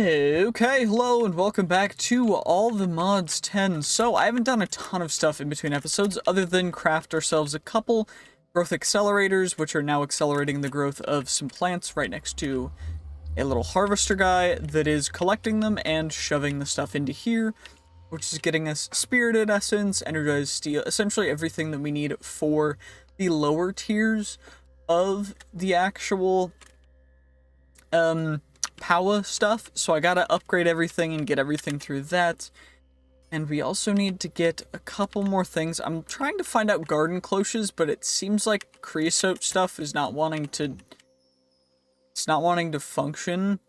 Okay, hello and welcome back to All the Mods 10. So, I haven't done a ton of stuff in between episodes other than craft ourselves a couple growth accelerators, which are now accelerating the growth of some plants right next to a little harvester guy that is collecting them and shoving the stuff into here, which is getting us spirited essence, energized steel, essentially everything that we need for the lower tiers of the actual, power stuff, so I gotta upgrade everything and get everything through that. And we also need to get a couple more things. I'm trying to find out garden cloches, but it seems like creosote stuff is not wanting to... It's not wanting to function.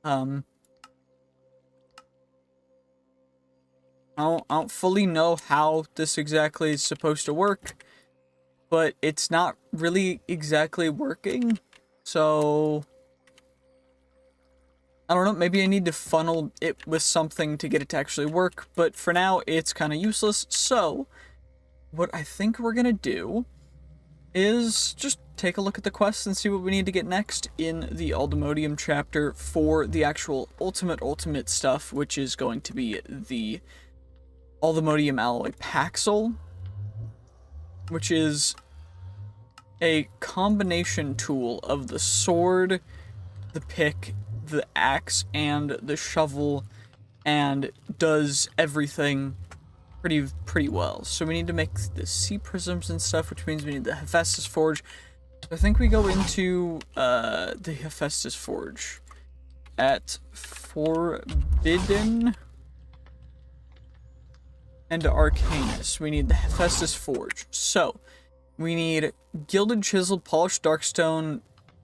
I don't fully know how this exactly is supposed to work, but it's not really exactly working, so... I don't know, maybe I need to funnel it with something to get it to actually work, but for now, it's kind of useless. So, what I think we're gonna do is just take a look at the quests and see what we need to get next in the Aldemodium chapter for the actual ultimate stuff, which is going to be the Aldemodium alloy Paxel, which is a combination tool of the sword, the pick, the axe, and the shovel, and does everything pretty well. So we need to make the sea prisms and stuff, which means we need the Hephaestus Forge. So I think we go into the Hephaestus Forge at Forbidden and Arcanus. We need the Hephaestus Forge. So we need gilded, chiseled, polished darkstone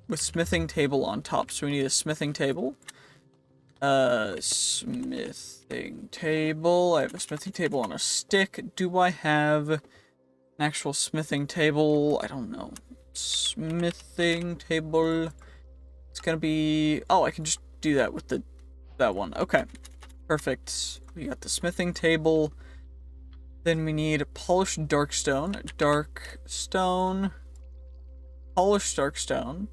with smithing table on top. So we need a smithing table. Smithing table. I have a smithing table on a stick. Do I have an actual smithing table? I don't know. Smithing table. It's gonna be... Oh, I can just do that with that one. Okay. Perfect. We got the smithing table. Then we need polished darkstone. Darkstone. Polished darkstone.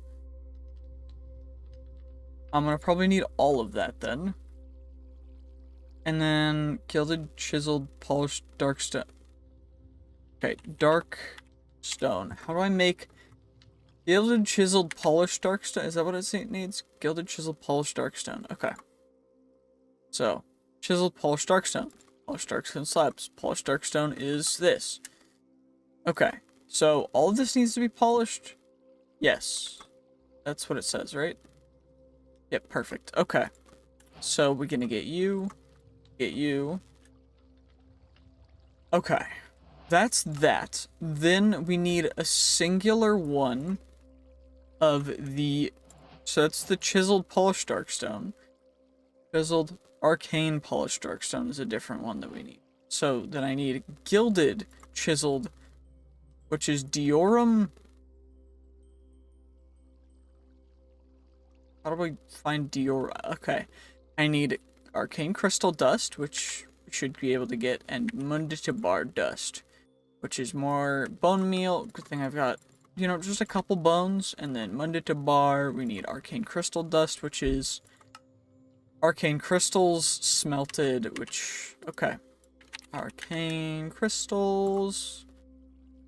I'm gonna probably need all of that then. And then gilded, chiseled, polished, dark stone. Okay, dark stone. How do I make gilded, chiseled, polished, dark stone? Is that what it needs? Gilded, chiseled, polished, dark stone. Okay. So, chiseled, polished, dark stone. Polished, dark stone slabs. Polished, dark stone is this. Okay. So, all of this needs to be polished? Yes. That's what it says, right? Yep, perfect. Okay. So we're gonna get you. Get you. Okay. That's that. Then we need a singular one of the... So that's the chiseled polished darkstone. Chiseled arcane polished darkstone is a different one that we need. So then I need gilded chiseled, which is diorum. How do I find Dior? Okay. I need arcane crystal dust, which we should be able to get, and munditibar dust, which is more bone meal. Good thing I've got, just a couple bones. And then munditibar, we need arcane crystal dust, which is arcane crystals smelted, which, okay. Arcane crystals.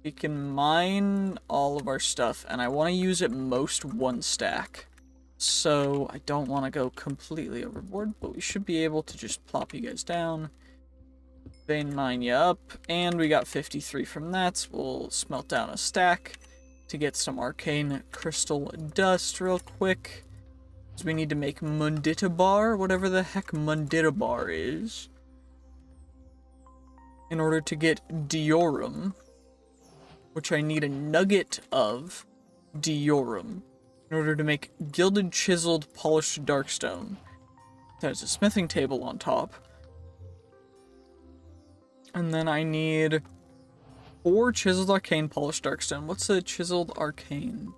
We can mine all of our stuff, and I want to use at most one stack. So, I don't want to go completely overboard, but we should be able to just plop you guys down. Vein mine you up, and we got 53 from that. We'll smelt down a stack to get some arcane crystal dust real quick. Because we need to make munditibar, whatever the heck munditibar is, in order to get diorum, which I need a nugget of diorum. In order to make gilded, chiseled, polished darkstone. There's a smithing table on top. And then I need 4 chiseled arcane polished darkstone. What's a chiseled arcane?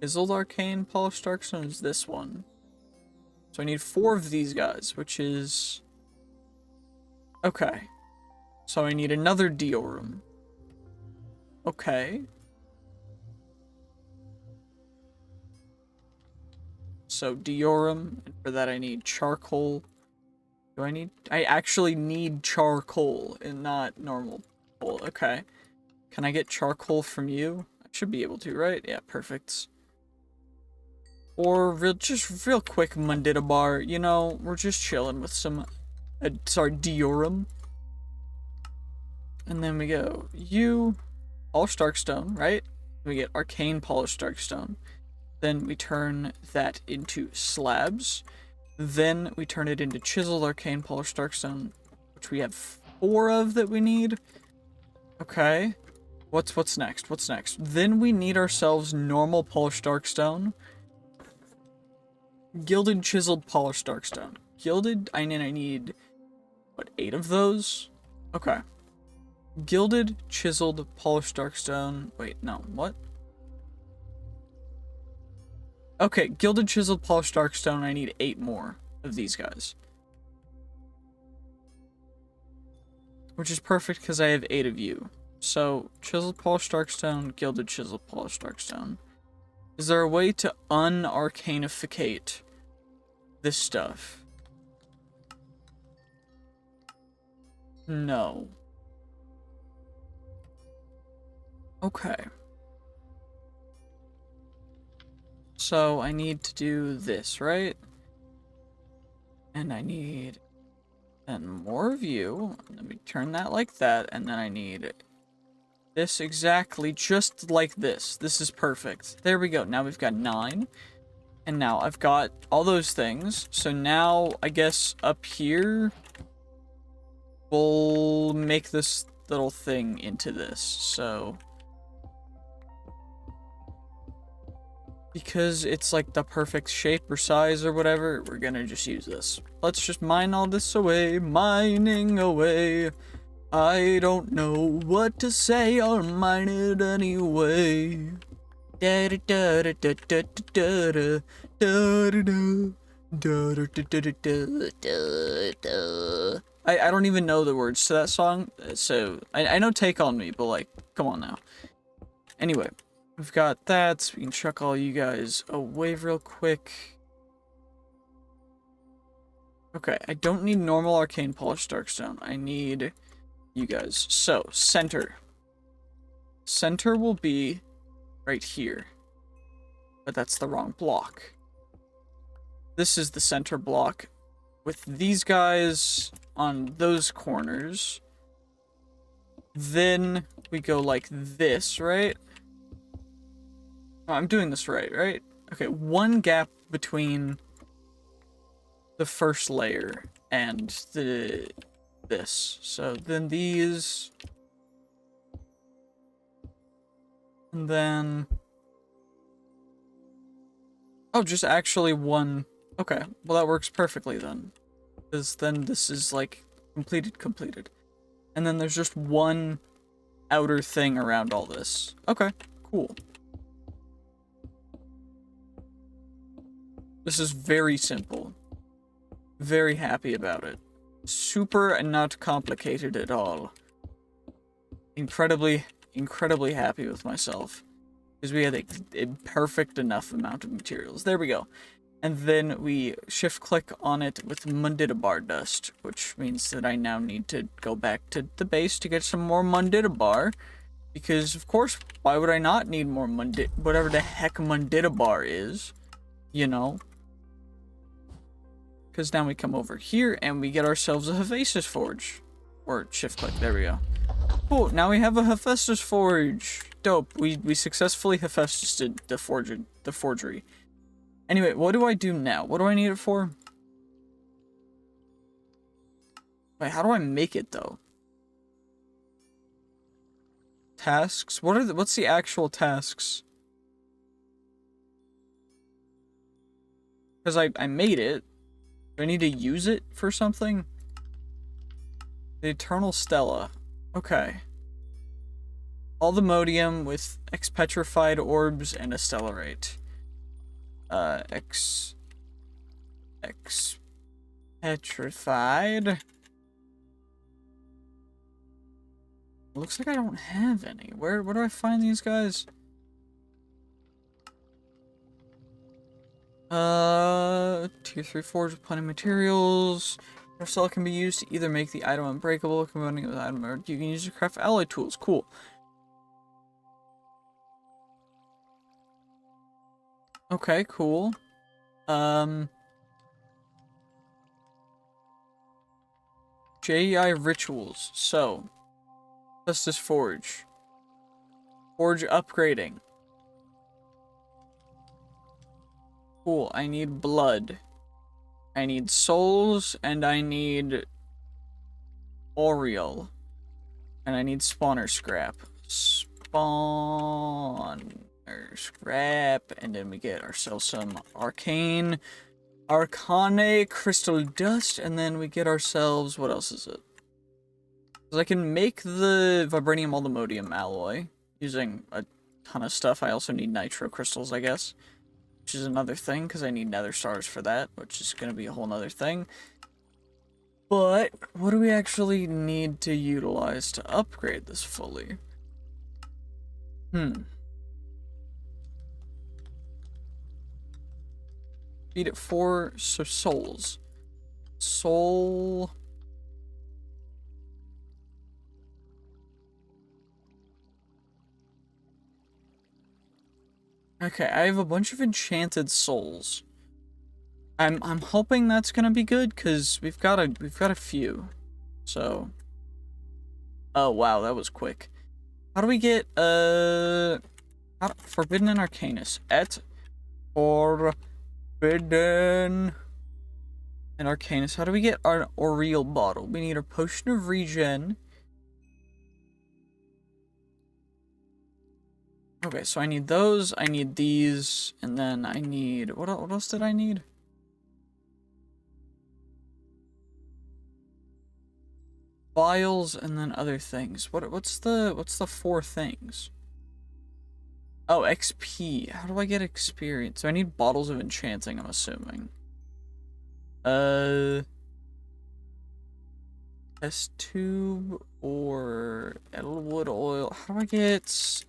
Chiseled arcane polished darkstone is this one. So I need 4 of these guys, which is... Okay. So I need another diorum. Okay. So diorum, and for that I need charcoal. I actually need charcoal and not normal coal. Okay. Can I get charcoal from you? I should be able to, right? Yeah, perfect. Or just real quick Mundita bar. You know, we're just chilling with some, diorum. And then we go, you, polished darkstone, right? We get arcane polished darkstone. Then we turn that into slabs. Then we turn it into chiseled arcane polished darkstone, which we have 4 of that we need. Okay. What's next? What's next? Then we need ourselves normal polished darkstone. Gilded chiseled polished darkstone. Gilded, I need what, 8 of those? Okay. Gilded chiseled polished darkstone. Wait, no, what? Okay, gilded chiseled polished darkstone, I need 8 more of these guys. Which is perfect because I have 8 of you. So, chiseled polished darkstone, gilded chiseled polished darkstone. Is there a way to unarcanificate this stuff? No. Okay. So, I need to do this, right? And I need then more of you. Let me turn that like that, and then I need this exactly just like this. This is perfect. There we go. Now we've got 9. And now I've got all those things. So now, I guess, up here, we'll make this little thing into this. So, because it's like the perfect shape or size or whatever, we're gonna just use this. Let's just mine all this away. Mining away. I don't know what to say, I'll mine it anyway. I don't even know the words to that song, so I know Take On Me, but like, come on now. Anyway, we've got that, so we can chuck all you guys away real quick. Okay, I don't need normal arcane polished darkstone. I need you guys. So, center. Center will be right here. But that's the wrong block. This is the center block with these guys on those corners. Then we go like this, right? Oh, I'm doing this right? Okay, 1 gap between the first layer and this. So then these, and then, oh, just actually 1. Okay, well that works perfectly then, because then this is like completed. And then there's just 1 outer thing around all this. Okay, cool. This is very simple. Very happy about it. Super and not complicated at all. Incredibly happy with myself. Because we had a perfect enough amount of materials. There we go. And then we shift-click on it with Mundita bar dust, which means that I now need to go back to the base to get some more Mundita bar. Because, of course, why would I not need more whatever the heck Mundita bar is, you know? Because now we come over here and we get ourselves a Hephaestus Forge. Or shift-click, there we go. Cool, now we have a Hephaestus Forge. Dope, we successfully Hephaestused the forgery. Anyway, what do I do now? What do I need it for? Wait, how do I make it, though? Tasks? What's the actual tasks? Because I made it. Do I need to use it for something? The Eternal Stella. Okay. All the modium with petrified orbs and a stellarite. Petrified. Looks like I don't have any. Where do I find these guys? Tier 3 forge with plenty of materials. Your cell can be used to either make the item unbreakable, combining it with item, or you can use to craft alloy tools. Cool. Okay, cool. JEI rituals. So, Justice Forge. Forge upgrading. Cool, I need blood. I need souls, and I need Oriel. And I need spawner scrap. Spawner scrap, and then we get ourselves some arcane crystal dust, and then we get ourselves, what else is it? Because I can make the vibranium aluminium alloy using a ton of stuff. I also need nitro crystals, I guess, which is another thing, because I need nether stars for that, which is going to be a whole nother thing. But what do we actually need to utilize to upgrade this fully? Feed it 4 souls. Soul. Okay, I have a bunch of enchanted souls. I'm hoping that's gonna be good, cause we've got a few. So. Oh wow, that was quick. How do we get Forbidden and Arcanus? Forbidden and Arcanus. How do we get our Oriel bottle? We need a potion of regen. Okay, so I need those, I need these, and then I need, what else did I need? Vials and then other things. What's the 4 things? Oh, XP. How do I get experience? So I need bottles of enchanting, I'm assuming. Test tube or Edelwood oil. How do I get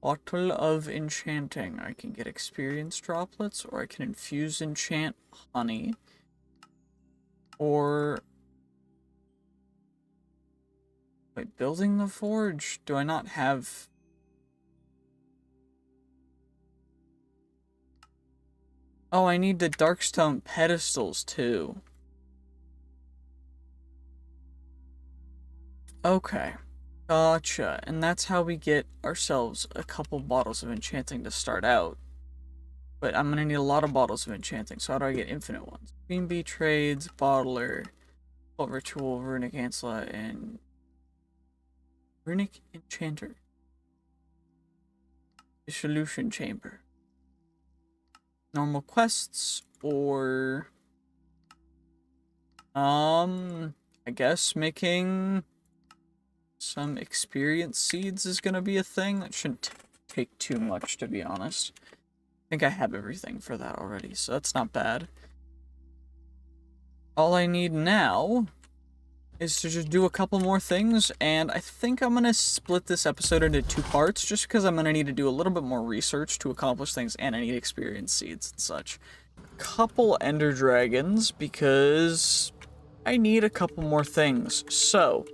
bottle of enchanting? I can get experience droplets, or I can infuse enchant honey. Or wait, building the forge? Do I not have? Oh, I need the darkstone pedestals too. Okay. Gotcha. And that's how we get ourselves a couple bottles of enchanting to start out. But I'm gonna need a lot of bottles of enchanting, so how do I get infinite ones? Queen bee trades, bottler, ritual, runic ancilla, and runic enchanter. Dissolution chamber. Normal quests, or I guess making some experience seeds is gonna be a thing. That shouldn't take too much, to be honest. I think I have everything for that already, so that's not bad. All I need now is to just do a couple more things, and I think I'm gonna split this episode into 2 parts, just because I'm gonna need to do a little bit more research to accomplish things, and I need experience seeds and such. Couple ender dragons, because I need a couple more things. So,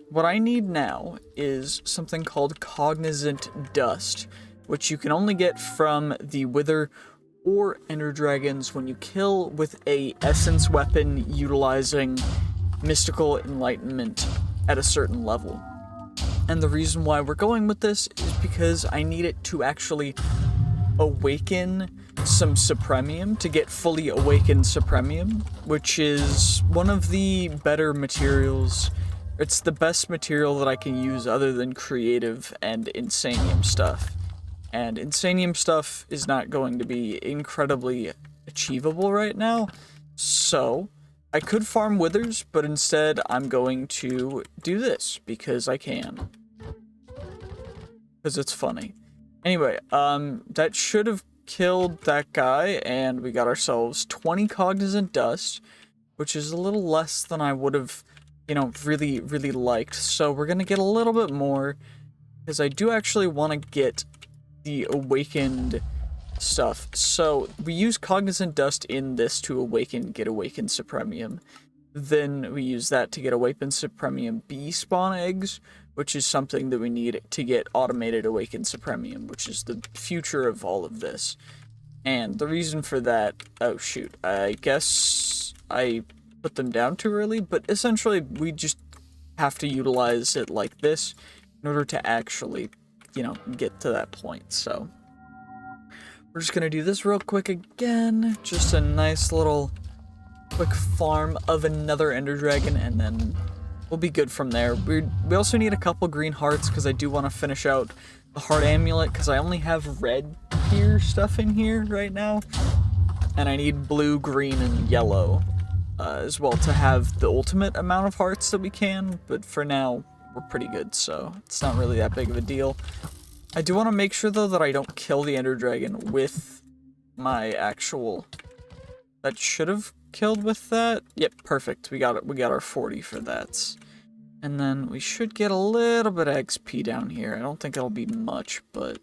what I need now is something called cognizant dust, which you can only get from the wither or ender dragons when you kill with a essence weapon utilizing mystical enlightenment at a certain level. And the reason why we're going with this is because I need it to actually awaken some supremium, to get fully awakened supremium, which is one of the better materials. It's the best material that I can use other than creative and insanium stuff. And insanium stuff is not going to be incredibly achievable right now, so I could farm withers, but instead I'm going to do this because I can. Because it's funny. Anyway, that should have killed that guy, and we got ourselves 20 cognizant dust, which is a little less than I would have, you know, really liked. So we're gonna get a little bit more, because I do actually want to get the awakened stuff. So we use cognizant dust in this to get awakened supremium. Then we use that to get awakened supremium bee spawn eggs, which is something that we need to get automated awakened supremium, which is the future of all of this. And the reason for that, oh shoot, I guess I put them down too early, but essentially we just have to utilize it like this in order to actually, you know, get to that point. So we're just gonna do this real quick again, just a nice little quick farm of another ender dragon, and then we'll be good from there. We also need a couple green hearts because I do want to finish out the heart amulet because I only have red tier stuff in here right now, and I need blue, green, and yellow as well to have the ultimate amount of hearts that we can, but for now we're pretty good, so it's not really that big of a deal. I do want to make sure though that I don't kill the ender dragon with my actual... That should have killed with that. Yep, perfect. We got it. We got our 40 for that. And then we should get a little bit of XP down here. I don't think it'll be much, but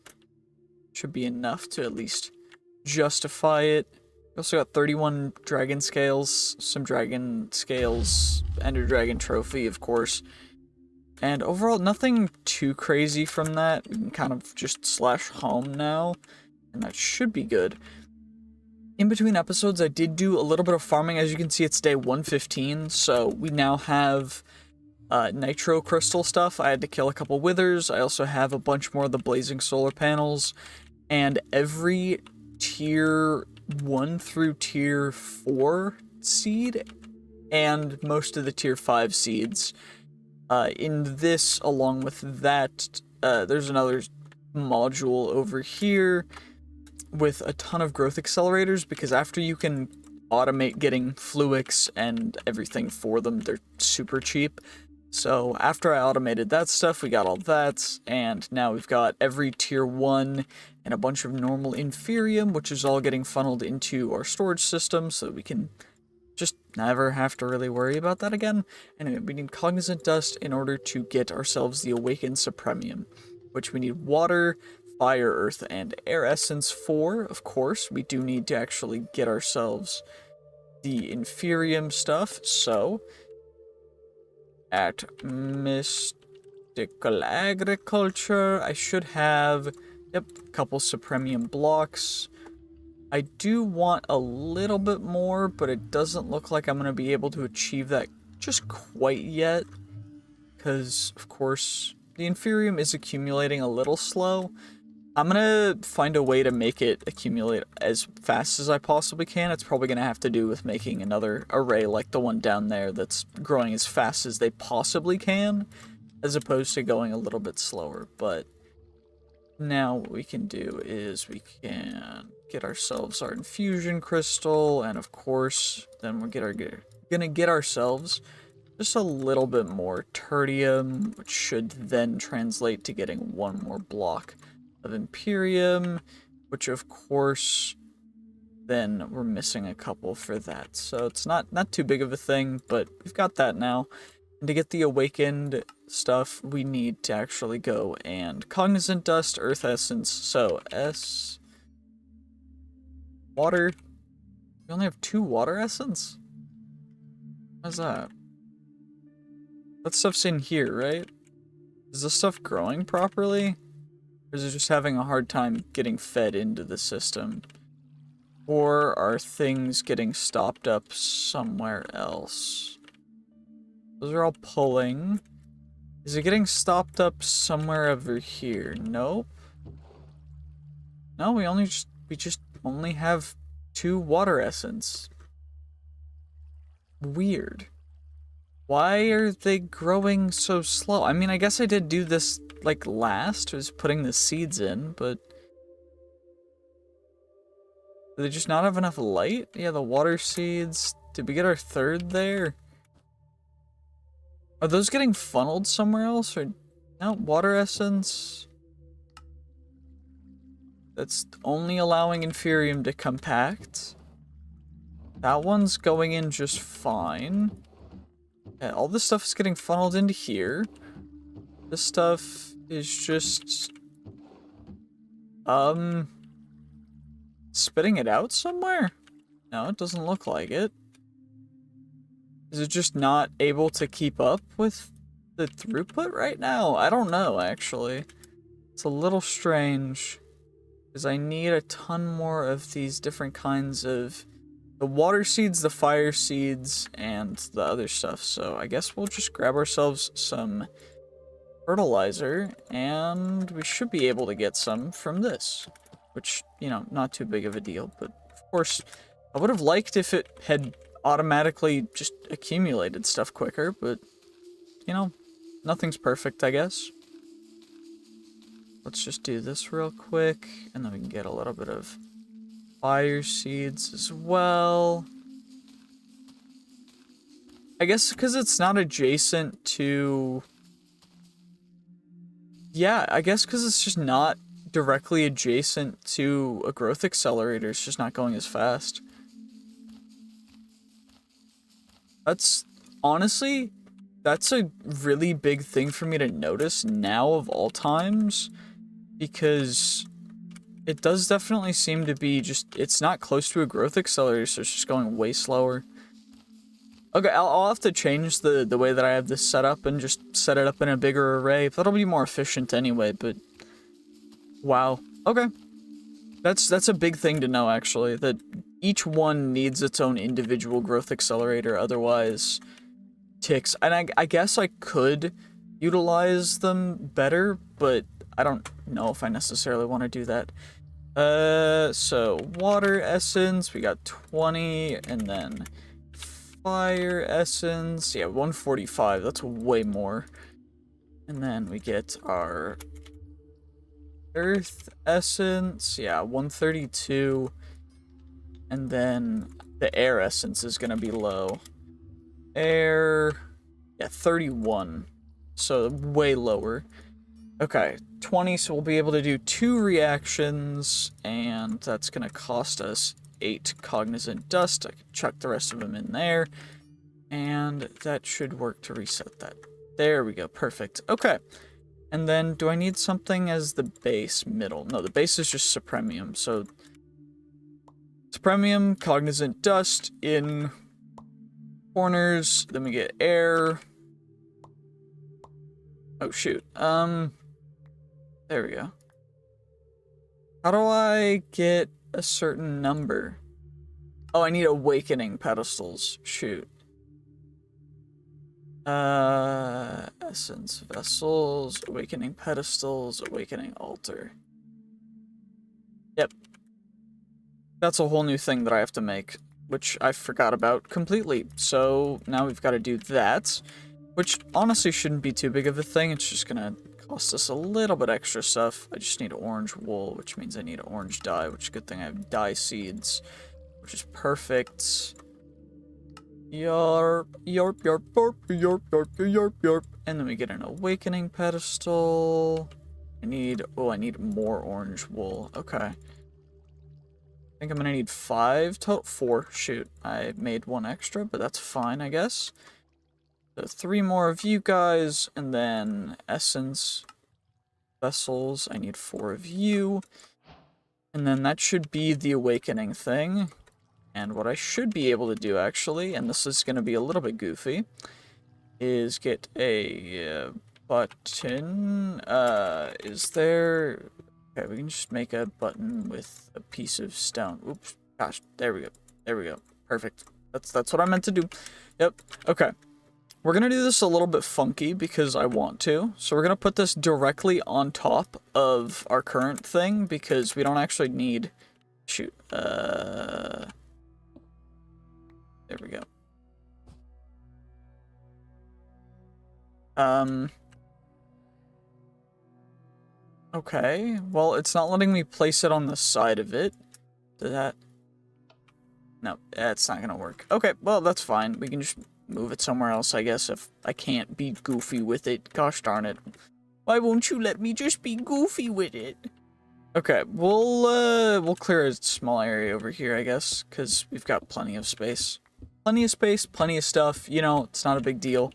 should be enough to at least justify it. We also got 31 dragon scales, some dragon scales, ender dragon trophy, of course. And overall, nothing too crazy from that. We can kind of just slash home now, and that should be good. In between episodes, I did do a little bit of farming. As you can see, it's day 115, so we now have nitro crystal stuff. I had to kill a couple withers. I also have a bunch more of the blazing solar panels, and every tier 1 through tier 4 seed, and most of the tier 5 seeds. In this, along with that, there's another module over here with a ton of growth accelerators, because after you can automate getting fluix and everything for them, they're super cheap. So after I automated that stuff, we got all that, and now we've got every tier 1 and a bunch of normal inferium, which is all getting funneled into our storage system so that we can just never have to really worry about that again. Anyway, we need cognizant dust in order to get ourselves the awakened supremium, which we need water, fire, earth, and air essence for. Of course, we do need to actually get ourselves the inferium stuff, so at mystical agriculture, I should have, yep, a couple supremium blocks. I do want a little bit more, but it doesn't look like I'm going to be able to achieve that just quite yet, because, of course, the inferium is accumulating a little slow. I'm gonna find a way to make it accumulate as fast as I possibly can. It's probably gonna have to do with making another array like the one down there that's growing as fast as they possibly can, as opposed to going a little bit slower. But now what we can do is we can get ourselves our infusion crystal, and of course, then we're gonna get ourselves just a little bit more tertium, which should then translate to getting one more block of Imperium, which of course then we're missing a couple for that, so it's not too big of a thing, but we've got that now. And to get the awakened stuff, we need to actually go and cognizant dust, earth essence, so S, water. We only have 2 water essence? How's that? That stuff's in here, right? Is this stuff growing properly? Or is it just having a hard time getting fed into the system? Or are things getting stopped up somewhere else? Those are all pulling. Is it getting stopped up somewhere over here? Nope. No, we just only have 2 water essence. Weird. Why are they growing so slow? I mean, I guess I did do this like last, was putting the seeds in, but do they just not have enough light? Yeah, the water seeds. Did we get our 3rd there? Are those getting funneled somewhere else? Or no, water essence. That's only allowing inferium to compact. That one's going in just fine. Yeah, all this stuff is getting funneled into here. This stuff is just spitting it out somewhere? No, it doesn't look like it. Is it just not able to keep up with the throughput right now? I don't know, actually. It's a little strange. Because I need a ton more of these different kinds of... the water seeds, the fire seeds, and the other stuff. So I guess we'll just grab ourselves some fertilizer, and we should be able to get some from this. Which, you know, not too big of a deal, but of course, I would have liked if it had automatically just accumulated stuff quicker, but, you know, nothing's perfect, I guess. Let's just do this real quick, and then we can get a little bit of fire seeds as well. I guess because it's not adjacent to... yeah, I guess because it's just not directly adjacent to a growth accelerator, it's just not going as fast. That's, honestly, that's a really big thing for me to notice now of all times, because it does definitely seem to be just, it's not close to a growth accelerator, so it's just going way slower. Okay, I'll have to change the way that I have this set up and just set it up in a bigger array. That'll be more efficient anyway, but... wow. Okay. That's a big thing to know, actually, that each one needs its own individual growth accelerator, otherwise ticks. And I guess I could utilize them better, but I don't know if I necessarily want to do that. So water essence, we got 20, and then fire essence, yeah, 145, that's way more. And then we get our earth essence, yeah, 132. And then the air essence is gonna be low. Air, yeah, 31. So way lower. Okay, 20, so we'll be able to do 2 reactions, and that's gonna cost us 8 cognizant dust. I can chuck the rest of them in there, and that should work to reset that. There we go, perfect. Okay, and then do I need something as the base middle? No, the base is just supremium, so supremium, cognizant dust in corners, then we get air. Oh shoot, there we go. How do I get a certain number? Oh, I need awakening pedestals. Shoot. Essence vessels, awakening pedestals, awakening altar. Yep. That's a whole new thing that I have to make, which I forgot about completely. So now we've got to do that, which honestly shouldn't be too big of a thing. It's just gonna cost us a little bit extra stuff. I just need orange wool, which means I need orange dye, which is a good thing I have dye seeds, which is perfect. Yarp, yarp, yarp, yarp, yarp, yarp, yarp, yarp. And then we get an awakening pedestal. I need more orange wool. Okay. I think I'm gonna need 5 total. 4, shoot. I made 1 extra, but that's fine, I guess. So 3 more of you guys, and then essence vessels. I need 4 of you. And then that should be the awakening thing. And what I should be able to do, actually, and this is going to be a little bit goofy, is get a button. Is there... okay, we can just make a button with a piece of stone. Oops, gosh, there we go. There we go. Perfect. That's what I meant to do. Yep, okay. We're going to do this a little bit funky because I want to. So we're going to put this directly on top of our current thing because we don't actually need... shoot. There we go. Okay. Well, it's not letting me place it on the side of it. Did that... no, that's not going to work. Okay, well, that's fine. We can just... move it somewhere else, I guess, if I can't be goofy with it. Gosh darn it. Why won't you let me just be goofy with it? Okay, we'll clear a small area over here, I guess, because we've got plenty of space. Plenty of space, plenty of stuff, you know, it's not a big deal.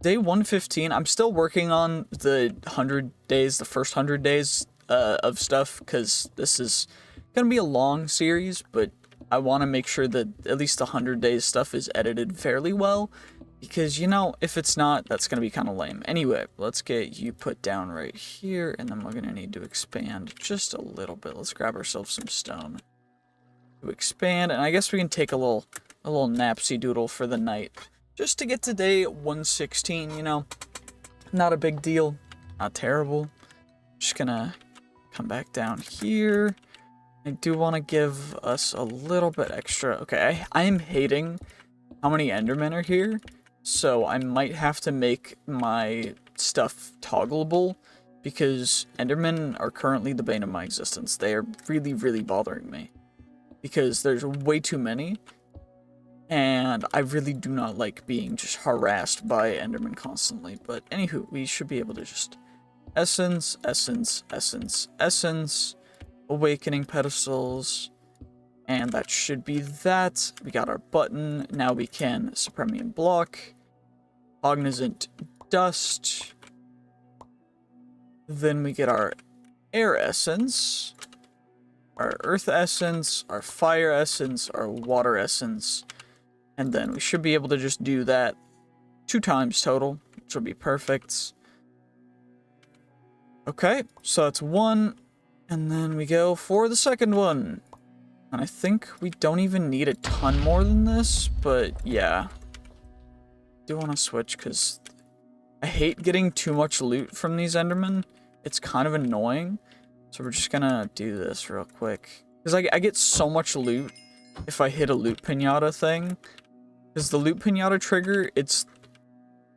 Day 115, I'm still working on the 100 days, the first 100 days of stuff, because this is gonna be a long series, but I want to make sure that at least the 100 days stuff is edited fairly well, because, you know, if it's not, that's gonna be kind of lame. Anyway, let's get you put down right here, and then we're gonna need to expand just a little bit. Let's grab ourselves some stone to expand, and I guess we can take a little napsy doodle for the night, just to get to day 116, you know. Not a big deal, not terrible. Just gonna come back down here. I do want to give us a little bit extra. Okay, I am hating how many Endermen are here, so I might have to make my stuff toggleable, because Endermen are currently the bane of my existence. They are really, really bothering me, because there's way too many, and I really do not like being just harassed by Endermen constantly. But anywho, we should be able to just essence, essence, essence, essence, awakening pedestals, and that should be that. We got our button. Now we can supremium block, cognizant dust, then we get our air essence, our earth essence, our fire essence, our water essence, and then we should be able to just do that 2 times total, which will be perfect. Okay, so that's 1, and then we go for the second one. And I think we don't even need a ton more than this, but yeah. I do want to switch, because I hate getting too much loot from these Endermen. It's kind of annoying. So we're just gonna do this real quick. Because I get so much loot if I hit a loot pinata thing. Because the loot pinata trigger, it's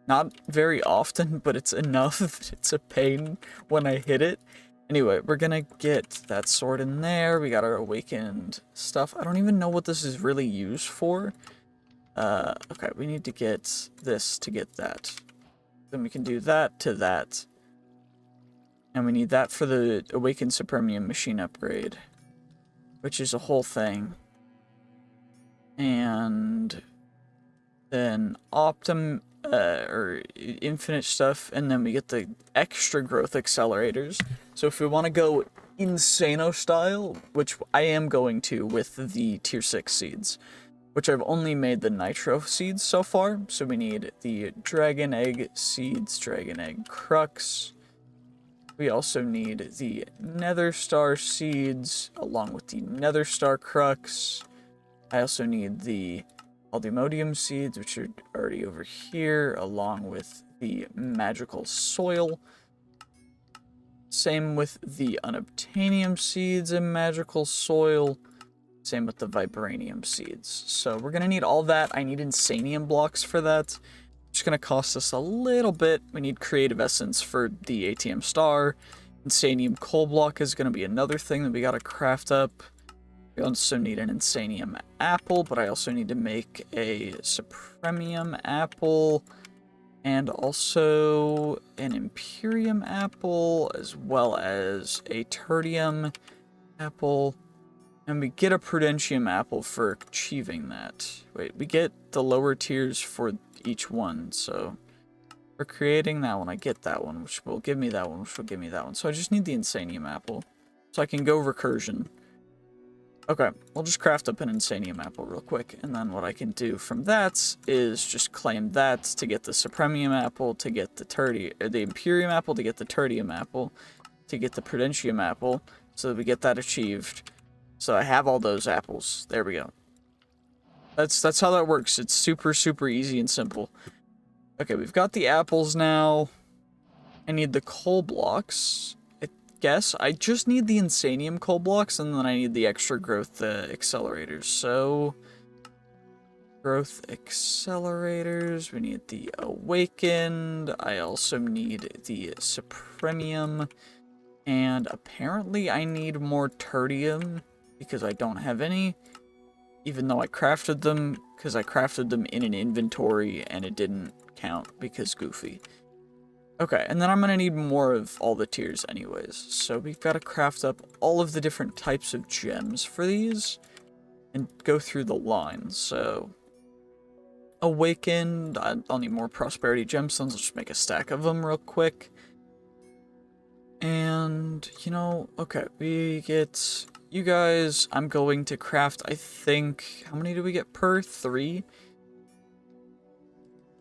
not very often, but it's enough that it's a pain when I hit it. Anyway, we're gonna get that sword in there. We got our awakened stuff. I don't even know what this is really used for. Okay, we need to get this to get that. Then we can do that to that. And we need that for the awakened supremium machine upgrade, which is a whole thing. And then or infinite stuff, and then we get the extra growth accelerators. So if we want to go insano style, which I am going to with the tier 6 seeds, which I've only made the nitro seeds so far. So we need the dragon egg seeds, dragon egg crux. We also need the nether star seeds along with the nether star crux. I also need the Aldemodium seeds, which are already over here, along with the magical soil. Same with the unobtainium seeds and magical soil. Same with the vibranium seeds. So we're going to need all that. I need insanium blocks for that. It's going to cost us a little bit. We need creative essence for the ATM star. Insanium coal block is going to be another thing that we got to craft up. We also need an insanium apple, but I also need to make a supremium apple, and also an imperium apple, as well as a tertium apple, and we get a prudentium apple for achieving that. Wait, we get the lower tiers for each one, so for creating that one, I get that one, which will give me that one, which will give me that one. So I just need the insanium apple, so I can go recursion. Okay, we'll just craft up an insanium apple real quick, and then what I can do from that is just claim that to get the supremium apple, to get the imperium apple, to get the tertium apple, to get the prudentium apple, so that we get that achieved. So I have all those apples. There we go. That's how that works. It's super, super easy and simple. Okay, we've got the apples now. I need the coal blocks. Guess I just need the insanium coal blocks, and then I need the extra growth accelerators. So growth accelerators, we need the awakened, I also need the supremium, and apparently I need more tertium because I don't have any, even though I crafted them, because I crafted them in an inventory and it didn't count because goofy. Okay, and then I'm gonna need more of all the tiers anyways. So we've got to craft up all of the different types of gems for these and go through the line. So awakened, I'll need more prosperity gemstones. Let's just make a stack of them real quick. And, you know, okay, we get you guys. I'm going to craft, I think, how many do we get per? 3?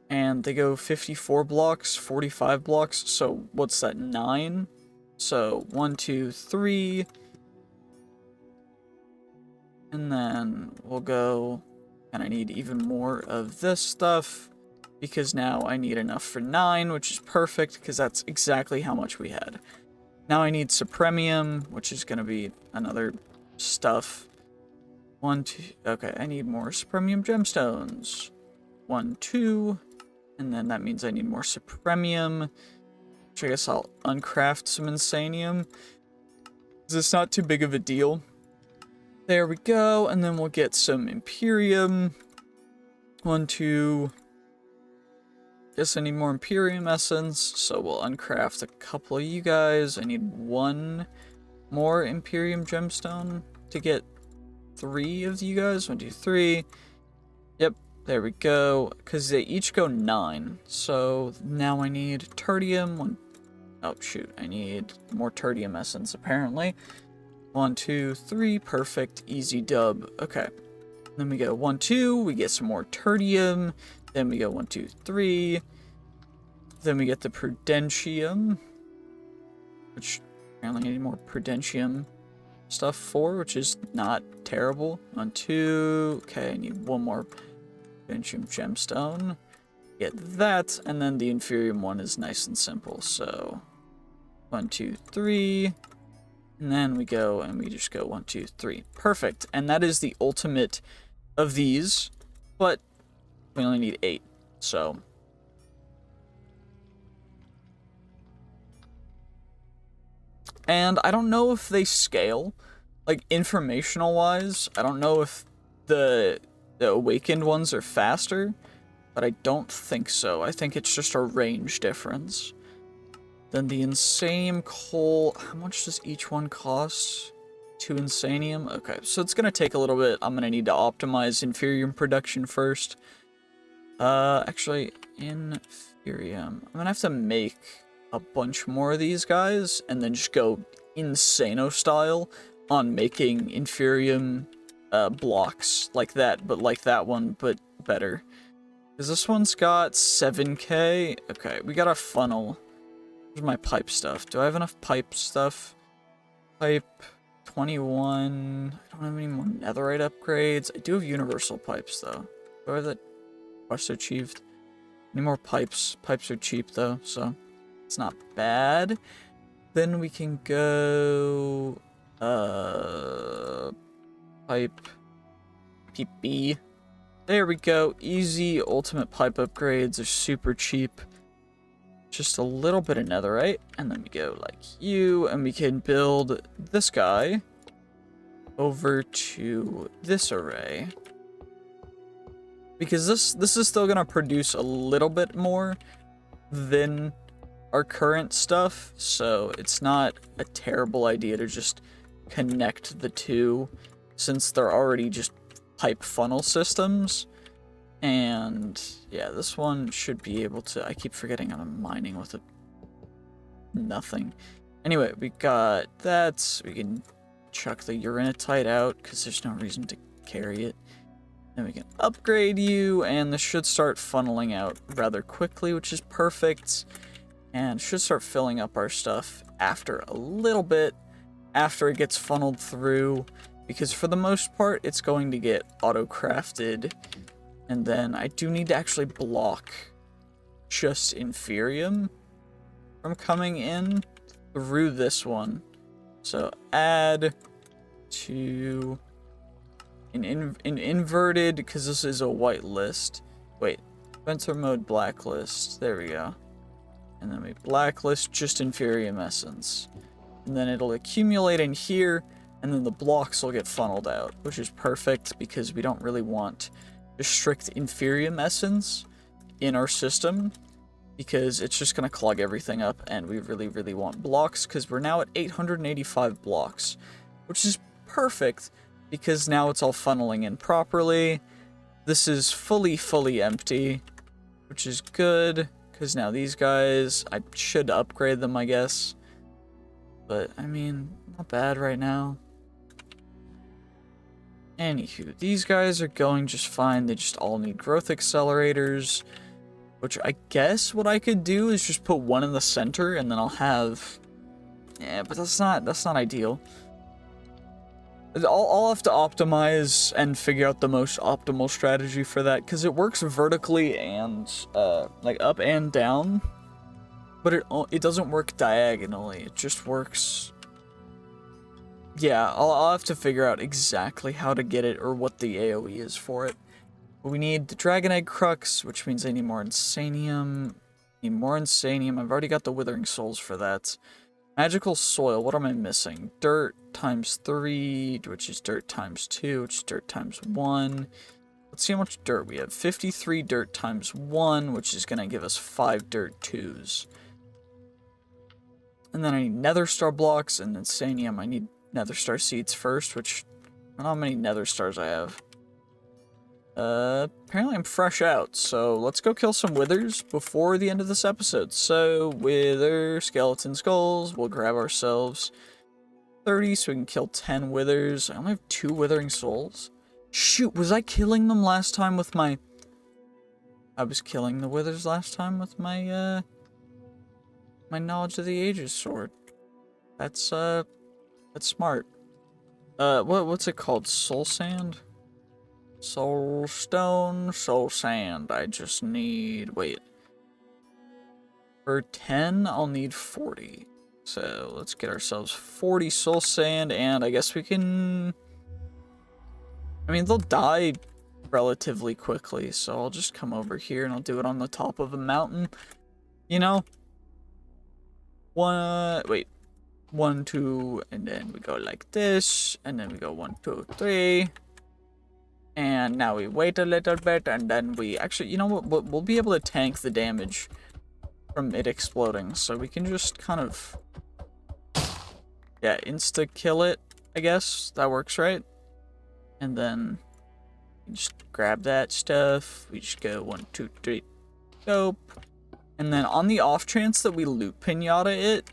And they go 54 blocks, 45 blocks, so what's that, 9? So 1, 2, 3. And then we'll go, and I need even more of this stuff, because now I need enough for 9, which is perfect, because that's exactly how much we had. Now I need supremium, which is going to be another stuff. 1, 2, okay, I need more supremium gemstones. 1, 2, and then that means I need more supremium, which I guess I'll uncraft some insanium, because it's not too big of a deal. There we go, and then we'll get some Imperium. 1, 2. Guess I need more Imperium essence, so we'll uncraft a couple of you guys. I need 1 more Imperium gemstone to get 3 of you guys. 1, 2, 3. Yep, there we go, because they each go 9. So now I need tertium. Oh, shoot, I need more tertium essence, apparently. 1, 2, 3, perfect, easy dub. Okay, then we go 1, 2, we get some more tertium, then we go 1, 2, 3, then we get the prudentium, which apparently I need more prudentium stuff for, which is not terrible. 1, 2, okay, I need 1 more prudentium gemstone, get that, and then the inferium one is nice and simple, so 1, 2, 3, and then we go and we just go 1, 2, 3. Perfect. And that is the ultimate of these, but we only need 8. So and I don't know if they scale, like informational wise. I don't know if the awakened ones are faster, but I don't think so. I think it's just a range difference. Then the insanium coal, how much does each one cost? 2 insanium? Okay, so it's gonna take a little bit. I'm gonna need to optimize inferium production first. Actually, inferium. I'm gonna have to make a bunch more of these guys, and then just go insano style on making inferium blocks like that, but like that one, but better. Because this one's got 7k. Okay, we got a funnel. Where's my pipe stuff? Do I have enough pipe stuff? Pipe 21. I don't have any more netherite upgrades. I do have universal pipes though. Where are the quests achieved? Any more pipes? Pipes are cheap though, so it's not bad. Then we can go pipe PP. There we go. Easy ultimate pipe upgrades are super cheap. Just a little bit of netherite, and then we go like you, and we can build this guy over to this array. Because this is still gonna produce a little bit more than our current stuff, so it's not a terrible idea to just connect the two, since they're already just pipe funnel systems. And yeah, this one should be able to, I keep forgetting I'm mining with nothing. Anyway, we got that. We can chuck the uranitite out because there's no reason to carry it. Then we can upgrade you, and this should start funneling out rather quickly, which is perfect. And should start filling up our stuff after a little bit, after it gets funneled through, because for the most part, it's going to get auto-crafted. And then I do need to actually block just inferium from coming in through this one. So add to an inverted, because this is a white list. Wait, Spencer mode blacklist. There we go. And then we blacklist just inferium essence. And then it'll accumulate in here, and then the blocks will get funneled out, which is perfect because we don't really want just strict inferium essence in our system, because it's just going to clog everything up, and we really want blocks, because we're now at 885 blocks, which is perfect because now it's all funneling in properly. This is fully empty, which is good, because now these guys, I should upgrade them, I guess. but I mean, not bad right now. Anywho, these guys are going just fine. They just all need growth accelerators, which I guess what I could do is just put one in the center, and then I'll have... Yeah, but that's not ideal. I'll have to optimize and figure out the most optimal strategy for that, because it works vertically and, like, up and down, but it doesn't work diagonally. It just works... Yeah, I'll have to figure out exactly how to get it, or what the AoE is for it. But we need the Dragon Egg Crux, which means I need more insanium. Need more insanium. I've already got the Withering Souls for that. Magical Soil, what am I missing? Dirt times 3, which is dirt times 2, which is dirt times 1. Let's see how much dirt we have. 53 dirt times 1, which is going to give us 5 dirt 2s. And then I need Nether Star blocks and insanium. I need Nether Star seeds first, which I don't know how many Nether Stars I have. Apparently I'm fresh out, so let's go kill some withers before the end of this episode. So, wither, skeleton skulls, we'll grab ourselves 30 so we can kill 10 withers. I only have 2 withering souls. Shoot, was I killing them last time with my... I was killing the withers last time with my, my Knowledge of the Ages sword. That's smart. What's it called? Soul sand? Soul stone, soul sand. I just need... Wait. For 10, I'll need 40. So, let's get ourselves 40 soul sand, and I guess we can... I mean, they'll die relatively quickly, so I'll just come over here and I'll do it on the top of a mountain. You know? Wait. 1, 2, and then we go like this, and then we go 1, 2, 3. And now we wait a little bit, and then we actually, you know what, we'll be able to tank the damage from it exploding, so we can just kind of, yeah, insta-kill it, I guess. That works, right? And then we just grab that stuff, we just go 1, 2, 3, dope. And then on the off chance that we loot pinata it,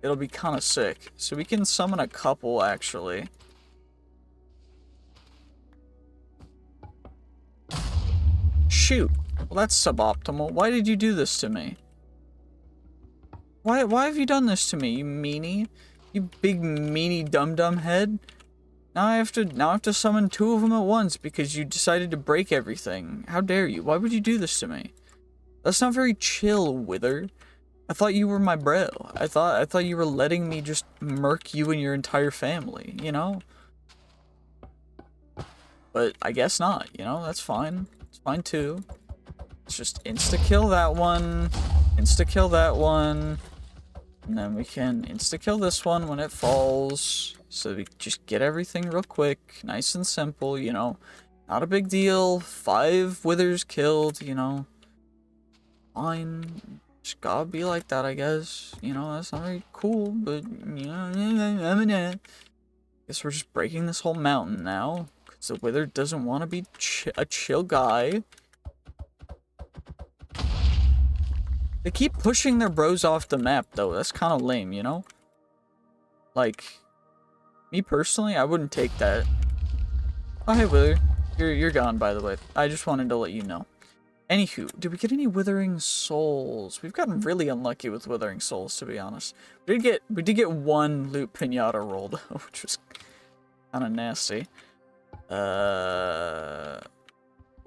it'll be kind of sick. So we can summon a couple, actually. Shoot. Well, that's suboptimal. Why did you do this to me? Why have you done this to me, you meanie? You big meanie dum-dum head? Now I have to summon 2 of them at once because you decided to break everything. How dare you? Why would you do this to me? That's not very chill, Wither. I thought you were my bro. I thought you were letting me just murk you and your entire family, you know? But I guess not, you know? That's fine. It's fine too. Let's just insta-kill that one. Insta-kill that one. And then we can insta-kill this one when it falls. So we just get everything real quick. Nice and simple, you know? Not a big deal. 5 withers killed, you know? Fine. Just gotta be like that, I guess. You know, that's not very cool, but, you know, guess we're just breaking this whole mountain now. Because the Wither doesn't want to be a chill guy. They keep pushing their bros off the map, though. That's kind of lame, you know? Like, me personally, I wouldn't take that. Oh, hey, Wither. You're gone, by the way. I just wanted to let you know. Anywho, did we get any Withering Souls? We've gotten really unlucky with Withering Souls, to be honest. We did get 1 loot pinata rolled, which was kind of nasty.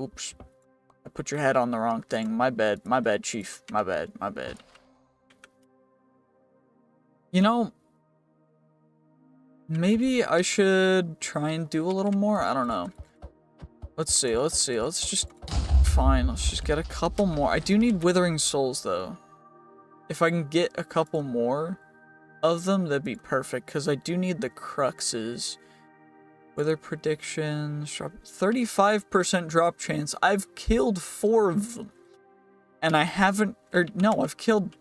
Oops. I put your head on the wrong thing. My bad, chief. My bad. You know, maybe I should try and do a little more? I don't know. Let's see. Let's just... Fine, let's just get a couple more. I do need Withering Souls, though. If I can get a couple more of them, that'd be perfect, because I do need the cruxes. Wither predictions, 35% drop chance. I've killed 4 of them. And I haven't, or no, I've killed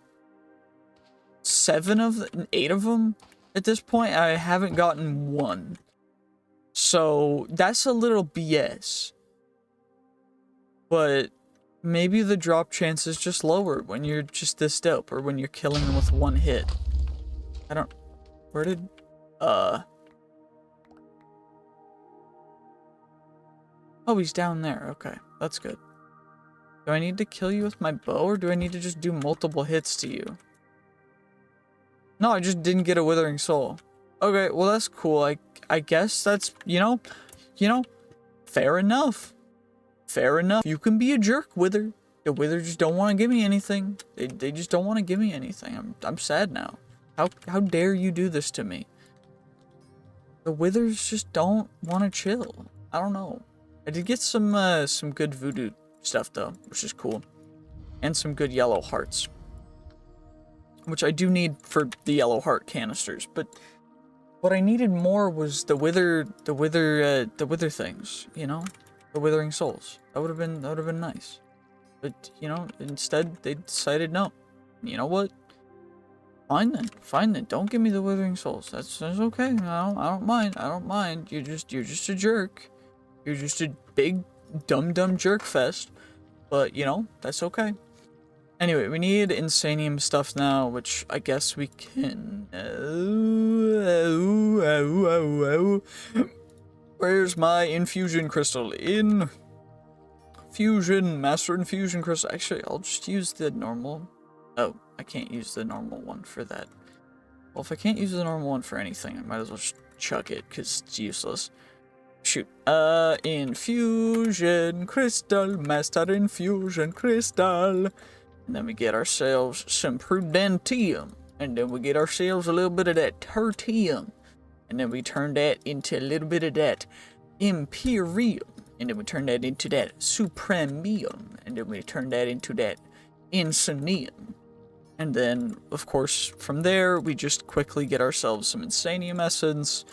8 of them at this point. I haven't gotten 1. So, that's a little BS. But maybe the drop chance is just lower when you're just this dope, or when you're killing them with 1 hit. I don't... Where did, oh, he's down there. Okay, that's good. Do I need to kill you with my bow, or do I need to just do multiple hits to you? No, I just didn't get a withering soul. Okay, well, that's cool. I guess that's, you know, fair enough. Fair enough. You can be a jerk, Wither. The Wither just don't want to give me anything. They just don't want to give me anything. I'm sad now. How dare you do this to me? The Withers just don't want to chill. I don't know. I did get some good voodoo stuff though, which is cool. And some good yellow hearts. Which I do need for the yellow heart canisters, but what I needed more was the wither things, you know? The withering souls. That would have been nice. But, you know, instead they decided no. You know what? Fine then. Don't give me the withering souls. That's okay. I don't mind. You're just a jerk. You're just a big dumb jerk fest. But, you know, that's okay. Anyway, we need insanium stuff now, which I guess we can... Where's my infusion crystal? Master infusion crystal. Actually, I'll just use the normal... Oh, I can't use the normal one for that. Well, if I can't use the normal one for anything, I might as well just chuck it, because it's useless. Shoot. Infusion crystal, master infusion crystal. And then we get ourselves some prudentium. And then we get ourselves a little bit of that tertium. And then we turn that into a little bit of that imperium. And then we turn that into that supremium. And then we turn that into that insanium. And then, of course, from there, we just quickly get ourselves some insanium essence.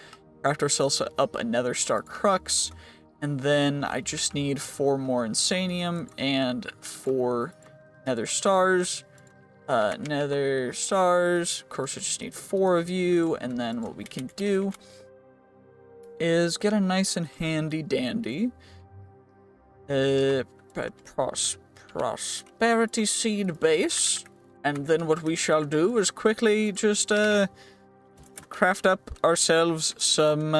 Craft ourselves up a nether star crux. And then I just need 4 more insanium and 4... nether stars. Of course, I just need 4 of you, and then what we can do is get a nice and handy dandy prosperity seed base, and then what we shall do is quickly just craft up ourselves some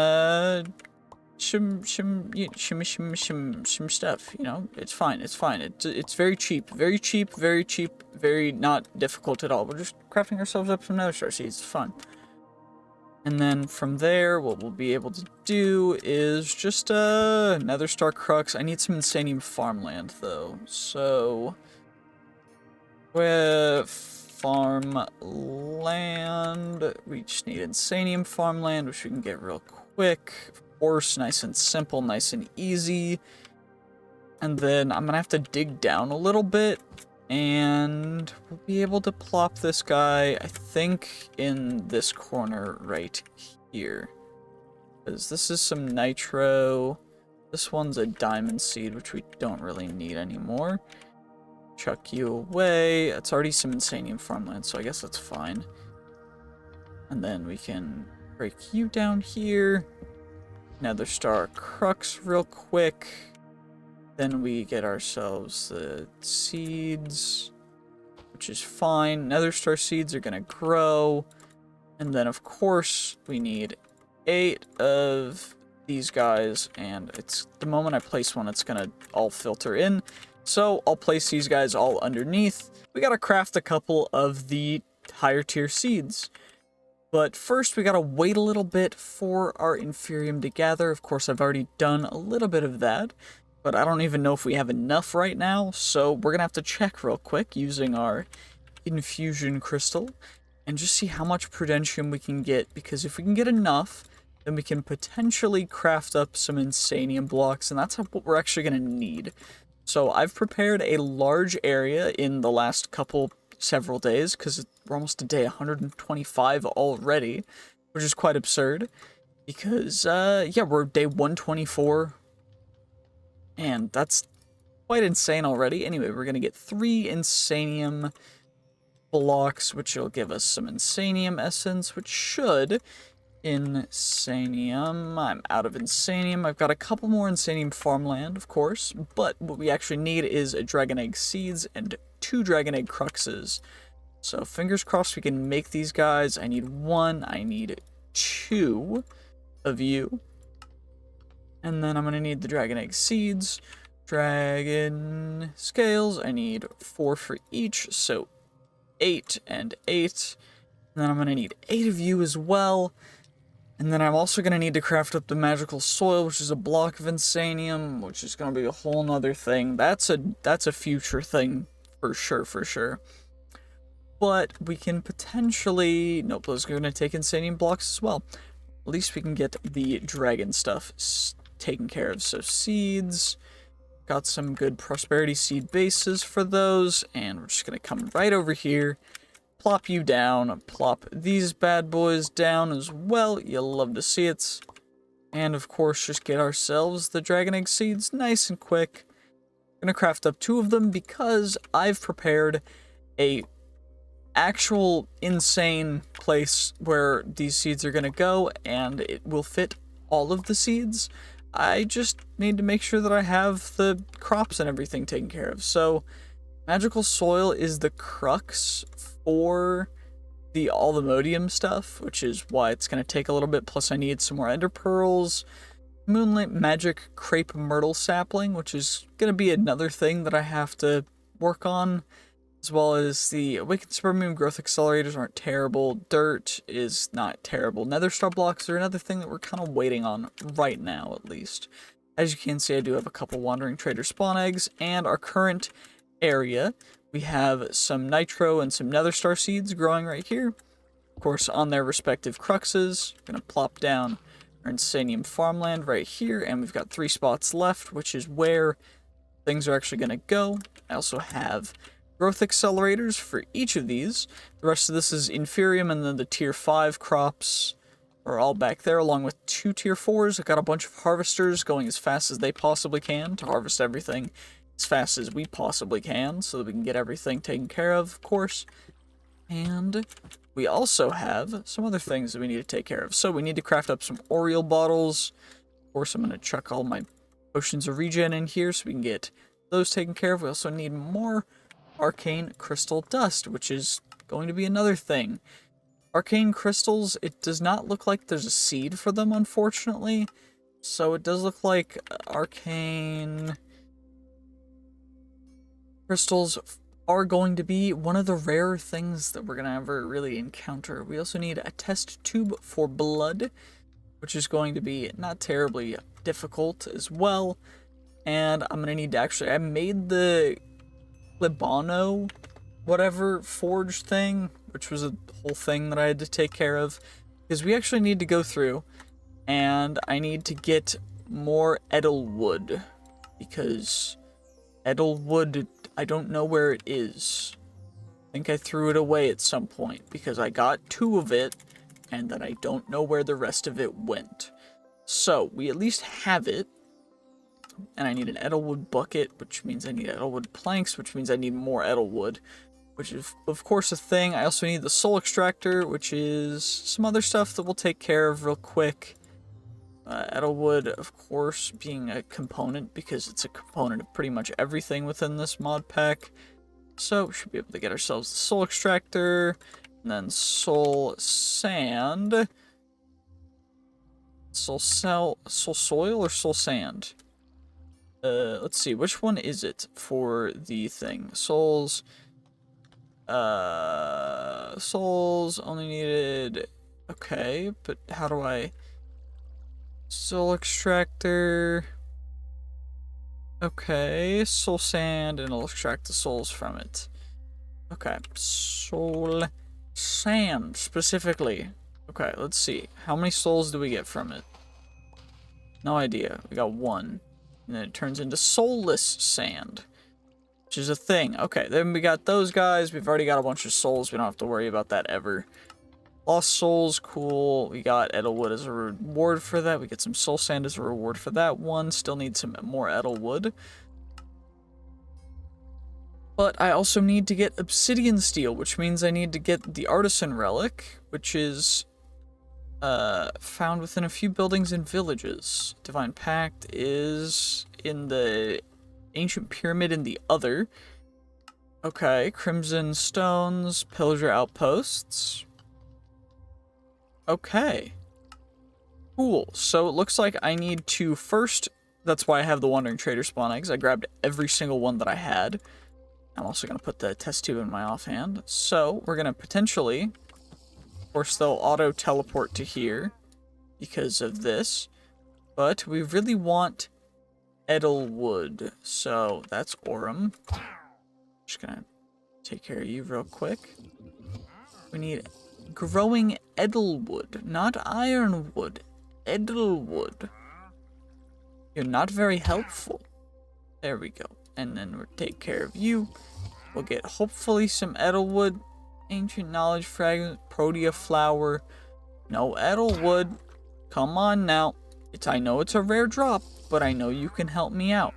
stuff, you know. It's fine. It's very cheap, very not difficult at all. We're just crafting ourselves up some nether star seeds. It's fun. And then from there, what we'll be able to do is just nether star crux. I need some insanium farmland though, so with farmland, we just need insanium farmland, which we can get real quick. Of course, nice and simple, nice and easy. And then I'm gonna have to dig down a little bit, and we'll be able to plop this guy, I think, in this corner right here. Because this is some nitro. This one's a diamond seed, which we don't really need anymore. Chuck you away. It's already some insanium farmland, so I guess that's fine. And then we can break you down here. Nether star crux real quick. Then we get ourselves the seeds, which is fine. Nether star seeds are gonna grow. And then of course we need 8 of these guys, and it's the moment I place one, it's gonna all filter in. So I'll place these guys all underneath. We gotta craft a couple of the higher tier seeds. But first we gotta wait a little bit for our inferium to gather. Of course, I've already done a little bit of that, but I don't even know if we have enough right now. So we're gonna have to check real quick using our infusion crystal and just see how much prudentium we can get, because if we can get enough, then we can potentially craft up some insanium blocks, and that's what we're actually gonna need. So I've prepared a large area in the last several days, because we're almost to day 125 already, which is quite absurd, because, yeah, we're day 124, and that's quite insane already. Anyway, we're gonna get 3 insanium blocks, which will give us some insanium essence, which should... Insanium. I'm out of insanium. I've got a couple more insanium farmland, of course, but what we actually need is a dragon egg seeds and 2 dragon egg cruxes. So fingers crossed we can make these guys. I need 1, I need 2 of you. And then I'm going to need the dragon egg seeds, dragon scales. I need 4 for each, so 8 and 8. And then I'm going to need 8 of you as well. And then I'm also going to need to craft up the magical soil, which is a block of insanium, which is going to be a whole nother thing. That's a future thing for sure. But we can potentially... Nope, those are going to take insanium blocks as well. At least we can get the dragon stuff taken care of. So seeds, got some good prosperity seed bases for those, and we're just going to come right over here, plop you down, plop these bad boys down as well. You'll love to see it. And of course, just get ourselves the dragon egg seeds nice and quick. I'm going to craft up 2 of them because I've prepared a actual insane place where these seeds are going to go, and it will fit all of the seeds. I just need to make sure that I have the crops and everything taken care of. So magical soil is the crux for the all the modium stuff, which is why it's going to take a little bit. Plus I need some more ender pearls, moonlight magic crepe myrtle sapling, which is going to be another thing that I have to work on, as well as the awakened spermium growth accelerators aren't terrible. Dirt is not terrible. Nether star blocks are another thing that we're kind of waiting on right now, at least. As you can see, I do have a couple wandering trader spawn eggs, and our current area, we have some nitro and some nether star seeds growing right here. Of course, on their respective cruxes. I'm going to plop down our insanium farmland right here, and we've got 3 spots left, which is where things are actually going to go. I also have growth accelerators for each of these. The rest of this is inferium, and then the tier 5 crops are all back there, along with 2 tier 4s. I've got a bunch of harvesters going as fast as they possibly can to harvest everything as fast as we possibly can, so that we can get everything taken care of course. And we also have some other things that we need to take care of. So we need to craft up some Oriole bottles. Of course, I'm going to chuck all my potions of regen in here so we can get those taken care of. We also need more arcane crystal dust, which is going to be another thing. Arcane crystals, it does not look like there's a seed for them, unfortunately. So it does look like arcane crystals are going to be one of the rare things that we're going to ever really encounter. We also need a test tube for blood, which is going to be not terribly difficult as well. And I'm going to need to actually... I made the Libano whatever forge thing, which was a whole thing that I had to take care of, because we actually need to go through and I need to get more edelwood, because edelwood, I don't know where it is. I think I threw it away at some point because I got 2 of it and then I don't know where the rest of it went. So we at least have it. And I need an edelwood bucket, which means I need edelwood planks, which means I need more edelwood, which is, of course, a thing. I also need the soul extractor, which is some other stuff that we'll take care of real quick. Edelwood, of course, being a component, because it's a component of pretty much everything within this mod pack. So we should be able to get ourselves the soul extractor, and then soul sand. Soul soil or soul sand? Let's see, which one is it for the thing? Souls only needed, okay, but how do I, soul extractor, okay, soul sand, and I'll extract the souls from it. Okay, soul sand, specifically. Okay, let's see, how many souls do we get from it? No idea, we got 1. And then it turns into soulless sand, which is a thing. Okay, then we got those guys. We've already got a bunch of souls. We don't have to worry about that ever. Lost souls, cool. We got edelwood as a reward for that. We get some soul sand as a reward for that one. Still need some more edelwood. But I also need to get obsidian steel, which means I need to get the artisan relic, which is found within a few buildings and villages. Divine Pact is in the ancient pyramid in the other. Okay, crimson stones, pillager outposts. Okay. Cool. So it looks like I need to first, that's why I have the Wandering Trader spawn eggs. I grabbed every single one that I had. I'm also going to put the test tube in my offhand. So we're going to potentially, of course they'll auto teleport to here because of this, but we really want Edelwood. So that's Aurum. Just going to take care of you real quick. We need growing Edelwood, not Ironwood. Edelwood. You're not very helpful. There we go. And then we'll take care of you. We'll get hopefully some Edelwood. Ancient knowledge fragment, Protea flower. No Edelwood. Come on now. I know it's a rare drop, but I know you can help me out.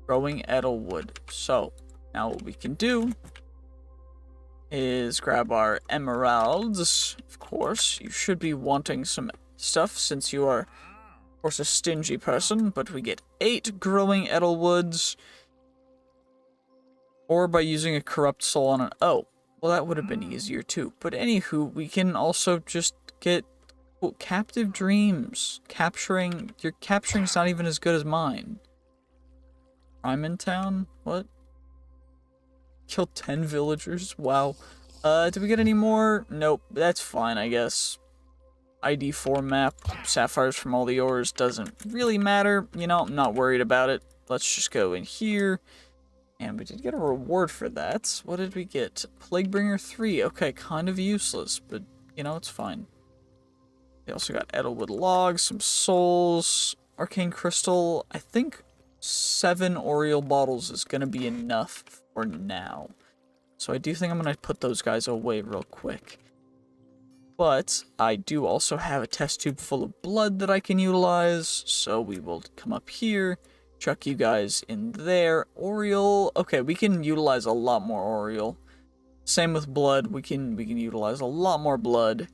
Growing Edelwood. So, now what we can do is grab our emeralds. Of course, you should be wanting some stuff since you are, of course, a stingy person, but we get 8 growing Edelwoods, or by using a corrupt soul on an, oh, well that would have been easier too, but anywho, we can also just get, well, captive dreams. Your capturing's not even as good as mine. I'm in town? What? Killed 10 villagers? Wow. Did we get any more? Nope, that's fine, I guess. ID 4 map, sapphires from all the ores, doesn't really matter. You know, I'm not worried about it. Let's just go in here. And we did get a reward for that. What did we get? Plaguebringer 3. Okay, kind of useless, but, you know, it's fine. We also got Edelwood logs, some souls, arcane crystal. I think 7 Oriole bottles is going to be enough for now. So I do think I'm going to put those guys away real quick. But I do also have a test tube full of blood that I can utilize, so we will come up here, chuck you guys in there. Oriole, okay, we can utilize a lot more Oriole. Same with blood, we can utilize a lot more blood.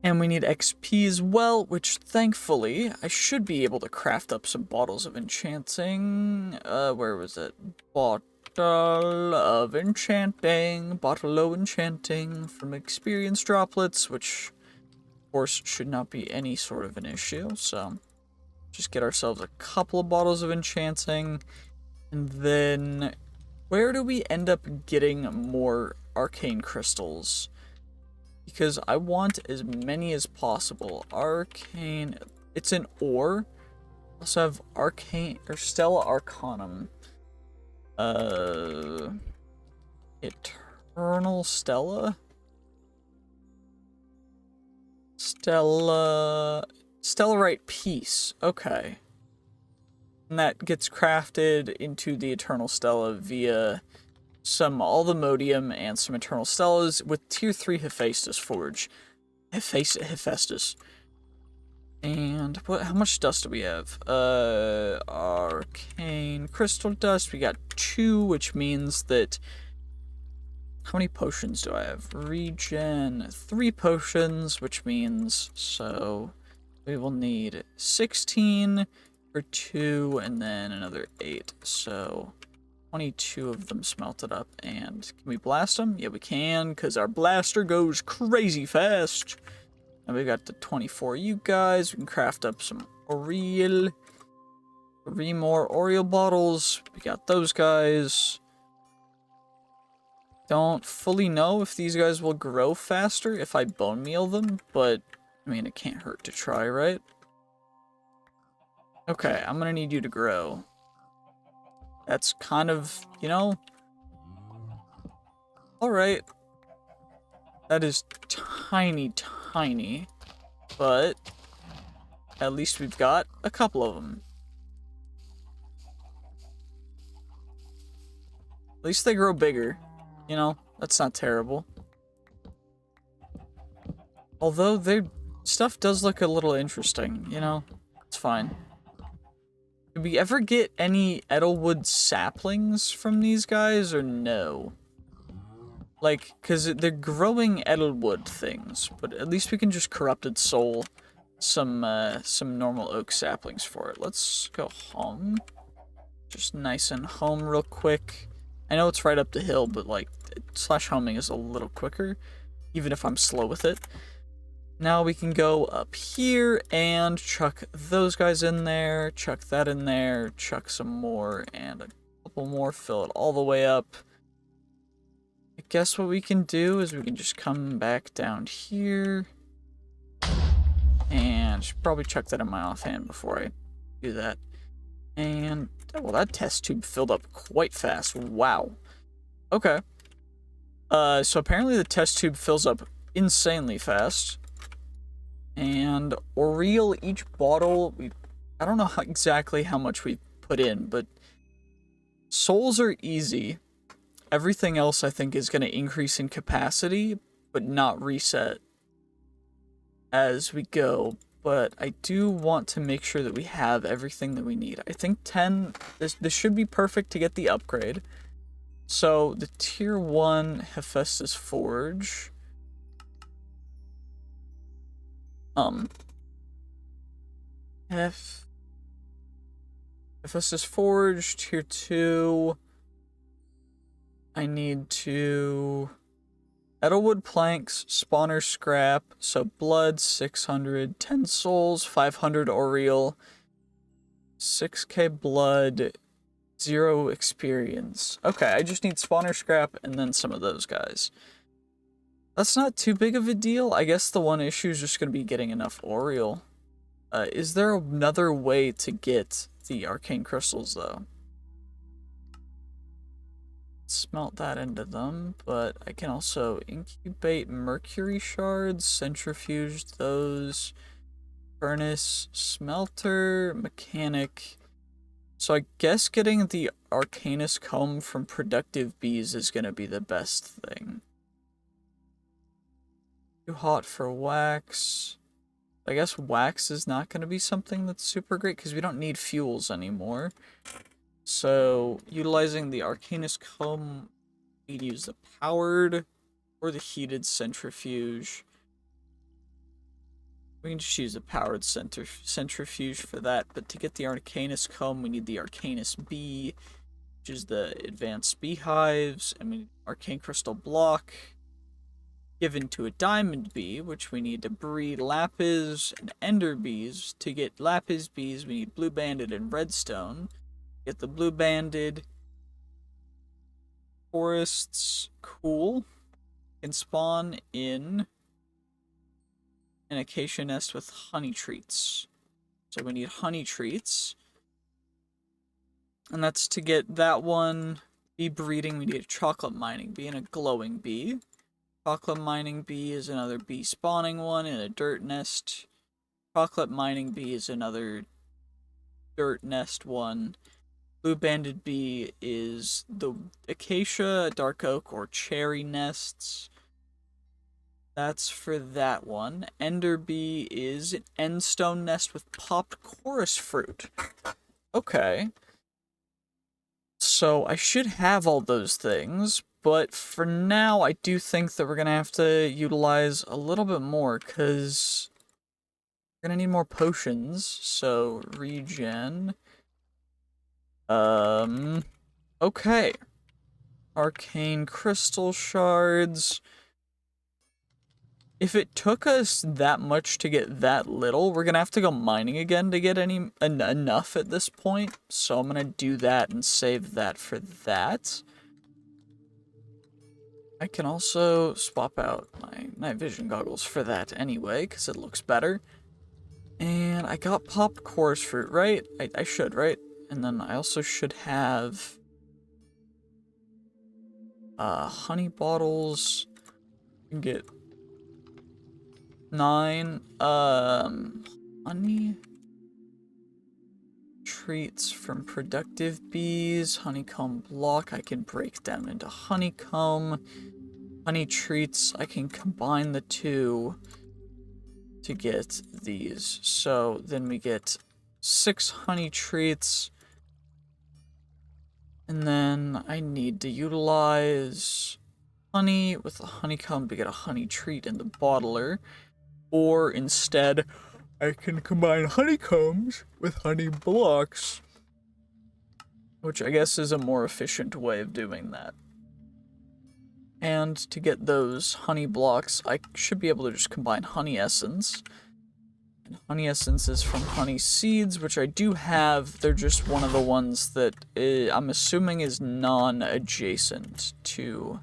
And we need XP as well, which thankfully I should be able to craft up some bottles of enchanting. Where was it? Bottle of enchanting, from experience droplets, which of course should not be any sort of an issue. So just get ourselves a couple of bottles of enchanting, and then where do we end up getting more arcane crystals? Because I want as many as possible. Arcane, it's an ore. Also have arcane or Stella Arcanum. Eternal Stella? Stellarite Piece. Okay. And that gets crafted into the Eternal Stella via some Althemodium and some Eternal Stellas with tier 3 Hephaestus Forge. Hephaestus. And how much dust do we have? Arcane crystal dust. We got 2, which means that, how many potions do I have? Regen 3 potions, which means, so we will need 16 for 2 and then another 8. So 22 of them smelted up. And can we blast them? Yeah, we can, because our blaster goes crazy fast. And we got the 24 you guys. We can craft up some Oriole. 3 more Oriole bottles. We got those guys. Don't fully know if these guys will grow faster if I bone meal them, but I mean, it can't hurt to try, right? Okay, I'm gonna need you to grow. That's kind of, you know, alright. That is tiny, but at least we've got a couple of them. At least they grow bigger, you know, that's not terrible. Although their stuff does look a little interesting, you know, it's fine. Did we ever get any Edelwood saplings from these guys, or no? Like, because they're growing Edelwood things, but at least we can just corrupted soul some normal oak saplings for it. Let's go home. Just nice and home real quick. I know it's right up the hill, but like slash homing is a little quicker, even if I'm slow with it. Now we can go up here and chuck those guys in there, chuck that in there, chuck some more and a couple more, fill it all the way up. I guess what we can do is we can just come back down here and should probably chuck that in my offhand before I do that. And, well, that test tube filled up quite fast. Wow. Okay. So apparently the test tube fills up insanely fast. And Oriel, each bottle, I don't know exactly how much we put in, but souls are easy. Everything else I think is going to increase in capacity, but not reset as we go. But I do want to make sure that we have everything that we need. I think 10, this should be perfect to get the upgrade. So the tier 1 Hephaestus Forge. Hephaestus Forge, tier 2. I need to... Edelwood planks, spawner scrap, so blood, 600, 10 souls, 500 Oriel, 6k blood, 0 experience. Okay, I just need spawner scrap and then some of those guys. That's not too big of a deal. I guess the one issue is just going to be getting enough Oriel. Is there another way to get the arcane crystals, though? Smelt that into them, but I can also incubate mercury shards, centrifuge those, furnace, smelter, mechanic. So I guess getting the Arcanus comb from productive bees is going to be the best thing. Too hot for wax. I guess wax is not going to be something that's super great because we don't need fuels anymore. So, utilizing the Arcanus comb, we'd use the powered or the heated centrifuge. We can just use the powered centrifuge for that, but to get the Arcanus comb, we need the Arcanus bee, which is the advanced beehives, and we need arcane crystal block, given to a diamond bee, which we need to breed lapis and ender bees. To get lapis bees, we need blue banded and redstone. Get the blue banded forests, cool. Can spawn in an acacia nest with honey treats. So we need honey treats. And that's to get that one bee breeding. We need a chocolate mining bee and a glowing bee. Chocolate mining bee is another bee spawning one in a dirt nest. Chocolate mining bee is another dirt nest one. Blue banded bee is the acacia, dark oak, or cherry nests. That's for that one. Ender bee is an endstone nest with popped chorus fruit. Okay. So I should have all those things, but for now I do think that we're going to have to utilize a little bit more, because we're going to need more potions. So, regen. Okay. Arcane crystal shards. If it took us that much to get that little, we're gonna have to go mining again to get enough at this point. So I'm gonna do that and save that for that. I can also swap out my night vision goggles for that anyway, because it looks better. And I got popped chorus fruit, right? I should, right? And then I also should have honey bottles. I can get 9 honey treats from productive bees. Honeycomb block I can break down into honeycomb. Honey treats I can combine the two to get these. So then we get 6 honey treats. And then I need to utilize honey with a honeycomb to get a honey treat in the bottler. Or instead, I can combine honeycombs with honey blocks which I guess is a more efficient way of doing that. And to get those honey blocks, I should be able to just combine honey essence. And honey essence is from honey seeds, which I do have. They're just one of the ones that I'm assuming is non-adjacent to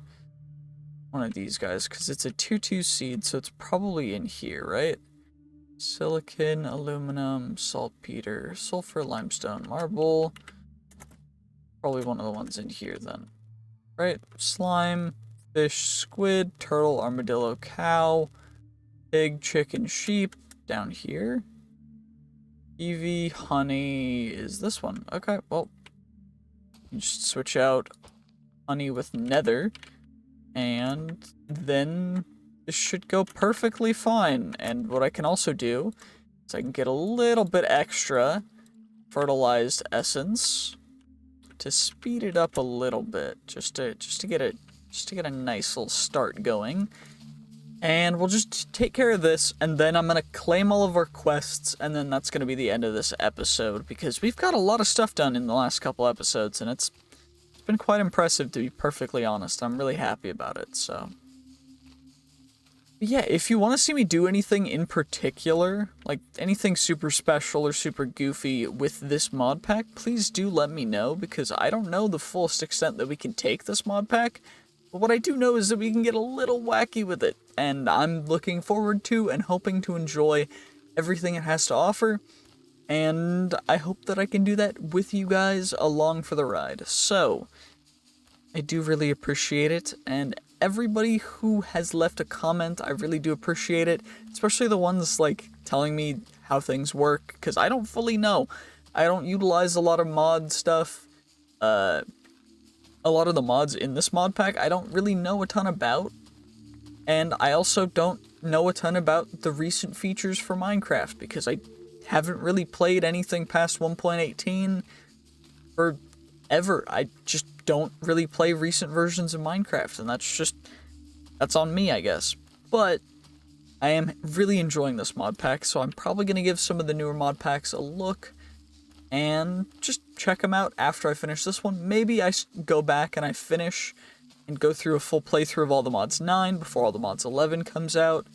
one of these guys, because it's a 2-2 seed, so it's probably in here, right? Silicon, aluminum, saltpeter, sulfur, limestone, marble. Probably one of the ones in here then. Right? Slime, fish, squid, turtle, armadillo, cow, pig, chicken, sheep. Down here. Kiwi, honey is this one. Okay, well. You just switch out honey with nether. And then this should go perfectly fine. And what I can also do is I can get a little bit extra fertilized essence to speed it up a little bit, just to get a nice little start going. And we'll just take care of this, and then I'm gonna claim all of our quests, and then that's gonna be the end of this episode, because we've got a lot of stuff done in the last couple episodes, and it's been quite impressive, to be perfectly honest. I'm really happy about it, so. But yeah, if you want to see me do anything in particular, like anything super special or super goofy with this mod pack, please do let me know, because I don't know the fullest extent that we can take this mod pack, but what I do know is that we can get a little wacky with it, and I'm looking forward to and hoping to enjoy everything it has to offer, and I hope that I can do that with you guys along for the ride. So, I do really appreciate it, and everybody who has left a comment, I really do appreciate it, especially the ones, like, telling me how things work, because I don't fully know. I don't utilize a lot of mod stuff. A lot of the mods in this mod pack, I don't really know a ton about, and I also don't know a ton about the recent features for Minecraft, because I haven't really played anything past 1.18 forever. I just don't really play recent versions of Minecraft, and that's on me, I guess. But I am really enjoying this mod pack, so I'm probably going to give some of the newer mod packs a look and just check them out after I finish this one. Maybe I go back and I finish and go through a full playthrough of all the mods 9 before all the mods 11 comes out.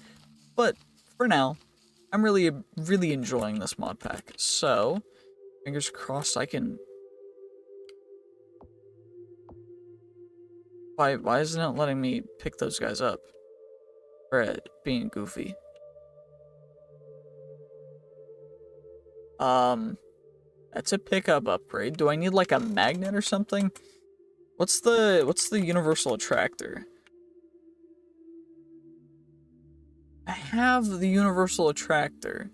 But for now, I'm really enjoying this mod pack. So, fingers crossed I can... Why isn't it letting me pick those guys up? Or being goofy. That's a pickup upgrade. Do I need like a magnet or something? What's the universal attractor? I have the universal attractor.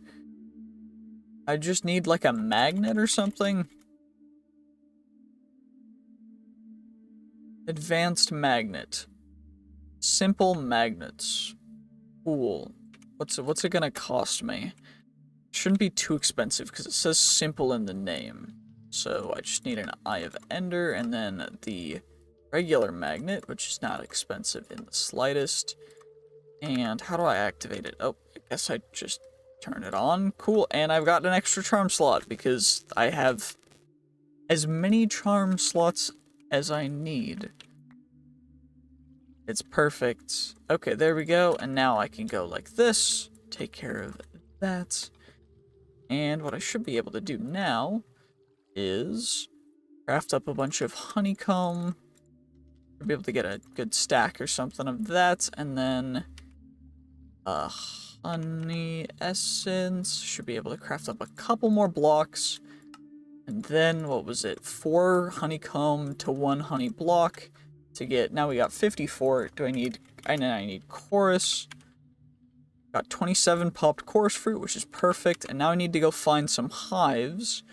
I just need like a magnet or something. Advanced magnet. Simple magnets. Cool. What's it gonna cost me? Shouldn't be too expensive because it says simple in the name. So I just need an Eye of Ender and then the regular magnet, which is not expensive in the slightest. And how do I activate it? Oh, I guess I just turn it on. Cool. And I've got an extra charm slot because I have as many charm slots as I need. It's perfect. Okay, there we go. And now I can go like this, take care of that. And what I should be able to do now is craft up a bunch of honeycomb. I'll be able to get a good stack or something of that. And then honey essence. Should be able to craft up a couple more blocks. And then, what was it? 4 honeycomb to 1 honey block to get... Now we got 54. I need chorus. Got 27 popped chorus fruit, which is perfect. And now I need to go find some hives.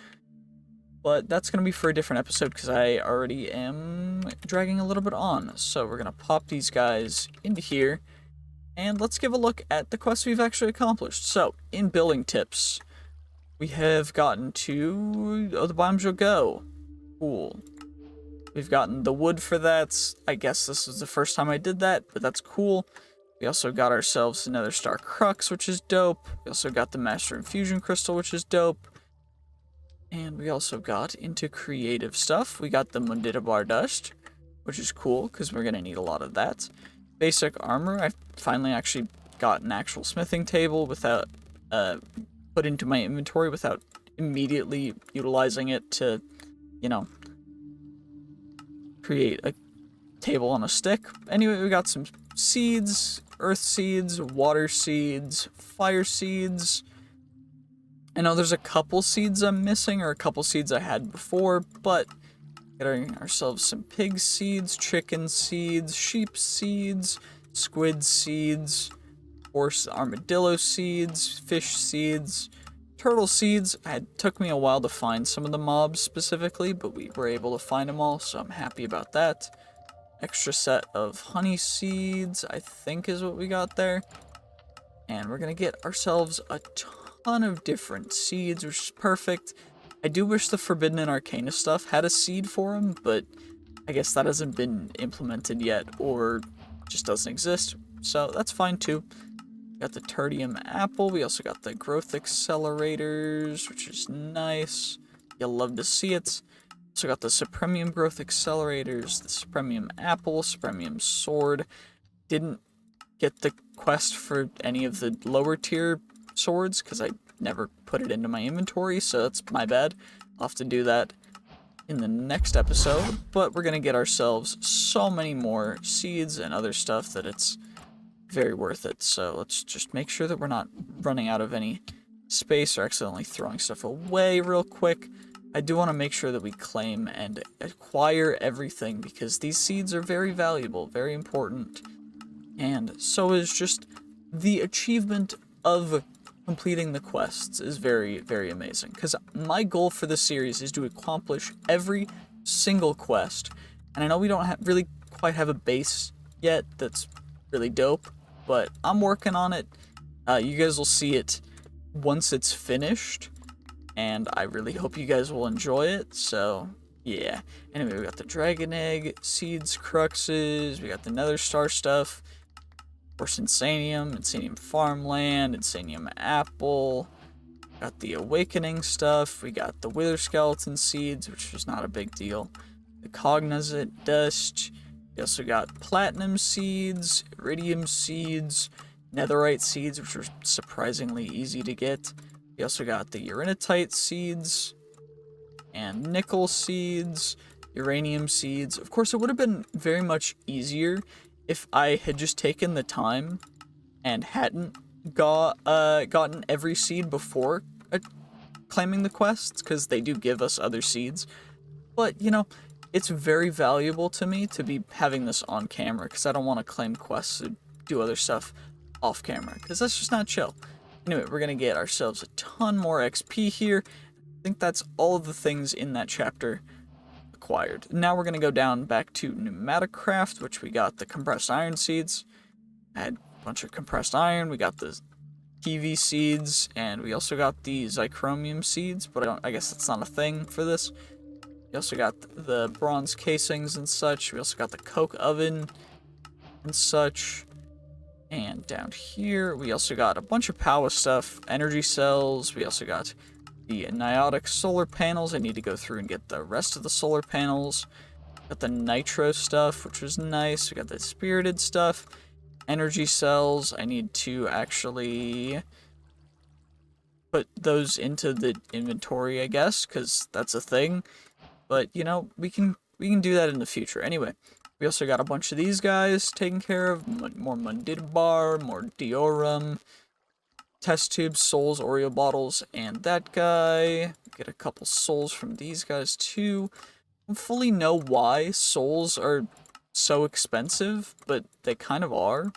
But that's going to be for a different episode because I already am dragging a little bit on. So we're going to pop these guys into here. And let's give a look at the quests we've actually accomplished. So, in building tips, we have gotten to... Oh, the biomes will go. Cool. We've gotten the wood for that. I guess this is the first time I did that, but that's cool. We also got ourselves another star crux, which is dope. We also got the master infusion crystal, which is dope. And we also got into creative stuff. We got the Mundita Bar Dust, which is cool because we're going to need a lot of that. Basic armor. I finally actually got an actual smithing table without put into my inventory without immediately utilizing it to, you know, create a table on a stick. Anyway, we got some seeds, earth seeds, water seeds, fire seeds. I know there's a couple seeds I'm missing, or a couple seeds I had before, but getting ourselves some pig seeds, chicken seeds, sheep seeds, squid seeds, horse armadillo seeds, fish seeds, turtle seeds. It took me a while to find some of the mobs specifically, but we were able to find them all, so I'm happy about that. Extra set of honey seeds, I think is what we got there. And we're gonna get ourselves a ton of different seeds, which is perfect. I do wish the Forbidden and Arcana stuff had a seed for them, but I guess that hasn't been implemented yet, or just doesn't exist, so that's fine too. We got the Tertium Apple, we also got the Growth Accelerators, which is nice. You'll love to see it. Also got the Supremium Growth Accelerators, the Supremium Apple, Supremium Sword. Didn't get the quest for any of the lower tier swords because I never put it into my inventory, so that's my bad. I'll have to do that in the next episode, but we're gonna get ourselves so many more seeds and other stuff that it's very worth it. So let's just make sure that we're not running out of any space or accidentally throwing stuff away real quick. I do want to make sure that we claim and acquire everything because these seeds are very valuable, very important. And so is just the achievement of completing the quests is very, very amazing. Because my goal for this series is to accomplish every single quest. And I know we don't really quite have a base yet that's really dope, but I'm working on it. You guys will see it once it's finished. And I really hope you guys will enjoy it, so yeah. Anyway, we got the Dragon Egg, Seeds, Cruxes, we got the Nether Star stuff, of course Insanium, Insanium Farmland, Insanium Apple, got the Awakening stuff, we got the Wither Skeleton Seeds, which is not a big deal, the Cognizant Dust, we also got Platinum Seeds, Iridium Seeds, Netherite Seeds, which are surprisingly easy to get. We also got the Uranitite seeds, and nickel seeds, uranium seeds. Of course, it would have been very much easier if I had just taken the time and hadn't gotten every seed before claiming the quests, because they do give us other seeds. But, you know, it's very valuable to me to be having this on camera, because I don't want to claim quests and do other stuff off camera, because that's just not chill. Anyway, we're going to get ourselves a ton more XP here. I think that's all of the things in that chapter acquired. Now we're going to go down back to Pneumaticraft, which we got the compressed iron seeds. I had a bunch of compressed iron. We got the TV seeds, and we also got the Zychromium seeds, but I guess that's not a thing for this. We also got the bronze casings and such. We also got the coke oven and such. And down here, we also got a bunch of power stuff, energy cells. We also got the Niotic solar panels. I need to go through and get the rest of the solar panels. Got the nitro stuff, which was nice. We got the spirited stuff. Energy cells. I need to actually put those into the inventory, I guess, because that's a thing. But, you know, we can do that in the future. Anyway. We also got a bunch of these guys taken care of, more Mundita Bar, more Diorum, test tubes, souls, Oreo bottles, and that guy. Get a couple souls from these guys too. I don't fully know why souls are so expensive, but they kind of are.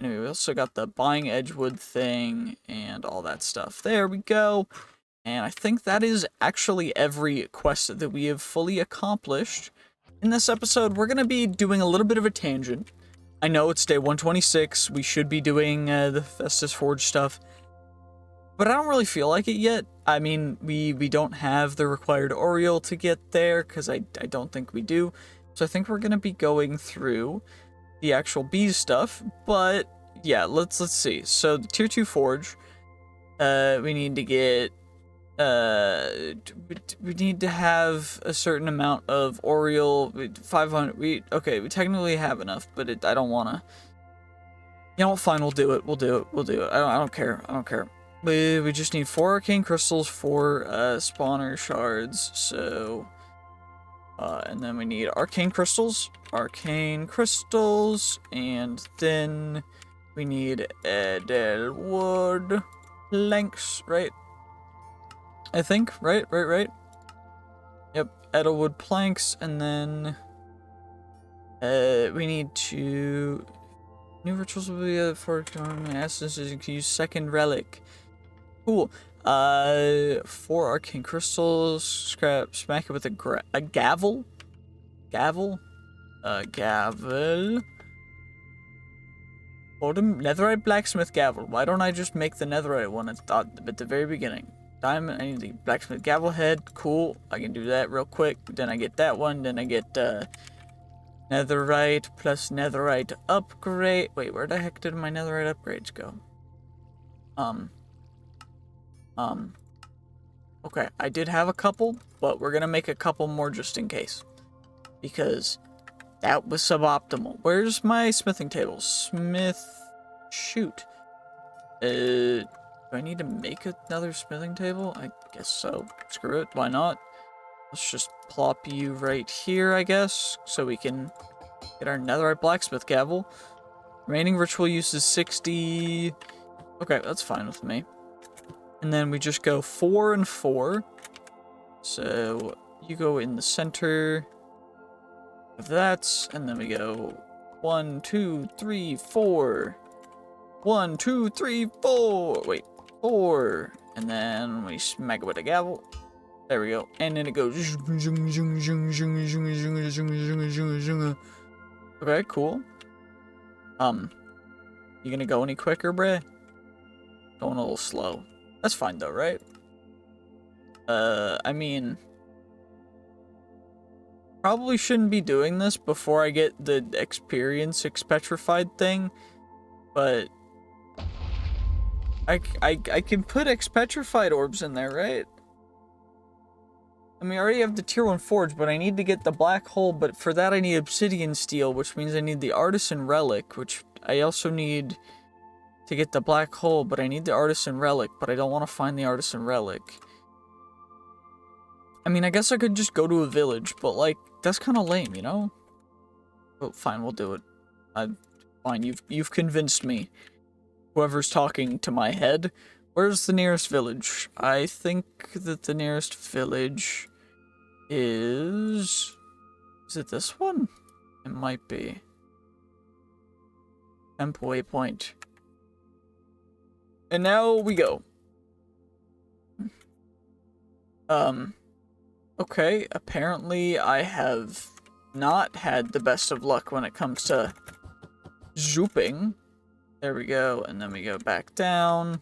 Anyway, we also got the buying Edgewood thing and all that stuff. There we go. And I think that is actually every quest that we have fully accomplished. In this episode, we're going to be doing a little bit of a tangent. I know it's day 126, we should be doing the Festus Forge stuff, but I don't really feel like it yet. I mean, we don't have the required Oriole to get there, because I don't think we do, so I think we're going to be going through the actual bees stuff, but yeah, let's see. So, the Tier 2 Forge, we need to get We need to have a certain amount of Oriole. 500. Okay, we technically have enough, but I don't wanna. You know what? Fine, we'll do it. We'll do it. We'll do it. I don't care. I don't care. We just need 4 arcane crystals, 4 spawner shards. So, and then we need arcane crystals, and then we need edelwood planks, right? I think, right? Yep, edelwood planks, and then we need to new rituals will be for essences. You can use second relic. Cool. 4 arcane crystals. Smack it with a gavel. Gavel. Gavel. Or the netherite blacksmith gavel. Why don't I just make the netherite one at the very beginning? Diamond. I need the blacksmith gavel head. Cool. I can do that real quick. Then I get that one. Then I get netherite plus netherite upgrade. Wait, where the heck did my netherite upgrades go? Okay, I did have a couple, but we're gonna make a couple more just in case. Because that was suboptimal. Where's my smithing table? Shoot. Do I need to make another smithing table? I guess so. Screw it, why not? Let's just plop you right here, I guess, so we can get our netherite blacksmith gavel. Remaining ritual use is 60. Okay, that's fine with me. And then we just go 4 and 4. So you go in the center of that, and then we go 1, 2, 3, 4. 1, 2, 3, 4. Wait, 4. And then we smack it with a gavel. There we go. And then it goes. Okay, cool. You gonna go any quicker, bruh? Going a little slow. That's fine though, right? I mean, probably shouldn't be doing this before I get the experience petrified thing, but I can put petrified orbs in there, right? I mean, I already have the tier 1 forge, but I need to get the black hole, but for that I need obsidian steel, which means I need the artisan relic, which I also need to get the black hole, but I need the artisan relic, but I don't want to find the artisan relic. I mean, I guess I could just go to a village, but like, that's kind of lame, you know? Oh, fine, we'll do it. Fine, you've convinced me. Whoever's talking to my head. Where's the nearest village? I think that the nearest village is... Is it this one? It might be. Temp waypoint. And now we go. Okay, apparently I have not had the best of luck when it comes to zooping. There we go, and then we go back down.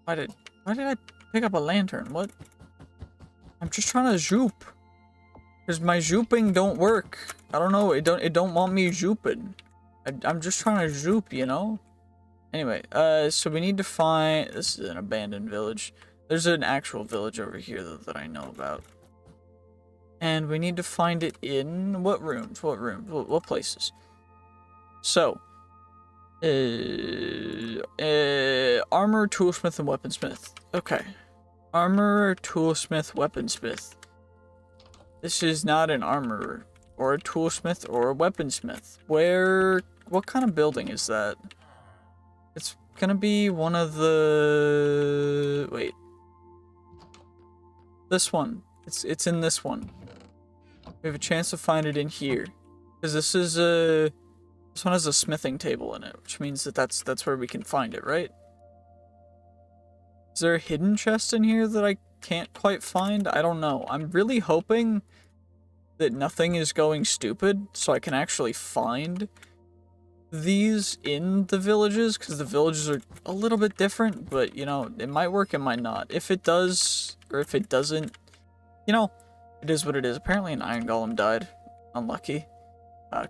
Why did I pick up a lantern? What? I'm just trying to zoop. Because my zooping don't work. I don't know, it don't want me zooping. I'm just trying to zoop, you know? Anyway, so we need to find... This is an abandoned village. There's an actual village over here that I know about. And we need to find it in... What rooms? What places? So... armor, toolsmith, and weaponsmith. Okay. Armor, toolsmith, weaponsmith. This is not an armorer, or a toolsmith, or a weaponsmith. What kind of building is that? It's gonna be one of the... Wait. This one. It's in this one. We have a chance to find it in here. Because this is a... This one has a smithing table in it, which means that that's where we can find it, right? Is there a hidden chest in here that I can't quite find? I don't know. I'm really hoping that nothing is going stupid, so I can actually find these in the villages, because the villages are a little bit different, but, you know, it might work, it might not. If it does, or if it doesn't, you know, it is what it is. Apparently an iron golem died. Unlucky.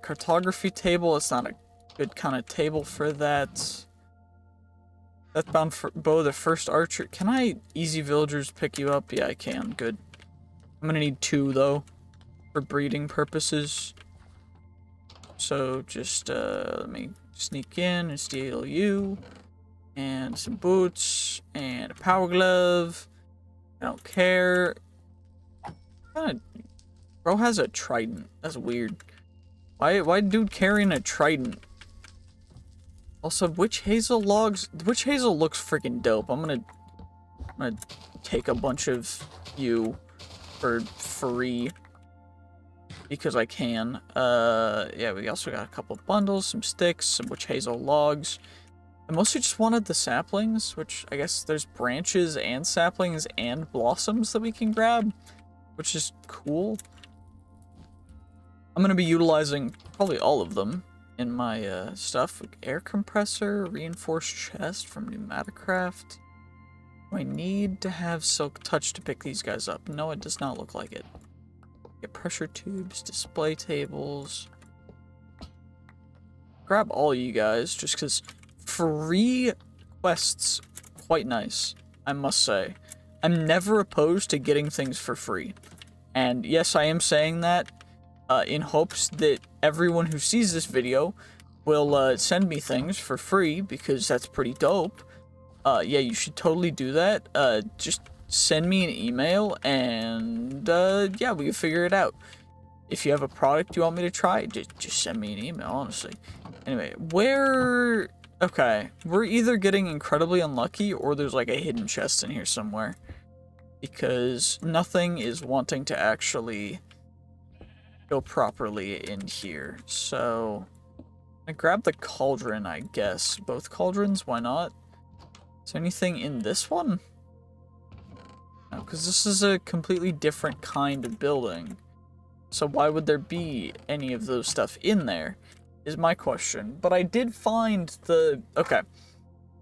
Cartography table, it's not a good kind of table for that. Deathbound for Bow, the first archer. Can I easy villagers pick you up? Yeah, I can. Good. I'm gonna need 2 though, for breeding purposes. So just let me sneak in and steal you, and some boots, and a power glove. I don't care. Bro has a trident. That's weird. Why dude carrying a trident? Also, witch hazel logs. Witch hazel looks freaking dope. I'm gonna take a bunch of you for free because I can. Yeah, we also got a couple bundles, some sticks, some witch hazel logs. I mostly just wanted the saplings, which I guess there's branches and saplings and blossoms that we can grab, which is cool. I'm gonna be utilizing probably all of them in my stuff. Air compressor, reinforced chest from Pneumaticraft. Do I need to have silk touch to pick these guys up? No, it does not look like it. Get pressure tubes, display tables. Grab all you guys, just because free quests, quite nice, I must say. I'm never opposed to getting things for free. And yes, I am saying that in hopes that everyone who sees this video will send me things for free, because that's pretty dope. Yeah, you should totally do that. Just send me an email, and yeah, we can figure it out. If you have a product you want me to try, just send me an email, honestly. Anyway, okay, we're either getting incredibly unlucky, or there's like a hidden chest in here somewhere. Because nothing is wanting to actually go properly in here. So I grab the cauldron, I guess. Both cauldrons, why not? Is there anything in this one? No, because this is a completely different kind of building. So why would there be any of those stuff in there, is my question. But I did find the... Okay.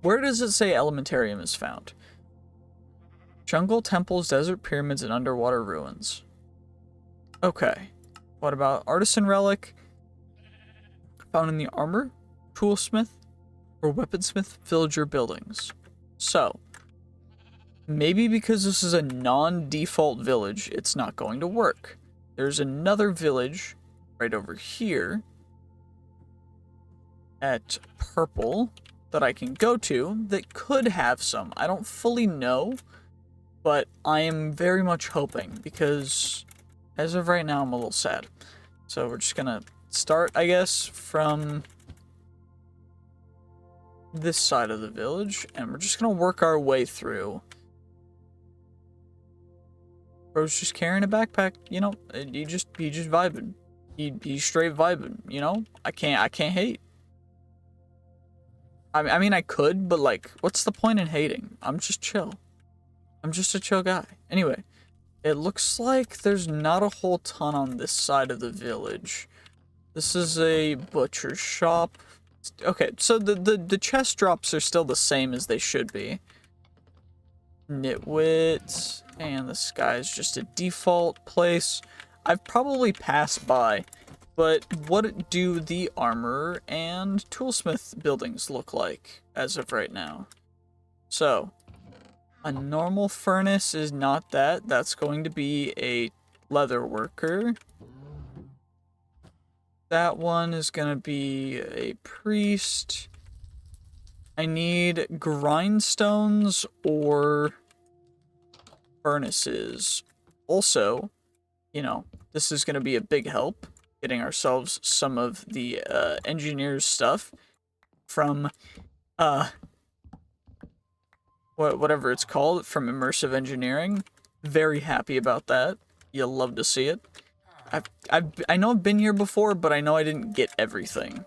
Where does it say Elementarium is found? Jungle, temples, desert pyramids, and underwater ruins. Okay. What about artisan relic? Found in the armor, toolsmith, or weaponsmith villager buildings. So, maybe because this is a non-default village, it's not going to work. There's another village right over here at purple that I can go to that could have some. I don't fully know, but I am very much hoping, because as of right now, I'm a little sad. So we're just gonna start, I guess, from this side of the village, and we're just gonna work our way through. Bro's just carrying a backpack, you know. He just vibing. He's straight vibing, you know. I can't hate. I mean, I could, but like, what's the point in hating? I'm just chill. I'm just a chill guy. Anyway, it looks like there's not a whole ton on this side of the village. This is a butcher shop. Okay, so the chest drops are still the same as they should be. Nitwit, and the sky's just a default place. I've probably passed by, but what do the armor and toolsmith buildings look like as of right now? So, a normal furnace is not that. That's going to be a leather worker. That one is going to be a priest. I need grindstones or furnaces. Also, you know, this is going to be a big help getting ourselves some of the engineer's stuff from whatever it's called, from immersive engineering. Very happy about that. You'll love to see it. I know I've been here before, but I know I didn't get everything.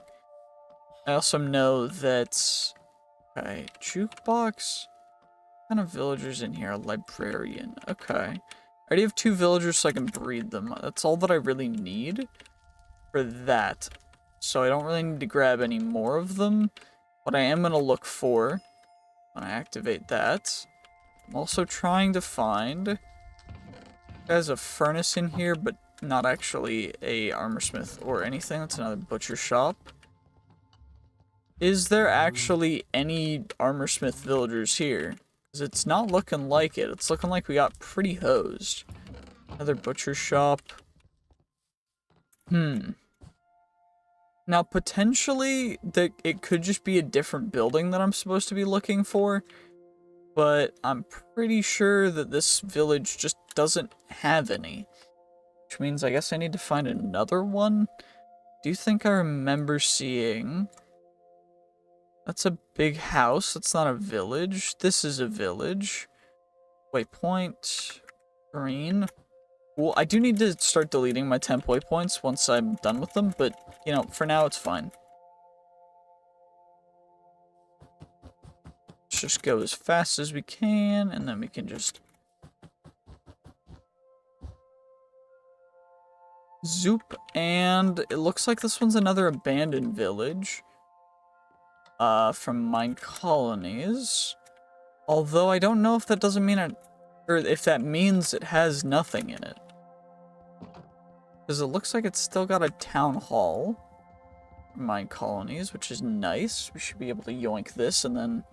I also know that... Okay, jukebox? What kind of villagers in here? A librarian. Okay. I already have 2 villagers so I can breed them. That's all that I really need for that. So I don't really need to grab any more of them. What I am going to look for when I activate that... I'm also trying to find... There's a furnace in here, but not actually a armorsmith or anything. That's another butcher shop. Is there actually any armorsmith villagers here? Because it's not looking like it. It's looking like we got pretty hosed. Another butcher shop. Now, potentially, it could just be a different building that I'm supposed to be looking for. But I'm pretty sure that this village just doesn't have any. Which means I guess I need to find another one. Do you think I remember seeing... That's a big house. That's not a village. This is a village. Waypoint. Green. Well, I do need to start deleting my temp waypoints once I'm done with them, but, you know, for now it's fine. Let's just go as fast as we can, and then we can just... zoop, and it looks like this one's another abandoned village. From mine colonies. Although I don't know if that doesn't mean it, or if that means it has nothing in it. Because it looks like it's still got a town hall. Mine colonies, which is nice. We should be able to yoink this, and then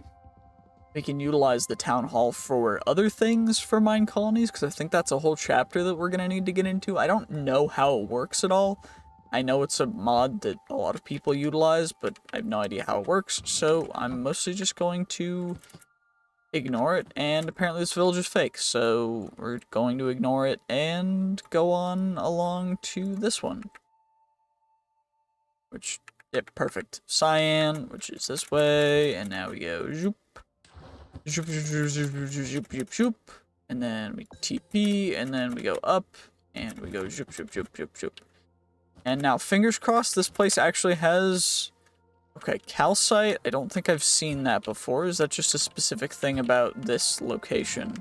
we can utilize the town hall for other things for mine colonies, because I think that's a whole chapter that we're going to need to get into. I don't know how it works at all. I know it's a mod that a lot of people utilize, but I have no idea how it works, so I'm mostly just going to ignore it, and apparently this village is fake, so we're going to ignore it and go on along to this one. Which, yep, perfect. Cyan, which is this way, and now we go zoop. Zoop, zoop, zoop, zoop, zoop, zoop, zoop. And then we TP, and then we go up, and we go zoop, zoop, zoop, zoop, zoop. And now, fingers crossed, this place actually has... Okay, calcite. I don't think I've seen that before. Is that just a specific thing about this location?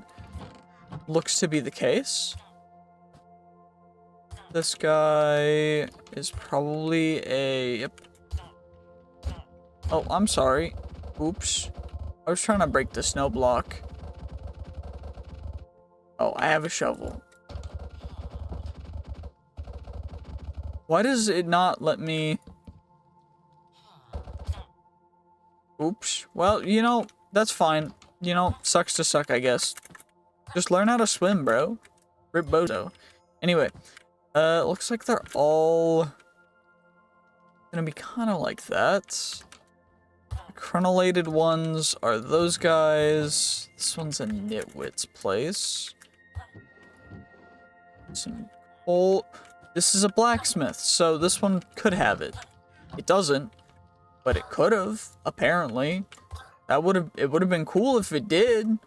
Looks to be the case. This guy is probably a... Yep. Oh, I'm sorry. Oops. I was trying to break the snow block. Oh, I have a shovel. Why does it not let me... Oops. Well, you know, that's fine. You know, sucks to suck, I guess. Just learn how to swim, bro. Rip bozo. Anyway, looks like they're all gonna be kind of like that. The chronolated ones are those guys. This one's a nitwit's place. Some coal. This is a blacksmith, so this one could have it. It doesn't, but it could have, apparently. It would have been cool if it did.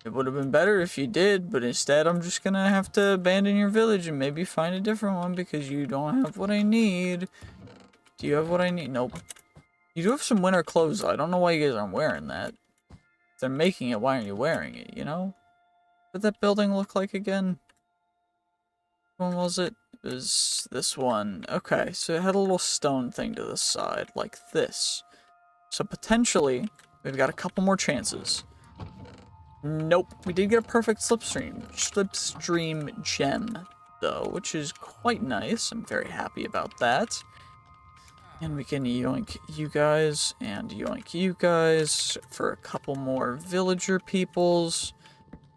It would have been better if you did, but instead I'm just gonna have to abandon your village and maybe find a different one because you don't have what I need. Do you have what I need? Nope. You do have some winter clothes, though. I don't know why you guys aren't wearing that. If they're making it, why aren't you wearing it, you know? What did that building look like again? Which one was it? It was this one. Okay, so it had a little stone thing to the side, like this. So potentially, we've got a couple more chances. Nope, we did get a perfect slipstream gem, though, which is quite nice. I'm very happy about that. And we can yoink you guys and yoink you guys for a couple more villager peoples.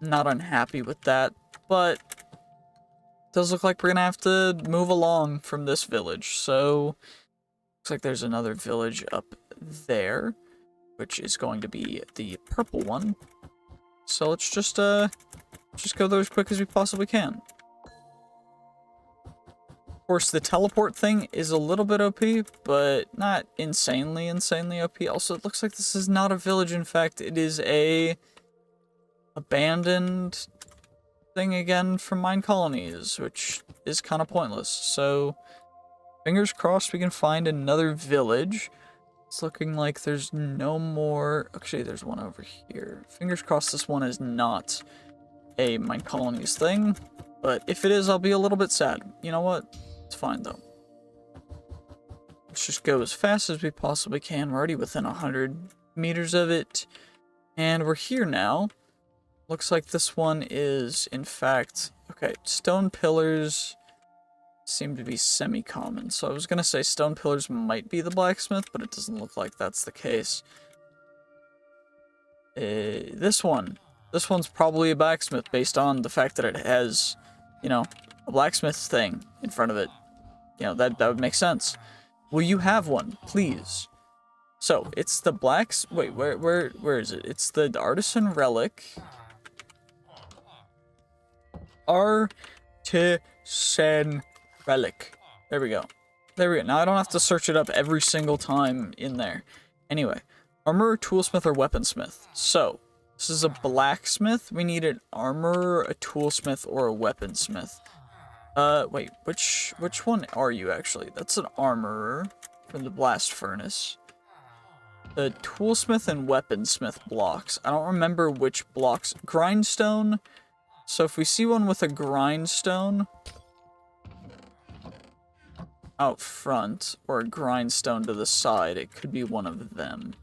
Not unhappy with that, but it does look like we're gonna have to move along from this village. So looks like there's another village up there, which is going to be the purple one. So let's just go there as quick as we possibly can. Of course, the teleport thing is a little bit OP, but not insanely OP. Also, it looks like this is not a village. In fact, it is a abandoned thing again from mine colonies, which is kind of pointless. So, fingers crossed we can find another village. It's looking like there's no more... Actually, there's one over here. Fingers crossed this one is not a mine colonies thing. But if it is, I'll be a little bit sad. You know what? It's fine, though. Let's just go as fast as we possibly can. We're already within 100 meters of it. And we're here now. Looks like this one is, in fact... Okay, stone pillars. seem to be semi-common. So I was gonna say stone pillars might be the blacksmith, but it doesn't look like that's the case. This one's probably a blacksmith based on the fact that it has, you know, a blacksmith thing in front of it. You know, that would make sense. Will you have one, please? So, it's the wait, where is it? It's the artisan relic. Artisan relic. There we go. There we go. Now I don't have to search it up every single time in there. Anyway, armor, toolsmith, or weaponsmith. So, this is a blacksmith. We need an armor, a toolsmith, or a weaponsmith. Wait, which one are you actually? That's an armorer from the blast furnace. The toolsmith and weaponsmith blocks. I don't remember which blocks. Grindstone. So if we see one with a grindstone out front, or a grindstone to the side, it could be one of them.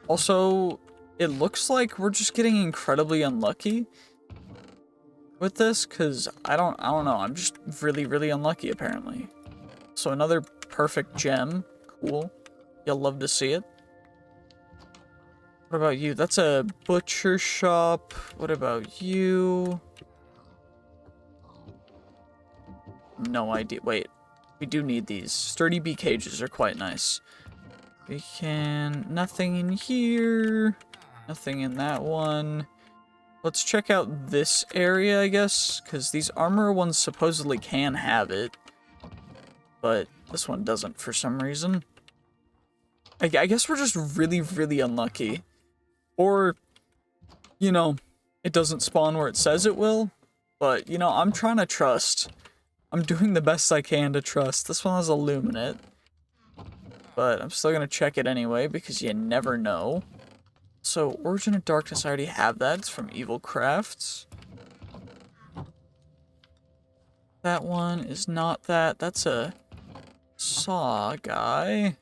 Also, it looks like we're just getting incredibly unlucky with this, because I don't know, I'm just really unlucky apparently. So another perfect gem. Cool. You'll love to see it. What about you? That's a butcher shop. What about you? No idea. Wait. We do need these. Sturdy bee cages are quite nice. We can... Nothing in here. Nothing in that one. Let's check out this area, I guess. Because these armor ones supposedly can have it. But this one doesn't for some reason. I guess we're just really unlucky. Or, you know, it doesn't spawn where it says it will. But, you know, I'm trying to trust. I'm doing the best I can to trust. This one has illuminate. But I'm still going to check it anyway, because you never know. So, Origin of Darkness, I already have that. It's from Evil Crafts. That one is not that. That's a saw guy.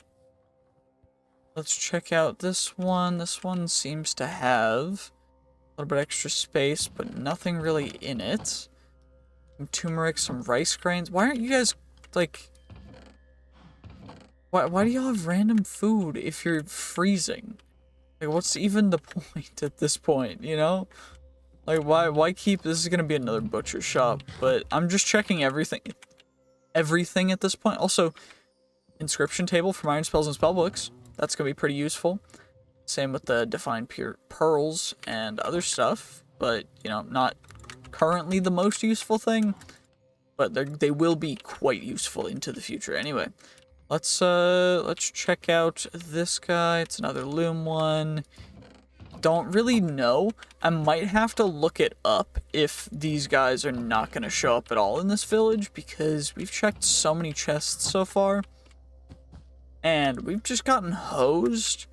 Let's check out this one. This one seems to have a little bit extra space, but nothing really in it. Some turmeric, some rice grains. Why aren't you guys, like... Why do y'all have random food if you're freezing? Like, what's even the point at this point, you know? Like, why keep... This is gonna be another butcher shop, but I'm just checking everything. Everything at this point. Also, inscription table for iron spells and spellbooks. That's going to be pretty useful. Same with the defined pearls and other stuff. But, you know, not currently the most useful thing. But they will be quite useful into the future. Anyway, let's check out this guy. It's another loom one. Don't really know. I might have to look it up if these guys are not going to show up at all in this village. Because we've checked so many chests so far. And we've just gotten hosed,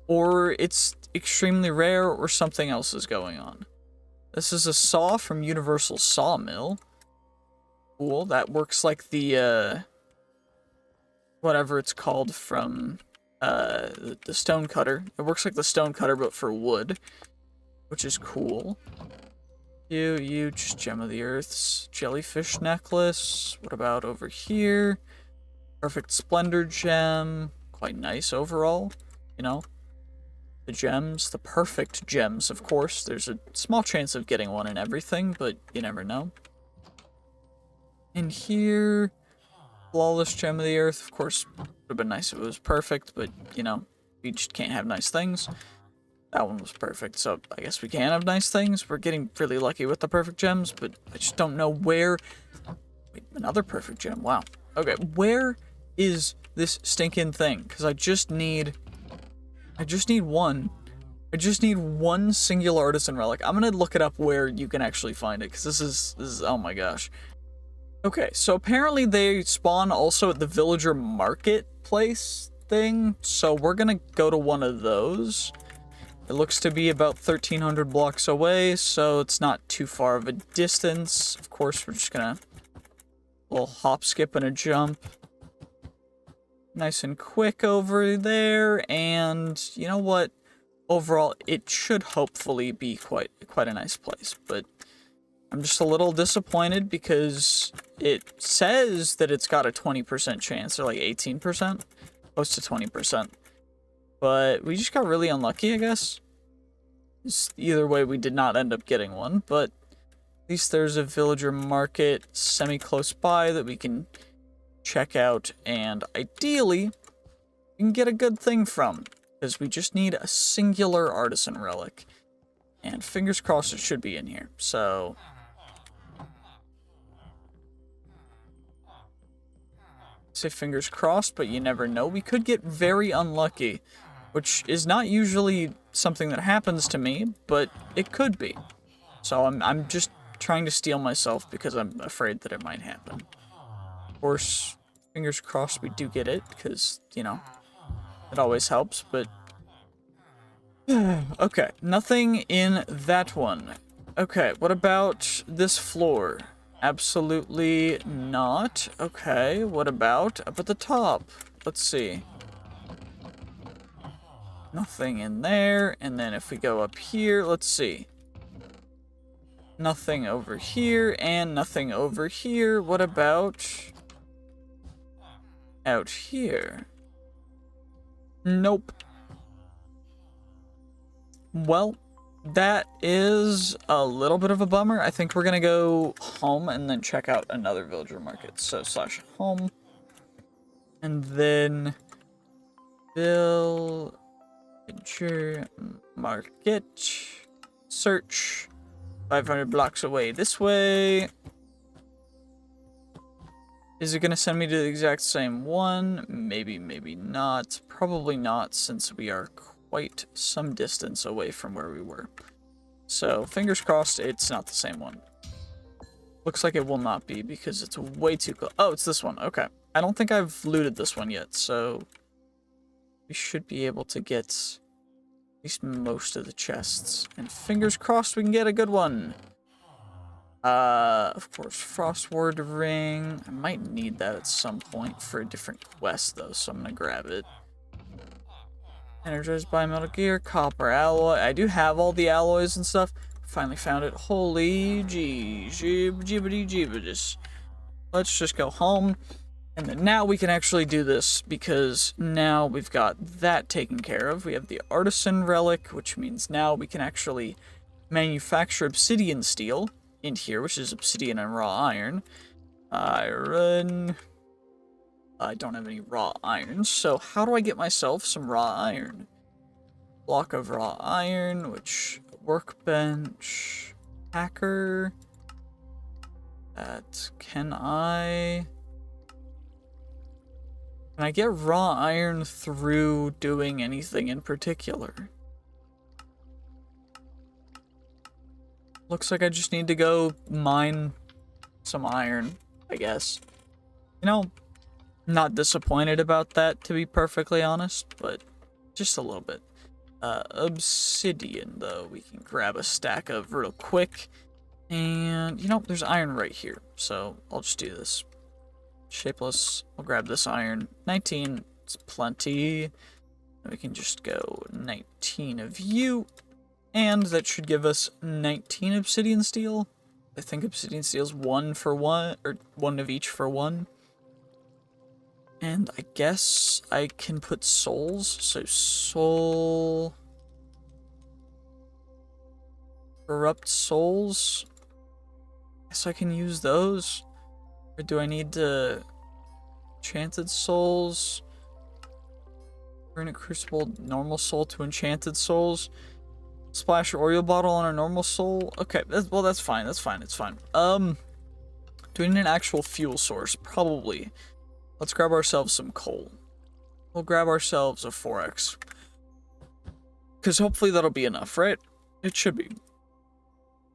or it's extremely rare, or something else is going on. This is a saw from Universal Sawmill. Cool, that works like the, whatever it's called from, the stone cutter. It works like the stone cutter, but for wood, which is cool. You, just Gem of the Earth's jellyfish necklace. What about over here? Perfect Splendor gem. Quite nice overall, you know. The gems, the perfect gems, of course. There's a small chance of getting one in everything, but you never know. In here, Flawless Gem of the Earth. Of course, would have been nice if it was perfect, but, you know, we just can't have nice things. That one was perfect, so I guess we can have nice things. We're getting really lucky with the perfect gems, but I just don't know where... Wait, another perfect gem, wow. Okay, where is this stinking thing? Because I just need one. I just need one singular artisan relic. I'm gonna look it up where you can actually find it, because this is, oh my gosh. Okay, so apparently they spawn also at the villager marketplace thing, so we're gonna go to one of those. It looks to be about 1,300 blocks away, so it's not too far of a distance. Of course, we're just gonna little hop, skip, and a jump. Nice and quick over there, and you know what? Overall, it should hopefully be quite a nice place, but I'm just a little disappointed because it says that it's got a 20% chance, or like 18%, close to 20%. But we just got really unlucky, I guess. Either way, we did not end up getting one, but at least there's a villager market semi-close by that we can check out, and ideally, we can get a good thing from, because we just need a singular artisan relic. And fingers crossed it should be in here, so... say fingers crossed, but you never know. We could get very unlucky, which is not usually something that happens to me, but it could be. So I'm just trying to steel myself because I'm afraid that it might happen. Of course, fingers crossed we do get it, because, you know, it always helps, but... okay, nothing in that one. Okay, what about this floor? Absolutely not. Okay, what about up at the top? Let's see. Nothing in there, and then if we go up here, let's see. Nothing over here, and nothing over here. What about out here? Nope. Well, that is a little bit of a bummer. I think we're gonna go home and then check out another villager market. So /home. And then villager market. Search. 500 blocks away this way. Is it gonna send me to the exact same one? Maybe, maybe not. Probably not, since we are quite some distance away from where we were. So, fingers crossed it's not the same one. Looks like it will not be because it's way too close. Oh, it's this one. Okay. I don't think I've looted this one yet, so we should be able to get at least most of the chests. And fingers crossed we can get a good one. Of course, Frostward Ring. I might need that at some point for a different quest, though, so I'm gonna grab it. Energized by Metal Gear, Copper Alloy. I do have all the alloys and stuff. Finally found it. Holy jeebity. Let's just go home. And then now we can actually do this, because now we've got that taken care of. We have the artisan relic, which means now we can actually manufacture obsidian steel in here, which is obsidian and raw iron. Iron. I don't have any raw iron, so how do I get myself some raw iron? Block of raw iron, which workbench, hacker. That can I get raw iron through doing anything in particular? Looks like I just need to go mine some iron, I guess. You know, not disappointed about that, to be perfectly honest, but just a little bit. Obsidian, though, we can grab a stack of real quick. And, you know, there's iron right here, so I'll just do this. Shapeless, I'll grab this iron. 19, it's plenty. And we can just go 19 of you. And that should give us 19 obsidian steel. I think obsidian steel is 1 for 1, or 1 of each for 1. And I guess I can put souls. So soul. Corrupt souls. Guess I can use those. Or do I need to enchanted souls? Turn a crucible normal soul to enchanted souls. Splash Oreo bottle on a normal soul. Okay, well that's fine. That's fine. It's fine. Do we need an actual fuel source? Probably. Let's grab ourselves some coal. We'll grab ourselves a 4x. Because hopefully that'll be enough, right? It should be.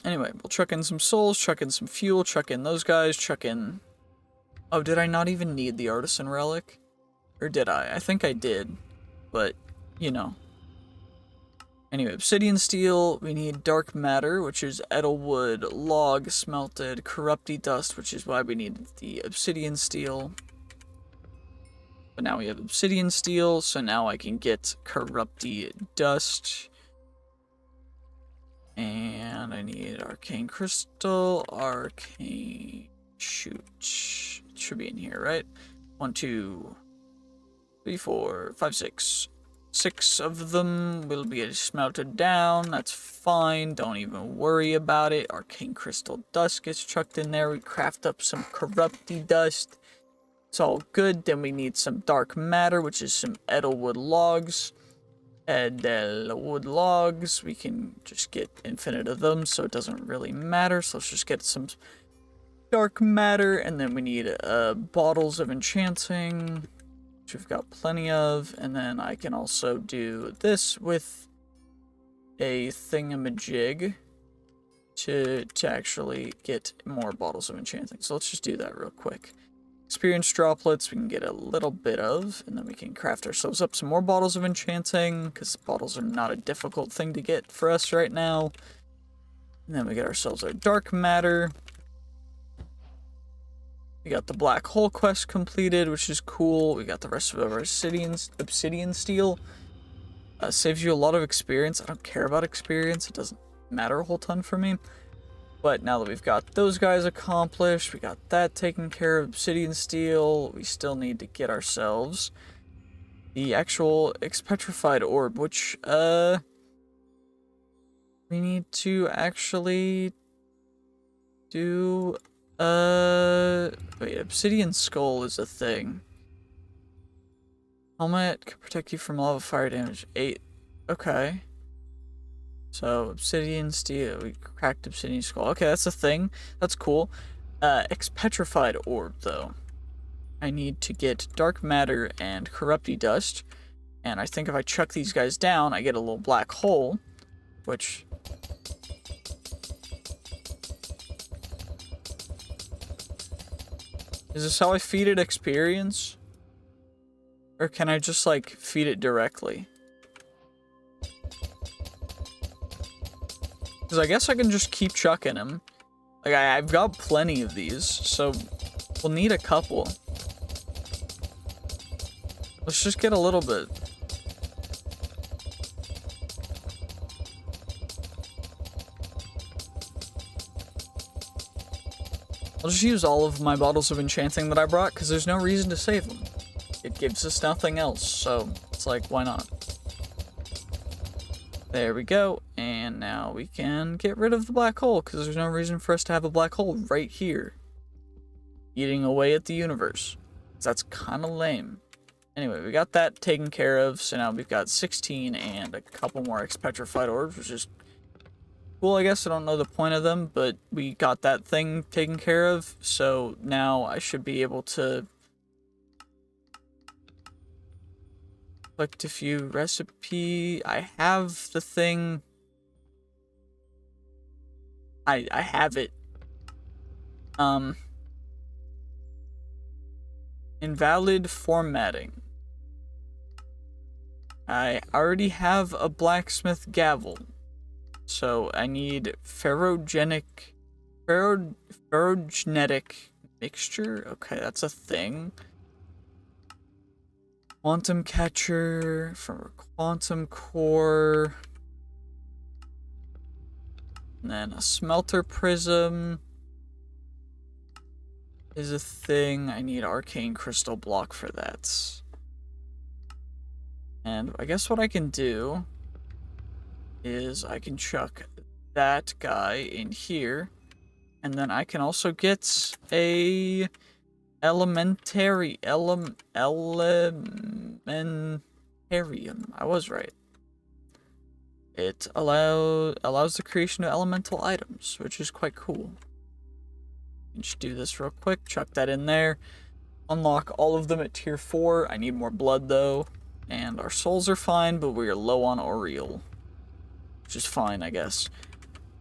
Anyway, we'll chuck in some souls, chuck in some fuel, chuck in those guys, chuck in... Oh, did I not even need the artisan relic? Or did I? I think I did. But, you know. Anyway, obsidian steel, we need dark matter, which is edelwood, log, smelted, corrupty dust, which is why we need the obsidian steel. But now we have obsidian steel, so now I can get corrupty dust. And I need arcane crystal, arcane... Shoot. It should be in here, right? 1, 2, 3, 4, 5, 6. 6 of them will be smelted down. That's fine. Don't even worry about it. Arcane crystal dust gets chucked in there. We craft up some corrupty dust. It's all good. Then we need some dark matter, which is some edelwood logs. Edelwood logs. We can just get infinite of them, so it doesn't really matter. So let's just get some dark matter, and then we need bottles of enchanting, which we've got plenty of, and then I can also do this with a thingamajig to actually get more bottles of enchanting. So let's just do that real quick. Experience droplets we can get a little bit of, and then we can craft ourselves up some more bottles of enchanting, because bottles are not a difficult thing to get for us right now. And then we get ourselves our dark matter. We got the black hole quest completed, which is cool. We got the rest of our obsidian steel. Saves you a lot of experience. I don't care about experience. It doesn't matter a whole ton for me. But now that we've got those guys accomplished, we got that taken care of, obsidian steel, we still need to get ourselves the actual petrified orb, which, we need to actually do, wait, obsidian skull is a thing. Helmet can protect you from lava fire damage, 8, okay. So, obsidian steel, we cracked obsidian skull. Okay, that's a thing. That's cool. Petrified orb, though. I need to get dark matter and corrupty dust. And I think if I chuck these guys down, I get a little black hole. Which... Is this how I feed it experience? Or can I just, like, feed it directly? Because I guess I can just keep chucking him. Like, I've got plenty of these, so we'll need a couple. Let's just get a little bit. I'll just use all of my bottles of enchanting that I brought, because there's no reason to save them. It gives us nothing else, so it's like, why not? There we go, and now we can get rid of the black hole, because there's no reason for us to have a black hole right here. Eating away at the universe. That's kind of lame. Anyway, we got that taken care of, so now we've got 16 and a couple more petrified orbs, which is cool, I guess. I don't know the point of them, but we got that thing taken care of, so now I should be able to collect a few recipe. I have the thing. I have it. Invalid formatting. I already have a blacksmith gavel. So I need ferrogenetic mixture. Okay, that's a thing. Quantum catcher for quantum core. And then a smelter prism is a thing. I need arcane crystal block for that. And I guess what I can do is I can chuck that guy in here. And then I can also get a elementarium. I was right. It allows the creation of elemental items, which is quite cool. Just do this real quick, chuck that in there. Unlock all of them at tier 4. I need more blood though. And our souls are fine, but we're low on Oriel. Which is fine, I guess.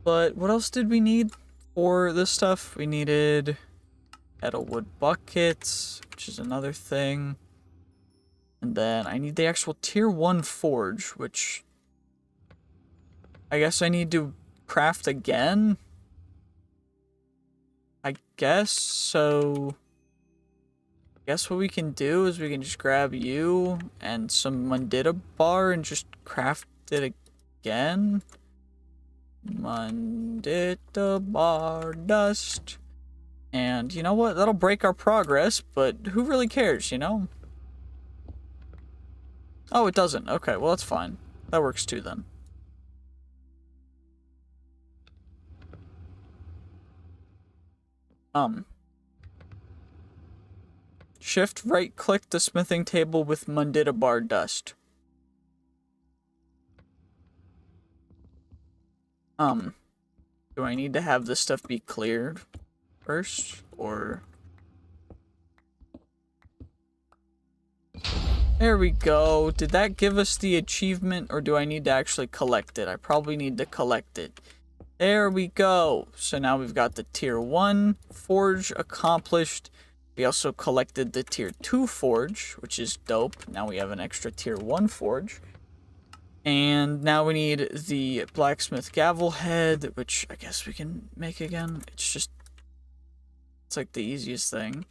But what else did we need for this stuff? We needed edelwood buckets, which is another thing. And then I need the actual tier 1 forge, which I guess I need to craft again. I guess, so I guess what we can do is we can just grab you and some Mundita bar and just craft it again. Mundita bar dust. And you know what? That'll break our progress, but who really cares, you know? Oh, it doesn't. Okay, well, that's fine. That works too, then. Shift right click the smithing table with Mundita bar dust. Do I need to have this stuff be cleared first, or... There we go. Did that give us the achievement, or do I need to actually collect it? I probably need to collect it. There we go. So now we've got the tier 1 forge accomplished. We also collected the tier 2 forge, which is dope. Now we have an extra tier 1 forge. And now we need the blacksmith gavel head, which I guess we can make again. It's like the easiest thing.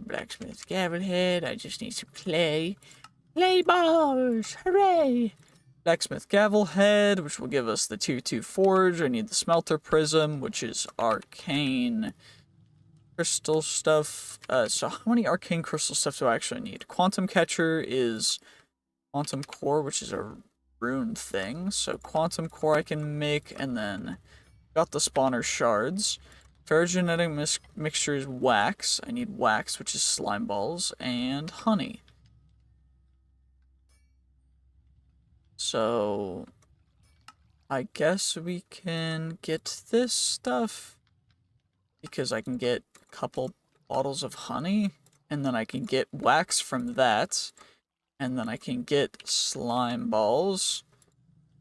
Blacksmith gavel head. I just need some clay. Clay bars! Hooray! Blacksmith gavel head, which will give us the tier 2 forge. I need the smelter prism, which is arcane crystal stuff. So how many arcane crystal stuff do I actually need? Quantum catcher is quantum core, which is a rune thing. So quantum core I can make, and then got the spawner shards. Ferrogenetic mixture is wax. I need wax, which is slime balls, and honey. So I guess we can get this stuff because I can get a couple bottles of honey, and then I can get wax from that, and then I can get slime balls.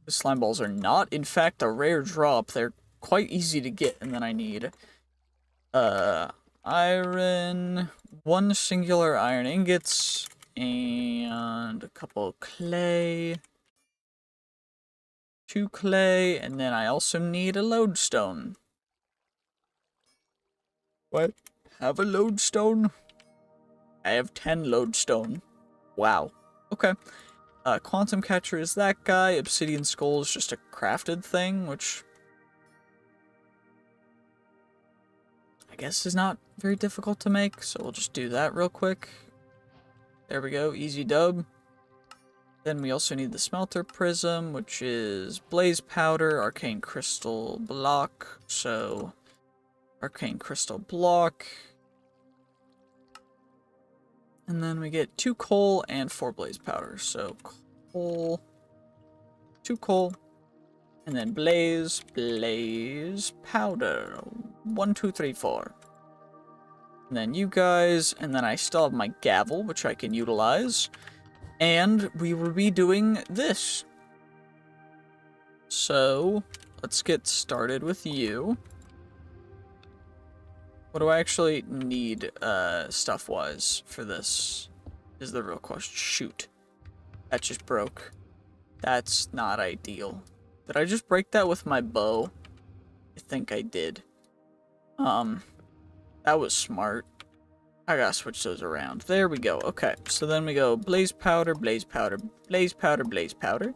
The slime balls are not, in fact, a rare drop. They're quite easy to get, and then I need iron, 1 singular iron ingots, and a couple clay, 2 clay, and then I also need a lodestone. What? Have a lodestone? I have 10 lodestone. Wow. Okay. Quantum catcher is that guy. Obsidian skull is just a crafted thing, which I guess is not very difficult to make, so we'll just do that real quick. There we go, easy dub. Then we also need the smelter prism, which is blaze powder, arcane crystal block. So, arcane crystal block. And then we get 2 coal and 4 blaze powder. So, coal, 2 coal, and then blaze powder. 1, 2, 3, 4. And then you guys, and then I still have my gavel, which I can utilize. And we will be doing this. So, let's get started with you. What do I actually need, stuff-wise for this? Is the real question. Shoot. That just broke. That's not ideal. Did I just break that with my bow? I think I did. That was smart. I gotta switch those around. There we go. Okay, so then we go blaze powder, blaze powder, blaze powder, blaze powder.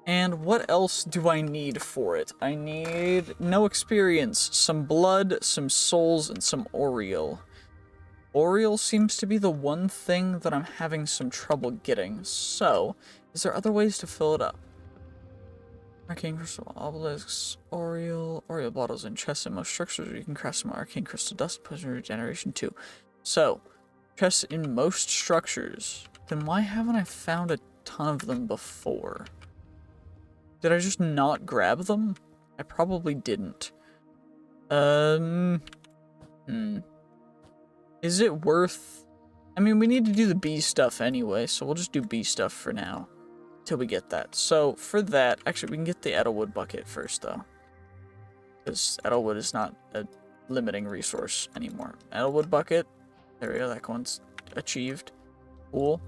And what else do I need for it? I need no experience, some blood, some souls, and some Oriel. Oriel seems to be the one thing that I'm having some trouble getting. So, is there other ways to fill it up? Arcane crystal obelisks, Oriel bottles and chests in most structures. You can craft some arcane crystal dust, poison regeneration too. So, chests in most structures. Then why haven't I found a ton of them before? Did I just not grab them? I probably didn't. Is it worth... I mean, we need to do the bee stuff anyway, so we'll just do bee stuff for now. Till we get that. So, for that... Actually, we can get the Edelwood bucket first, though. Because Edelwood is not a limiting resource anymore. Edelwood bucket. There we go, that one's achieved. Cool.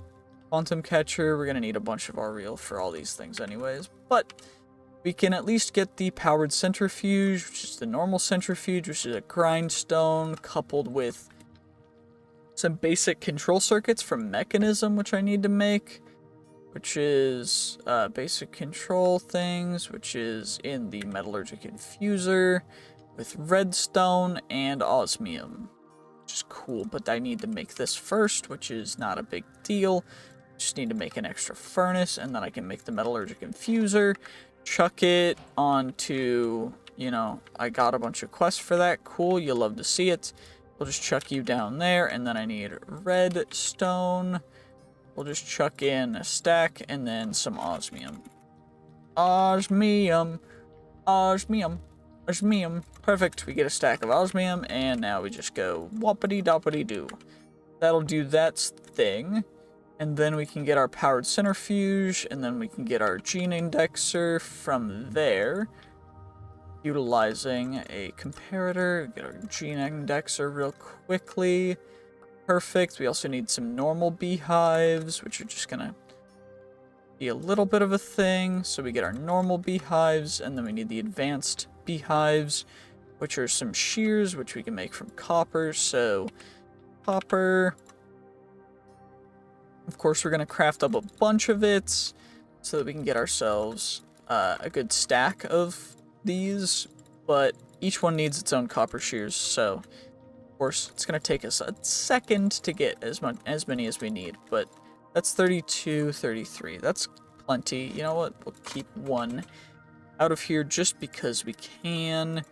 Quantum catcher, we're gonna need a bunch of Ariel for all these things anyways. But we can at least get the powered centrifuge, which is the normal centrifuge, which is a grindstone, coupled with some basic control circuits from Mechanism, which I need to make. which is basic control things, which is in the metallurgic infuser with redstone and osmium, which is cool, but I need to make this first, which is not a big deal. Just need to make an extra furnace, and then I can make the metallurgic infuser, chuck it onto, you know, I got a bunch of quests for that. Cool, you'll love to see it. We'll just chuck you down there, and then I need redstone. We'll just chuck in a stack, and then some osmium. Osmium. Osmium. Osmium. Perfect, we get a stack of osmium, and now we just go whoppity-doppity-doo. That'll do that thing. And then we can get our powered centrifuge, and then we can get our gene indexer from there. Utilizing a comparator, get our gene indexer real quickly. Perfect. We also need some normal beehives, which are just gonna be a little bit of a thing. So we get our normal beehives, and then we need the advanced beehives, which are some shears, which we can make from copper. So copper. Of course, we're going to craft up a bunch of it so that we can get ourselves a good stack of these, but each one needs its own copper shears, so of course it's going to take us a second to get as many as we need, but that's 32, 33. That's plenty. You know what? We'll keep one out of here just because we can.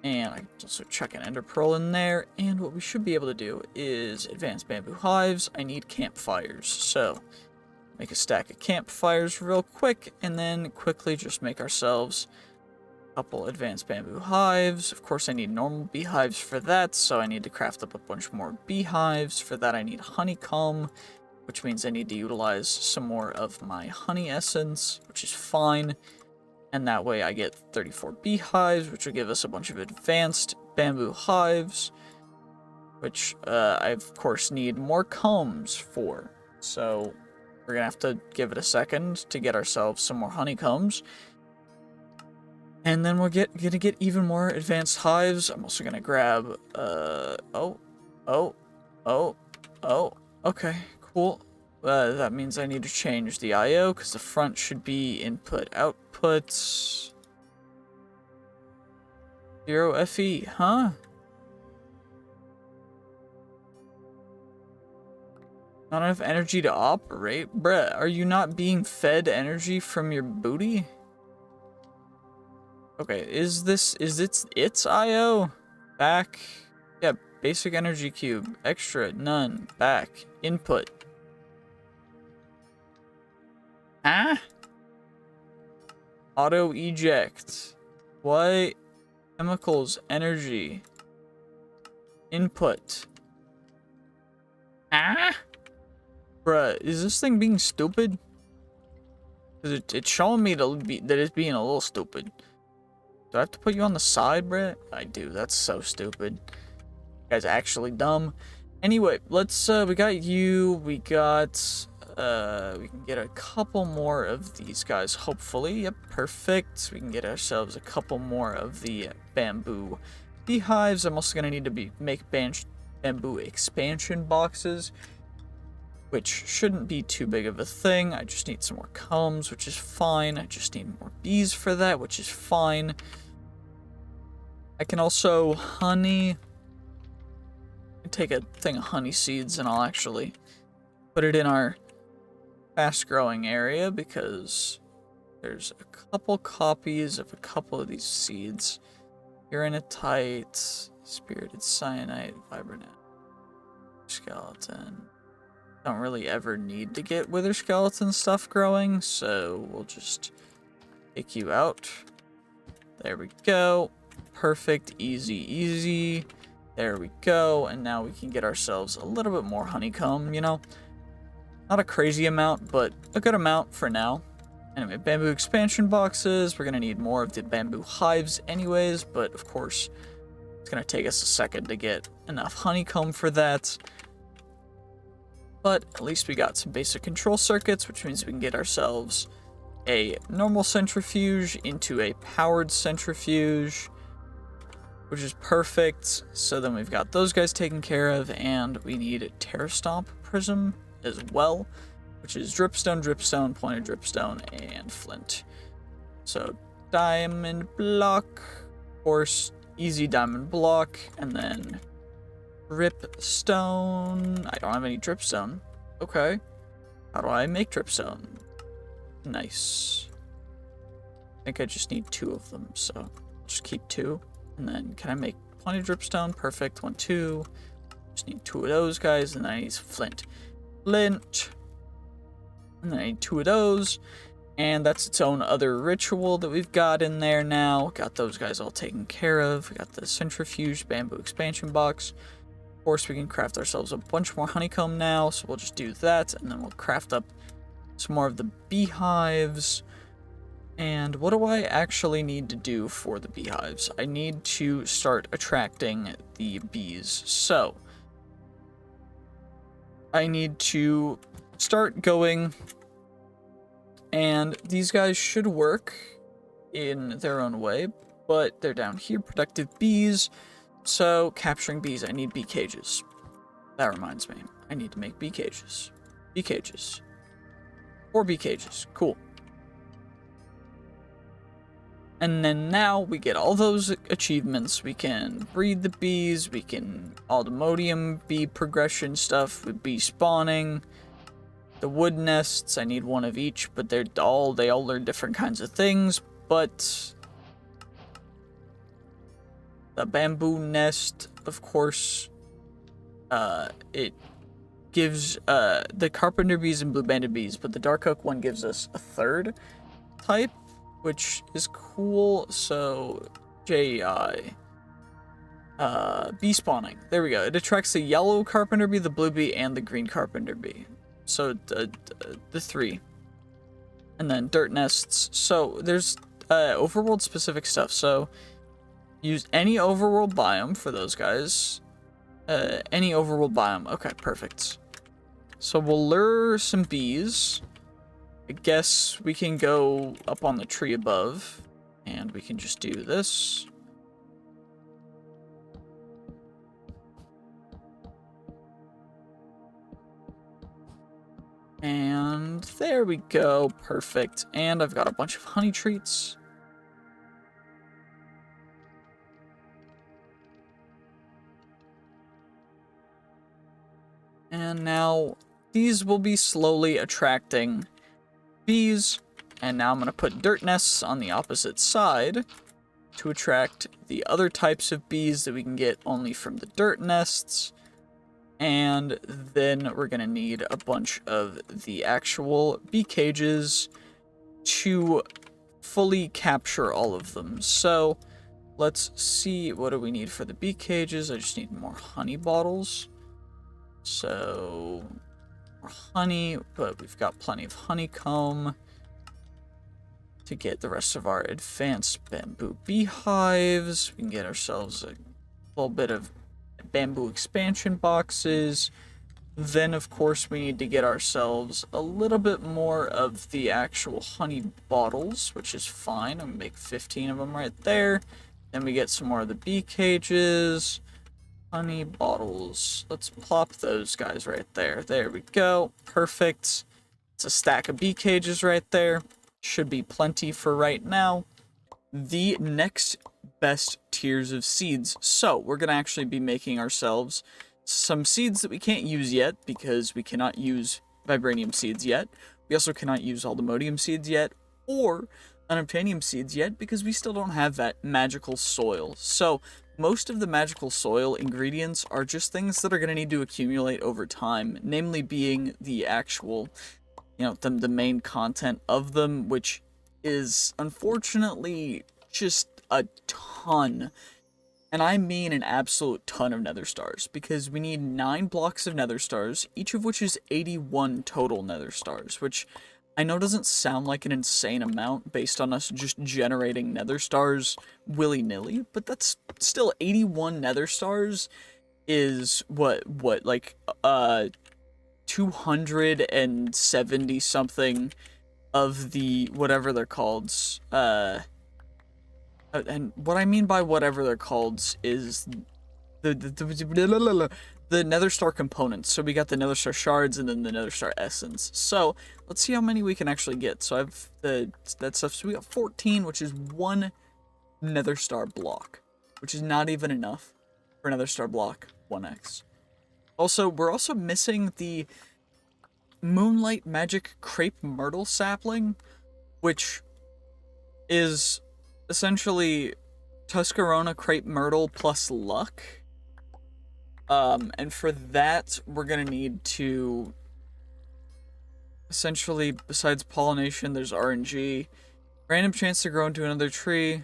And I can also chuck an ender pearl in there. And what we should be able to do is advanced bamboo hives. I need campfires. So make a stack of campfires real quick. And then quickly just make ourselves a couple advanced bamboo hives. Of course, I need normal beehives for that. So I need to craft up a bunch more beehives. For that, I need honeycomb, which means I need to utilize some more of my honey essence, which is fine. And that way I get 34 beehives, which will give us a bunch of advanced bamboo hives, which I, of course, need more combs for. So we're going to have to give it a second to get ourselves some more honeycombs. And then we're going to get even more advanced hives. I'm also going to grab, okay, cool. That means I need to change the IO, because the front should be input output 0 FE, huh? Not enough energy to operate? Bruh, are you not being fed energy from your booty? Okay, is its IO? Back. Yeah, basic energy cube. Extra, none. Back. Input. Ah? Auto eject. What? Chemicals, energy. Input. Ah? Bruh, is this thing being stupid? Because it's showing me that it's being a little stupid. Do I have to put you on the side, bruh? I do. That's so stupid. You guys are actually dumb. Anyway, let's, we got you. We got... we can get a couple more of these guys, hopefully. Yep, perfect. We can get ourselves a couple more of the bamboo beehives. I'm also going to need to make bamboo expansion boxes, which shouldn't be too big of a thing. I just need some more combs, which is fine. I just need more bees for that, which is fine. I can also take a thing of honey seeds, and I'll actually put it in our fast-growing area, because there's a couple copies of a couple of these seeds. Uranitite, spirited cyanite, vibrant skeleton. Don't really ever need to get wither skeleton stuff growing, so we'll just take you out. There we go. Perfect, easy, easy. There we go, and now we can get ourselves a little bit more honeycomb, you know? Not a crazy amount, but a good amount for now. Anyway, bamboo expansion boxes. We're going to need more of the bamboo hives anyways, but of course, it's going to take us a second to get enough honeycomb for that. But at least we got some basic control circuits, which means we can get ourselves a normal centrifuge into a powered centrifuge, which is perfect. So then we've got those guys taken care of, and we need a terra stomp prism as well. which is dripstone, pointed dripstone, and flint. So diamond block, of course, easy diamond block, and then dripstone. I don't have any dripstone. Okay. How do I make dripstone? Nice. I think I just need 2 of them, so I'll just keep 2. And then can I make plenty of dripstone? Perfect. 1, 2. Just need 2 of those guys, and then I need flint. Flint. And then I need 2 of those. And that's its own other ritual that we've got in there now. Got those guys all taken care of. We got the centrifuge bamboo expansion box. Of course, we can craft ourselves a bunch more honeycomb now, so we'll just do that, and then we'll craft up some more of the beehives. And what do I actually need to do for the beehives? I need to start attracting the bees. So I need to start going, and these guys should work in their own way, but they're down here, productive bees. So capturing bees, I need bee cages. That reminds me, I need to make bee cages. Bee cages. 4 bee cages, cool. And then now we get all those achievements. We can breed the bees, we can aldemodium bee progression stuff with bee spawning. The wood nests, I need 1 of each, but they all learn different kinds of things. But the bamboo nest, of course, it gives the carpenter bees and blue banded bees, but the dark oak one gives us a 3rd type, which is cool. So JEI, bee spawning, there we go. It attracts the yellow carpenter bee, the blue bee, and the green carpenter bee. So the 3. And then dirt nests. So there's overworld specific stuff. So use any overworld biome for those guys. Any overworld biome. Okay, perfect. So we'll lure some bees. I guess we can go up on the tree above, and we can just do this. And there we go, perfect. And I've got a bunch of honey treats. And now these will be slowly attracting bees. And now I'm going to put dirt nests on the opposite side to attract the other types of bees that we can get only from the dirt nests. And then we're going to need a bunch of the actual bee cages to fully capture all of them. So let's see, what do we need for the bee cages? I just need more honey bottles. So more honey, but we've got plenty of honeycomb to get the rest of our advanced bamboo beehives. We can get ourselves a little bit of bamboo expansion boxes. Then of course we need to get ourselves a little bit more of the actual honey bottles, which is fine. I'm gonna make 15 of them right there. Then we get some more of the bee cages, honey bottles. Let's plop those guys right there. There we go, perfect. It's a stack of bee cages right there. Should be plenty for right now. The next best tiers of seeds. So we're going to actually be making ourselves some seeds that we can't use yet because we cannot use vibranium seeds yet. We also cannot use aldemodium seeds yet or unobtainium seeds yet because we still don't have that magical soil. So most of the magical soil ingredients are just things that are going to need to accumulate over time, namely being the actual, the main content of them, which is unfortunately just a ton. And I mean an absolute ton of nether stars, because we need 9 blocks of nether stars, each of which is 81 total nether stars, which I know doesn't sound like an insane amount based on us just generating nether stars willy-nilly, but that's still 81 nether stars is like 270 something of the whatever they're called. And what I mean by whatever they're called is the nether star components. So we got the nether star shards and then the nether star essence. So let's see how many we can actually get. So I've that stuff. So we got 14, which is one nether star block, which is not even enough for another star block 1x. Also, we're also missing the moonlight magic crepe myrtle sapling, which is essentially Tuscarora crepe myrtle plus luck. And for that, we're gonna need to essentially, besides pollination, there's RNG, random chance to grow into another tree.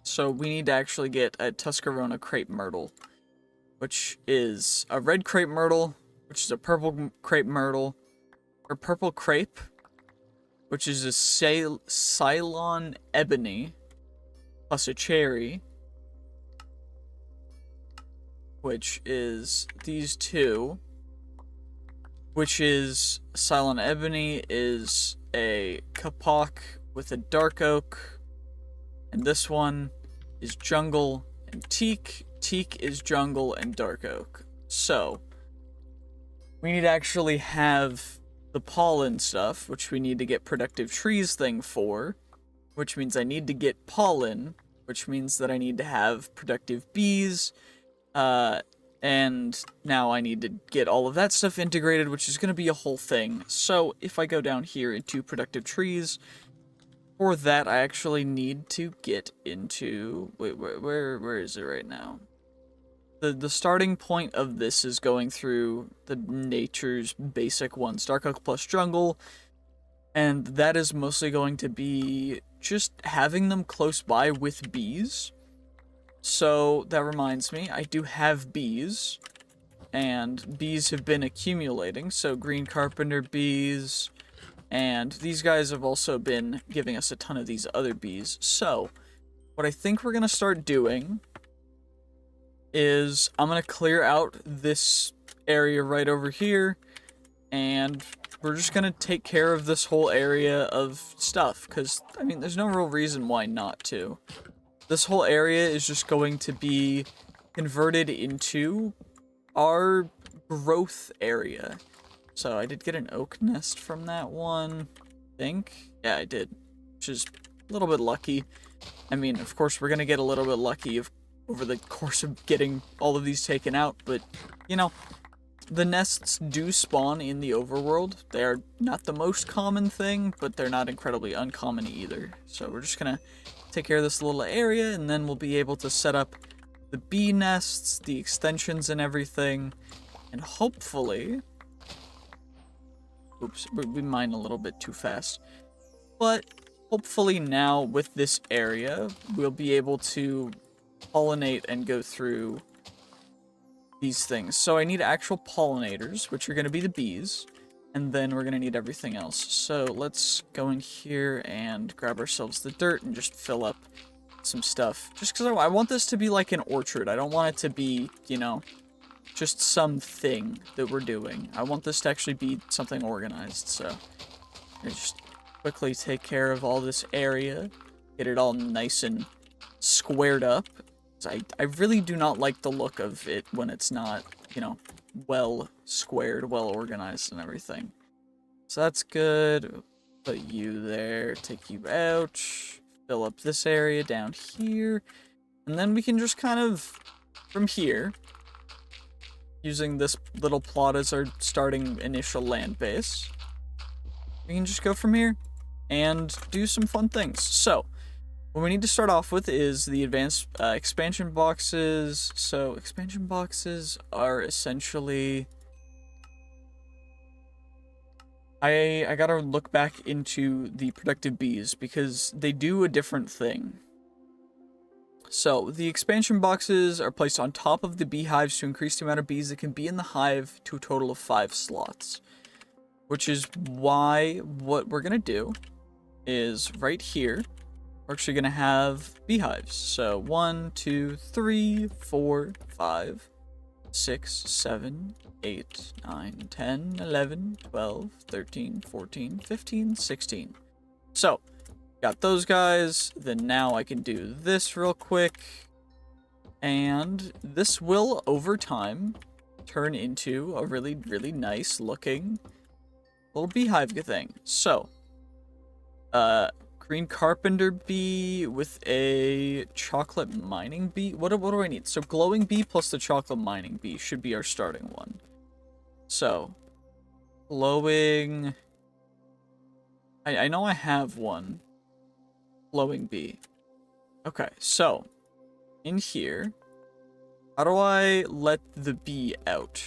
So we need to actually get a Tuscarora crepe myrtle, which is a red crepe myrtle, which is a purple crepe myrtle, or purple crepe, which is a Cylon ebony, plus a cherry, which is these two, which is Cylon ebony is a kapok with a dark oak, and this one is jungle and teak. Teak is jungle and dark oak. So we need to actually have the pollen stuff, which we need to get productive trees thing for, which means I need to get pollen, which means that I need to have productive bees, and now I need to get all of that stuff integrated, which is going to be a whole thing. So if I go down here into productive trees, for that I actually need to get into, wait, where is it right now? The starting point of this is going through the nature's basic ones, dark oak plus jungle, and that is mostly going to be just having them close by with bees. So that reminds me, I do have bees, and bees have been accumulating, so green carpenter bees, and these guys have also been giving us a ton of these other bees. So what I think we're going to start doing is I'm going to clear out this area right over here, and we're just going to take care of this whole area of stuff, because, I mean, there's no real reason why not to. This whole area is just going to be converted into our growth area. So I did get an oak nest from that one, I think. Yeah, I did, which is a little bit lucky. I mean, of course, we're going to get a little bit lucky over the course of getting all of these taken out, but, you know, the nests do spawn in the overworld. They're not the most common thing, but they're not incredibly uncommon either. So we're just going to take care of this little area, and then we'll be able to set up the bee nests, the extensions and everything, and hopefully... Oops, we mined a little bit too fast. But hopefully now with this area, we'll be able to pollinate and go through these things. So I need actual pollinators, which are going to be the bees, and then we're going to need everything else. So let's go in here and grab ourselves the dirt and just fill up some stuff. Just because I want this to be like an orchard. I don't want it to be, you know, just something that we're doing. I want this to actually be something organized. So I just quickly take care of all this area, get it all nice and squared up. I really do not like the look of it when it's not, you know, well squared, well organized and everything. So that's good. Put you there, take you out, fill up this area down here, and then we can just kind of, from here, using this little plot as our starting initial land base, we can just go from here and do some fun things. So what we need to start off with is the advanced expansion boxes. So expansion boxes are essentially... I gotta look back into the productive bees because they do a different thing. So the expansion boxes are placed on top of the beehives to increase the amount of bees that can be in the hive to a total of 5 slots. Which is why what we're gonna do is right here, we're actually going to have beehives. So 1, 2, 3, 4, 5, 6, 7, 8, 9, 10, 11, 12, 13, 14, 15, 16. So, got those guys. Then now I can do this real quick. And this will, over time, turn into a really, really nice looking little beehive thing. So, green carpenter bee with a chocolate mining bee. What do I need? So glowing bee plus the chocolate mining bee should be our starting one. So, glowing... I know I have one. Glowing bee. Okay, so, in here, how do I let the bee out?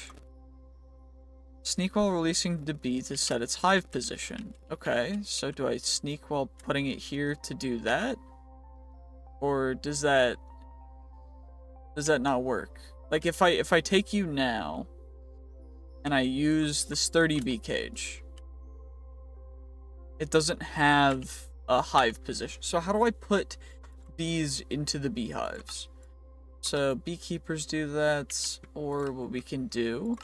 Sneak while releasing the bee to set its hive position. Okay, so do I sneak while putting it here to do that? Or does that not work? Like if I take you now and I use this 30 bee cage, it doesn't have a hive position. So how do I put bees into the beehives? So beekeepers do that, or what we can do,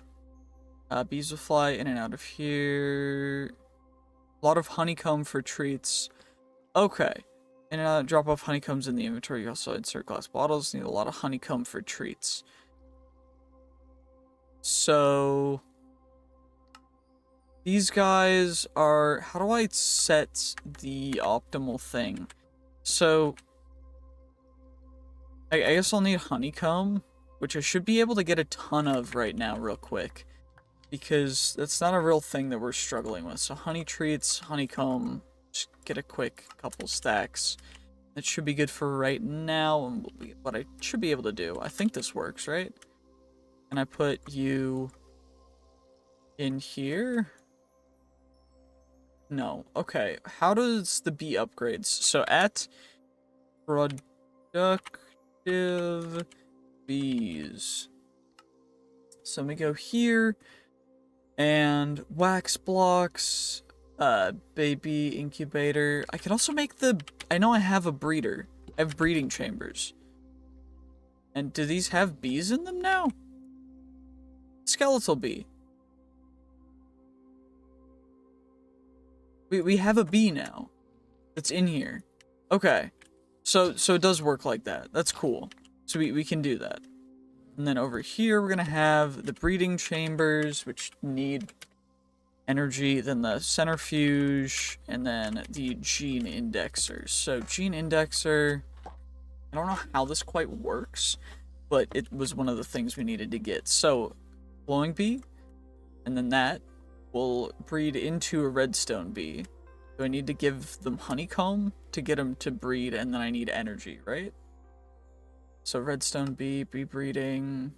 bees will fly in and out of here. A lot of honeycomb for treats. Okay. And drop off honeycombs in the inventory. You also insert glass bottles. Need a lot of honeycomb for treats. So these guys are... How do I set the optimal thing? So I guess I'll need honeycomb, which I should be able to get a ton of right now real quick, because that's not a real thing that we're struggling with. So honey treats, honeycomb, just get a quick couple stacks. That should be good for right now, and what I should be able to do. I think this works, right? And I put you in here? No. Okay. How does the bee upgrades? So at productive bees. So let me go here. And wax blocks, baby incubator. I can also make the... I know I have a breeder. I have breeding chambers. And do these have bees in them now? Skeletal bee. We have a bee now. That's in here. Okay. So it does work like that. That's cool. So we can do that. And then over here, we're going to have the breeding chambers, which need energy, then the centrifuge, and then the gene indexers. So gene indexer, I don't know how this quite works, but it was one of the things we needed to get. So glowing bee, and then that will breed into a redstone bee. Do I need to give them honeycomb to get them to breed, and then I need energy, right? So redstone bee, bee breeding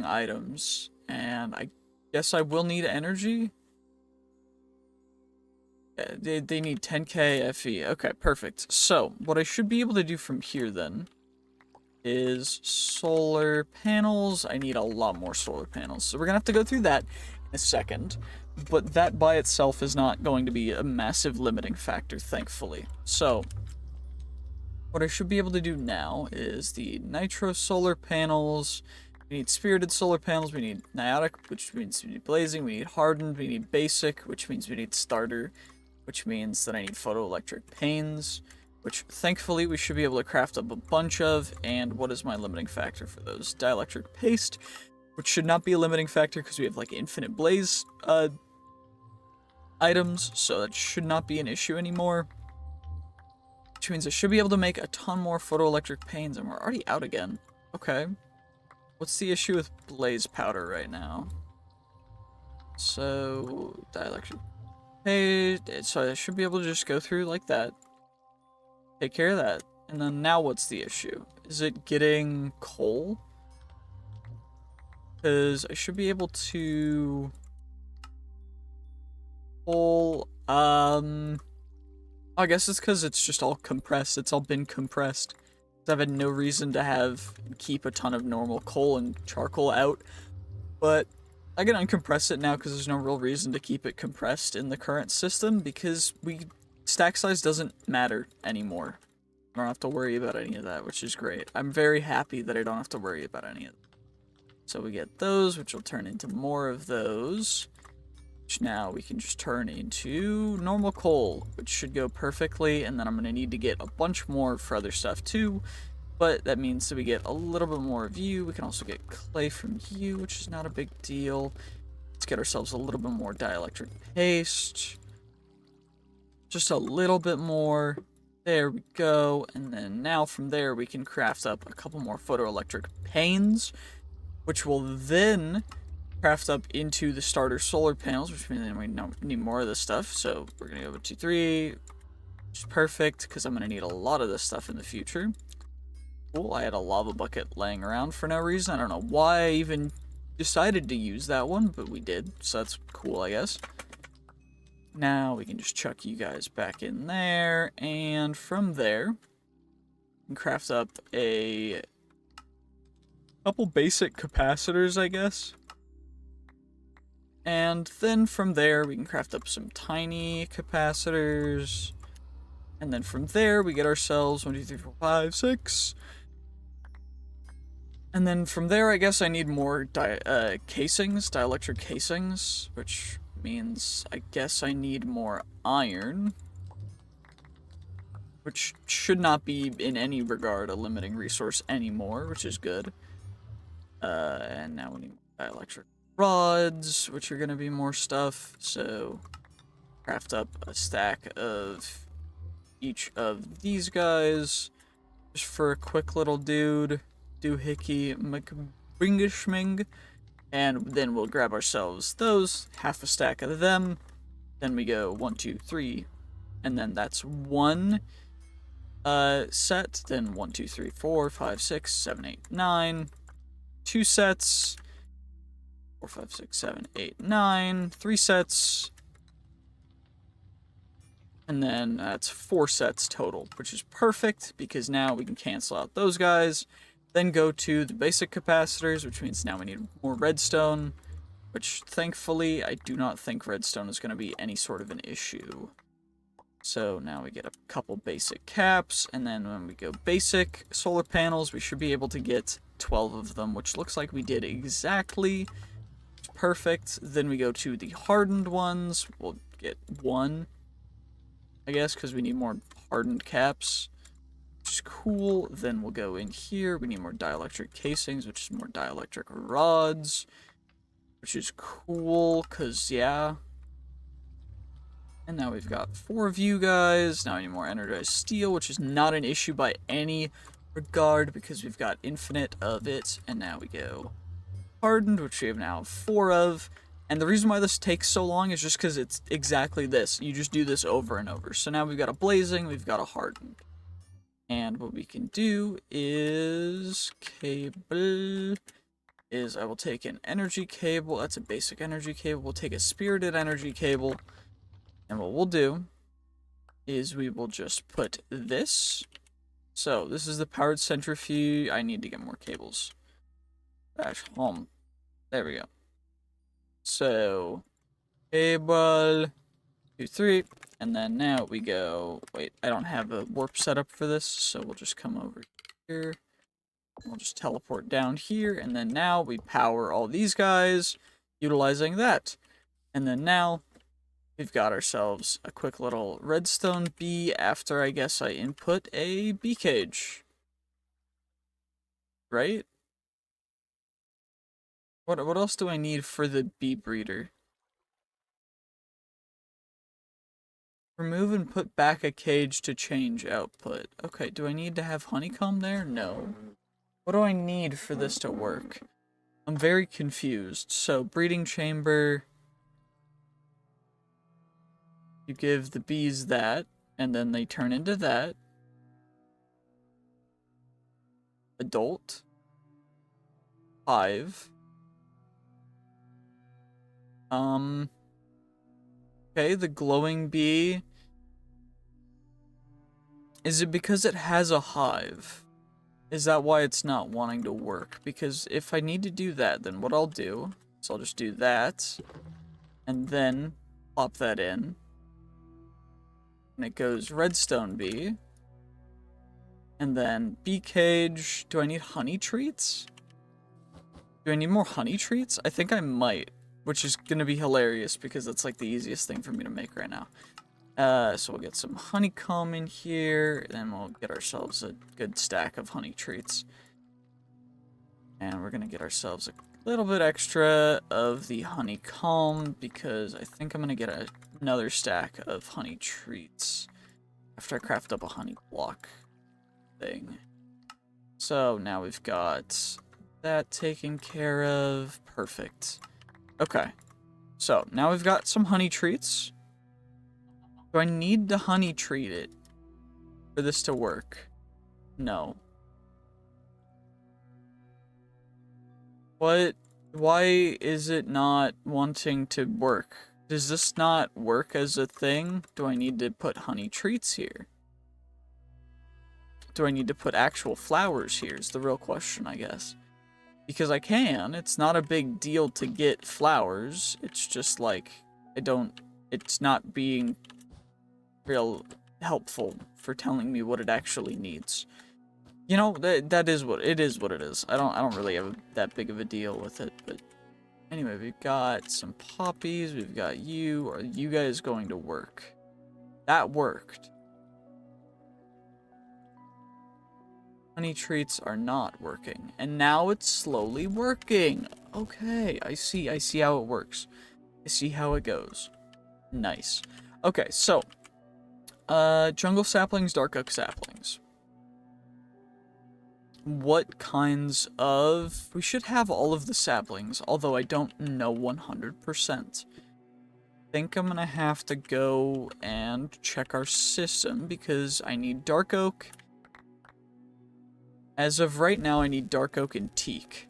items, and I guess I will need energy. Yeah, they need 10k FE. Okay, perfect. So what I should be able to do from here then is solar panels. I need a lot more solar panels, so we're gonna have to go through that in a second, but that by itself is not going to be a massive limiting factor, thankfully. So what I should be able to do now is the nitro solar panels. We need spirited solar panels. We need niotic, which means we need blazing. We need hardened. We need basic, which means we need starter, which means that I need photoelectric panes, which thankfully we should be able to craft up a bunch of. And what is my limiting factor for those? Dielectric paste, which should not be a limiting factor because we have like infinite blaze items, so that should not be an issue anymore. Which means I should be able to make a ton more photoelectric panes, and we're already out again. Okay. What's the issue with blaze powder right now? So, dielectric. Hey, so I should be able to just go through like that. Take care of that. And then now what's the issue? Is it getting coal? Because I should be able to pull, I guess it's because it's just all compressed. It's all been compressed. I've had no reason to keep a ton of normal coal and charcoal out. But I can uncompress it now because there's no real reason to keep it compressed in the current system, because stack size doesn't matter anymore. I don't have to worry about any of that, which is great. I'm very happy that I don't have to worry about any of that. So we get those, which will turn into more of those. which now we can just turn into normal coal, which should go perfectly, and then I'm going to need to get a bunch more for other stuff too, but that means that we get a little bit more of you. We can also get clay from you, which is not a big deal. Let's get ourselves a little bit more dielectric paste. Just a little bit more. There we go. And then now from there we can craft up a couple more photoelectric panes, which will then craft up into the starter solar panels, which means we need more of this stuff. So we're going to go 2, 3, which is perfect because I'm going to need a lot of this stuff in the future. Cool, I had a lava bucket laying around for no reason. I don't know why I even decided to use that one, but we did, so that's cool, I guess. Now we can just chuck you guys back in there, and from there, we can craft up a couple basic capacitors, I guess. And then from there, we can craft up some tiny capacitors. And then from there, we get ourselves 1, 2, 3, 4, 5, 6. And then from there, I guess I need more casings, dielectric casings, which means I guess I need more iron, which should not be in any regard a limiting resource anymore, which is good. And now we need dielectric rods, which are going to be more stuff, so craft up a stack of each of these guys, just for a quick little dude. Doohickey McBringishming, and then we'll grab ourselves those, half a stack of them, then we go 1, 2, 3, and then that's one set, then 1, 2, 3, 4, 5, 6, 7, 8, 9, 2 sets, 4, 5, 6, 7, 8, 9, 3 sets, and then that's 4 sets total, which is perfect, because now we can cancel out those guys. Then go to the basic capacitors, which means now we need more redstone, which thankfully I do not think redstone is going to be any sort of an issue. So now we get a couple basic caps, and then when we go basic solar panels, we should be able to get 12 of them, which looks like we did exactly. Perfect. Then we go to the hardened ones. We'll get 1, I guess, because we need more hardened caps. Which is cool. Then we'll go in here. We need more dielectric casings, which is more dielectric rods, which is cool, because, yeah. And now we've got 4 of you guys. Now we need more energized steel, which is not an issue by any regard, because we've got infinite of it. And now we go hardened, which we have now 4 of. And the reason why this takes so long is just because it's exactly this. You just do this over and over. So now we've got a blazing, we've got a hardened. And what we can do is I will take an energy cable. That's a basic energy cable. We'll take a spirited energy cable. And what we'll do is we will just put this. So this is the powered centrifuge. I need to get more cables. Dash home. There we go. So cable 2, 3. And then now we go, wait, I don't have a warp setup for this, so we'll just come over here. We'll just teleport down here, and then now we power all these guys, utilizing that. And then now, we've got ourselves a quick little redstone bee after, I guess, I input a bee cage. Right? What else do I need for the bee breeder? Remove and put back a cage to change output. Okay, do I need to have honeycomb there? No. What do I need for this to work? I'm very confused. So, breeding chamber. You give the bees that, and then they turn into that. Adult. Hive. Okay, the glowing bee. Is it because it has a hive? Is that why it's not wanting to work? Because if I need to do that, then what I'll do is I'll just do that, and then plop that in. And it goes redstone bee. And then bee cage. Do I need honey treats? Do I need more honey treats? I think I might. which is gonna be hilarious because it's like the easiest thing for me to make right now. So we'll get some honeycomb in here, and we'll get ourselves a good stack of honey treats. And we're gonna get ourselves a little bit extra of the honeycomb because I think I'm gonna get another stack of honey treats after I craft up a honey block thing. So now we've got that taken care of. Perfect. Okay. So now we've got some honey treats. Do I need to honey treat it for this to work? No. What? Why is it not wanting to work? Does this not work as a thing? Do I need to put honey treats here? Do I need to put actual flowers here is the real question, I guess. Because I can. It's not a big deal to get flowers. It's just like, it's not being real helpful for telling me what it actually needs. You know, that is what it is. What it is. I don't really have that big of a deal with it. But anyway, we've got some poppies. We've got you. Are you guys going to work? That worked. Honey treats are not working, and now it's slowly working. Okay, I see how it works. I see how it goes. Nice. Okay, so jungle saplings, dark oak saplings. What kinds of... We should have all of the saplings, although I don't know 100%. Think I'm gonna have to go and check our system because I need dark oak. As of right now, I need dark oak and teak.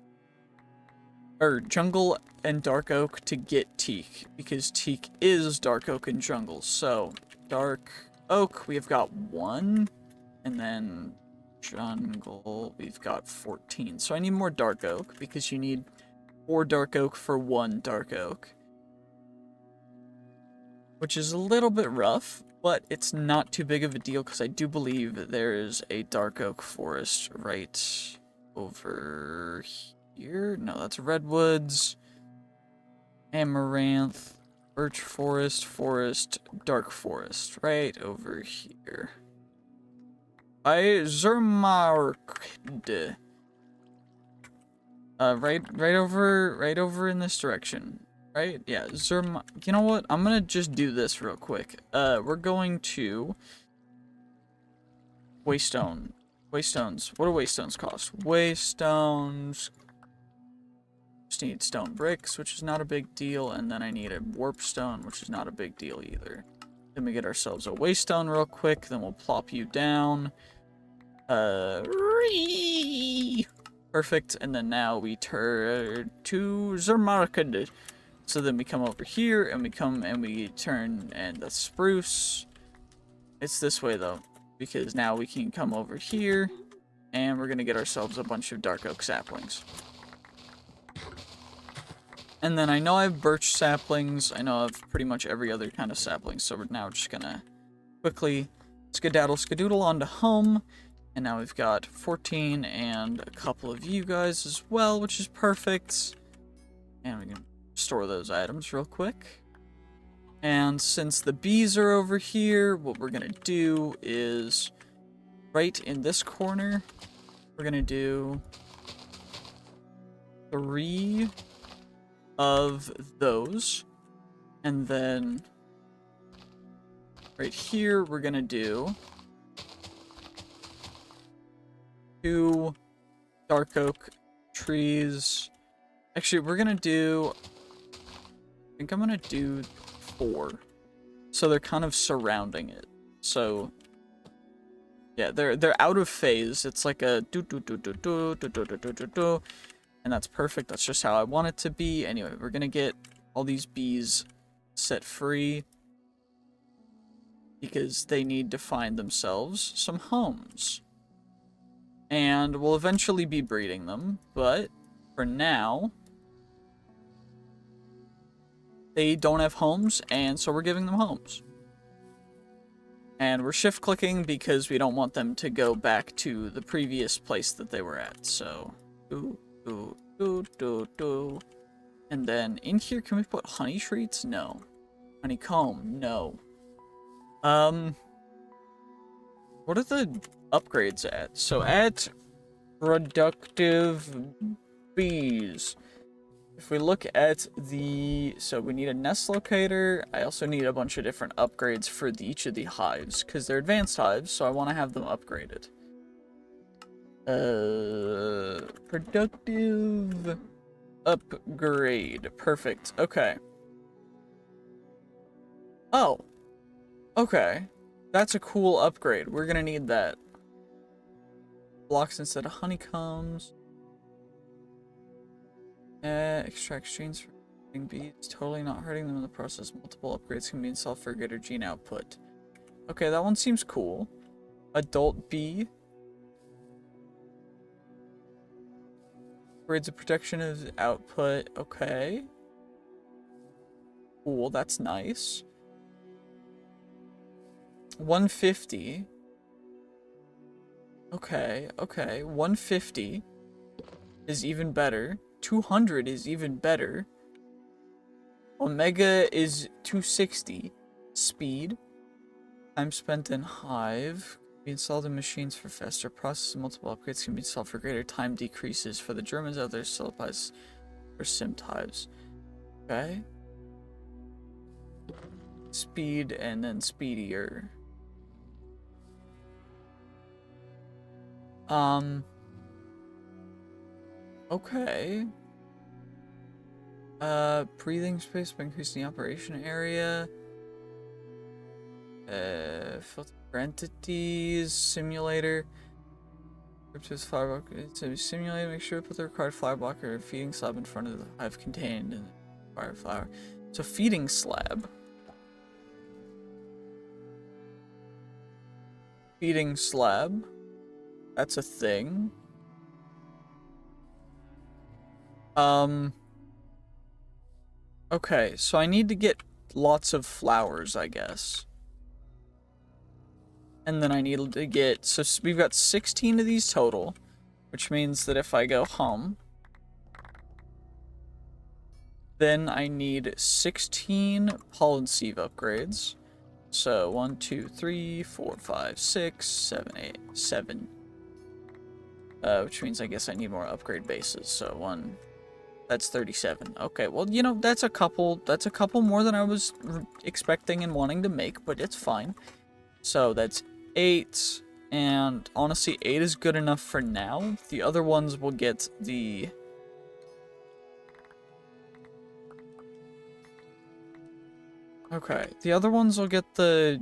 Or jungle and dark oak to get teak, because teak is dark oak and jungle. So, dark oak, we've got 1, and then jungle, we've got 14. So I need more dark oak, because you need 4 dark oak for 1 dark oak. Which is a little bit rough, but it's not too big of a deal because I do believe there is a dark oak forest right over here. No, that's redwoods, amaranth, birch forest, dark forest, right over here. By Zermarked. Right over in this direction. Right? Yeah, you know what? I'm gonna just do this real quick. We're going to... Waystone. Waystones. What do waystones cost? Waystones... Just need stone bricks, which is not a big deal, and then I need a warp stone, which is not a big deal either. Then we get ourselves a waystone real quick, then we'll plop you down. Perfect, and then now we turn to Zermarked. So then we come over here, and we turn, and the spruce. It's this way, though, because now we can come over here, and we're going to get ourselves a bunch of dark oak saplings. And then I know I have birch saplings. I know I have pretty much every other kind of sapling, so we're now just going to quickly skadoodle onto home. And now we've got 14 and a couple of you guys as well, which is perfect. And we can store those items real quick. And since the bees are over here, what we're gonna do is right in this corner, we're gonna do 3 of those, and then right here we're gonna do 2 dark oak trees. Actually, we're gonna do, I think I'm gonna do 4. So they're kind of surrounding it. So yeah, they're out of phase. It's like a do do do do do do do do do do do, and that's perfect. That's just how I want it to be. Anyway, we're gonna get all these bees set free because they need to find themselves some homes. And we'll eventually be breeding them, but for now, they don't have homes, and so we're giving them homes. And we're shift clicking because we don't want them to go back to the previous place that they were at. So, And then in here, can we put honey treats? No. Honeycomb? No. What are the upgrades at? So at productive bees. If we look at the... So we need a nest locator. I also need a bunch of different upgrades for each of the hives. Because they're advanced hives, so I want to have them upgraded. Productive upgrade. Perfect. Okay. Oh. Okay. That's a cool upgrade. We're gonna need that. Blocks instead of honeycombs. Extract strains from bees. Totally not hurting them in the process. Multiple upgrades can be installed for greater gene output. Okay, that one seems cool. Adult bee. Upgrades the protection of output. Okay. Cool, that's nice. 150. Okay, okay. 150 is even better. 200 is even better. Omega is 260. Speed. Time spent in hive. Be installed in machines for faster process. Multiple upgrades can be installed for greater time decreases. For the Germans out there, still applies for simp hives. Okay. Speed and then speedier. Okay. Breathing space by increasing the operation area. Filter for entities. Simulator. Cryptos flower blocker. To simulate, make sure to put the required flower blocker or feeding slab in front of the hive contained in the required flower. So feeding slab. Feeding slab. That's a thing. Okay, so I need to get lots of flowers, I guess. And then I need to get... So we've got 16 of these total, which means that if I go home, then I need 16 pollen sieve upgrades. So 1, 2, 3, 4, 5, 6, 7, 8, 7. Which means I guess I need more upgrade bases. So 1... That's 37. Okay, well, you know, that's a couple more than I was expecting and wanting to make, but it's fine. So that's 8, and honestly, 8 is good enough for now. The other ones will get the... Okay, the other ones will get the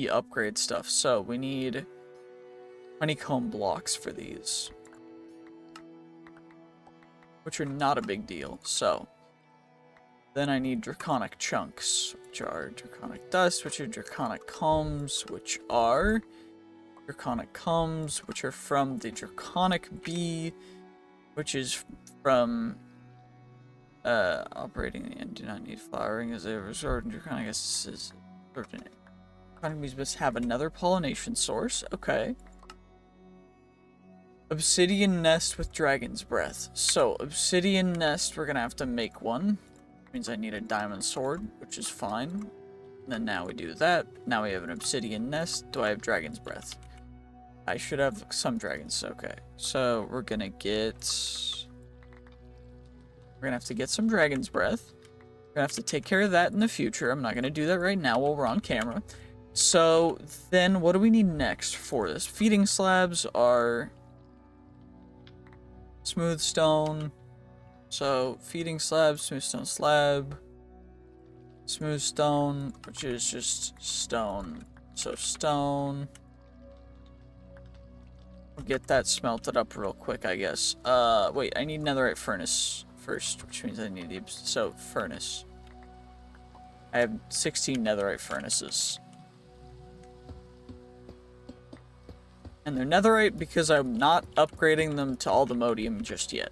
upgrade stuff, so we need honeycomb blocks for these, which are not a big deal. So then I need draconic chunks, which are draconic dust, which are draconic combs, which are draconic combs, which are from the draconic bee, which is from operating and do not need flowering as a resort. Draconic is draconic bees must have another pollination source. Okay. Obsidian nest with dragon's breath. So, obsidian nest, we're gonna have to make one. Means I need a diamond sword, which is fine. And then now we do that. Now we have an obsidian nest. Do I have dragon's breath? I should have some dragons. Okay. So, we're gonna get... We're gonna have to get some dragon's breath. We're gonna have to take care of that in the future. I'm not gonna do that right now while we're on camera. So, then what do we need next for this? Feeding slabs are... Smooth stone. So, feeding slab, smooth stone slab. Smooth stone, which is just stone. So, stone. We'll get that smelted up real quick, I guess. Wait, I need netherite furnace first, which means I need the... So, furnace. I have 16 netherite furnaces. And they're netherite because I'm not upgrading them to all the modium just yet.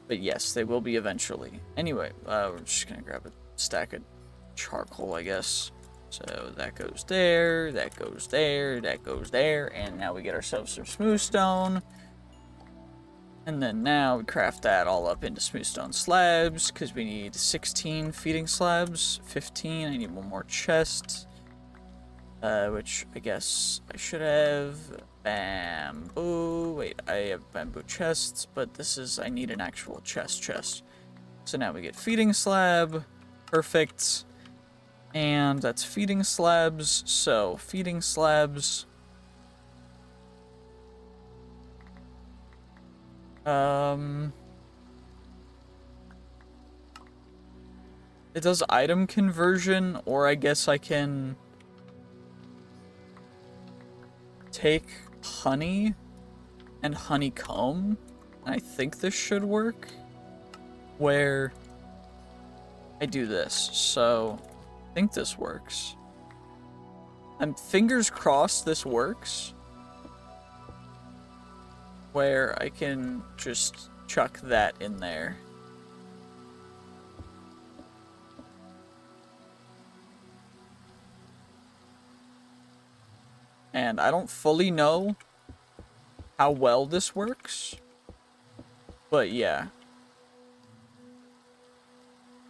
But yes, they will be eventually. Anyway, we're just gonna grab a stack of charcoal, I guess. So that goes there, that goes there, that goes there, and now we get ourselves some smooth stone. And then now we craft that all up into smooth stone slabs, because we need 16 feeding slabs, 15, I need one more chest, which I guess I should have bamboo, wait, I have bamboo chests, but this is, I need an actual chest. So now we get feeding slab, perfect, and that's feeding slabs, so feeding slabs. It does item conversion, or I guess I can take honey and honeycomb. I think this should work. Where I do this, so I think this works. I'm fingers crossed this works. Where I can just chuck that in there. And I don't fully know how well this works, but yeah.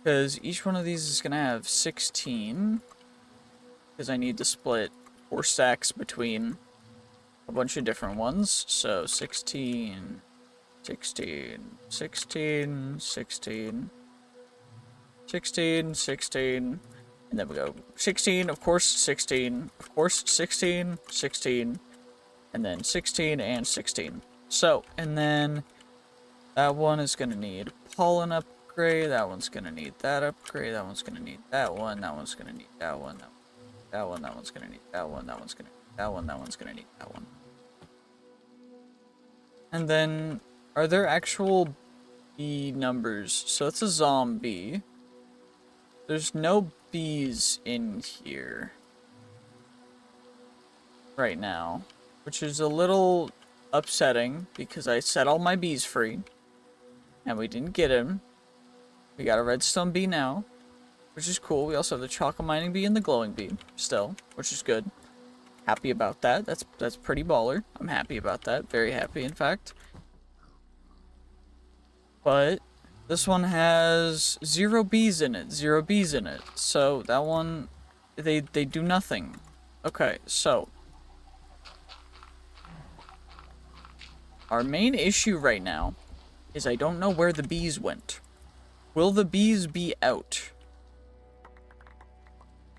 Because each one of these is going to have 16, because I need to split 4 stacks between a bunch of different ones. So 16, 16, 16, 16, 16, 16, and then we go 16, of course, 16, of course, 16, 16, and then 16 and 16. So, and then that one is going to need pollen upgrade, that one's going to need that upgrade, that one's going to need that one, that one's going to need that one, that one, that one's going to need that one, that one's going to need that one, that one's going to need that one. And then, are there actual bee numbers? So it's a zombie. There's no bees in here right now, which is a little upsetting because I set all my bees free and we didn't get him. We got a redstone bee now, which is cool. We also have the chocolate mining bee and the glowing bee still, which is good. Happy about that. That's pretty baller. I'm happy about that. Very happy, in fact. But this one has 0 bees in it. 0 bees in it. So that one, they do nothing. Okay, so our main issue right now is I don't know where the bees went. Will the bees be out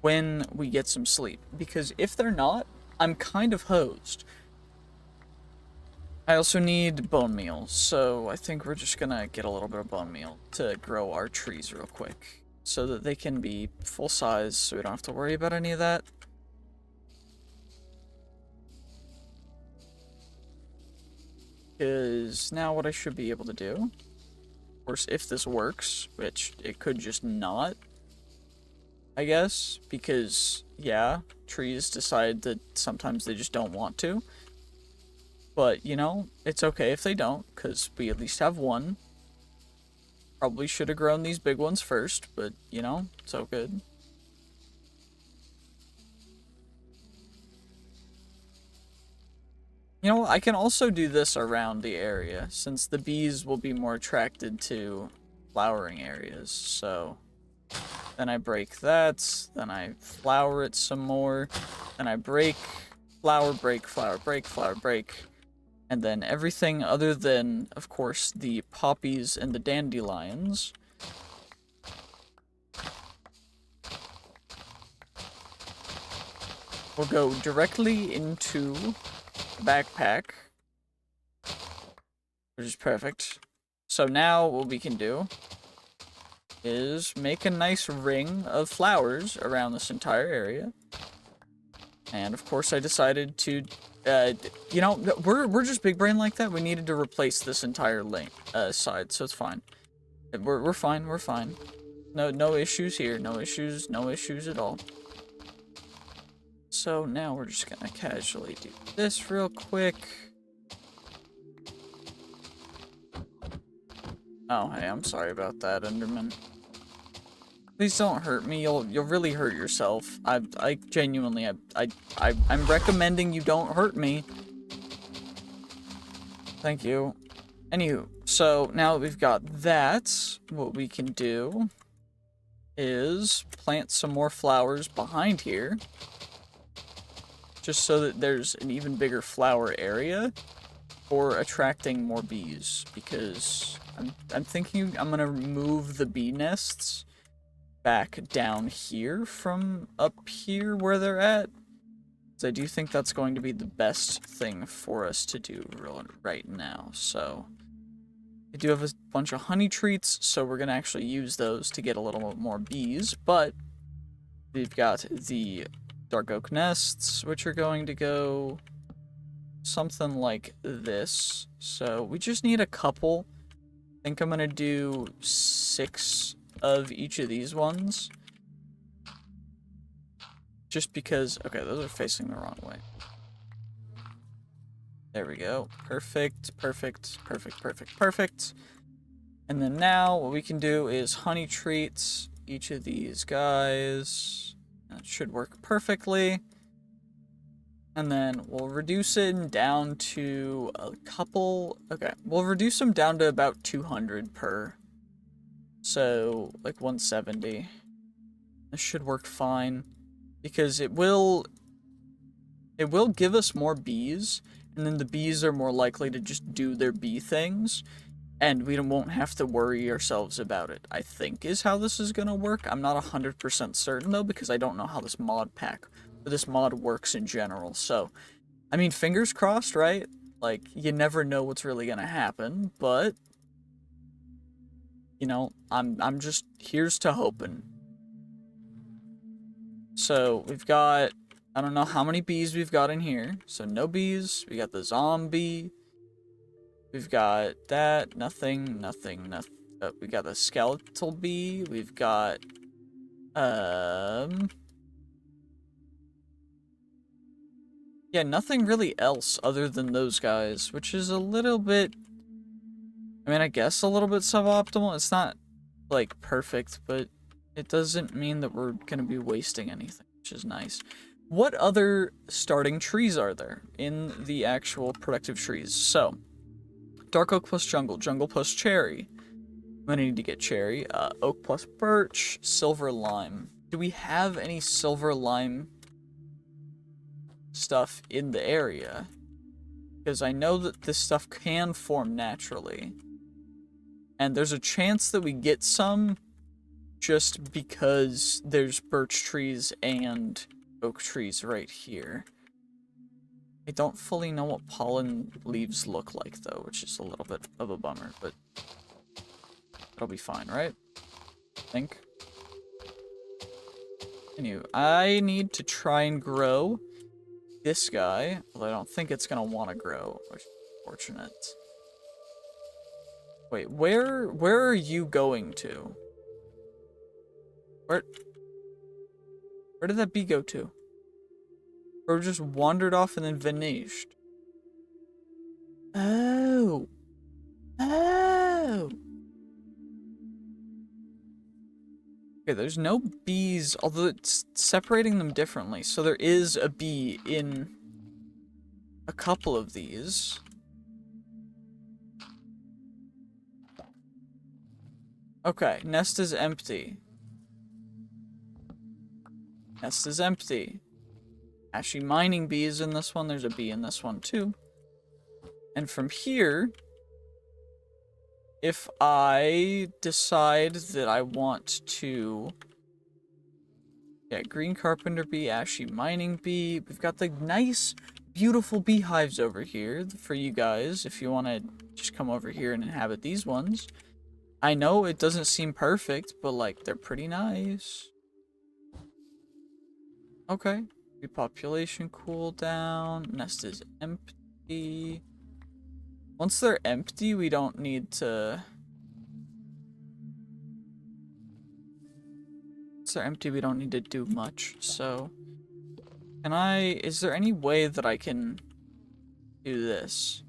when we get some sleep? Because if they're not, I'm kind of hosed. I also need bone meal, so I think we're just gonna get a little bit of bone meal to grow our trees real quick, so that they can be full size, so we don't have to worry about any of that. Because now what I should be able to do, of course, if this works, which it could just not, I guess, because, yeah, trees decide that sometimes they just don't want to. But, you know, it's okay if they don't, because we at least have one. Probably should have grown these big ones first, but, you know, it's all good. You know, I can also do this around the area, since the bees will be more attracted to flowering areas, so... Then I break that, then I flower it some more, then I break, flower, break, flower, break, flower, break, and then everything other than, of course, the poppies and the dandelions will go directly into the backpack, which is perfect. So now what we can do is make a nice ring of flowers around this entire area. And of course I decided to, you know, we're just big brain like that. We needed to replace this entire side, so it's fine. We're fine, we're fine. No issues here, no issues at all. So now we're just gonna casually do this real quick. Oh, hey, I'm sorry about that, Enderman. Please don't hurt me. You'll really hurt yourself. I genuinely, I'm recommending you don't hurt me. Thank you. Anywho, so now that we've got that, what we can do is plant some more flowers behind here, just so that there's an even bigger flower area for attracting more bees, because I'm thinking I'm gonna move the bee nests back down here from up here where they're at. So I do think that's going to be the best thing for us to do right now. So I do have a bunch of honey treats, so we're gonna actually use those to get a little bit more bees, but we've got the dark oak nests, which are going to go something like this. So we just need a couple. I think I'm gonna do 6 of each of these ones. Just because, okay, those are facing the wrong way. There we go. Perfect, perfect, perfect, perfect, perfect. And then now what we can do is honey treats each of these guys. That should work perfectly. And then we'll reduce it down to a couple. Okay, we'll reduce them down to about 200 per. So, like 170. This should work fine. Because it will give us more bees, and then the bees are more likely to just do their bee things, and we won't have to worry ourselves about it, I think is how this is gonna work. I'm not 100% certain though, because I don't know how this mod pack, or this mod works in general, so, I mean, fingers crossed, right? Like, you never know what's really gonna happen, but, you know, I'm just, here's to hoping. So, we've got, I don't know how many bees we've got in here. So, no bees. We got the zombie. We've got that. Nothing, nothing, nothing. We got the skeletal bee. We've got, yeah, nothing really else other than those guys, which is a little bit, I mean, I guess a little bit suboptimal. It's not, like, perfect, but it doesn't mean that we're gonna be wasting anything, which is nice. What other starting trees are there in the actual productive trees? So, dark oak plus jungle, jungle plus cherry. I'm gonna need to get cherry. Oak plus birch, silver lime. Do we have any silver lime stuff in the area? Because I know that this stuff can form naturally. And there's a chance that we get some just because there's birch trees and oak trees right here. I don't fully know what pollen leaves look like though, which is a little bit of a bummer, but it'll be fine, right? I think. Anyway, I need to try and grow this guy, although I don't think it's gonna want to grow, which is unfortunate. Wait, where are you going to? Where did that bee go to? Or just wandered off and then vanished? Oh. Oh. Okay, there's no bees, although it's separating them differently. So there is a bee in a couple of these. Okay, nest is empty. Nest is empty. Ashy mining bees in this one. There's a bee in this one too. And from here, if I decide that I want to, yeah, green carpenter bee, ashy mining bee. We've got the nice, beautiful beehives over here for you guys if you want to just come over here and inhabit these ones. I know it doesn't seem perfect, but like they're pretty nice. Okay. Repopulation cooldown. Nest is empty. Once they're empty, we don't need to... Once they're empty, we don't need to do much, so... Can I... Is there any way that I can do this?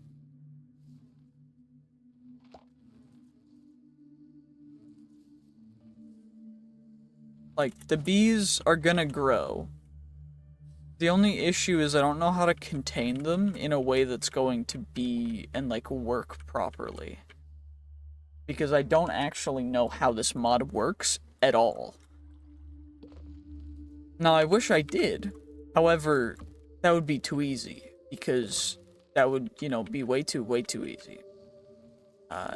Like, the bees are gonna grow. The only issue is I don't know how to contain them in a way that's going to be and like work properly. Because I don't actually know how this mod works at all. Now, I wish I did. However, that would be too easy. Because that would, you know, be way too easy.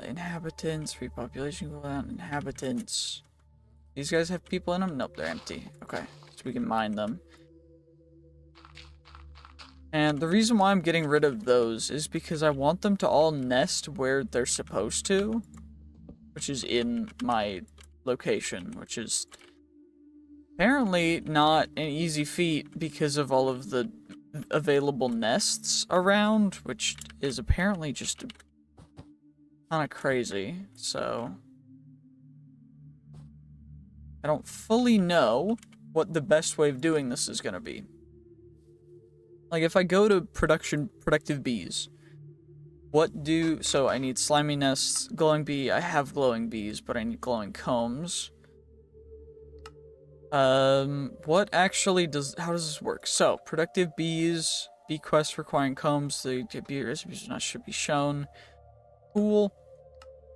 Inhabitants, repopulation cooldown, inhabitants. These guys have people in them? Nope, they're empty. Okay, so we can mine them. And the reason why I'm getting rid of those is because I want them to all nest where they're supposed to. Which is in my location, which is apparently not an easy feat because of all of the available nests around, which is apparently just kind of crazy. So I don't fully know what the best way of doing this is going to be. Like if I go to productive bees, so I need slimy nests, glowing bee, I have glowing bees, but I need glowing combs. What actually how does this work? So, productive bees, bee quests requiring combs, the bee recipes should be shown. Cool.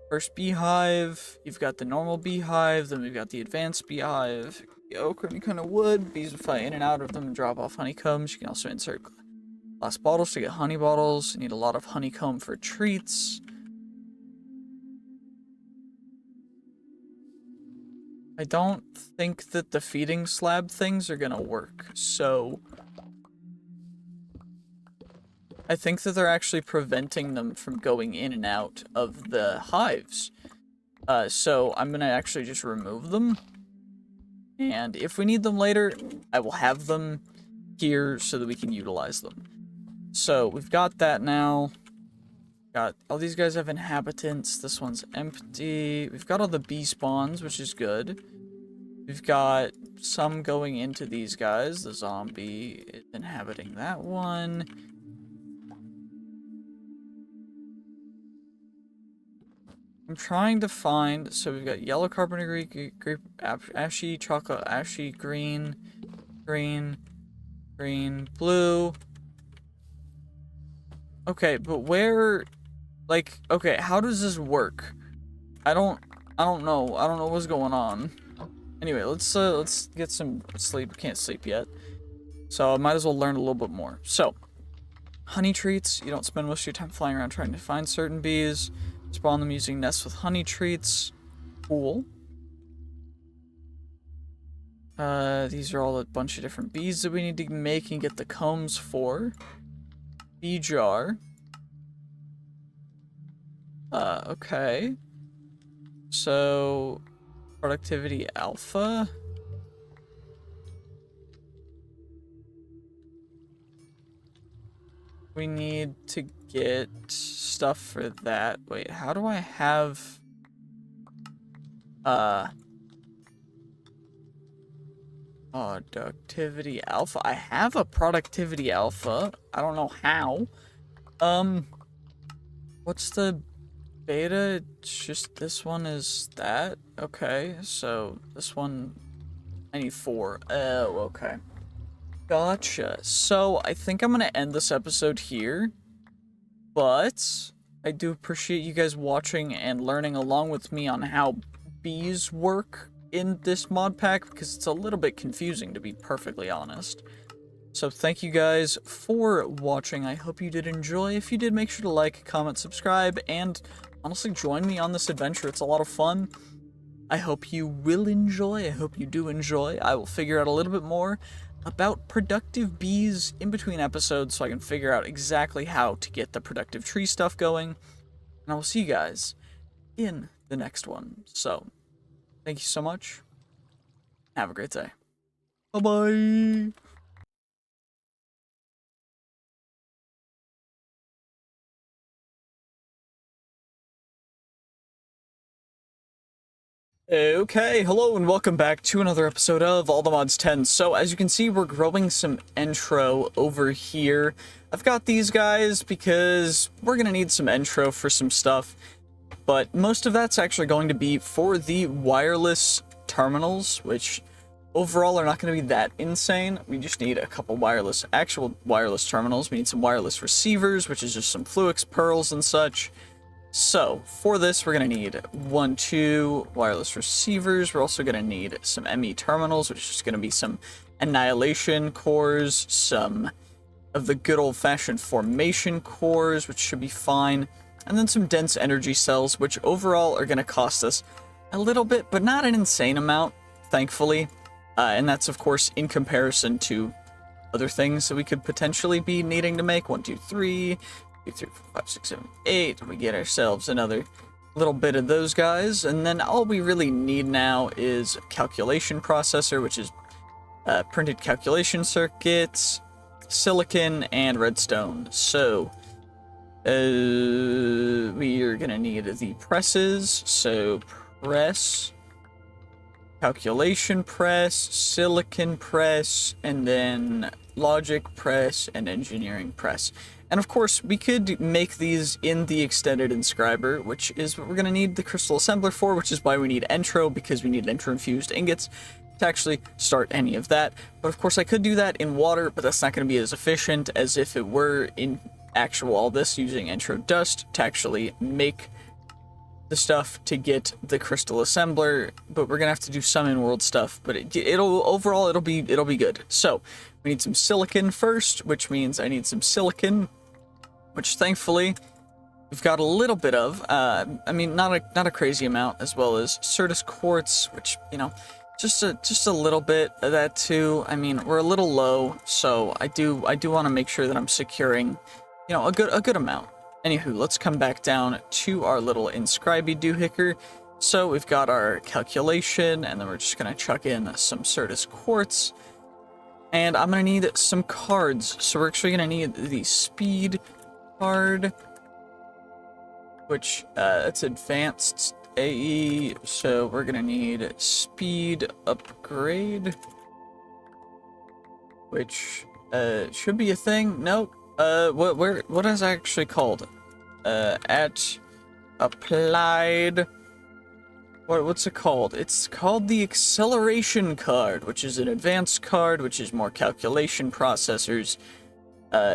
First beehive, you've got the normal beehive, then we've got the advanced beehive. The oak or any kind of wood, bees will fly in and out of them and drop off honeycombs. You can also insert glass bottles to get honey bottles. You need a lot of honeycomb for treats. I don't think that the feeding slab things are gonna work, so I think that they're actually preventing them from going in and out of the hives. So I'm gonna actually just remove them. And if we need them later, I will have them here so that we can utilize them. So, we've got that now. Got all these guys have inhabitants. This one's empty. We've got all the bee spawns, which is good. We've got some going into these guys. The zombie is inhabiting that one. I'm trying to find... So, we've got yellow carpenter, grape, ashy, chocolate, ashy, green, blue... Okay, but where, like, okay, how does this work? I don't know. I don't know what's going on. Anyway, let's get some sleep. We can't sleep yet. So I might as well learn a little bit more. So, honey treats. You don't spend most of your time flying around trying to find certain bees. Spawn them using nests with honey treats. Cool. These are all a bunch of different bees that we need to make and get the combs for. Bee jar. Okay. So, productivity alpha. We need to get stuff for that. Wait, how do I have... productivity alpha. I have a productivity alpha. I don't know how. What's the beta? It's just this one is that. Okay, so this one I need 4. Oh, okay. Gotcha. So I think I'm gonna end this episode here. But I do appreciate you guys watching and learning along with me on how bees work in this mod pack, because it's a little bit confusing, to be perfectly honest. So thank you guys for watching. I hope you did enjoy. If you did, make sure to like, comment, subscribe, and honestly join me on this adventure. It's a lot of fun. I hope you will enjoy. I hope you do enjoy. I will figure out a little bit more about productive bees in between episodes so I can figure out exactly how to get the productive tree stuff going. And I will see you guys in the next one. So, thank you so much. Have a great day. Bye-bye. Okay, hello and welcome back to another episode of All the Mods 10. So, as you can see, we're growing some intro over here. I've got these guys because we're gonna need some intro for some stuff. But most of that's actually going to be for the wireless terminals, which overall are not going to be that insane. We just need a couple actual wireless terminals. We need some wireless receivers, which is just some fluix pearls and such. So for this, we're going to need 2 wireless receivers. We're also going to need some ME terminals, which is just going to be some annihilation cores, some of the good old-fashioned formation cores, which should be fine, and then some dense energy cells, which overall are going to cost us a little bit, but not an insane amount, thankfully. And that's, of course, in comparison to other things that we could potentially be needing to make. 1, 2, 3, 2, 3, 4, 5, 6, 7, 8. We get ourselves another little bit of those guys. And then all we really need now is a calculation processor, which is printed calculation circuits, silicon, and redstone. So we are going to need the presses. So press, calculation press, silicon press, and then logic press and engineering press. And of course, we could make these in the extended inscriber, which is what we're going to need the crystal assembler for, which is why we need entro, because we need entro infused ingots to actually start any of that. But of course, I could do that in water, but that's not going to be as efficient as if it were in actual all this using entro dust to actually make the stuff to get the crystal assembler. But we're gonna have to do some in-world stuff, but it'll be good. So we need some silicon first, which means I need some silicon, which thankfully we've got a little bit of. I mean, not a crazy amount, as well as Certus quartz, which, you know, just a little bit of that too. I mean, we're a little low, so I do want to make sure that I'm securing, you know, a good amount. Anywho, let's come back down to our little inscribey doohicker. So we've got our calculation, and then we're just gonna chuck in some Certus quartz. And I'm gonna need some cards. So we're actually gonna need the speed card, which it's advanced AE. So we're gonna need speed upgrade, which should be a thing. Nope. What is it actually called? At applied. What's it called? It's called the acceleration card, which is an advanced card, which is more calculation processors.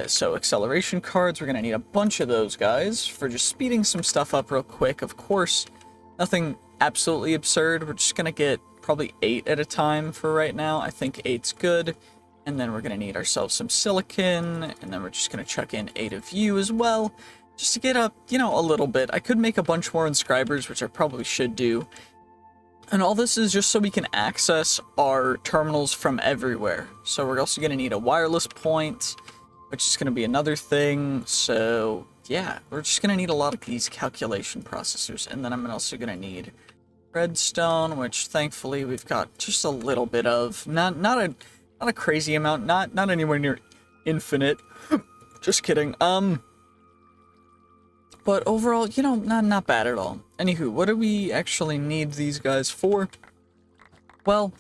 So acceleration cards, we're gonna need a bunch of those guys for just speeding some stuff up real quick. Of course, nothing absolutely absurd. We're just gonna get probably 8 at a time for right now. I think 8's good. And then we're going to need ourselves some silicon, and then we're just going to chuck in 8 of you as well, just to get up, you know, a little bit. I could make a bunch more inscribers, which I probably should do. And all this is just so we can access our terminals from everywhere. So we're also going to need a wireless point, which is going to be another thing. So yeah, we're just going to need a lot of these calculation processors. And then I'm also going to need redstone, which thankfully we've got just a little bit of. Not a crazy amount, not anywhere near infinite. Just kidding. But overall, you know, not bad at all. Anywho, what do we actually need these guys for? Well,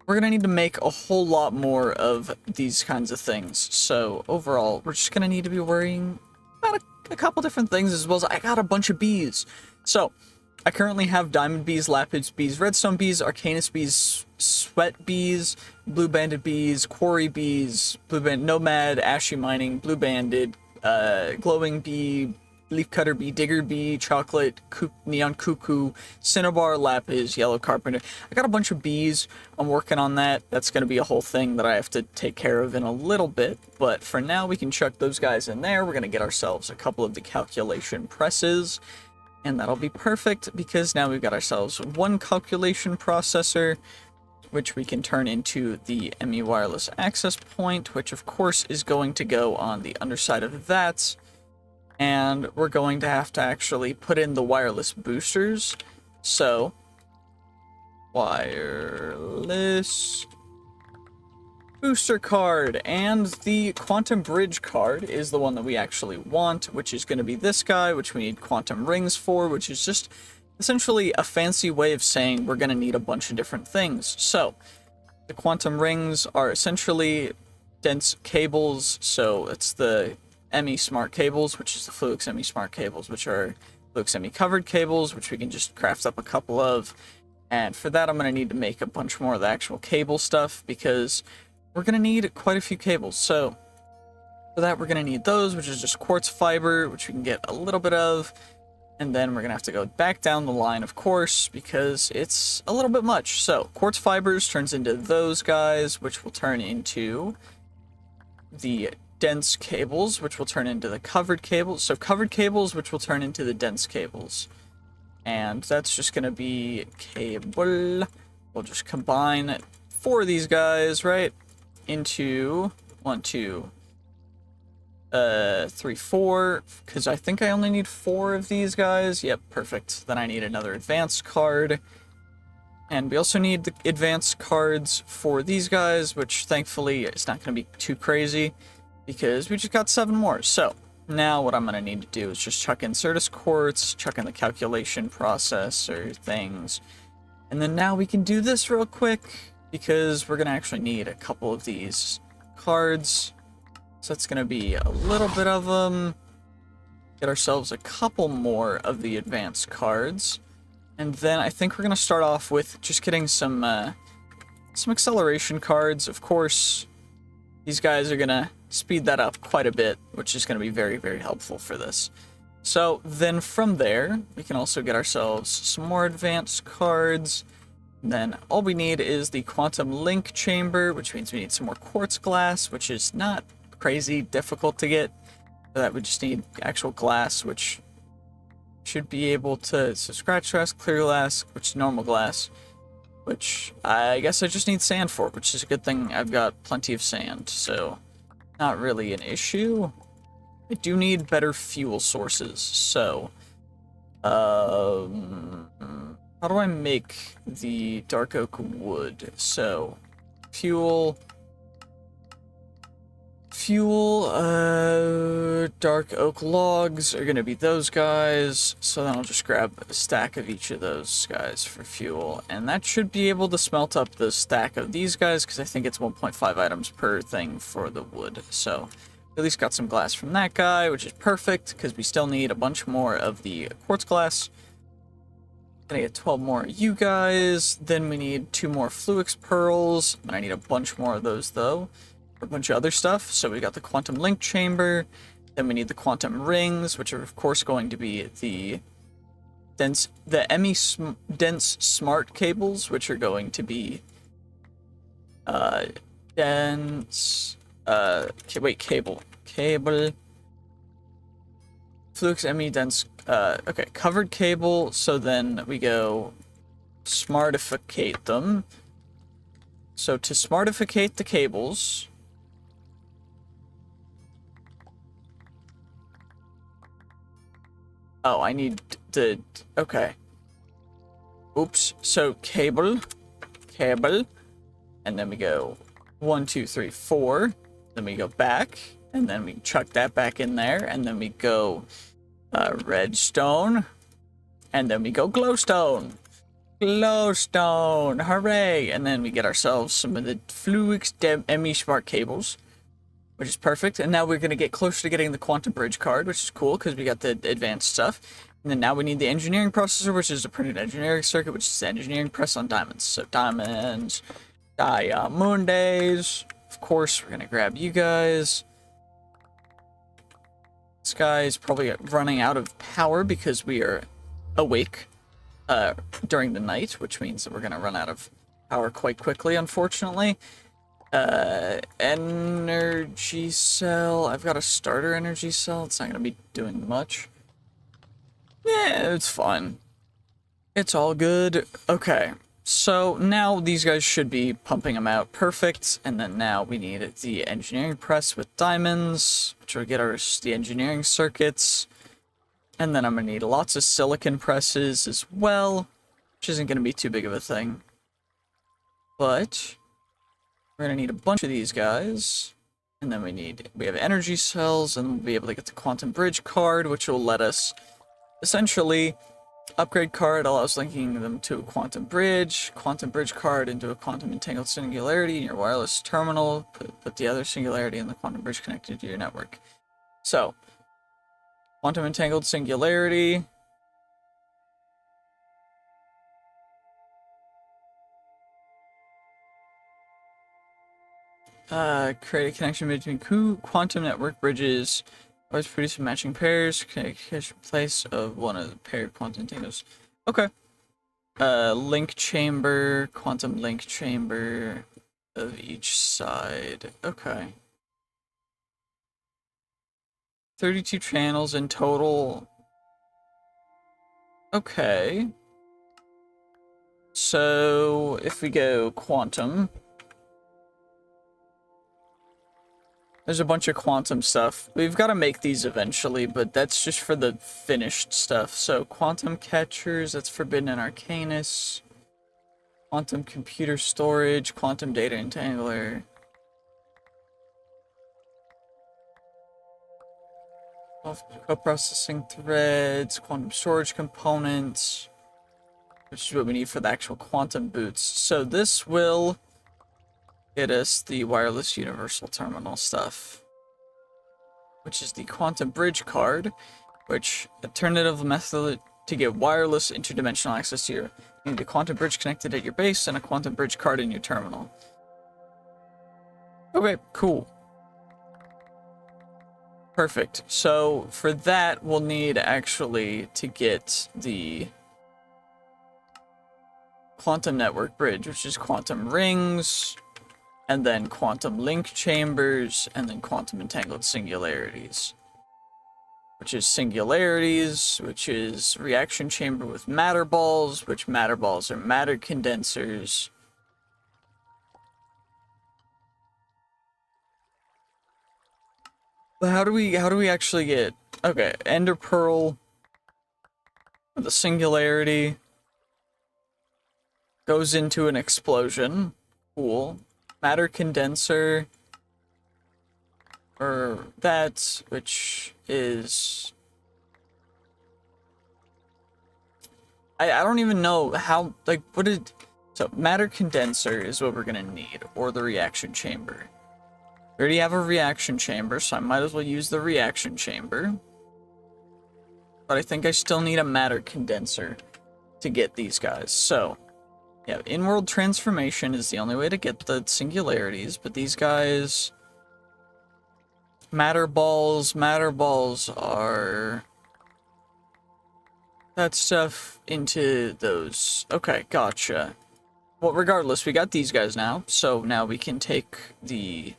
we're gonna need to make a whole lot more of these kinds of things. So overall, we're just gonna need to be worrying about a couple different things, as well as I got a bunch of bees. So I currently have diamond bees, lapis bees, redstone bees, arcanus bees, sweat bees, blue banded bees, quarry bees, blue band nomad, ashy mining, blue banded, glowing bee, leaf cutter bee, digger bee, chocolate, neon cuckoo, cinnabar, lapis, yellow carpenter. I got a bunch of bees. I'm working on that. That's going to be a whole thing that I have to take care of in a little bit. But for now, we can chuck those guys in there. We're going to get ourselves a couple of the calculation presses. And that'll be perfect, because now we've got ourselves one calculation processor, which we can turn into the ME wireless access point, which of course is going to go on the underside of that. And we're going to have to actually put in the wireless boosters. So, wireless booster card, and the quantum bridge card is the one that we actually want, which is going to be this guy, which we need quantum rings for, which is just essentially a fancy way of saying we're going to need a bunch of different things. So the quantum rings are essentially dense cables. So it's the ME smart cables, which is the Fluix ME smart cables, which are Fluix ME covered cables, which we can just craft up a couple of. And for that, I'm going to need to make a bunch more of the actual cable stuff, because we're going to need quite a few cables. So for that, we're going to need those, which is just quartz fiber, which we can get a little bit of. And then we're going to have to go back down the line, of course, because it's a little bit much. So quartz fibers turns into those guys, which will turn into the dense cables, which will turn into the covered cables. So covered cables, which will turn into the dense cables. And that's just going to be cable. We'll just combine 4 of these guys, right, into 1, 2, 3, 4, because I think I only need 4 of these guys. Yep, perfect. Then I need another advanced card. And we also need the advanced cards for these guys, which thankfully it's not going to be too crazy, because we just got 7 more. So now what I'm going to need to do is just chuck in Certus quartz, chuck in the calculation processor things, and then now we can do this real quick, because we're going to actually need a couple of these cards. So it's going to be a little bit of them. Get ourselves a couple more of the advanced cards. And then I think we're going to start off with just getting some acceleration cards. Of course, these guys are going to speed that up quite a bit, which is going to be very, very helpful for this. So then from there, we can also get ourselves some more advanced cards. And then all we need is the quantum link chamber, which means we need some more quartz glass, which is not crazy difficult to get. For that, we just need actual glass, which should be able to, so scratch glass, clear glass, which is normal glass, which I guess I just need sand for, which is a good thing. I've got plenty of sand, so not really an issue. I do need better fuel sources, so how do I make the dark oak wood? So fuel, dark oak logs are gonna be those guys, so then I'll just grab a stack of each of those guys for fuel, and that should be able to smelt up the stack of these guys, because I think it's 1.5 items per thing for the wood. So at least got some glass from that guy, which is perfect, because we still need a bunch more of the quartz glass. Gonna get 12 more of you guys, then we need 2 more fluix pearls, and I need a bunch more of those though, for a bunch of other stuff. So we got the quantum link chamber, then we need the quantum rings, which are of course going to be the dense smart cables, which are going to be cable flux ME dense, okay, covered cable. So then we go smartificate them. So to smartificate the cables, oh, I need the, okay, oops. So cable, and then we go 1, 2, 3, 4, then we go back, and then we chuck that back in there, and then we go redstone, and then we go glowstone, hooray, and then we get ourselves some of the fluix ME smart cables, which is perfect. And now we're going to get closer to getting the quantum bridge card, which is cool because we got the advanced stuff. And then now we need the engineering processor, which is a printed engineering circuit, which is the engineering press on diamonds. So diamonds, diamondes. Of course, we're going to grab you guys. This guy is probably running out of power because we are awake during the night, which means that we're going to run out of power quite quickly, unfortunately. Energy cell. I've got a starter energy cell. It's not going to be doing much. Yeah, it's fine. It's all good. Okay, so now these guys should be pumping them out perfect. And then now we need the engineering press with diamonds, which will get us the engineering circuits. And then I'm going to need lots of silicon presses as well, which isn't going to be too big of a thing. But we're going to need a bunch of these guys. And then we have energy cells, and we'll be able to get the quantum bridge card, which will let us essentially upgrade card allows linking them to a quantum bridge card into a quantum entangled singularity in your wireless terminal, put the other singularity in the quantum bridge connected to your network. So quantum entangled singularity. Create a connection between two quantum network bridges. Always produce matching pairs. Catch place of one of the paired quantum entangles. Okay. Link chamber, quantum link chamber of each side. Okay. 32 channels in total. Okay. So, if we go quantum, there's a bunch of quantum stuff. We've got to make these eventually, but that's just for the finished stuff. So, quantum catchers, that's forbidden in Arcanus. Quantum computer storage, quantum data entangler. Co-processing threads, quantum storage components, which is what we need for the actual quantum boots. So this will get us the wireless universal terminal stuff, which is the quantum bridge card, which alternative method to get wireless interdimensional access to you need a quantum bridge connected at your base and a quantum bridge card in your terminal. Okay, cool. Perfect. So for that, we'll need actually to get the quantum network bridge, which is quantum rings, and then quantum link chambers, and then quantum entangled singularities. Which is singularities, which is reaction chamber with matter balls, which matter balls are matter condensers. But how do we actually get, okay, ender pearl with a singularity goes into an explosion. Cool. Matter condenser, or that, which is, I don't even know how, like, so matter condenser is what we're gonna need, or the reaction chamber. We already have a reaction chamber, so I might as well use the reaction chamber. But I think I still need a matter condenser to get these guys. So, yeah, in-world transformation is the only way to get the singularities, but these guys, matter balls are that stuff into those. Okay, gotcha. Well, regardless, we got these guys now, so now we can take the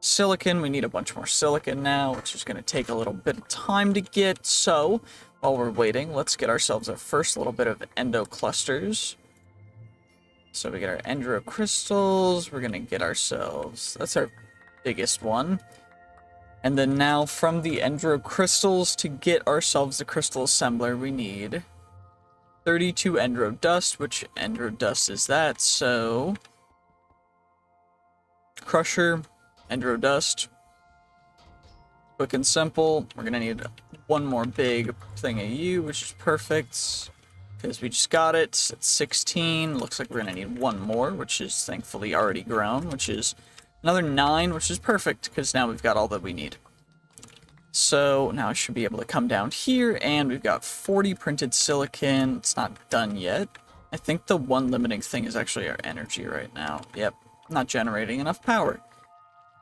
silicon. We need a bunch more silicon now, which is going to take a little bit of time to get. So, while we're waiting, let's get ourselves our first little bit of endo clusters. So we get our endo crystals. We're going to get ourselves, that's our biggest one. And then now from the endo crystals to get ourselves the crystal assembler, we need 32 endo dust, which endo dust is that? So, crusher, endo dust, quick and simple. We're gonna need one more big thing of you, which is perfect, because we just got it. It's 16. Looks like we're gonna need one more, which is thankfully already grown, which is another 9, which is perfect, because now we've got all that we need. So now I should be able to come down here, and we've got 40 printed silicon. It's not done yet. I think the one limiting thing is actually our energy right now. Yep, not generating enough power.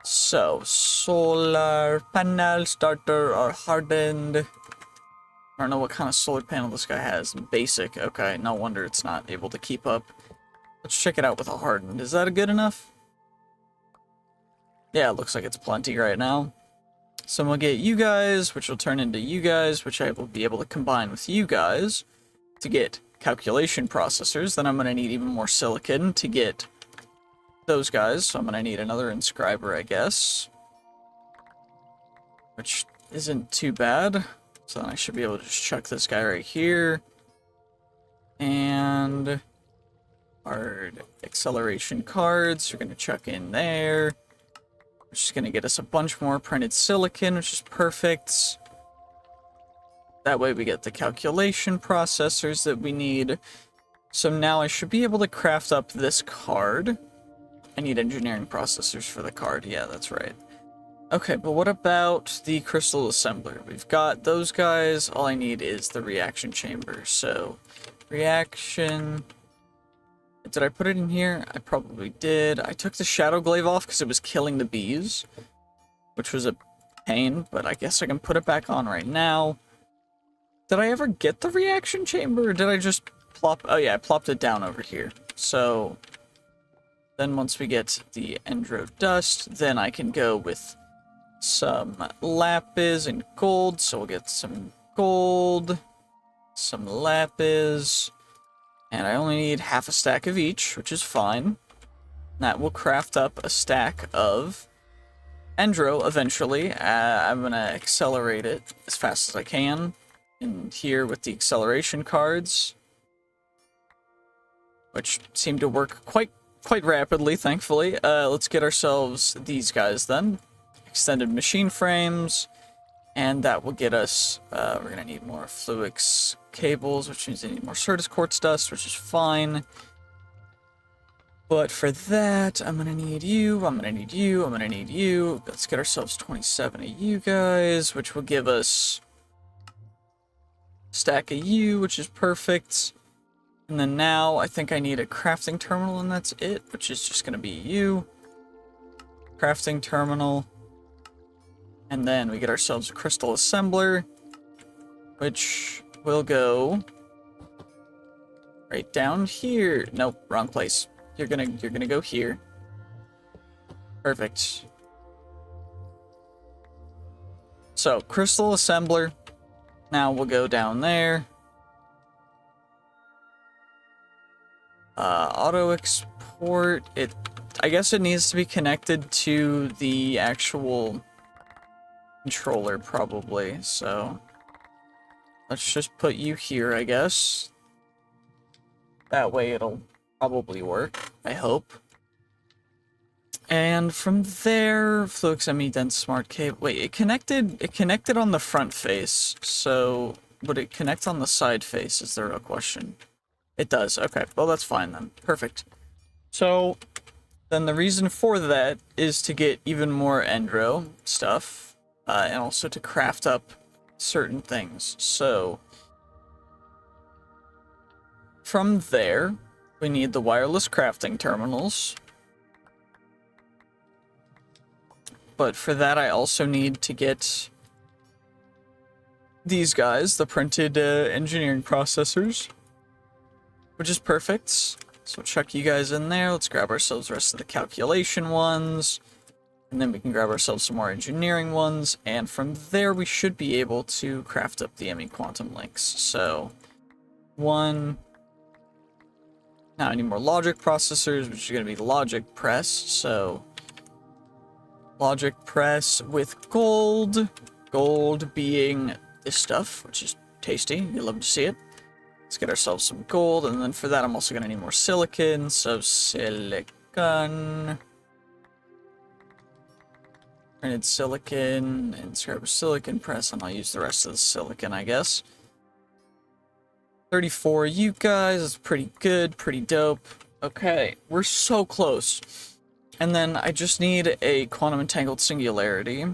So, solar panel starter are hardened. I don't know what kind of solar panel this guy has. Basic. Okay, no wonder it's not able to keep up. Let's check it out with a hardened. Is that good enough? Yeah, it looks like it's plenty right now. So we'll get you guys, which will turn into you guys, which I will be able to combine with you guys to get calculation processors. Then I'm going to need even more silicon to get those guys. So I'm going to need another inscriber, I guess. Which isn't too bad. So then I should be able to just chuck this guy right here. And our acceleration cards are going to chuck in there. Which is going to get us a bunch more printed silicon, which is perfect. That way we get the calculation processors that we need. So now I should be able to craft up this card. I need engineering processors for the card. Yeah, that's right. Okay, but what about the crystal assembler? We've got those guys. All I need is the reaction chamber. So, reaction Did I put it in here? I probably did. I took the shadow glaive off because it was killing the bees, which was a pain, but I guess I can put it back on right now. Did I ever get the reaction chamber, or did I just plop... Oh yeah, I plopped it down over here. So then once we get the endro dust, then I can go with some lapis and gold. So we'll get some gold, some lapis, and I only need half a stack of each, which is fine. That will craft up a stack of endro eventually. I'm gonna accelerate it as fast as I can. And here with the acceleration cards, which seem to work quite rapidly, thankfully. Let's get ourselves these guys then. Extended machine frames. And that will get us, we're going to need more Fluix cables, which means I need more Certus quartz dust, which is fine. But for that, I'm going to need you, I'm going to need you, I'm going to need you. Let's get ourselves 27 of you guys, which will give us a stack of you, which is perfect. And then now I think I need a crafting terminal, and that's it, which is just going to be you. Crafting terminal. And then we get ourselves a crystal assembler, which will go right down here. Nope, wrong place. You're gonna go here. Perfect. So, crystal assembler. Now we'll go down there. Auto export. I guess it needs to be connected to the actual controller probably, so let's just put you here, I guess. That way it'll probably work, I hope. And from there, Fluix ME Dense Smart Cable. Wait, it connected on the front face, so would it connect on the side face is the real question. It does, okay, well that's fine then, perfect. So then the reason for that is to get even more endro stuff. And also to craft up certain things. So from there, we need the wireless crafting terminals. But for that, I also need to get these guys, the printed engineering processors, which is perfect. So chuck you guys in there. Let's grab ourselves the rest of the calculation ones. And then we can grab ourselves some more engineering ones, and from there we should be able to craft up the ME quantum links. So, one. Now I need more logic processors, which is going to be logic press. So, logic press with gold. Gold being this stuff, which is tasty. You love to see it. Let's get ourselves some gold, and then for that I'm also going to need more silicon. So, silicon. Printed silicon, and scrap a silicon press, and I'll use the rest of the silicon, I guess. 34 you guys, that's pretty good, pretty dope. Okay, we're so close. And then I just need a quantum entangled singularity.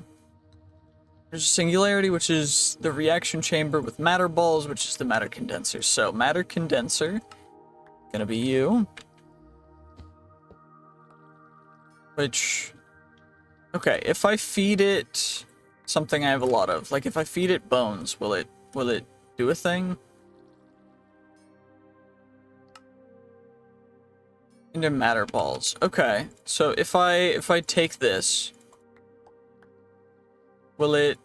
There's a singularity, which is the reaction chamber with matter balls, which is the matter condenser. So, matter condenser, gonna be you. Which... Okay, if I feed it something I have a lot of, like if I feed it bones, will it do a thing? Into matter balls. Okay, so if I take this, will it...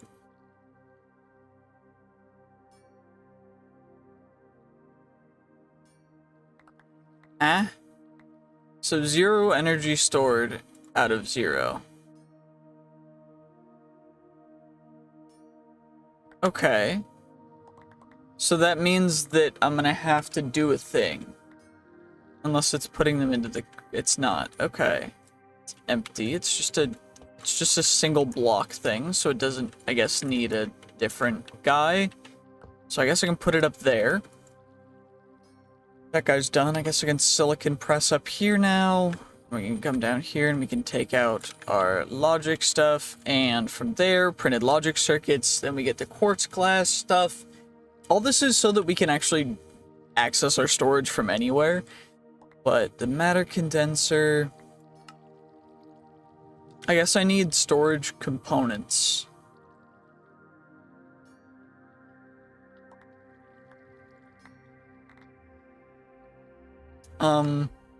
So 0 energy stored out of 0. Okay. So that means that I'm gonna have to do a thing. Unless it's putting them into the... It's not. Okay. It's empty. It's just a single block thing, so it doesn't, I guess, need a different guy. So I guess I can put it up there. That guy's done. I guess I can silicon press up here now. We can come down here and we can take out our logic stuff, and from there, printed logic circuits, then we get the quartz glass stuff. All this is so that we can actually access our storage from anywhere. But the matter condenser... I guess I need storage components.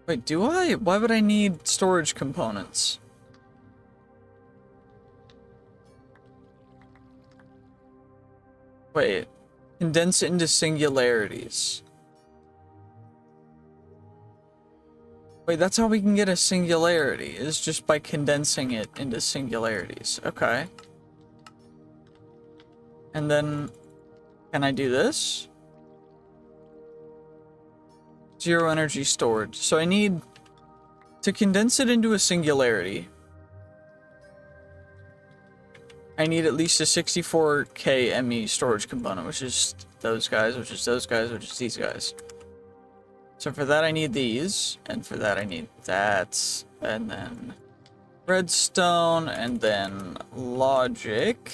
Wait, do I? Why would I need storage components? Wait, condense it into singularities. Wait, that's how we can get a singularity, is just by condensing it into singularities. Okay. And then, can I do this? Zero energy stored. So I need to condense it into a singularity. I need at least a 64K ME storage component, which is those guys, which is those guys, which is these guys. So for that I need these, and for that I need that, and then redstone, and then logic.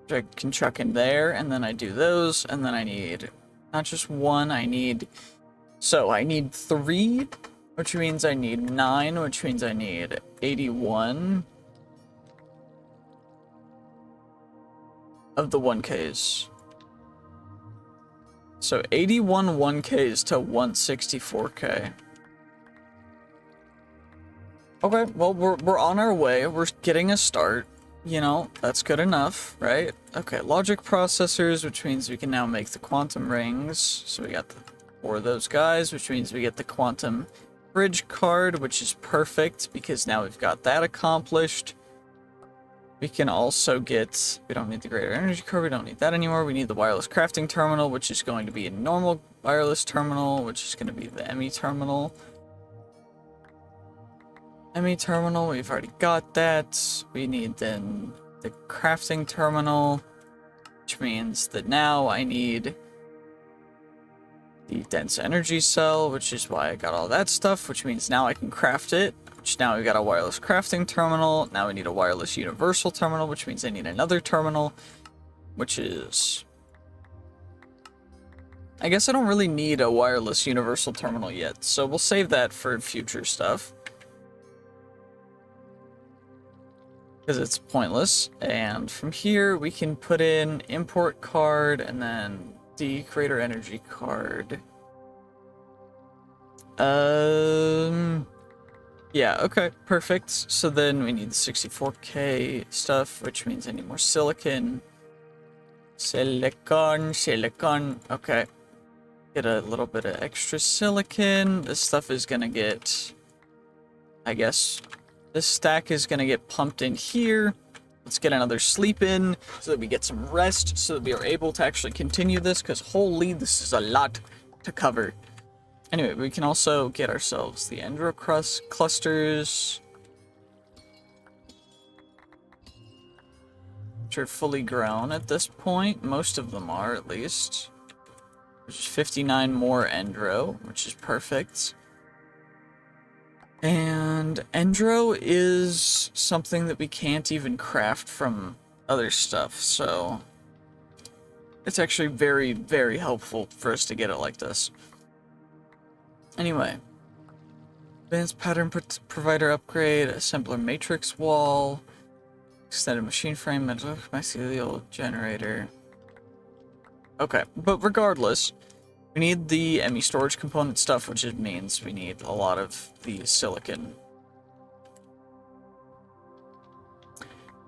Which I can chuck in there, and then I do those, and then I need not just one, I need... So I need 3, which means I need 9, which means I need 81 of the 1Ks. So 81 1Ks to 164K. Okay, well, we're on our way. We're getting a start. You know, that's good enough, right? Okay, logic processors, which means we can now make the quantum rings. So we got the 4 of those guys, which means we get the quantum bridge card, which is perfect because now we've got that accomplished. We can also get, we don't need the greater energy card, we don't need that anymore. We need the wireless crafting terminal, which is going to be a normal wireless terminal, which is going to be the ME terminal. ME terminal, we've already got that. We need then the crafting terminal, which means that now I need the dense energy cell, which is why I got all that stuff, which means now I can craft it, which now we got a wireless crafting terminal. Now we need a wireless universal terminal, which means I need another terminal, which is... I guess I don't really need a wireless universal terminal yet, so we'll save that for future stuff. Because it's pointless. And from here we can put in import card and then the greater energy card. Yeah, okay, perfect. So then we need the 64K stuff, which means I need more silicon. Silicon. Okay. Get a little bit of extra silicon. This stuff is gonna get, I guess, this stack is gonna get pumped in here. Let's get another sleep in so that we get some rest, so that we are able to actually continue this, because holy, this is a lot to cover. Anyway, we can also get ourselves the Endrocrust clusters, which are fully grown at this point. Most of them are, at least. There's 59 more Endro, which is perfect. And Endro is something that we can't even craft from other stuff, so it's actually very, very helpful for us to get it like this. Anyway, advanced pattern provider upgrade, assembler matrix wall, extended machine frame, mycelial generator. Okay, but regardless, we need the ME storage component stuff, which means we need a lot of the silicon.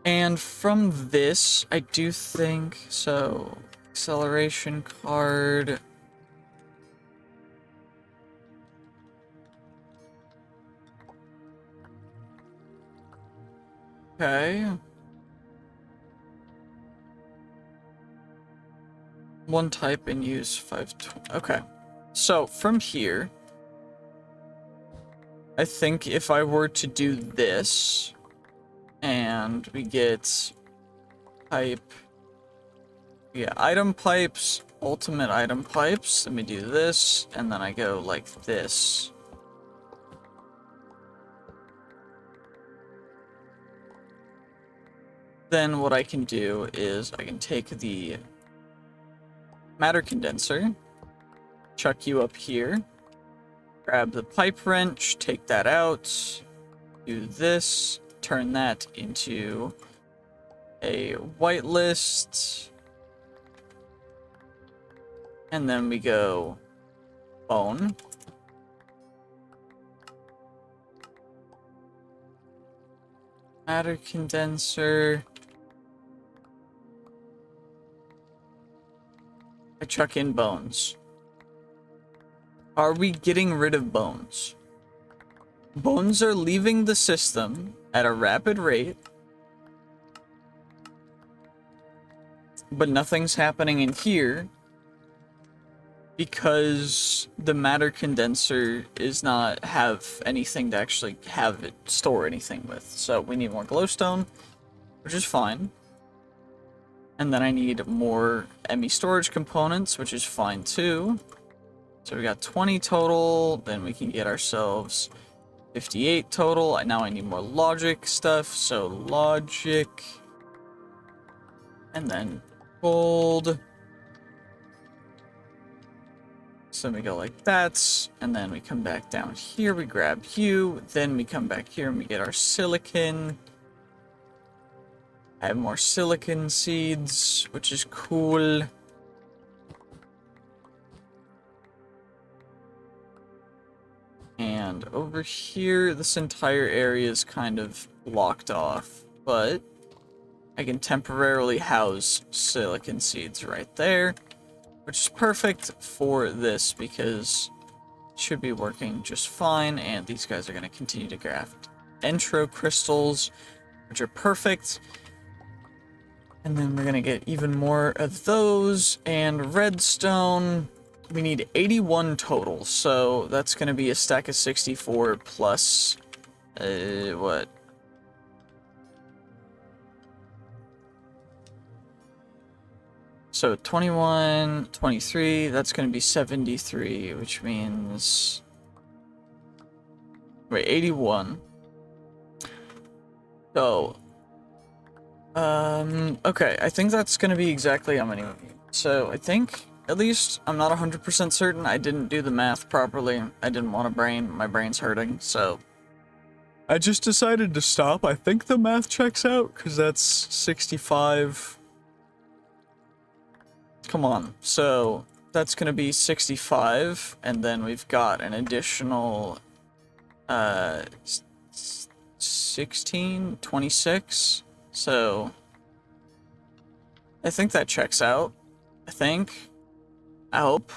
And from this, I do think, so, acceleration card. Okay. One type and use 520. Okay. So from here, I think if I were to do this and we get pipe, yeah, item pipes, ultimate item pipes, let me do this, and then I go like this. Then what I can do is I can take the matter condenser, chuck you up here, Grab the pipe wrench, take that out, do this, turn that into a whitelist, and then we go bone. Matter condenser. I chuck in bones. Are we getting rid of bones? Bones are leaving the system at a rapid rate, but nothing's happening in here because the matter condenser is not have anything to actually have it store anything with. So we need more glowstone, which is fine. And then I need more ME storage components, which is fine too. So we got 20 total, then we can get ourselves 58 total. Now I need more logic stuff, so logic. And then gold. So we go like that, and then we come back down here, we grab you, then we come back here and we get our silicon. I have more silicon seeds, which is cool. And over here, this entire area is kind of blocked off, but I can temporarily house silicon seeds right there, which is perfect for this because it should be working just fine, and these guys are going to continue to craft intro crystals, which are perfect. And then we're going to get even more of those, and redstone. We need 81 total, so that's going to be a stack of 64 plus, what? So 21, 23, that's going to be 73, which means... Wait, 81. So... okay, I think that's going to be exactly how many we need. So I think, at least, I'm not 100% certain. I didn't do the math properly. I didn't want a brain. My brain's hurting, so... I just decided to stop. I think the math checks out, because that's 65... Come on, so that's gonna be 65, and then we've got an additional 16, 26, so I think that checks out. I hope.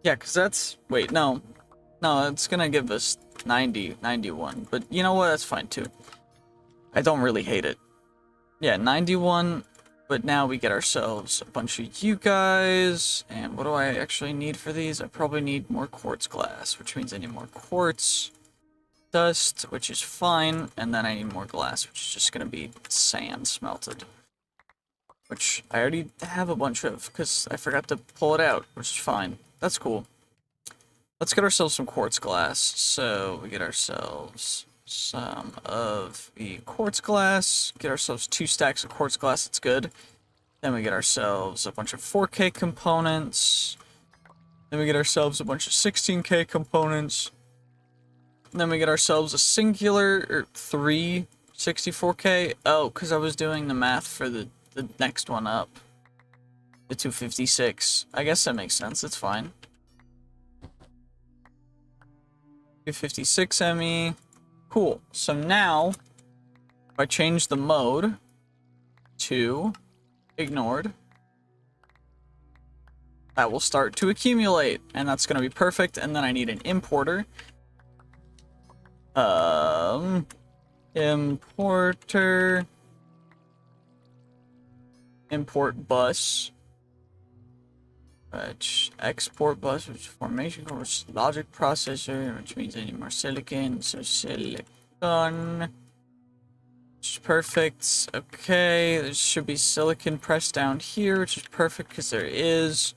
Yeah, because that's, wait, no, it's gonna give us 90, 91, but you know what, that's fine too. I don't really hate it. Yeah, 91. But now we get ourselves a bunch of you guys, and what do I actually need for these? I probably need more quartz glass, which means I need more quartz dust, which is fine, and then I need more glass, which is just going to be sand smelted. Which I already have a bunch of, because I forgot to pull it out, which is fine. That's cool. Let's get ourselves some quartz glass, so we get ourselves... some of the quartz glass, get ourselves 2 stacks of quartz glass, that's good. Then we get ourselves a bunch of 4K components. Then we get ourselves a bunch of 16K components. And then we get ourselves a singular, or 3 64K. Oh, because I was doing the math for the next one up. The 256. I guess that makes sense, it's fine. 256 ME. Cool. So now, if I change the mode to ignored, that will start to accumulate, and that's going to be perfect. And then I need an importer. Importer. Import bus. Which export bus, which formation course, logic processor, which means I need more silicon, so silicon, which is perfect. Okay, there should be silicon pressed down here, which is perfect because there is.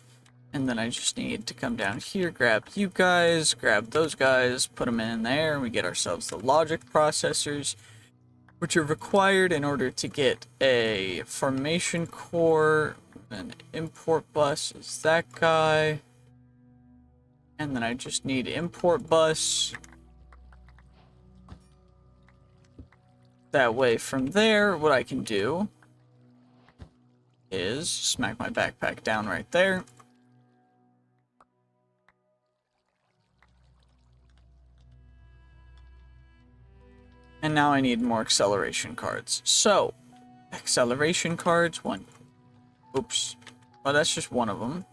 And then I just need to come down here, grab you guys, grab those guys, put them in there, and we get ourselves the logic processors, which are required in order to get a formation core. An import bus is that guy. And then I just need import bus. That way from there, what I can do is smack my backpack down right there. And now I need more acceleration cards. So, acceleration cards, one. Oops. Well, that's just one of them.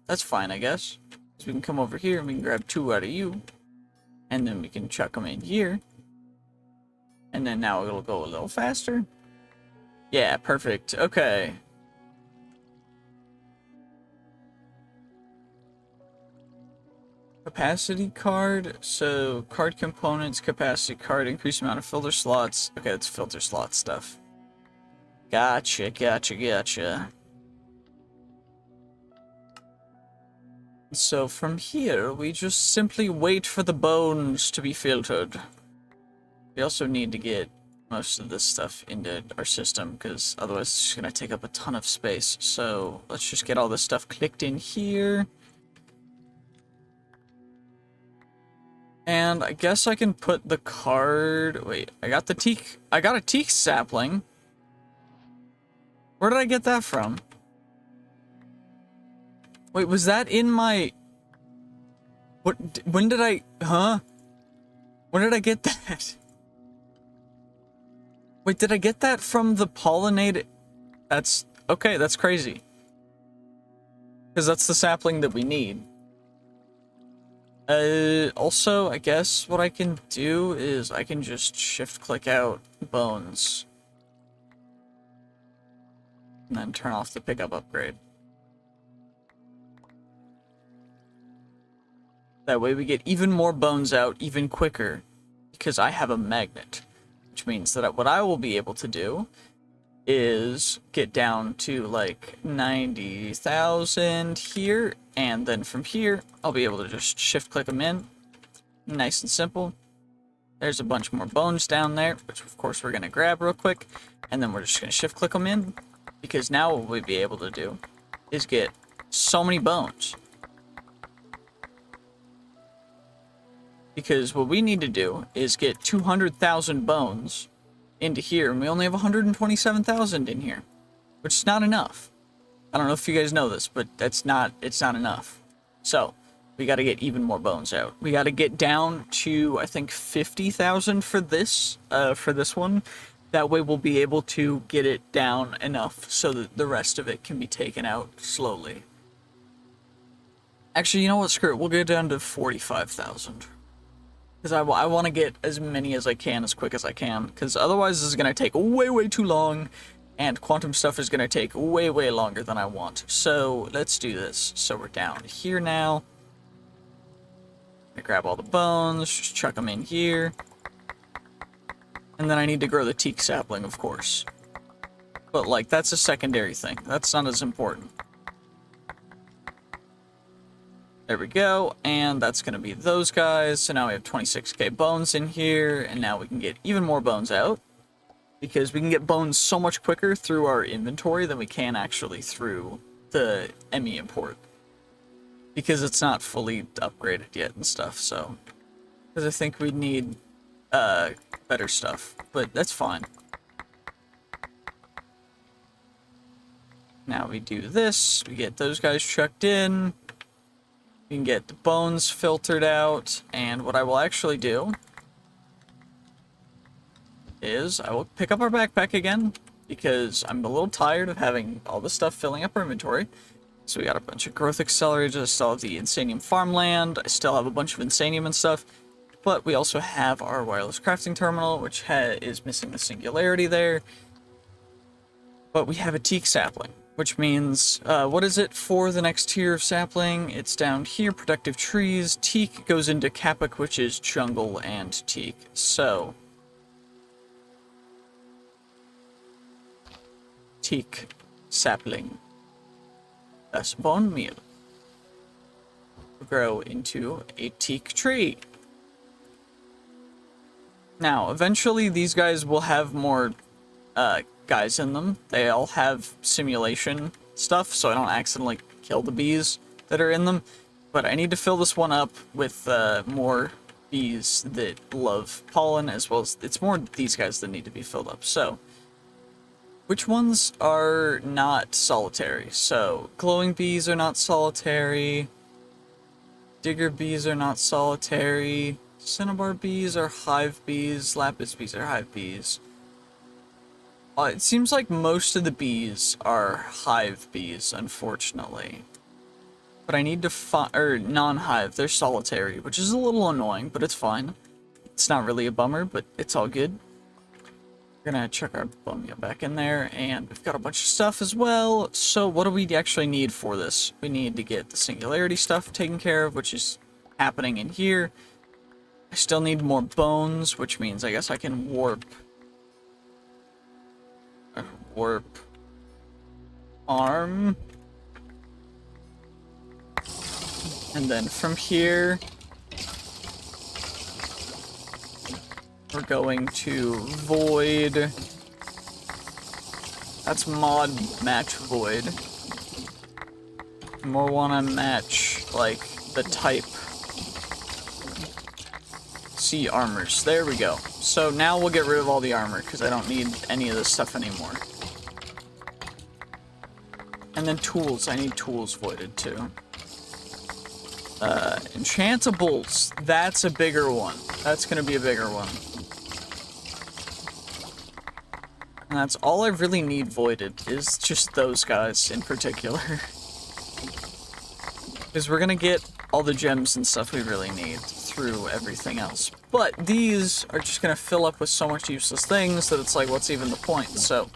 That's fine, I guess. So we can come over here and we can grab 2 out of you. And then we can chuck them in here. And then now it'll go a little faster. Yeah, perfect. Okay. Capacity card. So, card components, capacity card, increased amount of filter slots. Okay, that's filter slot stuff. Gotcha, gotcha, gotcha. So from here, we just simply wait for the bones to be filtered. We also need to get most of this stuff into our system, because otherwise it's just going to take up a ton of space. So let's just get all this stuff clicked in here. And I guess I can put the card... Wait, I got the teak... I got a teak sapling. Where did I get that from? Wait, was that in my... What? When did I... Huh? When did I get that? Wait, did I get that from the pollinated... That's... Okay, that's crazy. Because that's the sapling that we need. Also, I guess what I can do is I can just shift-click out bones. And then turn off the pickup upgrade. That way we get even more bones out even quicker, because I have a magnet. Which means that what I will be able to do is get down to like 90,000 here, and then from here, I'll be able to just shift-click them in. Nice and simple. There's a bunch more bones down there, which of course we're going to grab real quick, and then we're just going to shift-click them in, because now what we'll be able to do is get so many bones. Because what we need to do is get 200,000 bones into here, and we only have 127,000 in here, which is not enough. I don't know if you guys know this, but it's not enough. So, we got to get even more bones out. We got to get down to, I think, 50,000 for this one. That way we'll be able to get it down enough so that the rest of it can be taken out slowly. Actually, you know what? Screw it. We'll get down to 45,000. Because I want to get as many as I can as quick as I can. Because otherwise this is going to take way, way too long. And quantum stuff is going to take way, way longer than I want. So let's do this. So we're down here now. I grab all the bones. Just chuck them in here. And then I need to grow the teak sapling, of course. But like, that's a secondary thing. That's not as important. There we go, and that's going to be those guys. So now we have 26k bones in here, and now we can get even more bones out. Because we can get bones so much quicker through our inventory than we can actually through the ME import. Because it's not fully upgraded yet and stuff, so... Because I think we need better stuff, but that's fine. Now we do this, we get those guys chucked in. We can get the bones filtered out, and what I will actually do is I will pick up our backpack again, because I'm a little tired of having all this stuff filling up our inventory. So we got a bunch of growth accelerators, I still have the insanium farmland, I still have a bunch of insanium and stuff, but we also have our wireless crafting terminal, which is missing the singularity there. But we have a teak sapling. Which means, what is it for the next tier of sapling? It's down here, productive trees. Teak goes into Capic, which is jungle and teak. So, teak sapling. Thus bone meal will grow into a teak tree. Now, eventually these guys will have more, guys in them. They all have simulation stuff, so I don't accidentally kill the bees that are in them. But I need to fill this one up with more bees that love pollen, as well as it's more these guys that need to be filled up. So, which ones are not solitary? So, glowing bees are not solitary. Digger bees are not solitary. Cinnabar bees are hive bees. Lapis bees are hive bees. It seems like most of the bees are hive bees, unfortunately. But I need to find, or non-hive, they're solitary, which is a little annoying, but it's fine. It's not really a bummer, but it's all good. We're gonna chuck our bum back in there, and we've got a bunch of stuff as well. So what do we actually need for this? We need to get the singularity stuff taken care of, which is happening in here. I still need more bones, which means I guess I can warp arm. And then from here, we're going to void. That's mod match void. And we'll want to match, like, the type C armors. There we go. So now we'll get rid of all the armor, because I don't need any of this stuff anymore. And then tools. I need tools voided, too. Enchantables. That's a bigger one. That's gonna be a bigger one. And that's all I really need voided, is just those guys in particular. Because we're gonna get all the gems and stuff we really need through everything else. But these are just gonna fill up with so much useless things that it's like, what's even the point? So,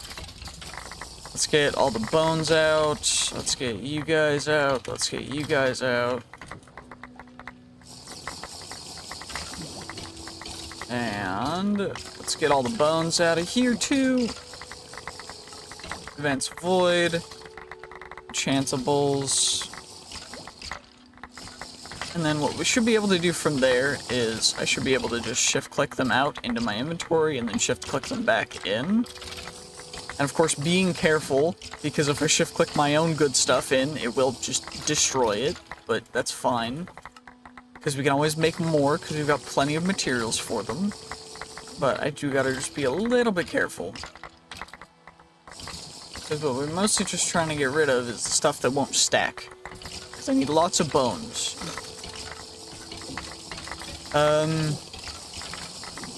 let's get all the bones out. Let's get you guys out. Let's get you guys out. And let's get all the bones out of here too. Advanced void. Enchantables. And then what we should be able to do from there is I should be able to just shift click them out into my inventory and then shift click them back in. And of course being careful, because if I shift click my own good stuff in, it will just destroy it, but that's fine. Because we can always make more, because we've got plenty of materials for them. But I do gotta just be a little bit careful. Because what we're mostly just trying to get rid of is the stuff that won't stack. Because I need lots of bones. And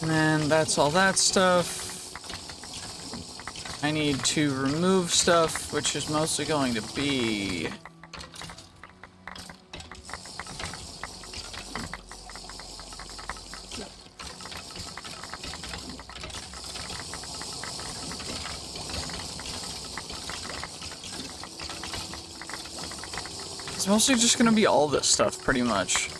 then that's all that stuff. I need to remove stuff, which is mostly going to be... It's mostly just gonna be all this stuff, pretty much.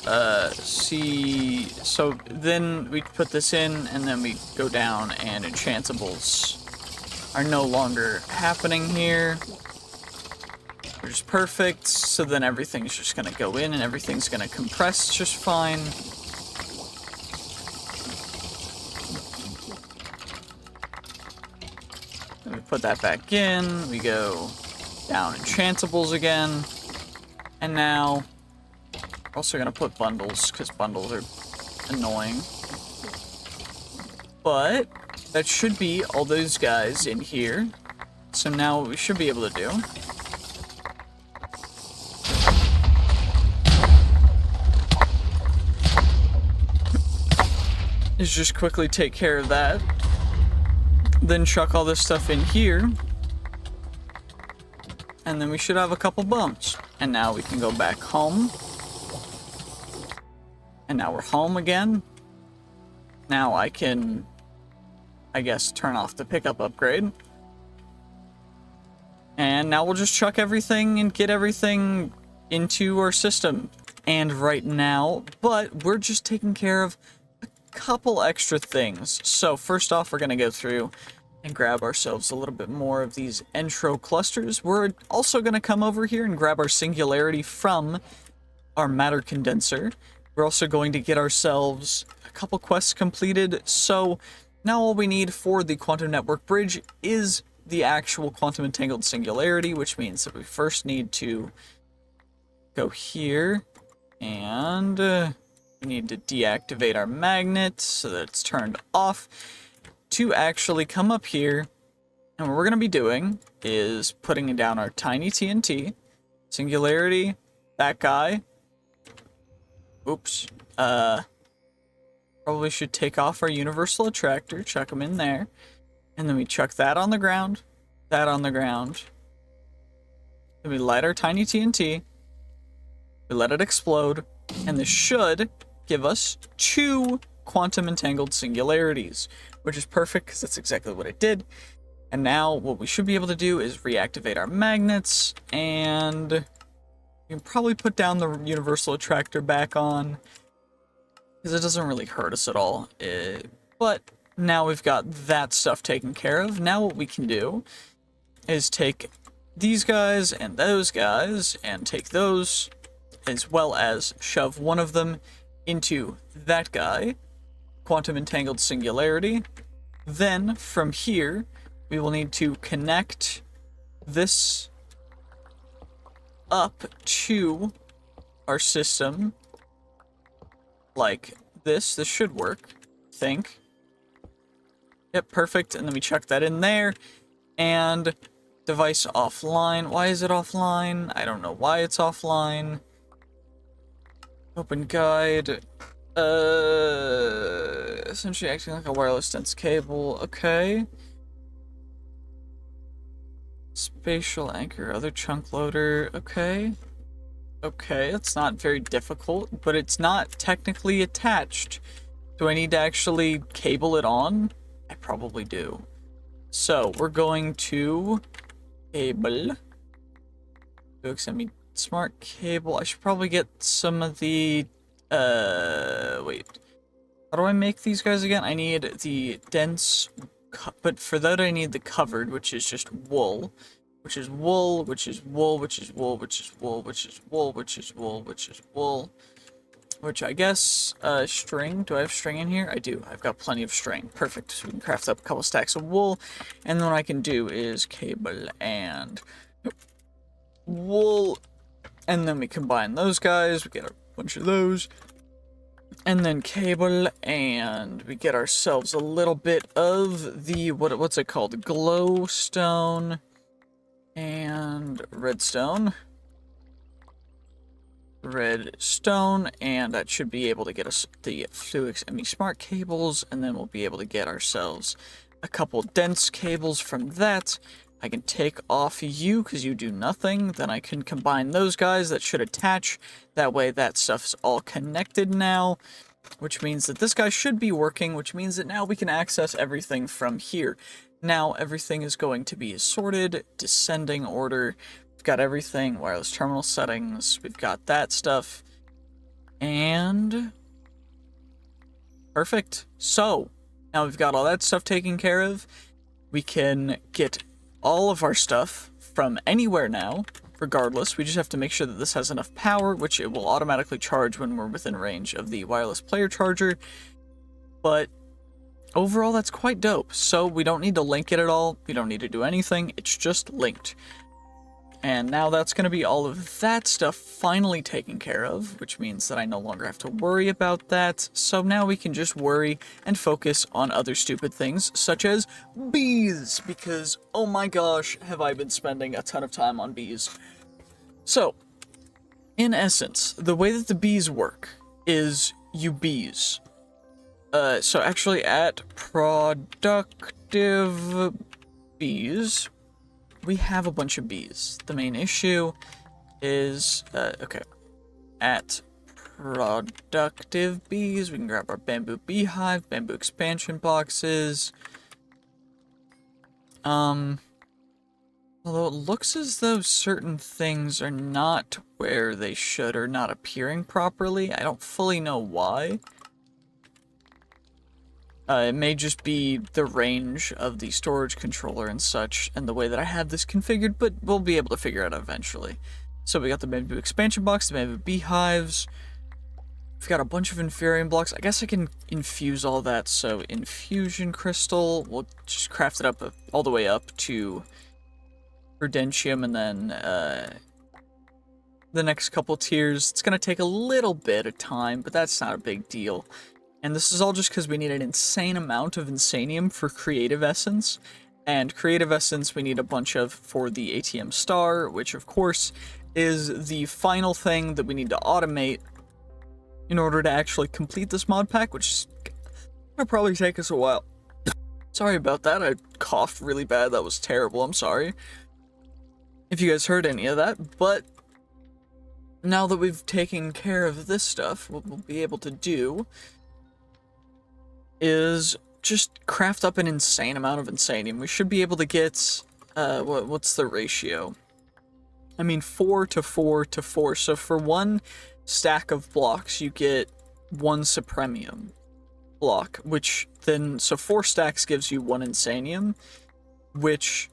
So then we put this in, and then we go down, and enchantables are no longer happening here. They're just perfect, so then everything's just gonna go in, and everything's gonna compress just fine. Then we put that back in, we go down enchantables again. And now, we're also gonna put bundles, because bundles are annoying. But, that should be all those guys in here. So now what we should be able to do is just quickly take care of that. Then chuck all this stuff in here. And then we should have a couple bumps. And now we can go back home. And now we're home again. Now I can, I guess, turn off the pickup upgrade. And now we'll just chuck everything and get everything into our system. And right now, but we're just taking care of a couple extra things. So first off, we're going to go through and grab ourselves a little bit more of these intro clusters. We're also going to come over here and grab our singularity from our matter condenser. We're also going to get ourselves a couple quests completed. So now all we need for the quantum network bridge is the actual quantum entangled singularity, which means that we first need to go here And we need to deactivate our magnet so that it's turned off to actually come up here. And what we're going to be doing is putting down our tiny TNT, singularity, that guy. Oops. Probably should take off our universal attractor, chuck him in there. And then we chuck that on the ground, that on the ground. Then we light our tiny TNT. We let it explode. And this should give us 2 quantum entangled singularities, which is perfect because that's exactly what it did. And now what we should be able to do is reactivate our magnets, and we can probably put down the universal attractor back on because it doesn't really hurt us at all. But now we've got that stuff taken care of. Now what we can do is take these guys and take those, as well as shove one of them into that guy, quantum entangled singularity. Then from here, we will need to connect this up to our system like this. This should work, I think. Yep, perfect. And then we chuck that in there. And device offline. Why is it offline? I don't know why it's offline. Open guide. Essentially acting like a wireless dense cable. Okay. Spatial anchor, other chunk loader. Okay. Okay, it's not very difficult, but it's not technically attached. Do I need to actually cable it on? I probably do. So, we're going to cable. Send me smart cable. I should probably get some of the, wait. How do I make these guys again? I need the dense, but for that I need the covered, which is just wool. Which is wool, which is wool, which is wool, which is wool, which is wool, which is wool, which is wool. Which I guess, string. Do I have string in here? I do. I've got plenty of string. Perfect. So we can craft up a couple stacks of wool. And then what I can do is cable and wool. And then we combine those guys. We get a bunch of those. And then cable, and we get ourselves a little bit of the, what's it called? Glowstone and redstone. Redstone, and that should be able to get us the Fluix ME smart cables, and then we'll be able to get ourselves a couple dense cables from that. I can take off you because you do nothing. Then I can combine those guys that should attach. That way that stuff's all connected now, which means that this guy should be working, which means that now we can access everything from here. Now everything is going to be sorted, descending order. We've got everything, wireless terminal settings, we've got that stuff, and perfect. So, now we've got all that stuff taken care of. We can get all of our stuff from anywhere now, regardless. We just have to make sure that this has enough power, which it will automatically charge when we're within range of the wireless player charger. But overall, that's quite dope. So we don't need to link it at all. We don't need to do anything. It's just linked. And now that's going to be all of that stuff finally taken care of, which means that I no longer have to worry about that. So now we can just worry and focus on other stupid things, such as bees, because oh my gosh, have I been spending a ton of time on bees. So, in essence, the way that the bees work is you bees. So actually at productive bees, we have a bunch of bees. The main issue is, okay, at productive bees, we can grab our bamboo beehive, bamboo expansion boxes. Although it looks as though certain things are not where they should or not appearing properly. I don't fully know why. It may just be the range of the storage controller and such, and the way that I have this configured, but we'll be able to figure it out eventually. So we got the bamboo expansion box, the bamboo beehives. We've got a bunch of inferium blocks. I guess I can infuse all that, so infusion crystal. We'll just craft it up all the way up to prudentium, and then the next couple tiers. It's going to take a little bit of time, but that's not a big deal. And this is all just because we need an insane amount of insanium for creative essence. And creative essence we need a bunch of for the ATM star, which of course is the final thing that we need to automate in order to actually complete this mod pack, which is gonna probably take us a while. Sorry about that, I coughed really bad, that was terrible, I'm sorry if you guys heard any of that, but now that we've taken care of this stuff, what we'll be able to do is just craft up an insane amount of insanium. We should be able to get, what's the ratio? I mean, 4 to 4 to 4, so for one stack of blocks, you get 1 supremium block, which then, so 4 stacks gives you 1 insanium, which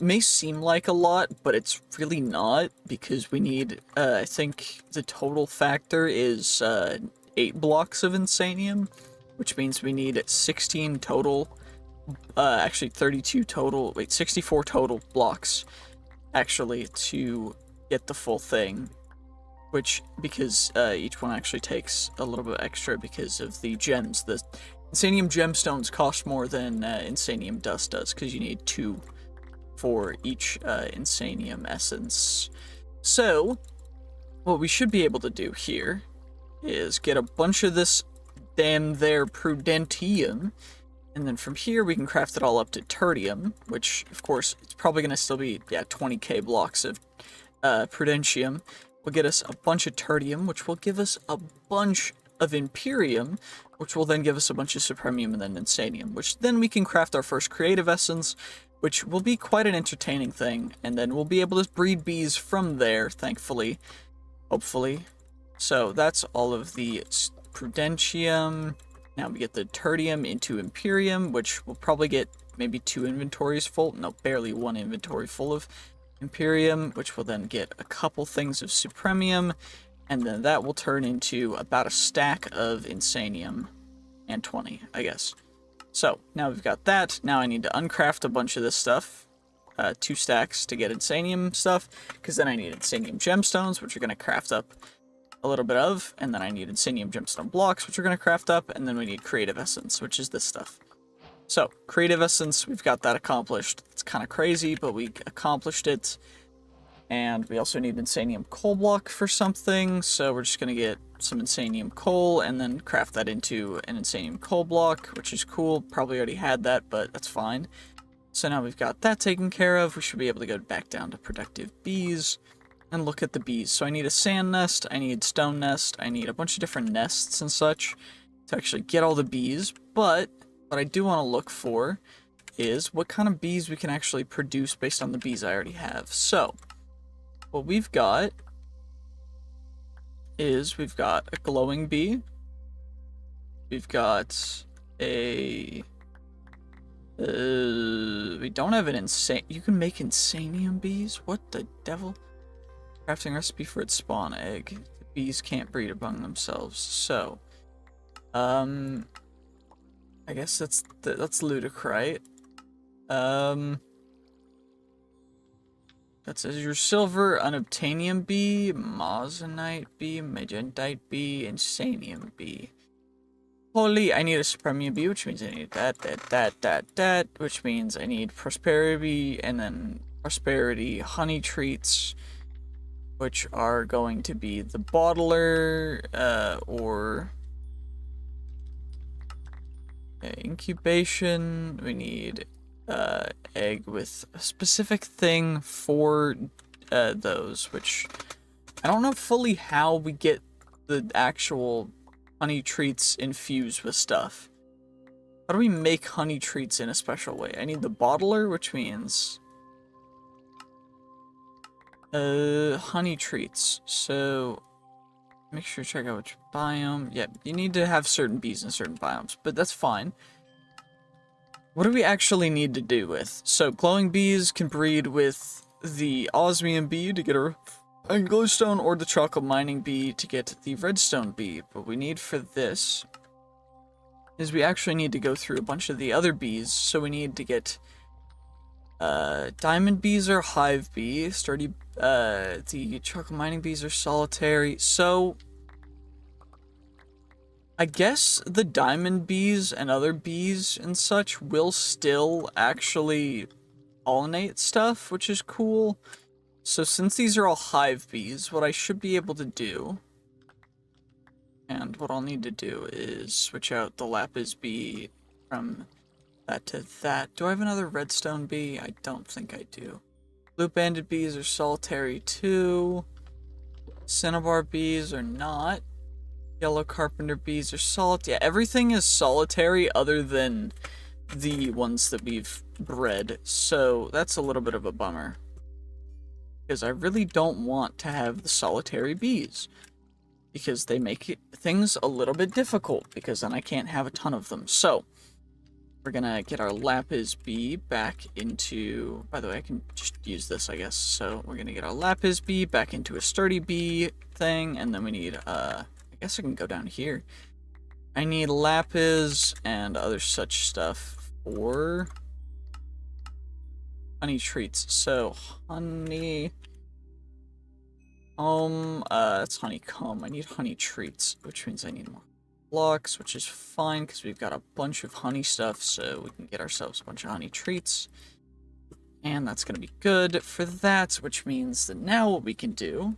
may seem like a lot, but it's really not, because we need, I think the total factor is 8 blocks of insanium, which means we need 16 total, actually 32 total, 64 total blocks, actually, to get the full thing. Which, because each one actually takes a little bit extra because of the gems. The insanium gemstones cost more than insanium dust does, because you need 2 for each insanium essence. So, what we should be able to do here is get a bunch of this damn there prudentium, and then from here we can craft it all up to tertium, which, of course, it's probably going to still be, yeah, 20k blocks of prudentium. Will get us a bunch of tertium, which will give us a bunch of imperium, which will then give us a bunch of supremium and then insanium, which then we can craft our first creative essence, which will be quite an entertaining thing, and then we'll be able to breed bees from there, thankfully, hopefully. So that's all of the prudentium. Now we get the tertium into imperium, which will probably get maybe 2 inventories full, no, barely 1 inventory full of imperium, which will then get a couple things of supremium, and then that will turn into about a stack of insanium, and 20, I guess. So, now we've got that. Now I need to uncraft a bunch of this stuff, 2 stacks to get insanium stuff, because then I need insanium gemstones, which are going to craft up a little bit of, and then I need insanium gemstone blocks, which are going to craft up, and then we need creative essence, which is this stuff. So, creative essence, we've got that accomplished. It's kind of crazy, but we accomplished it. And we also need insanium coal block for something, so we're just going to get some insanium coal and then craft that into an insanium coal block, which is cool. Probably already had that, but that's fine. So now we've got that taken care of. We should be able to go back down to productive bees and look at the bees. So I need a sand nest, I need stone nest, I need a bunch of different nests and such to actually get all the bees, but what I do want to look for is what kind of bees we can actually produce based on the bees I already have. So, what we've got is we've got a glowing bee, we've got a, we don't have an insane, you can make insanium bees? What the devil? Crafting recipe for its spawn egg. The bees can't breed among themselves, so, I guess that's ludicrous. That's azure silver, unobtainium bee, moissanite bee, magentite bee, insanium bee. Holy, I need a supremium bee, which means I need that, which means I need prosperity, and then prosperity honey treats, which are going to be the bottler, or incubation. We need egg with a specific thing for those, which I don't know fully how we get the actual honey treats infused with stuff. How do we make honey treats in a special way? I need the bottler, which means honey treats. So make sure to check out which biome. Yeah, you need to have certain bees in certain biomes, but that's fine. What do we actually need to do with? So glowing bees can breed with the osmium bee to get a glowstone, or the chocolate mining bee to get the redstone bee. What we need for this is we actually need to go through a bunch of the other bees. So we need to get Diamond bees are hive bee. Sturdy, the chocolate mining bees are solitary. So, I guess the diamond bees and other bees and such will still actually pollinate stuff, which is cool. So since these are all hive bees, what I should be able to do, and what I'll need to do is switch out the lapis bee from that to that. Do I have another redstone bee? I don't think I do. Blue banded bees are solitary too. Cinnabar bees are not. Yellow carpenter bees are solitary. Yeah, everything is solitary other than the ones that we've bred. So that's a little bit of a bummer. Because I really don't want to have the solitary bees. Because they make things a little bit difficult. Because then I can't have a ton of them. So, we're gonna get our lapis bee back into... By the way, I can just use this, I guess. So, we're gonna get our lapis bee back into a sturdy bee thing. And then we need, I guess I can go down here. I need lapis and other such stuff for honey treats. So, honey... it's honeycomb. I need honey treats, which means I need more blocks, which is fine because we've got a bunch of honey stuff, so we can get ourselves a bunch of honey treats. And that's going to be good for that, which means that now what we can do,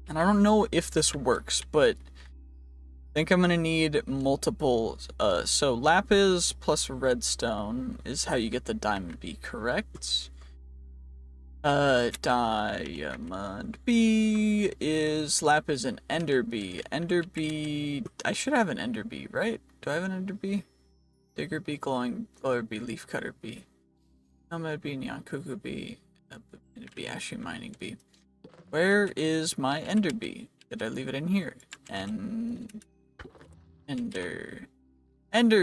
and I don't know if this works, but I think I'm going to need multiple, so lapis plus redstone is how you get the diamond bee, correct? Diamond bee is lapis and ender bee. Ender bee, I should have an ender bee, right? Do I have an ender bee? Digger bee, glowing glower bee, leaf cutter bee. Nomad bee, neon cuckoo bee, bee, ashy mining bee. Where is my ender bee? Did I leave it in here? Ender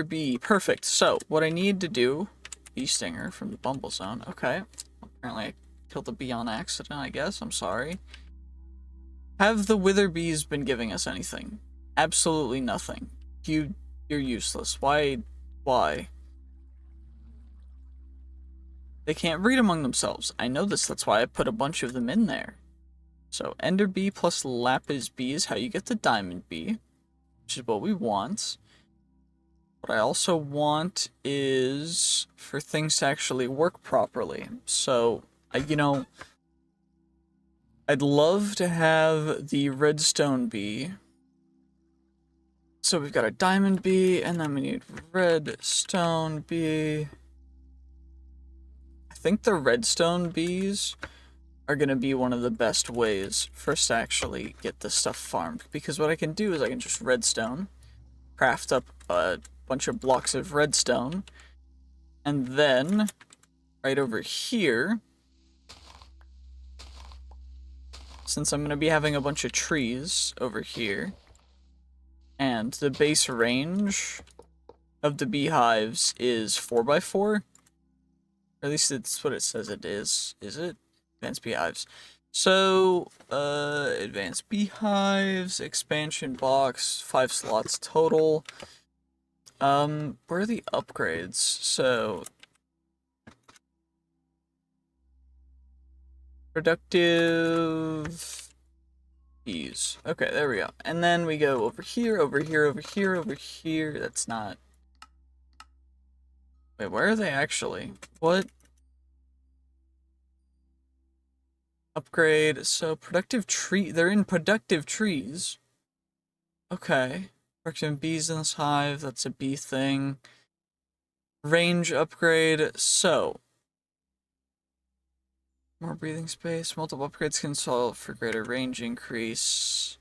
bee, perfect. So, what I need to do, bee stinger from the Bumble Zone. Okay, apparently I killed the bee on accident, I guess. I'm sorry. Have the wither bees been giving us anything? Absolutely nothing. You're useless. Why? They can't breed among themselves. I know this, that's why I put a bunch of them in there. So, ender bee plus lapis bee is how you get the diamond bee, which is what we want. What I also want is for things to actually work properly. So, you know, I'd love to have the redstone bee. So we've got a diamond bee, and then we need redstone bee. I think the redstone bees are going to be one of the best ways for us to actually get this stuff farmed. Because what I can do is I can just redstone, craft up a bunch of blocks of redstone, and then right over here, since I'm going to be having a bunch of trees over here, and the base range of the beehives is 4x4, or at least it's what it says it is it? Advanced beehives. So, advanced beehives, expansion box, 5 slots total. Where are the upgrades? So, productive bees. Okay, there we go. And then we go over here, over here, over here, over here. That's not... Wait, where are they actually? What? Upgrade. So, productive tree... They're in productive trees. Okay. Productive bees in this hive. That's a bee thing. Range upgrade. So... More breathing space. Multiple upgrades can solve for greater range increase.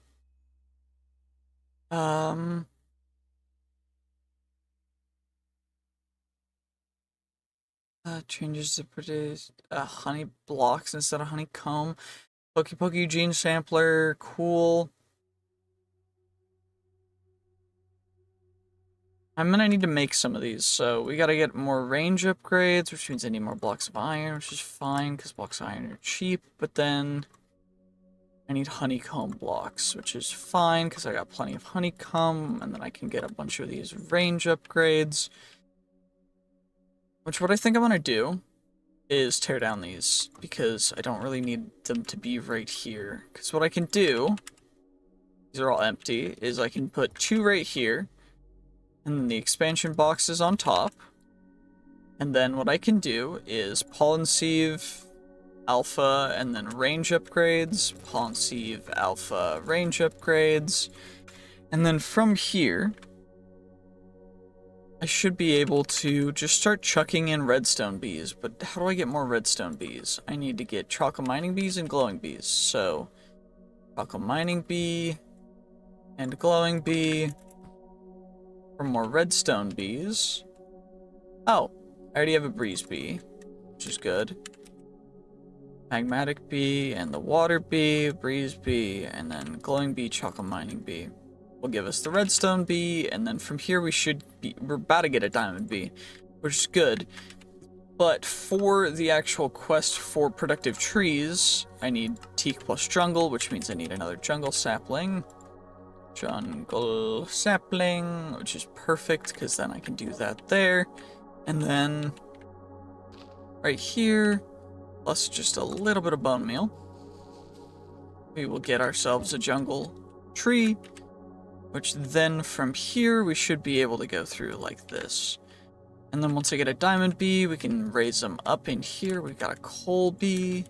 Changes to produce honey blocks instead of honeycomb. Pokey gene sampler. Cool. I'm gonna need to make some of these, so we gotta get more range upgrades, which means I need more blocks of iron, which is fine, because blocks of iron are cheap, but then I need honeycomb blocks, which is fine, because I got plenty of honeycomb, and then I can get a bunch of these range upgrades. Which what I think I'm gonna do is tear down these, because I don't really need them to be right here. Because what I can do, these are all empty, is I can put 2 right here, and then the expansion box is on top. And then what I can do is pollen sieve, alpha, and then range upgrades, pollen sieve, alpha, range upgrades. And then from here, I should be able to just start chucking in redstone bees, but how do I get more redstone bees? I need to get chocolate mining bees and glowing bees. So, chocolate mining bee and glowing bee for more redstone bees. Oh, I already have a breeze bee, which is good. Magmatic bee and the water bee, breeze bee, and then glowing bee, chocolate mining bee will give us the redstone bee, and then from here we're about to get a diamond bee, which is good. But for the actual quest for productive trees, I need teak plus jungle, which means I need another jungle sapling. Jungle sapling, which is perfect, because then I can do that there. And then right here, plus just a little bit of bone meal, we will get ourselves a jungle tree, which then from here we should be able to go through like this. And then once I get a diamond bee, we can raise them up in here. We've got a coal bee.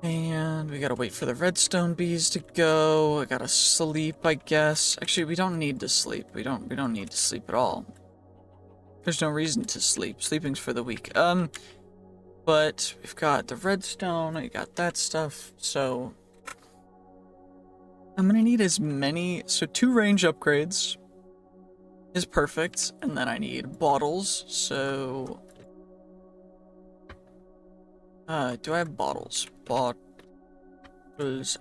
And we gotta wait for the redstone bees to go. I gotta sleep, I guess. Actually, we don't need to sleep. We don't need to sleep at all. There's no reason to sleep. Sleeping's for the weak. But we've got the redstone, we got that stuff, so I'm gonna need as many, so 2 range upgrades is perfect, and then I need bottles, so do I have bottles? Bottles,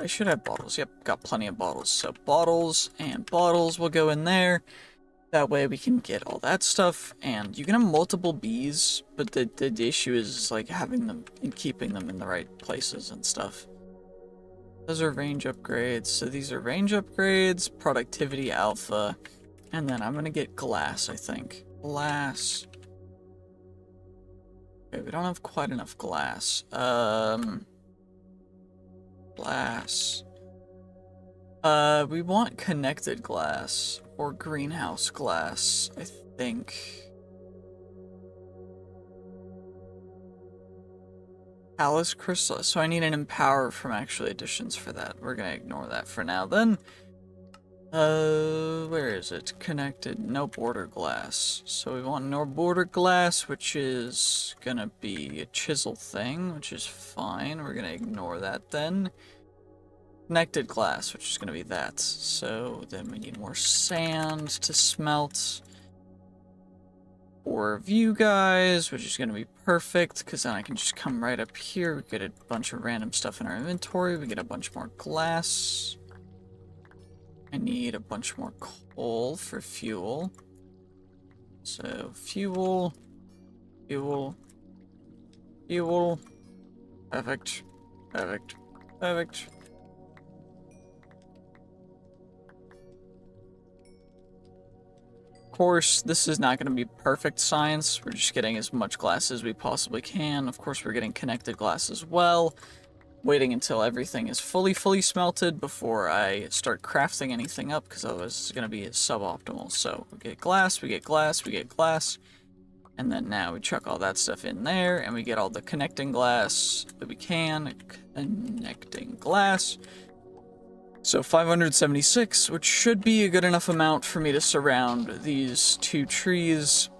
I should have bottles, yep, got plenty of bottles, so bottles and bottles will go in there. That way we can get all that stuff, and you can have multiple bees, but the issue is like having them and keeping them in the right places and stuff. Those are range upgrades, so these are range upgrades, productivity alpha, and then I'm gonna get glass, I think. Glass. Okay, we don't have quite enough glass. Glass. We want connected glass, or greenhouse glass, I think. Alice crystal, so I need an empower from actually additions for that. We're gonna ignore that for now then. Where is it? Connected, no border glass. So we want no border glass, which is gonna be a chisel thing, which is fine. We're gonna ignore that then. Connected glass, which is gonna be that. So then we need more sand to smelt. For you guys, which is going to be perfect, because then I can just come right up here, we get a bunch of random stuff in our inventory, we get a bunch more glass. I need a bunch more coal for fuel. So, fuel, fuel, fuel, perfect, perfect, perfect. Of course, this is not going to be perfect science. We're just getting as much glass as we possibly can. Of course, we're getting connected glass as well. Waiting until everything is fully smelted before I start crafting anything up, because otherwise it's going to be suboptimal. So we get glass, we get glass, we get glass. And then now we chuck all that stuff in there, and we get all the connecting glass that we can. Connecting glass. So 576, which should be a good enough amount for me to surround these 2 trees.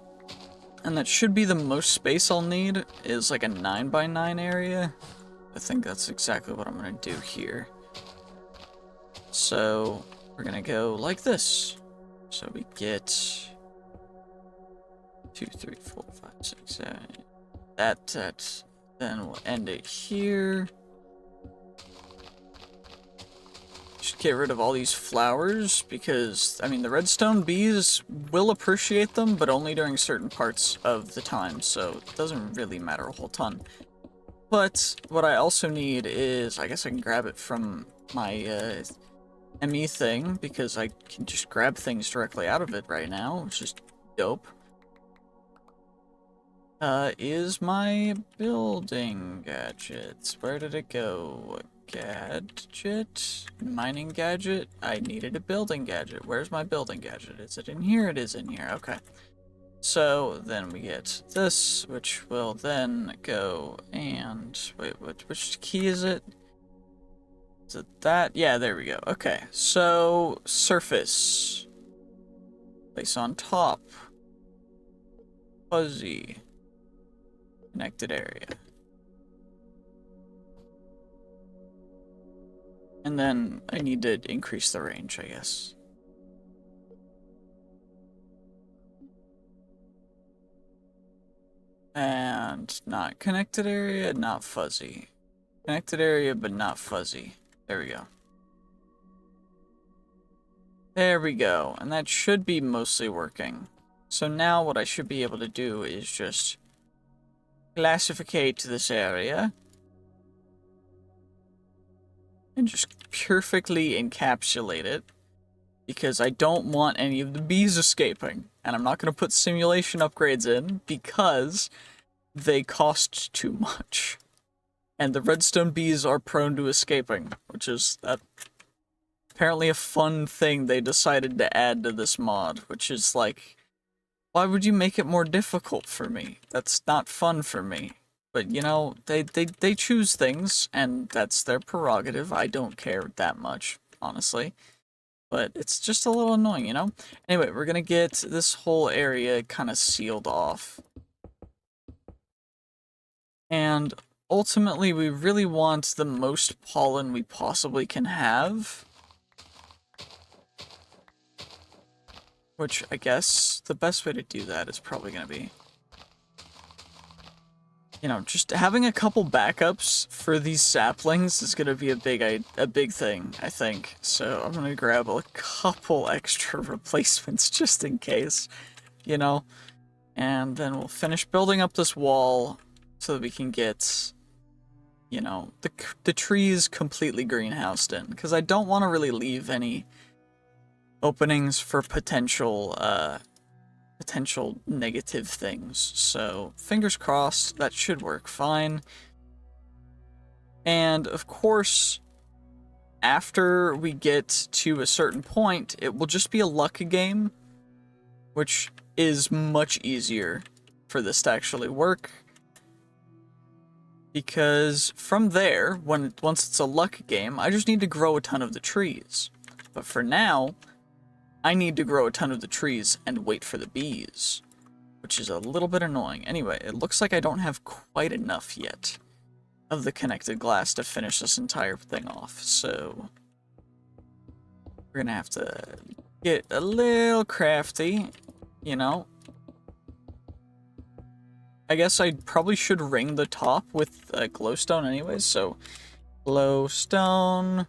And that should be the most space I'll need, is like a 9x9 area. I think that's exactly what I'm going to do here. So we're going to go like this. So we get 2, 3, 4, 5, 6, 7. That. Then we'll end it here. Should get rid of all these flowers, because, I mean, the redstone bees will appreciate them, but only during certain parts of the time, so it doesn't really matter a whole ton. But what I also need is, I guess I can grab it from my ME thing, because I can just grab things directly out of it right now, which is dope. is my building gadgets. Where did it go? Gadget? Mining gadget? I needed a building gadget. Where's my building gadget? Is it in here? It is in here. Okay. So then we get this, which will then go and... Wait, which key is it? Is it that? Yeah, there we go. Okay, so surface. Place on top. Fuzzy. Connected area. And then I need to increase the range, I guess. And not connected area, not fuzzy. Connected area, but not fuzzy. There we go. There we go. And that should be mostly working. So now what I should be able to do is just classificate this area. And just perfectly encapsulate it. Because I don't want any of the bees escaping. And I'm not going to put simulation upgrades in because they cost too much. And the redstone bees are prone to escaping, which is apparently a fun thing they decided to add to this mod, which is like, why would you make it more difficult for me? That's not fun for me. But, you know, they choose things, and that's their prerogative. I don't care that much, honestly. But it's just a little annoying, you know? Anyway, we're gonna get this whole area kind of sealed off. And ultimately, we really want the most pollen we possibly can have. Which, I guess, the best way to do that is probably gonna be... You know, just having a couple backups for these saplings is gonna be a big thing, I think. So I'm gonna grab a couple extra replacements just in case, you know? And then we'll finish building up this wall so that we can get, you know, the trees completely greenhoused in. Because I don't want to really leave any openings for potential negative things. So, fingers crossed, that should work fine. And, of course, after we get to a certain point, it will just be a luck game, which is much easier for this to actually work. Because from there, once it's a luck game, I just need to grow a ton of the trees. But for now, I need to grow a ton of the trees and wait for the bees, which is a little bit annoying. Anyway, it looks like I don't have quite enough yet of the connected glass to finish this entire thing off, so we're gonna have to get a little crafty, you know. I guess I probably should ring the top with glowstone anyways, so glowstone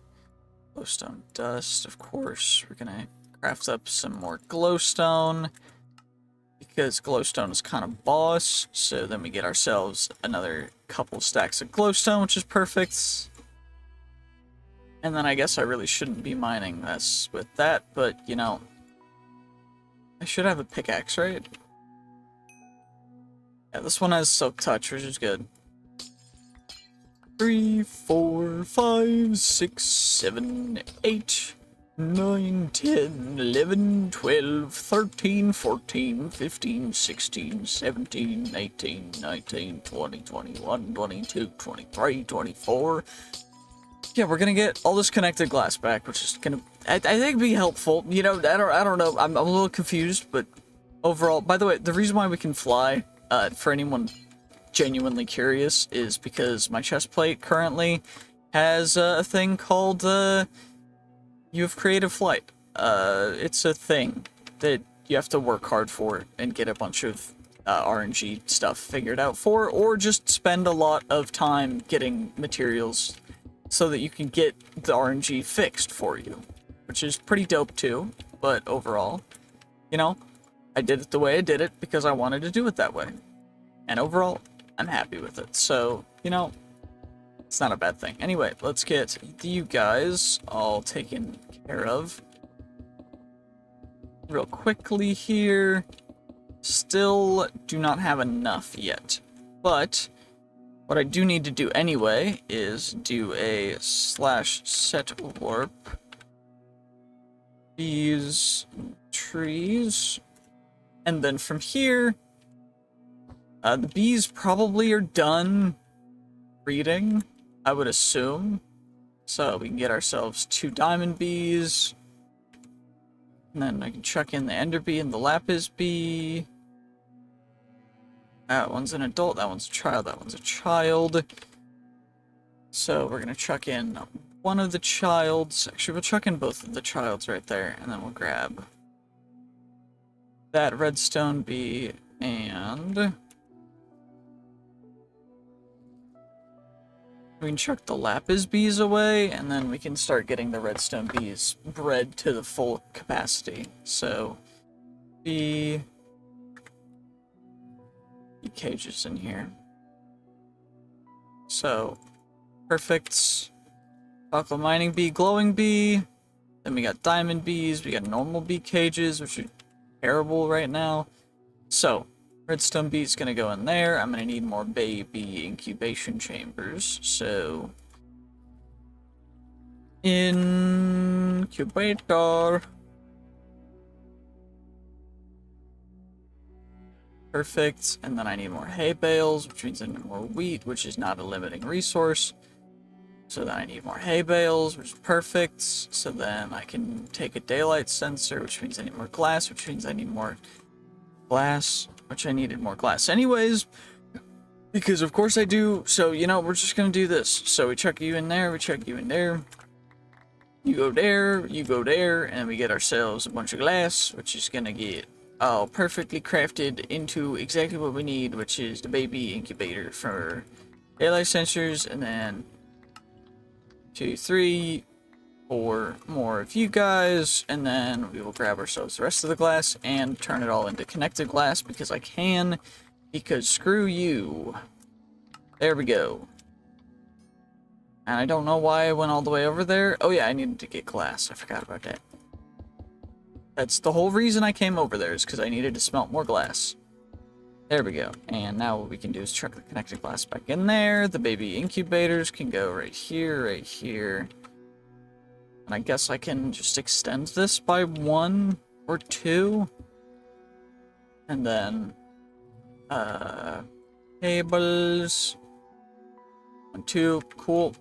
dust, of course. We're gonna craft up some more glowstone, because glowstone is kind of boss, so then we get ourselves another couple stacks of glowstone, which is perfect. And then I guess I really shouldn't be mining this with that, but, you know, I should have a pickaxe, right? Yeah, this one has silk touch, which is good. 3, 4, 5, 6, 7, 8, 9, 10, 11, 12, 13, 14, 15, 16, 17, 18, 19, 20, 21, 22, 23, 24. Yeah, we're gonna get all this connected glass back, which is gonna, I think, be helpful. You know, I don't know, I'm a little confused, but overall, by the way, the reason why we can fly, for anyone genuinely curious, is because my chest plate currently has a thing called, you have creative flight. It's a thing that you have to work hard for and get a bunch of RNG stuff figured out for, or just spend a lot of time getting materials so that you can get the RNG fixed for you, which is pretty dope too. But overall, you know, I did it the way I did it because I wanted to do it that way. And overall, I'm happy with it. So, you know, it's not a bad thing. Anyway, let's get you guys all taken care of real quickly here. Still do not have enough yet. But what I do need to do anyway is do a /set warp these trees. And then from here, the bees probably are done breeding, I would assume. So we can get ourselves 2 diamond bees. And then I can chuck in the ender bee and the lapis bee. That one's an adult, that one's a child, that one's a child. So we're gonna chuck in one of the childs. Actually, we'll chuck in both of the childs right there, and then we'll grab that redstone bee and we can chuck the lapis bees away, and then we can start getting the redstone bees bred to the full capacity. So, bee cages in here. So, perfect. Chocolate mining bee, glowing bee. Then we got diamond bees. We got normal bee cages, which are terrible right now. So, redstone bee is going to go in there. I'm going to need more baby incubation chambers. So, incubator. Perfect. And then I need more hay bales, which means I need more wheat, which is not a limiting resource. So then I need more hay bales, which is perfect. So then I can take a daylight sensor, which means I need more glass, which means I need more glass, which I needed more glass anyways. Because of course I do. So, you know, we're just going to do this. So we chuck you in there, we chuck you in there. You go there, you go there, and we get ourselves a bunch of glass, which is going to get all perfectly crafted into exactly what we need, which is the baby incubator for daylight sensors, and then 2, 3, 4 more of you guys, and then we will grab ourselves the rest of the glass and turn it all into connected glass because I can, because screw you. There we go. And I don't know why I went all the way over there. Oh yeah, I needed to get glass. I forgot about that. That's the whole reason I came over there, is because I needed to smelt more glass. There we go. And now what we can do is chuck the connected glass back in there. The baby incubators can go right here, right here. And I guess I can just extend this by 1 or 2. And then, cables. 1, 2, cool.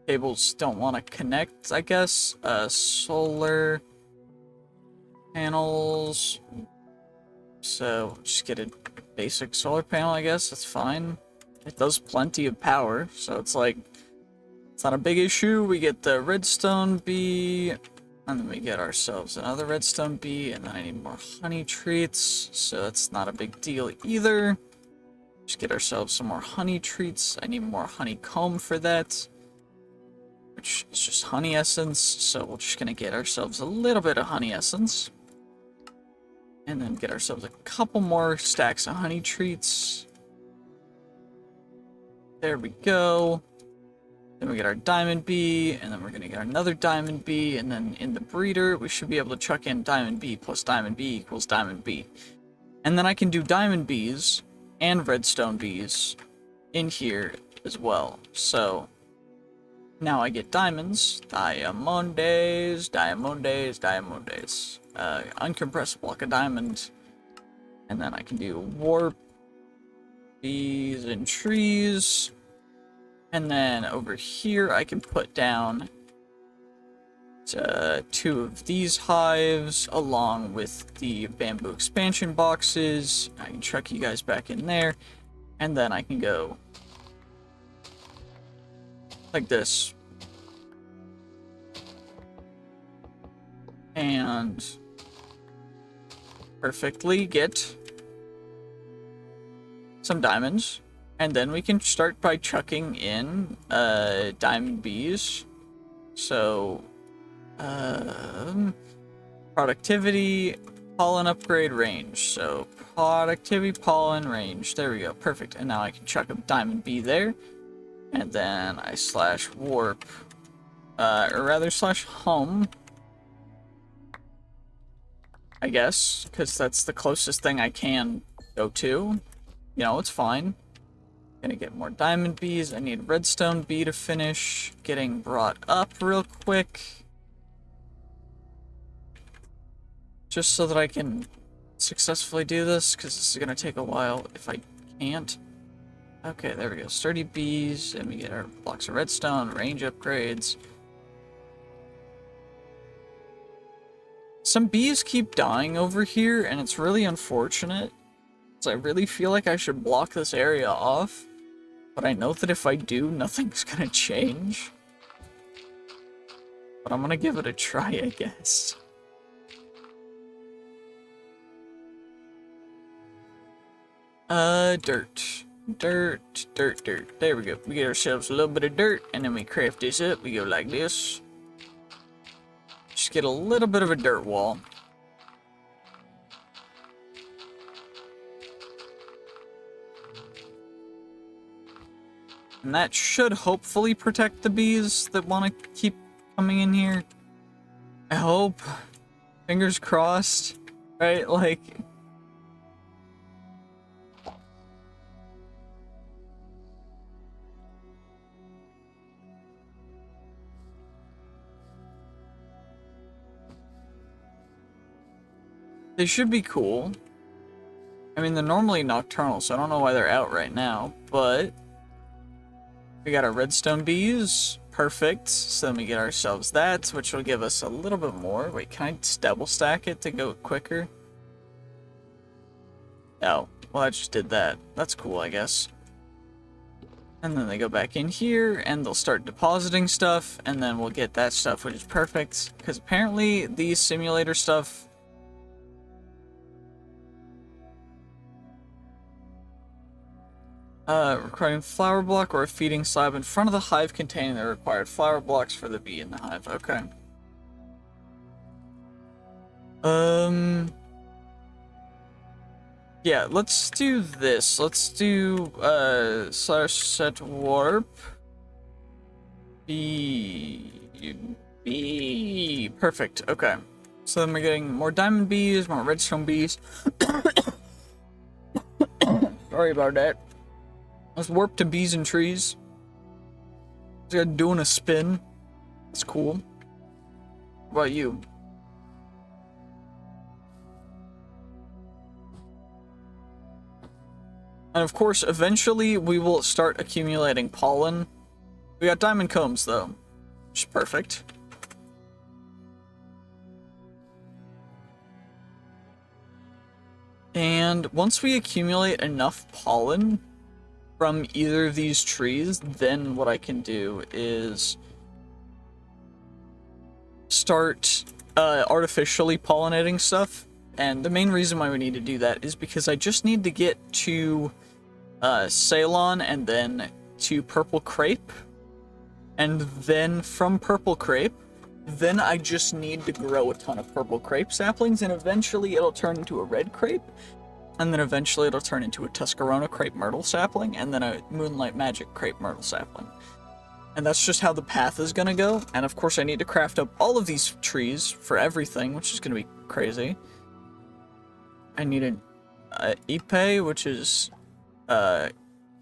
Cables don't want to connect, I guess. Solar panels. So, just get a basic solar panel, I guess. That's fine. It does plenty of power, so it's like, it's not a big issue. We get the redstone bee, and then we get ourselves another redstone bee, and then I need more honey treats, so that's not a big deal either. Just get ourselves some more honey treats. I need more honeycomb for that, which is just honey essence, so we're just gonna get ourselves a little bit of honey essence. And then get ourselves a couple more stacks of honey treats. There we go. Then we get our diamond bee, and then we're gonna get another diamond bee, and then in the breeder, we should be able to chuck in diamond bee plus diamond bee equals diamond bee. And then I can do diamond bees and redstone bees in here as well. So now I get diamonds, diamondes, diamondes, diamondes. Uncompressed block of diamond, and then I can do warp bees and trees, and then over here I can put down 2 of these hives along with the bamboo expansion boxes. I can chuck you guys back in there, and then I can go like this, and perfectly get some diamonds, and then we can start by chucking in diamond bees. So productivity, pollen upgrade, range. So productivity, pollen, range. There we go, perfect. And now I can chuck a diamond bee there, and then I /warp, or rather /home. I guess, because that's the closest thing I can go to. You know, it's fine. Gonna get more diamond bees. I need redstone bee to finish getting brought up real quick. Just so that I can successfully do this, because this is gonna take a while if I can't. Okay, there we go. Sturdy bees, and we get our blocks of redstone, range upgrades. Some bees keep dying over here, and it's really unfortunate. So I really feel like I should block this area off. But I know that if I do, nothing's gonna change. But I'm gonna give it a try, I guess. Dirt. Dirt, dirt, dirt. There we go. We get ourselves a little bit of dirt, and then we craft this up. We go like this. Just get a little bit of a dirt wall. And that should hopefully protect the bees that want to keep coming in here. I hope. Fingers crossed. Right? Like... They should be cool. I mean, they're normally nocturnal, so I don't know why they're out right now, but... We got our redstone bees. Perfect. So then we get ourselves that, which will give us a little bit more. Wait, can I double stack it to go quicker? Oh, well I just did that. That's cool, I guess. And then they go back in here, and they'll start depositing stuff, and then we'll get that stuff, which is perfect. Because apparently, these simulator stuff... requiring flower block or a feeding slab in front of the hive containing the required flower blocks for the bee in the hive. Okay. Yeah, let's do this. Let's do, /set warp. Bee. Perfect. Okay. So then we're getting more diamond bees, more redstone bees. Sorry about that. Let's warp to bees and trees. They're doing a spin. That's cool. What about you? And of course, eventually we will start accumulating pollen. We got diamond combs though, which is perfect. And once we accumulate enough pollen from either of these trees, then what I can do is start artificially pollinating stuff. And the main reason why we need to do that is because I just need to get to Ceylon and then to purple crepe. And then from purple crepe, then I just need to grow a ton of purple crepe saplings, and eventually it'll turn into a red crepe. And then eventually it'll turn into a Tuscarora crepe myrtle sapling, and then a moonlight magic crepe myrtle sapling. And that's just how the path is gonna go. And of course I need to craft up all of these trees for everything, which is gonna be crazy. I need an Ipe, which is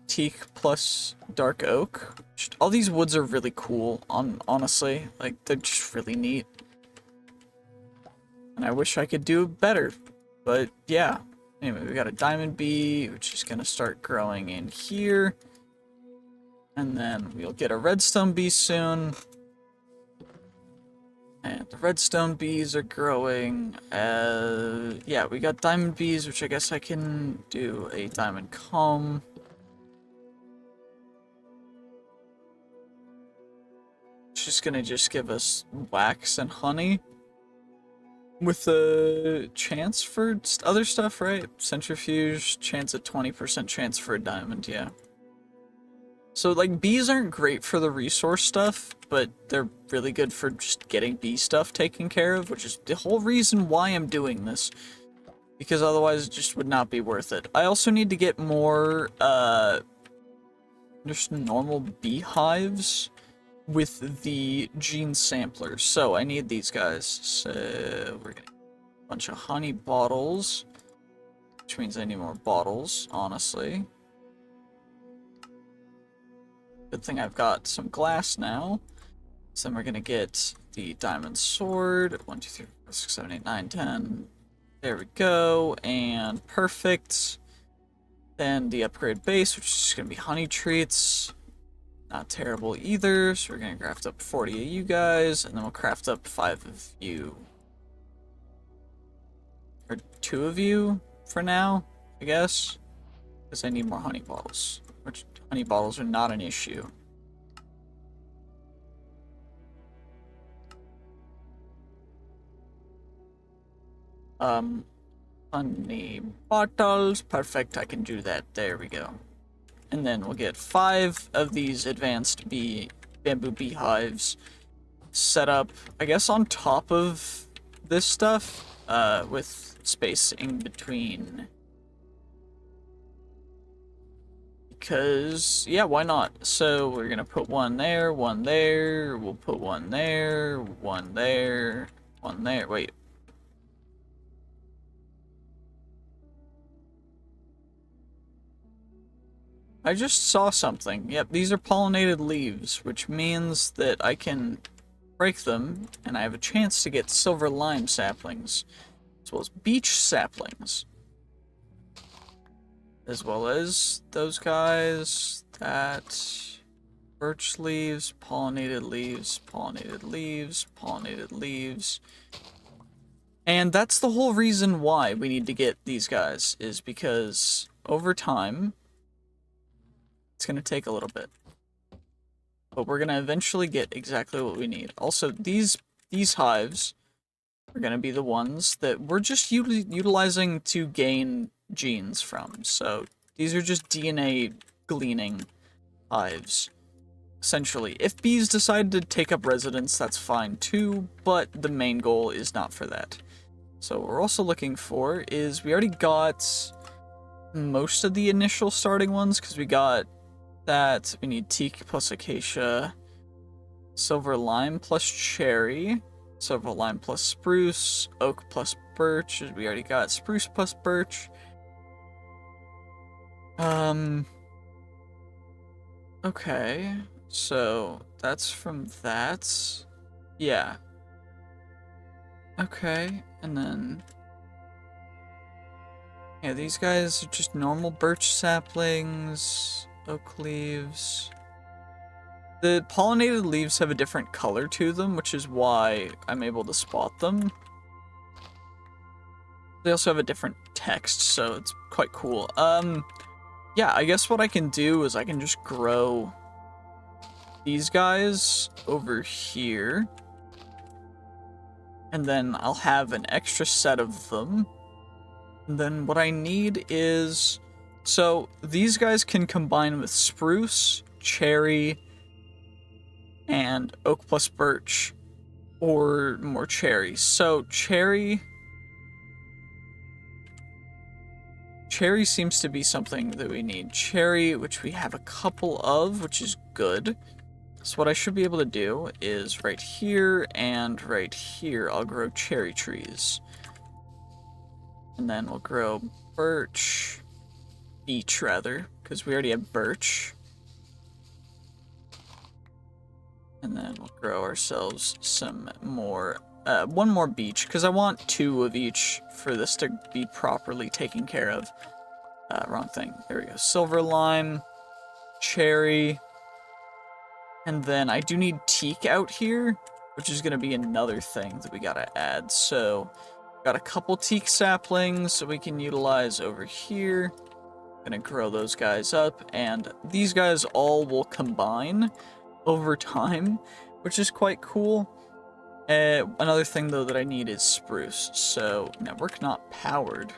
teak plus dark oak. All these woods are really cool, honestly. Like, they're just really neat. And I wish I could do better, but yeah. Anyway, we got a diamond bee, which is gonna start growing in here. And then we'll get a redstone bee soon. And the redstone bees are growing. Yeah, we got diamond bees, which I guess I can do a diamond comb. It's just gonna give us wax and honey. With the chance for other stuff, right? Centrifuge, chance at 20% chance for a diamond, yeah. So, like, bees aren't great for the resource stuff, but they're really good for just getting bee stuff taken care of, which is the whole reason why I'm doing this. Because otherwise it just would not be worth it. I also need to get more, just normal beehives with the gene samplers. So, I need these guys. So, we're gonna bunch of honey bottles, which means I need more bottles, honestly. Good thing I've got some glass now. So then we're gonna get the diamond sword. 1, 2, 3, 4, 6, 7, 8, 9, 10. There we go, and perfect. Then the upgrade base, which is just gonna be honey treats. Not terrible either, so we're gonna craft up 40 of you guys, and then we'll craft up 5 of you. Or 2 of you for now, I guess. Because I need more honey bottles, which honey bottles are not an issue. Honey bottles, perfect, I can do that, there we go. And then we'll get 5 of these advanced bamboo beehives set up, I guess, on top of this stuff, with space in between. Because, yeah, why not? So we're gonna put one there, we'll put one there, one there, one there, wait. I just saw something. Yep, these are pollinated leaves, which means that I can break them, and I have a chance to get silver lime saplings, as well as beech saplings. As well as those guys, that, birch leaves, pollinated leaves, pollinated leaves, pollinated leaves. And that's the whole reason why we need to get these guys, is because over time, it's going to take a little bit. But we're going to eventually get exactly what we need. Also, these hives are going to be the ones that we're just utilizing to gain genes from. So these are just DNA gleaning hives, essentially. If bees decide to take up residence, that's fine too, but the main goal is not for that. So what we're also looking for is, we already got most of the initial starting ones, because we got that. We need teak plus acacia, silver lime plus cherry, silver lime plus spruce, oak plus birch. We already got spruce plus birch. Okay, so that's from that. Yeah. Okay, and then, yeah, these guys are just normal birch saplings, oak leaves. The pollinated leaves have a different color to them, which is why I'm able to spot them. They also have a different text, so it's quite cool. Yeah, I guess what I can do is I can just grow these guys over here. And then I'll have an extra set of them. And then what I need is... So, these guys can combine with spruce, cherry, and oak plus birch, or more cherry. So, cherry seems to be something that we need. Cherry, which we have a couple of, which is good. So what I should be able to do is right here and right here, I'll grow cherry trees. And then we'll grow beech rather, because we already have birch. And then we'll grow ourselves some more, one more beech, because I want 2 of each for this to be properly taken care of. Wrong thing. There we go. Silver lime, cherry, and then I do need teak out here, which is going to be another thing that we gotta add. So, got a couple teak saplings that we can utilize over here. Gonna grow those guys up, and these guys all will combine over time, which is quite cool. Another thing, though, that I need is spruce. So, network not powered.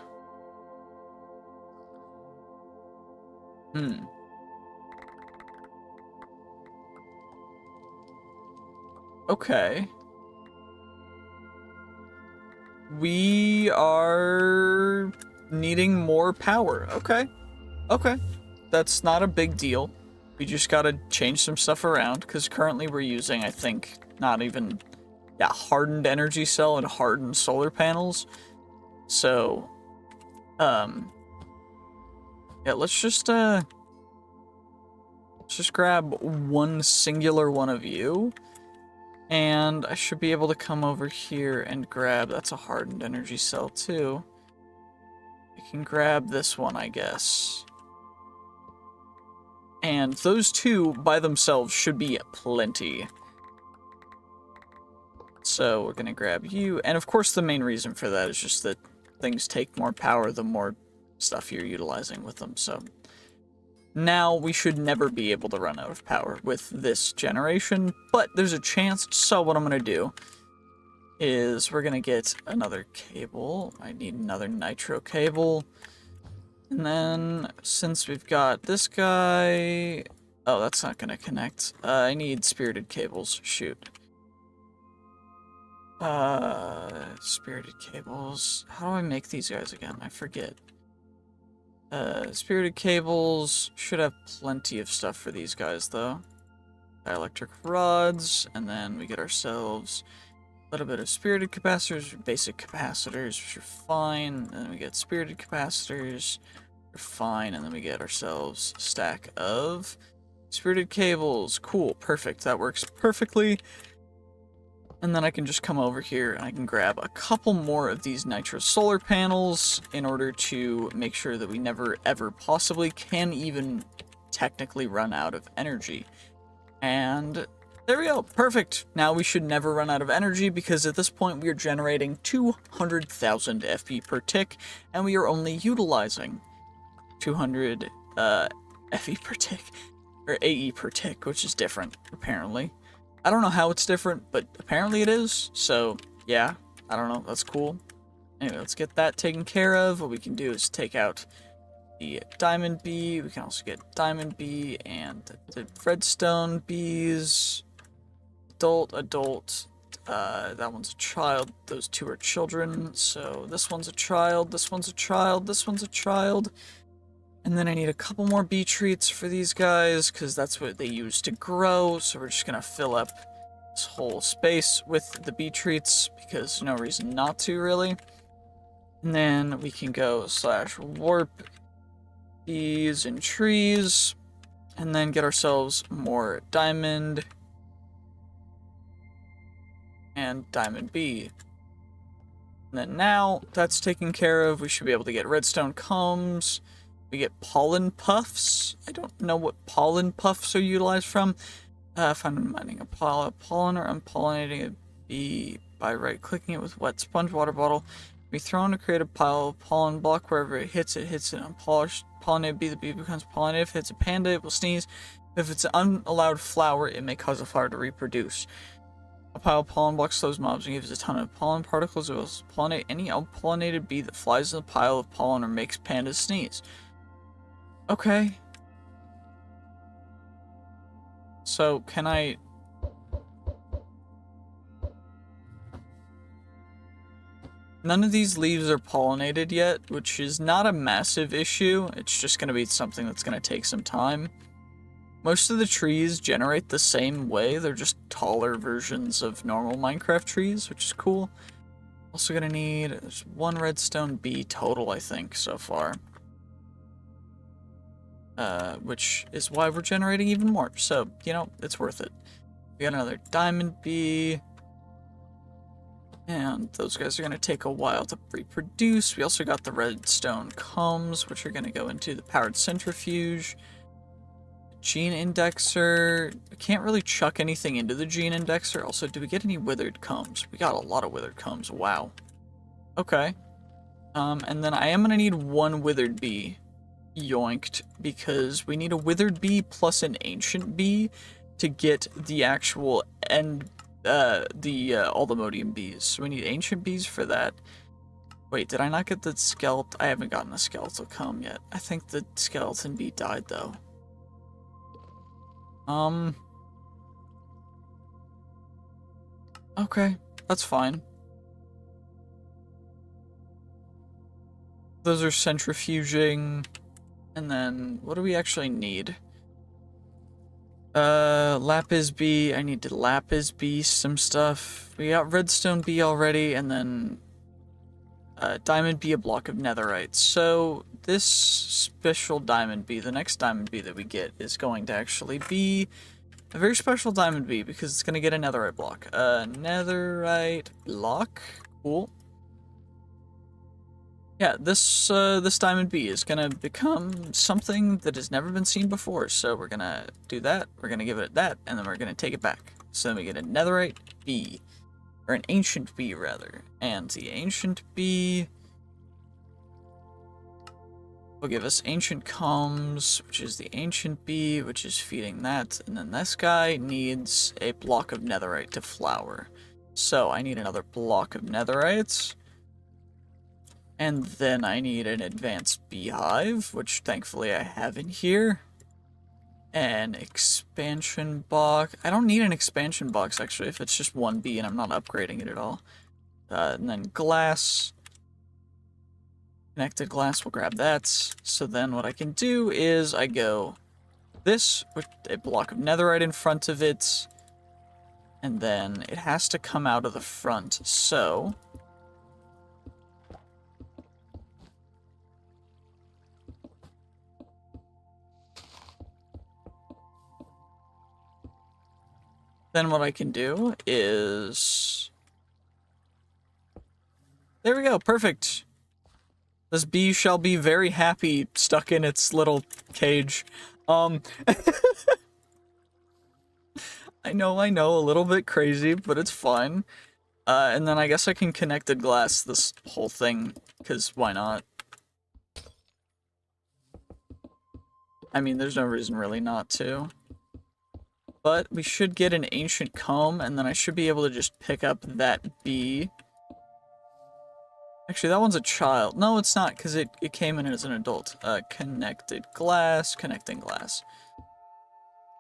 Okay. We are needing more power. Okay. Okay. That's not a big deal. We just gotta change some stuff around, because currently we're using, I think, not even... Yeah, hardened energy cell and hardened solar panels. So, yeah, let's just grab one singular one of you. And I should be able to come over here and grab, that's a hardened energy cell too. I can grab this one, I guess. And those two by themselves should be plenty. So we're gonna grab you, and of course the main reason for that is just that things take more power the more stuff you're utilizing with them, so. Now we should never be able to run out of power with this generation, but there's a chance, so what I'm gonna do is we're gonna get another cable. I need another nitro cable. And then, since we've got this guy... Oh, that's not gonna connect. I need spirited cables. Shoot. Spirited cables. How do I make these guys again? I forget. Spirited cables. Should have plenty of stuff for these guys, though. Dielectric rods. And then we get ourselves a little bit of spirited capacitors, basic capacitors, which are fine. And then we get spirited capacitors. We're fine. And then we get ourselves a stack of spirited cables. Cool. Perfect. That works perfectly. And then I can just come over here and I can grab a couple more of these nitro solar panels in order to make sure that we never ever possibly can even technically run out of energy. And there we go. Perfect. Now we should never run out of energy because at this point we are generating 200,000 FP per tick and we are only utilizing 200 FE per tick, or AE per tick, which is different, apparently. I don't know how it's different, but apparently it is, so yeah, I don't know, that's cool. Anyway, let's get that taken care of. What we can do is take out the diamond bee, we can also get diamond bee and the redstone bees. Adult, that one's a child, those two are children, so this one's a child, this one's a child, this one's a child. And then I need a couple more bee treats for these guys, because that's what they use to grow, so we're just going to fill up this whole space with the bee treats, because there's no reason not to, really. And then we can go / warp bees and trees, and then get ourselves more diamond and diamond bee. And then now that's taken care of, we should be able to get redstone combs. We get pollen puffs. I don't know what pollen puffs are utilized from. If I'm mining a pollen or unpollinating a bee by right-clicking it with wet sponge water bottle, be thrown to create a pile of pollen block. Wherever it hits an unpolished pollinated bee. The bee becomes pollinated. If it's a panda, it will sneeze. If it's an unallowed flower, it may cause a flower to reproduce. A pile of pollen blocks slows mobs and gives a ton of pollen particles. It will pollinate any unpollinated bee that flies in the pile of pollen or makes pandas sneeze. Okay. So, can I... None of these leaves are pollinated yet, which is not a massive issue. It's just going to be something that's going to take some time. Most of the trees generate the same way. They're just taller versions of normal Minecraft trees, which is cool. Also going to need... There's one redstone bee total, I think, so far. Which is why we're generating even more. So, you know, it's worth it. We got another diamond bee. And those guys are going to take a while to reproduce. We also got the redstone combs, which are going to go into the powered centrifuge. Gene indexer. I can't really chuck anything into the gene indexer. Also, do we get any withered combs? We got a lot of withered combs. Wow. Okay. And then I am going to need one withered bee. Yoinked, because we need a withered bee plus an ancient bee to get the actual end, Aldermodium bees. So we need ancient bees for that. Wait, did I not get the skeleton? I haven't gotten a skeletal comb yet. I think the skeleton bee died, though. Okay, that's fine. Those are centrifuging. And then, what do we actually need? Lapis bee. I need to lapis bee some stuff. We got redstone bee already, and then diamond B, a block of netherite. So this special diamond B, the next diamond B that we get, is going to actually be a very special diamond B because it's going to get a netherite block. Netherite block. Cool. Yeah, this diamond B is gonna become something that has never been seen before. So we're gonna do that. We're gonna give it that, and then we're gonna take it back. So then we get a netherite B, or an ancient B rather, and the ancient B will give us ancient combs, which is the ancient B, which is feeding that, and then this guy needs a block of netherite to flower. So I need another block of netherite. And then I need an advanced beehive, which thankfully I have in here. An expansion box. I don't need an expansion box, actually, if it's just one bee and I'm not upgrading it at all. And then glass. Connected glass, we'll grab that. So then what I can do is I go this with a block of netherite in front of it. And then it has to come out of the front, so... Then what I can do is... There we go, perfect. This bee shall be very happy stuck in its little cage. I know, a little bit crazy, but it's fine. And then I guess I can connected glass this whole thing, because why not? I mean, there's no reason really not to. But we should get an ancient comb, and then I should be able to just pick up that bee. Actually, that one's a child. No, it's not, because it came in as an adult. Connected glass, connecting glass.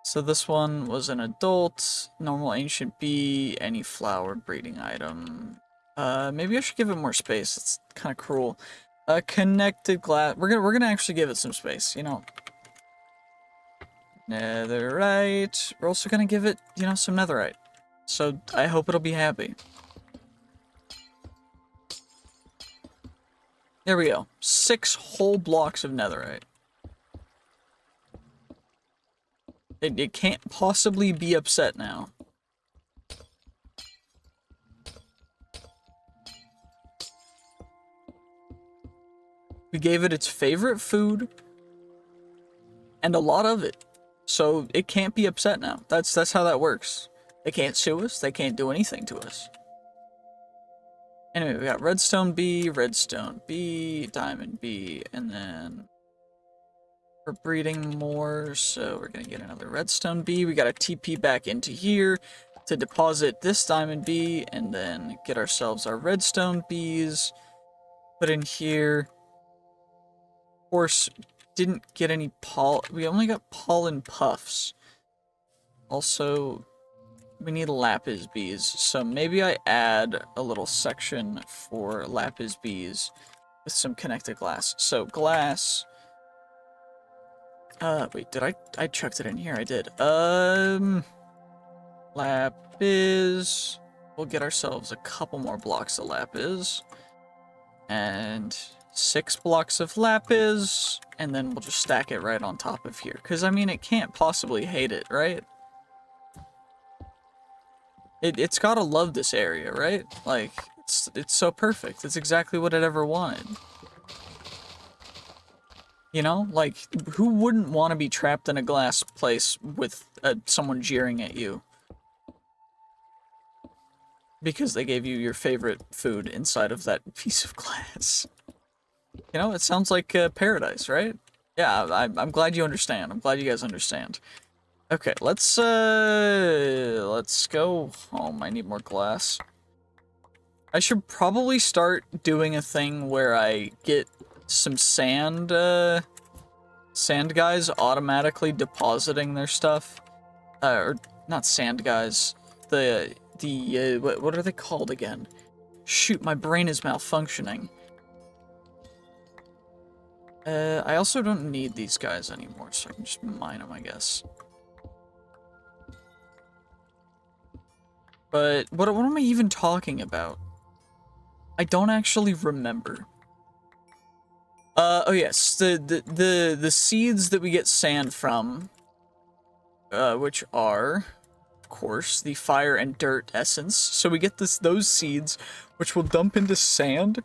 So this one was an adult, normal ancient bee, any flower breeding item. Maybe I should give it more space. It's kind of cruel. Connected glass. We're gonna actually give it some space, you know. Netherite. We're also gonna give it, you know, some netherite. So I hope it'll be happy. There we go. 6 whole blocks of netherite. It can't possibly be upset now. We gave it its favorite food and a lot of it. So it can't be upset now. That's how that works. They can't sue us. They can't do anything to us. Anyway, we got redstone B, diamond B, and then we're breeding more, so we're gonna get another redstone B. We gotta TP back into here to deposit this diamond B, and then get ourselves our redstone Bs. Put in here. Of course, didn't get any we only got pollen puffs. Also, we need lapis bees, so maybe I add a little section for lapis bees with some connected glass. So glass. Wait, did I chucked it in here? I did. Lapis. We'll get ourselves a couple more blocks of lapis. And 6 blocks of lapis, and then we'll just stack it right on top of here. Because, I mean, it can't possibly hate it, right? It's gotta love this area, right? Like, it's so perfect. It's exactly what it ever wanted. You know? Like, who wouldn't want to be trapped in a glass place with someone jeering at you? Because they gave you your favorite food inside of that piece of glass. You know, it sounds like paradise, right? Yeah, I'm glad you understand. I'm glad you guys understand. Okay, let's go home. I need more glass. I should probably start doing a thing where I get some sand guys automatically depositing their stuff. Or not sand guys. What are they called again? Shoot, my brain is malfunctioning. I also don't need these guys anymore, so I can just mine them, I guess. But what am I even talking about? I don't actually remember. Oh yes, the seeds that we get sand from, which are, of course, the fire and dirt essence. So we get those seeds, which will dump into sand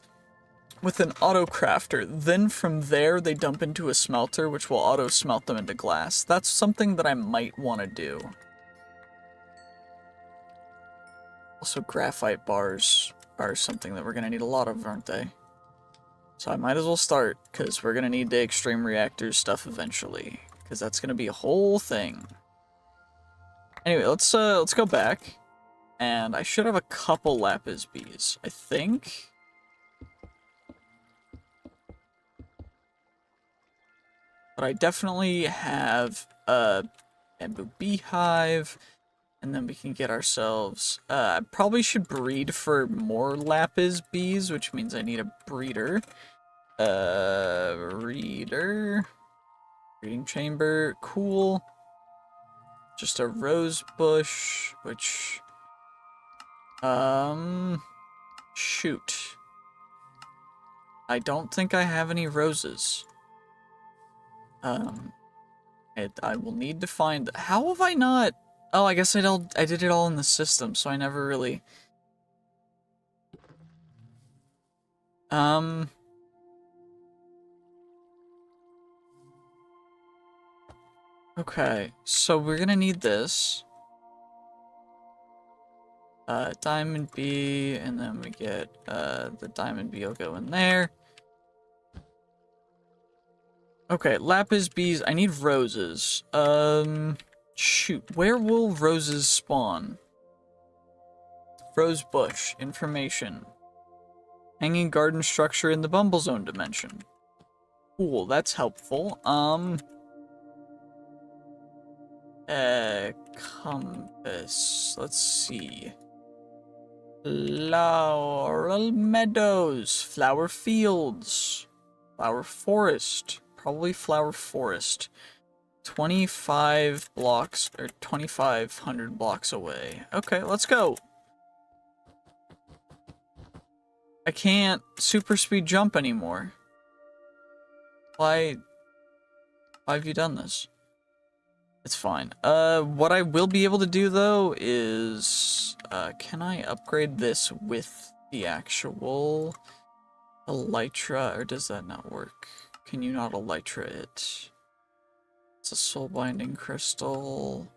with an auto crafter. Then from there, they dump into a smelter, which will auto smelt them into glass. That's something that I might want to do. Also, graphite bars are something that we're gonna need a lot of, aren't they? So I might as well start, because we're gonna need the extreme reactors stuff eventually, because that's gonna be a whole thing. Anyway, let's go back, and I should have a couple lapis bees, I think. But I definitely have a bamboo beehive, and then we can get ourselves, I probably should breed for more lapis bees, which means I need a breeder. Breeding chamber, cool. Just a rose bush, which, shoot. I don't think I have any roses. I will need to find, how have I not, oh, I guess I did it all in the system, so I never really, okay, so we're gonna need this. Diamond bee, and then we get, the diamond bee will go in there. Okay, lapis bees, I need roses. Shoot, where will roses spawn? Rose bush, information. Hanging garden structure in the Bumble Zone dimension. Cool, that's helpful. Compass, let's see. Floral meadows, flower fields, flower forest, probably flower forest. 25 blocks, or 2,500 blocks away. Okay, let's go. I can't super speed jump anymore. Why have you done this? It's fine. What I will be able to do, though, is, can I upgrade this with the actual elytra, or does that not work? Can you not elytra it? It's a soul binding crystal.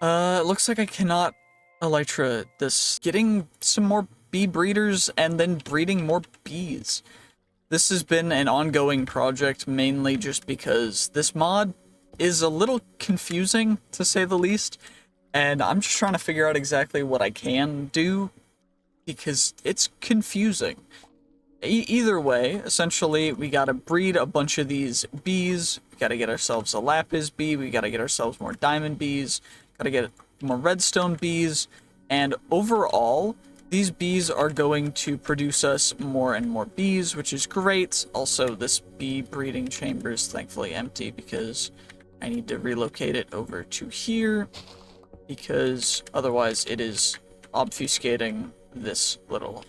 It looks like I cannot elytra this. Getting some more bee breeders and then breeding more bees. This has been an ongoing project, mainly just because this mod is a little confusing, to say the least, and I'm just trying to figure out exactly what I can do, because it's confusing. Either way, essentially, we gotta breed a bunch of these bees, we gotta get ourselves a lapis bee, we gotta get ourselves more diamond bees, gotta get more redstone bees, and overall, these bees are going to produce us more and more bees, which is great. Also, this bee breeding chamber is thankfully empty because I need to relocate it over to here, because otherwise it is obfuscating this little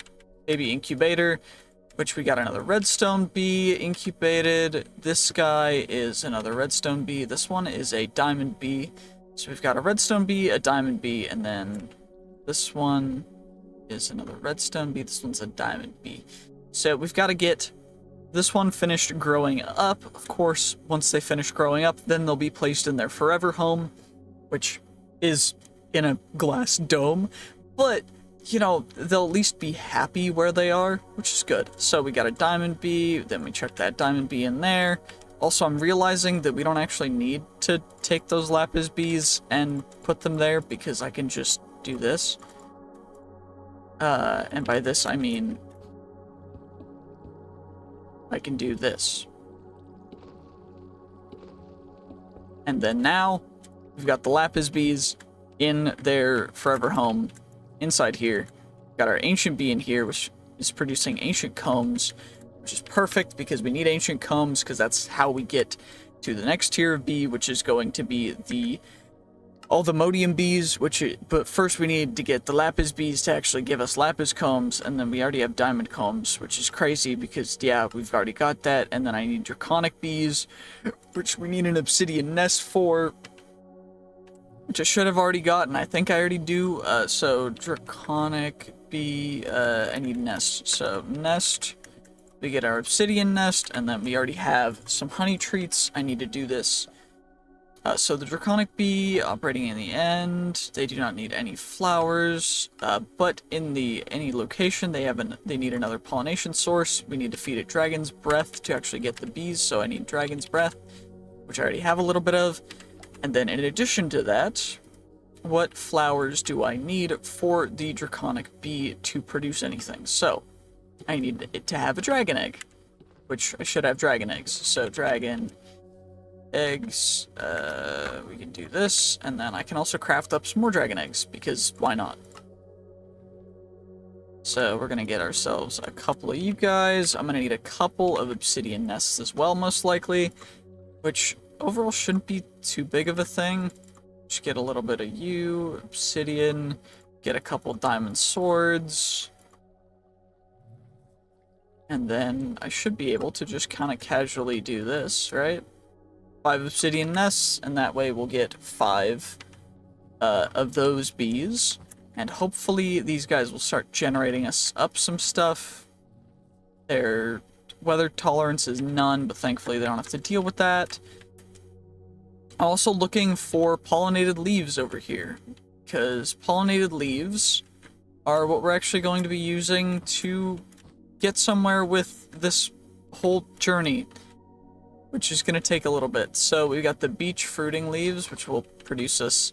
baby incubator, which we got another redstone bee incubated. This guy is another redstone bee. This one is a diamond bee. So we've got a redstone bee, a diamond bee, and then this one is another redstone bee. This one's a diamond bee. So we've got to get this one finished growing up. Of course, once they finish growing up, then they'll be placed in their forever home, which is in a glass dome. But, you know, they'll at least be happy where they are, which is good. So we got a diamond bee, then we chuck that diamond bee in there. Also, I'm realizing that we don't actually need to take those lapis bees and put them there, because I can just do this. And by this, I mean, I can do this. And then now, we've got the lapis bees in their forever home inside here. Got our ancient bee in here, which is producing ancient combs, which is perfect because we need ancient combs, because that's how we get to the next tier of bee, which is going to be the all the modium bees, but first we need to get the lapis bees to actually give us lapis combs, and then we already have diamond combs, which is crazy because, yeah, we've already got that, and then I need draconic bees, which we need an obsidian nest for, which I should have already gotten. I think I already do, so draconic bee, I need nest. So nest, we get our obsidian nest, and then we already have some honey treats. I need to do this. So the draconic bee operating in the end, they do not need any flowers, but in any location they need another pollination source. We need to feed it dragon's breath to actually get the bees, so I need dragon's breath, which I already have a little bit of. And then in addition to that, what flowers do I need for the draconic bee to produce anything? So I need it to have a dragon egg, which I should have dragon eggs. So dragon eggs, we can do this, and then I can also craft up some more dragon eggs, because why not? So we're gonna get ourselves a couple of you guys. I'm gonna need a couple of obsidian nests as well, most likely, which overall shouldn't be too big of a thing. Just get a little bit of you, obsidian, get a couple diamond swords, and then I should be able to just kind of casually do this, right? 5 obsidian nests, and that way we'll get 5 of those bees, and hopefully these guys will start generating us up some stuff. Their weather tolerance is none, but thankfully they don't have to deal with that. Also looking for pollinated leaves over here, because pollinated leaves are what we're actually going to be using to get somewhere with this whole journey, which is going to take a little bit. So we got the beech fruiting leaves, which will produce us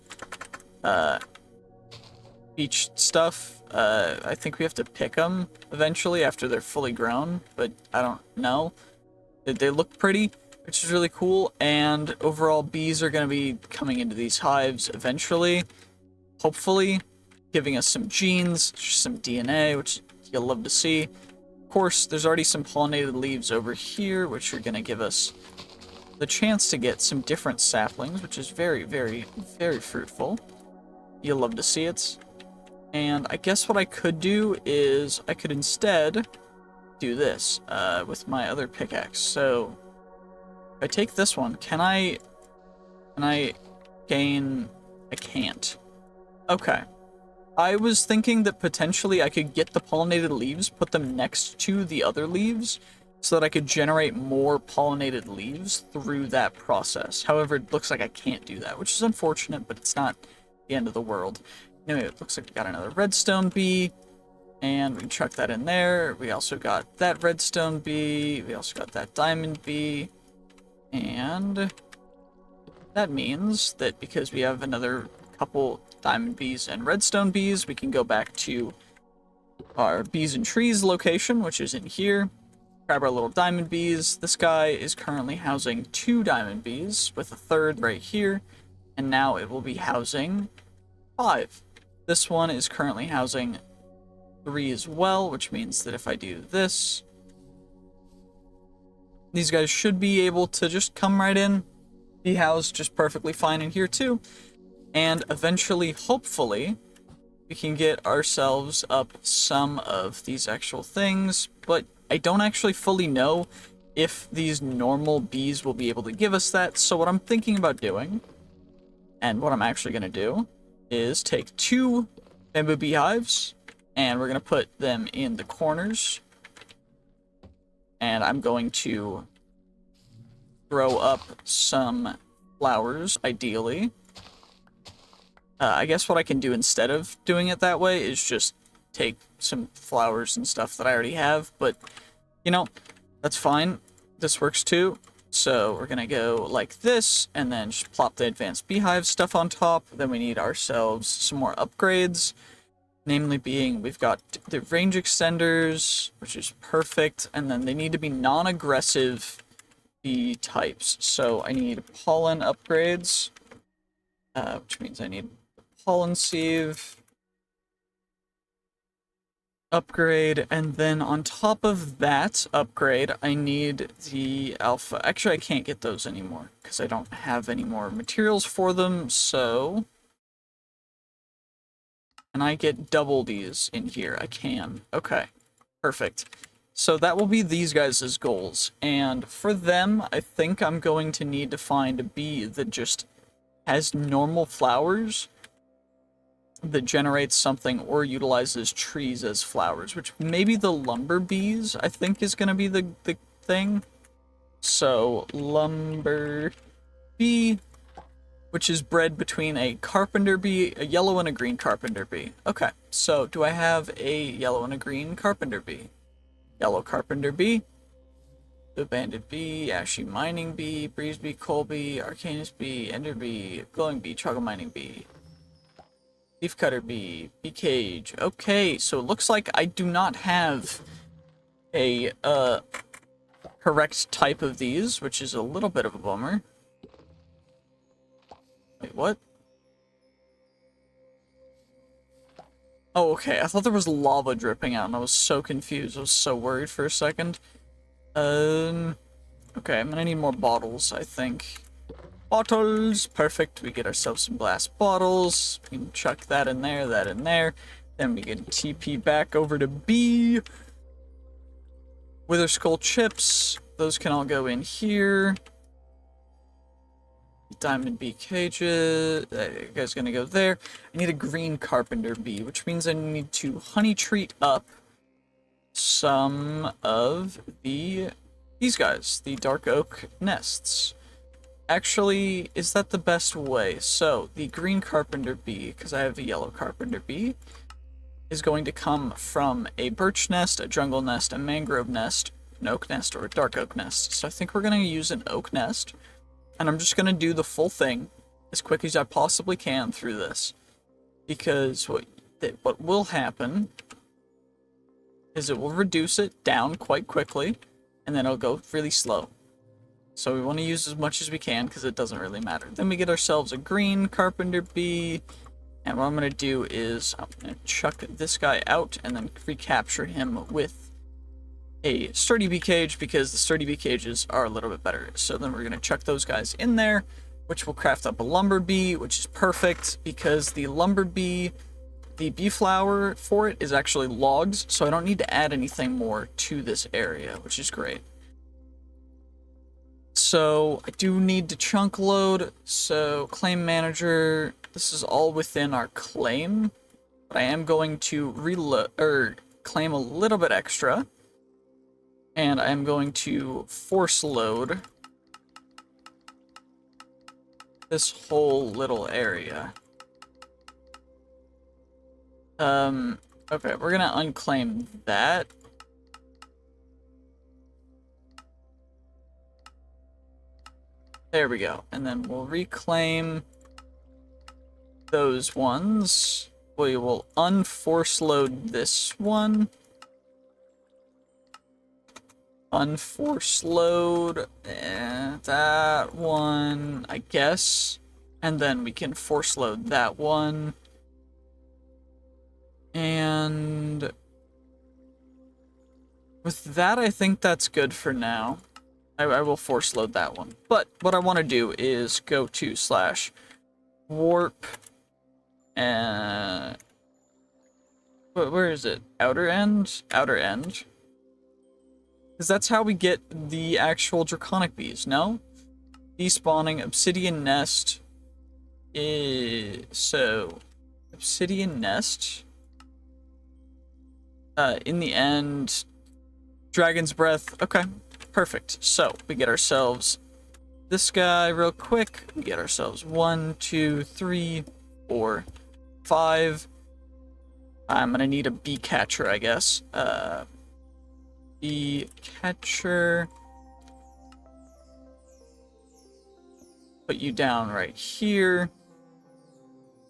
beech stuff. I think we have to pick them eventually after they're fully grown, but I don't know. They look pretty, which is really cool, and overall bees are going to be coming into these hives eventually, hopefully, giving us some genes, some DNA, which you'll love to see. Of course, there's already some pollinated leaves over here, which are going to give us the chance to get some different saplings, which is very, very, very fruitful. You'll love to see it. And I guess what I could do is I could instead do this with my other pickaxe. So if I take this one, can I gain? I can't. Okay. I was thinking that potentially I could get the pollinated leaves, put them next to the other leaves, so that I could generate more pollinated leaves through that process. However, it looks like I can't do that, which is unfortunate, but it's not the end of the world. Anyway, it looks like we got another redstone bee, and we can chuck that in there. We also got that redstone bee, we also got that diamond bee, and that means that because we have another couple diamond bees and redstone bees, we can go back to our bees and trees location, which is in here. Grab our little diamond bees. This guy is currently housing 2 diamond bees with a third right here, and now it will be housing 5. This one is currently housing 3 as well, which means that if I do this, these guys should be able to just come right in, be housed just perfectly fine in here too. And eventually, hopefully, we can get ourselves up some of these actual things, but I don't actually fully know if these normal bees will be able to give us that. So what I'm thinking about doing, and what I'm actually going to do, is take 2 bamboo beehives, and we're going to put them in the corners. And I'm going to grow up some flowers, ideally. I guess what I can do instead of doing it that way is just take some flowers and stuff that I already have, but, you know, that's fine. This works too. So we're gonna go like this, and then just plop the advanced beehive stuff on top. Then we need ourselves some more upgrades, namely being, we've got the range extenders, which is perfect, and then they need to be non-aggressive bee types. So I need pollen upgrades, which means I need pollen sieve upgrade, and then on top of that upgrade, I need the alpha. Actually, I can't get those anymore because I don't have any more materials for them, so Can I get double these in here? I can. Okay. Perfect. So that will be these guys' goals. And for them, I think I'm going to need to find a bee that just has normal flowers that generates something or utilizes trees as flowers, which maybe the lumber bees, I think, is going to be the thing. So, lumber bee, which is bred between a carpenter bee, a yellow and a green carpenter bee. Okay, so do I have a yellow and a green carpenter bee? Yellow carpenter bee, the banded bee, ashy mining bee, breeze bee, coal bee, arcanus bee, ender bee, glowing bee, chocolate mining bee, leaf cutter bee, bee cage. Okay, so it looks like I do not have a correct type of these, which is a little bit of a bummer. Wait, what? Oh, okay. I thought there was lava dripping out, and I was so confused. I was so worried for a second. Okay, I'm gonna need more bottles, I think. Bottles! Perfect. We get ourselves some glass bottles. We can chuck that in there, that in there. Then we get TP back over to B. Wither skull chips. Those can all go in here. Diamond bee cages. That guy's gonna go there. I need a green carpenter bee, which means I need to honey treat up some of these guys, the dark oak nests. Actually, is that the best way? So, the green carpenter bee, because I have a yellow carpenter bee, is going to come from a birch nest, a jungle nest, a mangrove nest, an oak nest, or a dark oak nest. So I think we're going to use an oak nest, and I'm just going to do the full thing as quick as I possibly can through this. Because what will happen is it will reduce it down quite quickly, and then it'll go really slow. So we want to use as much as we can because it doesn't really matter. Then we get ourselves a green carpenter bee. And what I'm going to do is I'm going to chuck this guy out and then recapture him with a sturdy bee cage because the sturdy bee cages are a little bit better. So then we're going to chuck those guys in there, which will craft up a lumber bee, which is perfect because the lumber bee, the bee flower for it is actually logs. So I don't need to add anything more to this area, which is great. So I do need to chunk load. So claim manager, this is all within our claim, but I am going to reload or claim a little bit extra, and I am going to force load this whole little area. Okay, we're gonna unclaim that. There we go. And then we'll reclaim those ones. We will unforce load this one. Unforce load that one, I guess. And then we can force load that one. And with that, I think that's good for now. I will force load that one. But what I want to do is go to /warp and where is it? Outer end? Outer end. Because that's how we get the actual draconic bees, no? Despawning obsidian nest is so obsidian nest. In the end, dragon's breath. Okay. Perfect. So, we get ourselves this guy real quick. We get ourselves 1, 2, 3, 4, 5. I'm gonna need a bee catcher, I guess. Bee catcher. Put you down right here.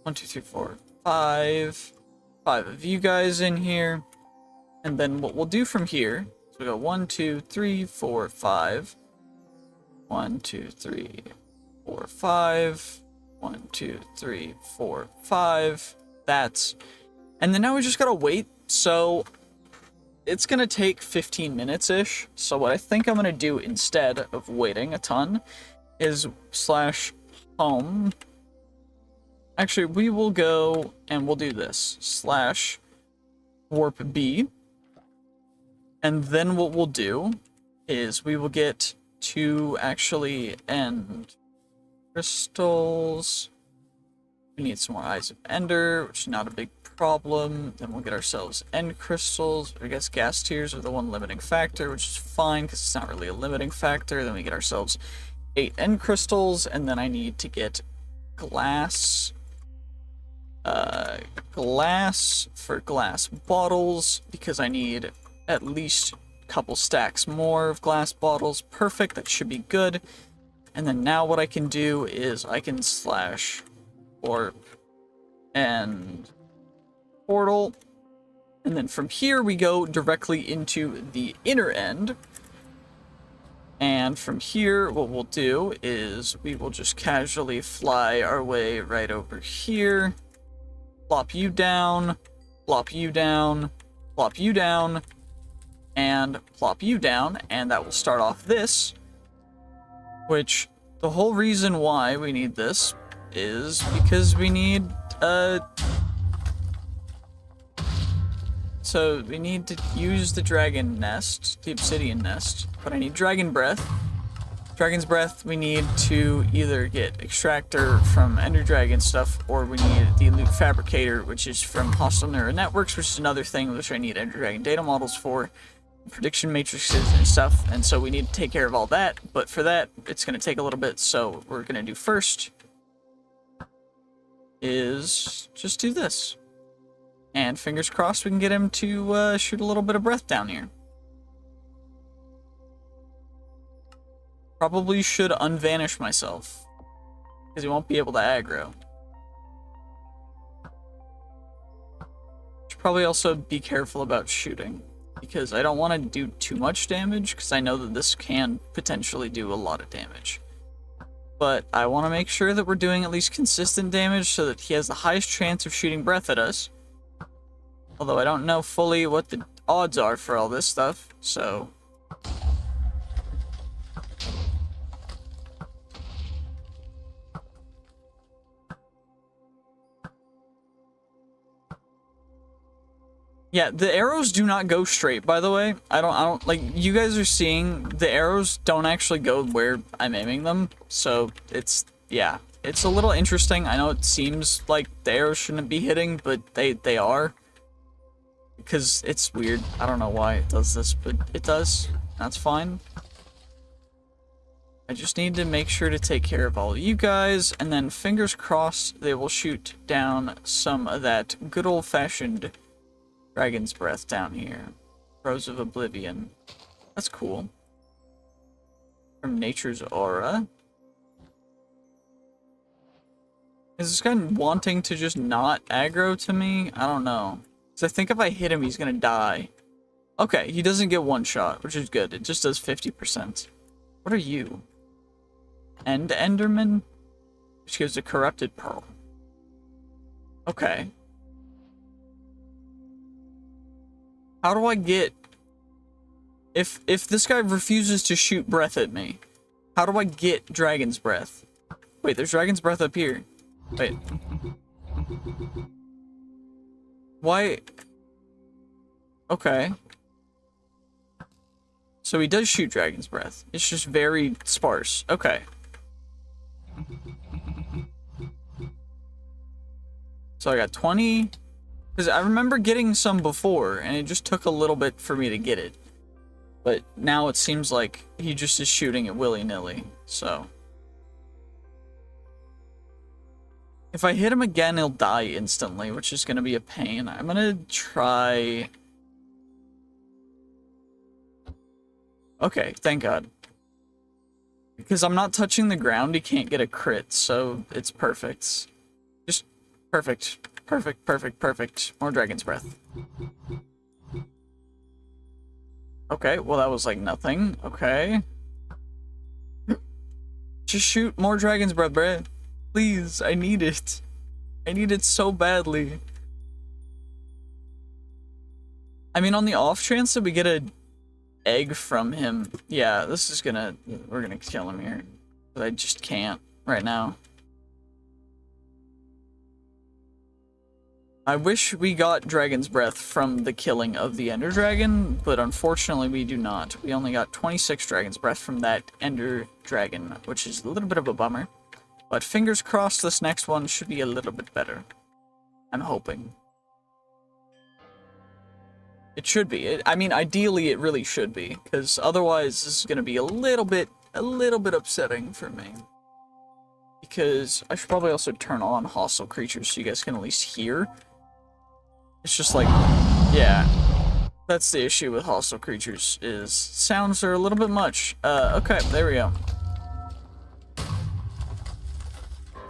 1, 2, 3, 4, 5. 5 of you guys in here. And then what we'll do from here, so we go 1, 2, 3, 4, 5. 1, 2, 3, 4, 5. 1, 2, 3, 4, 5. That's... And then now we just gotta wait, so... It's gonna take 15 minutes-ish, so what I think I'm gonna do instead of waiting a ton is /home Actually, we will go and we'll do this. Slash warp B. And then what we'll do is we will get to actually end crystals. We need some more Eyes of Ender, which is not a big problem. Then we'll get ourselves end crystals. I guess gas tiers are the one limiting factor, which is fine because it's not really a limiting factor. Then we get ourselves 8 end crystals, and then I need to get glass. Glass for glass bottles because I need at least a couple stacks more of glass bottles. Perfect, that should be good. And then now what I can do is I can slash warp and portal. And then from here we go directly into the inner end. And from here what we'll do is we will just casually fly our way right over here. Plop you down, plop you down, plop you down, and plop you down, and that will start off this, which the whole reason why we need this is because we need, so we need to use the dragon nest, the obsidian nest, but I need dragon breath. Dragon's breath, we need to either get extractor from Ender Dragon stuff, or we need the loot fabricator, which is from hostile neural networks, which is another thing which I need Ender Dragon data models for, prediction matrices and stuff, and so we need to take care of all that, but for that, it's going to take a little bit, so what we're going to do first is just do this. And fingers crossed we can get him to shoot a little bit of breath down here. Probably should unvanish myself, because he won't be able to aggro. Should probably also be careful about shooting, because I don't want to do too much damage, because I know that this can potentially do a lot of damage. But I want to make sure that we're doing at least consistent damage so that he has the highest chance of shooting breath at us. Although I don't know fully what the odds are for all this stuff, so... Yeah, the arrows do not go straight, by the way. I don't, like, you guys are seeing, the arrows don't actually go where I'm aiming them, so it's, yeah. It's a little interesting. I know it seems like the arrows shouldn't be hitting, but they are. Because it's weird. I don't know why it does this, but it does. That's fine. I just need to make sure to take care of all of you guys, and then fingers crossed they will shoot down some of that good old-fashioned Dragon's Breath down here. Rose of Oblivion. That's cool. From Nature's Aura. Is this guy wanting to just not aggro to me? I don't know. Because I think if I hit him, he's gonna die. Okay, he doesn't get one shot, which is good. It just does 50%. What are you? Enderman? Which gives a corrupted pearl. Okay. How do I get... If this guy refuses to shoot breath at me, how do I get Dragon's Breath? Wait, there's Dragon's Breath up here. Wait. Why? Okay. So he does shoot Dragon's Breath. It's just very sparse. Okay. So I got 20... Because I remember getting some before, and it just took a little bit for me to get it. But now it seems like he just is shooting it willy-nilly, so... If I hit him again, he'll die instantly, which is going to be a pain. I'm going to try... Okay, thank God. Because I'm not touching the ground, he can't get a crit, so it's perfect. Just perfect. Perfect, perfect, perfect. More Dragon's Breath. Okay, well that was like nothing. Okay. Just shoot more Dragon's Breath, bruh. Please, I need it. I need it so badly. I mean, on the off chance that we get an egg from him, yeah, this is gonna... We're gonna kill him here. But I just can't right now. I wish we got Dragon's Breath from the killing of the Ender Dragon, but unfortunately we do not. We only got 26 Dragon's Breath from that Ender Dragon, which is a little bit of a bummer. But fingers crossed this next one should be a little bit better. I'm hoping. It should be. I mean, ideally it really should be, because otherwise this is going to be a little bit upsetting for me. Because I should probably also turn on hostile creatures so you guys can at least hear. It's just like, yeah, that's the issue with hostile creatures, is sounds are a little bit much. Okay, there we go.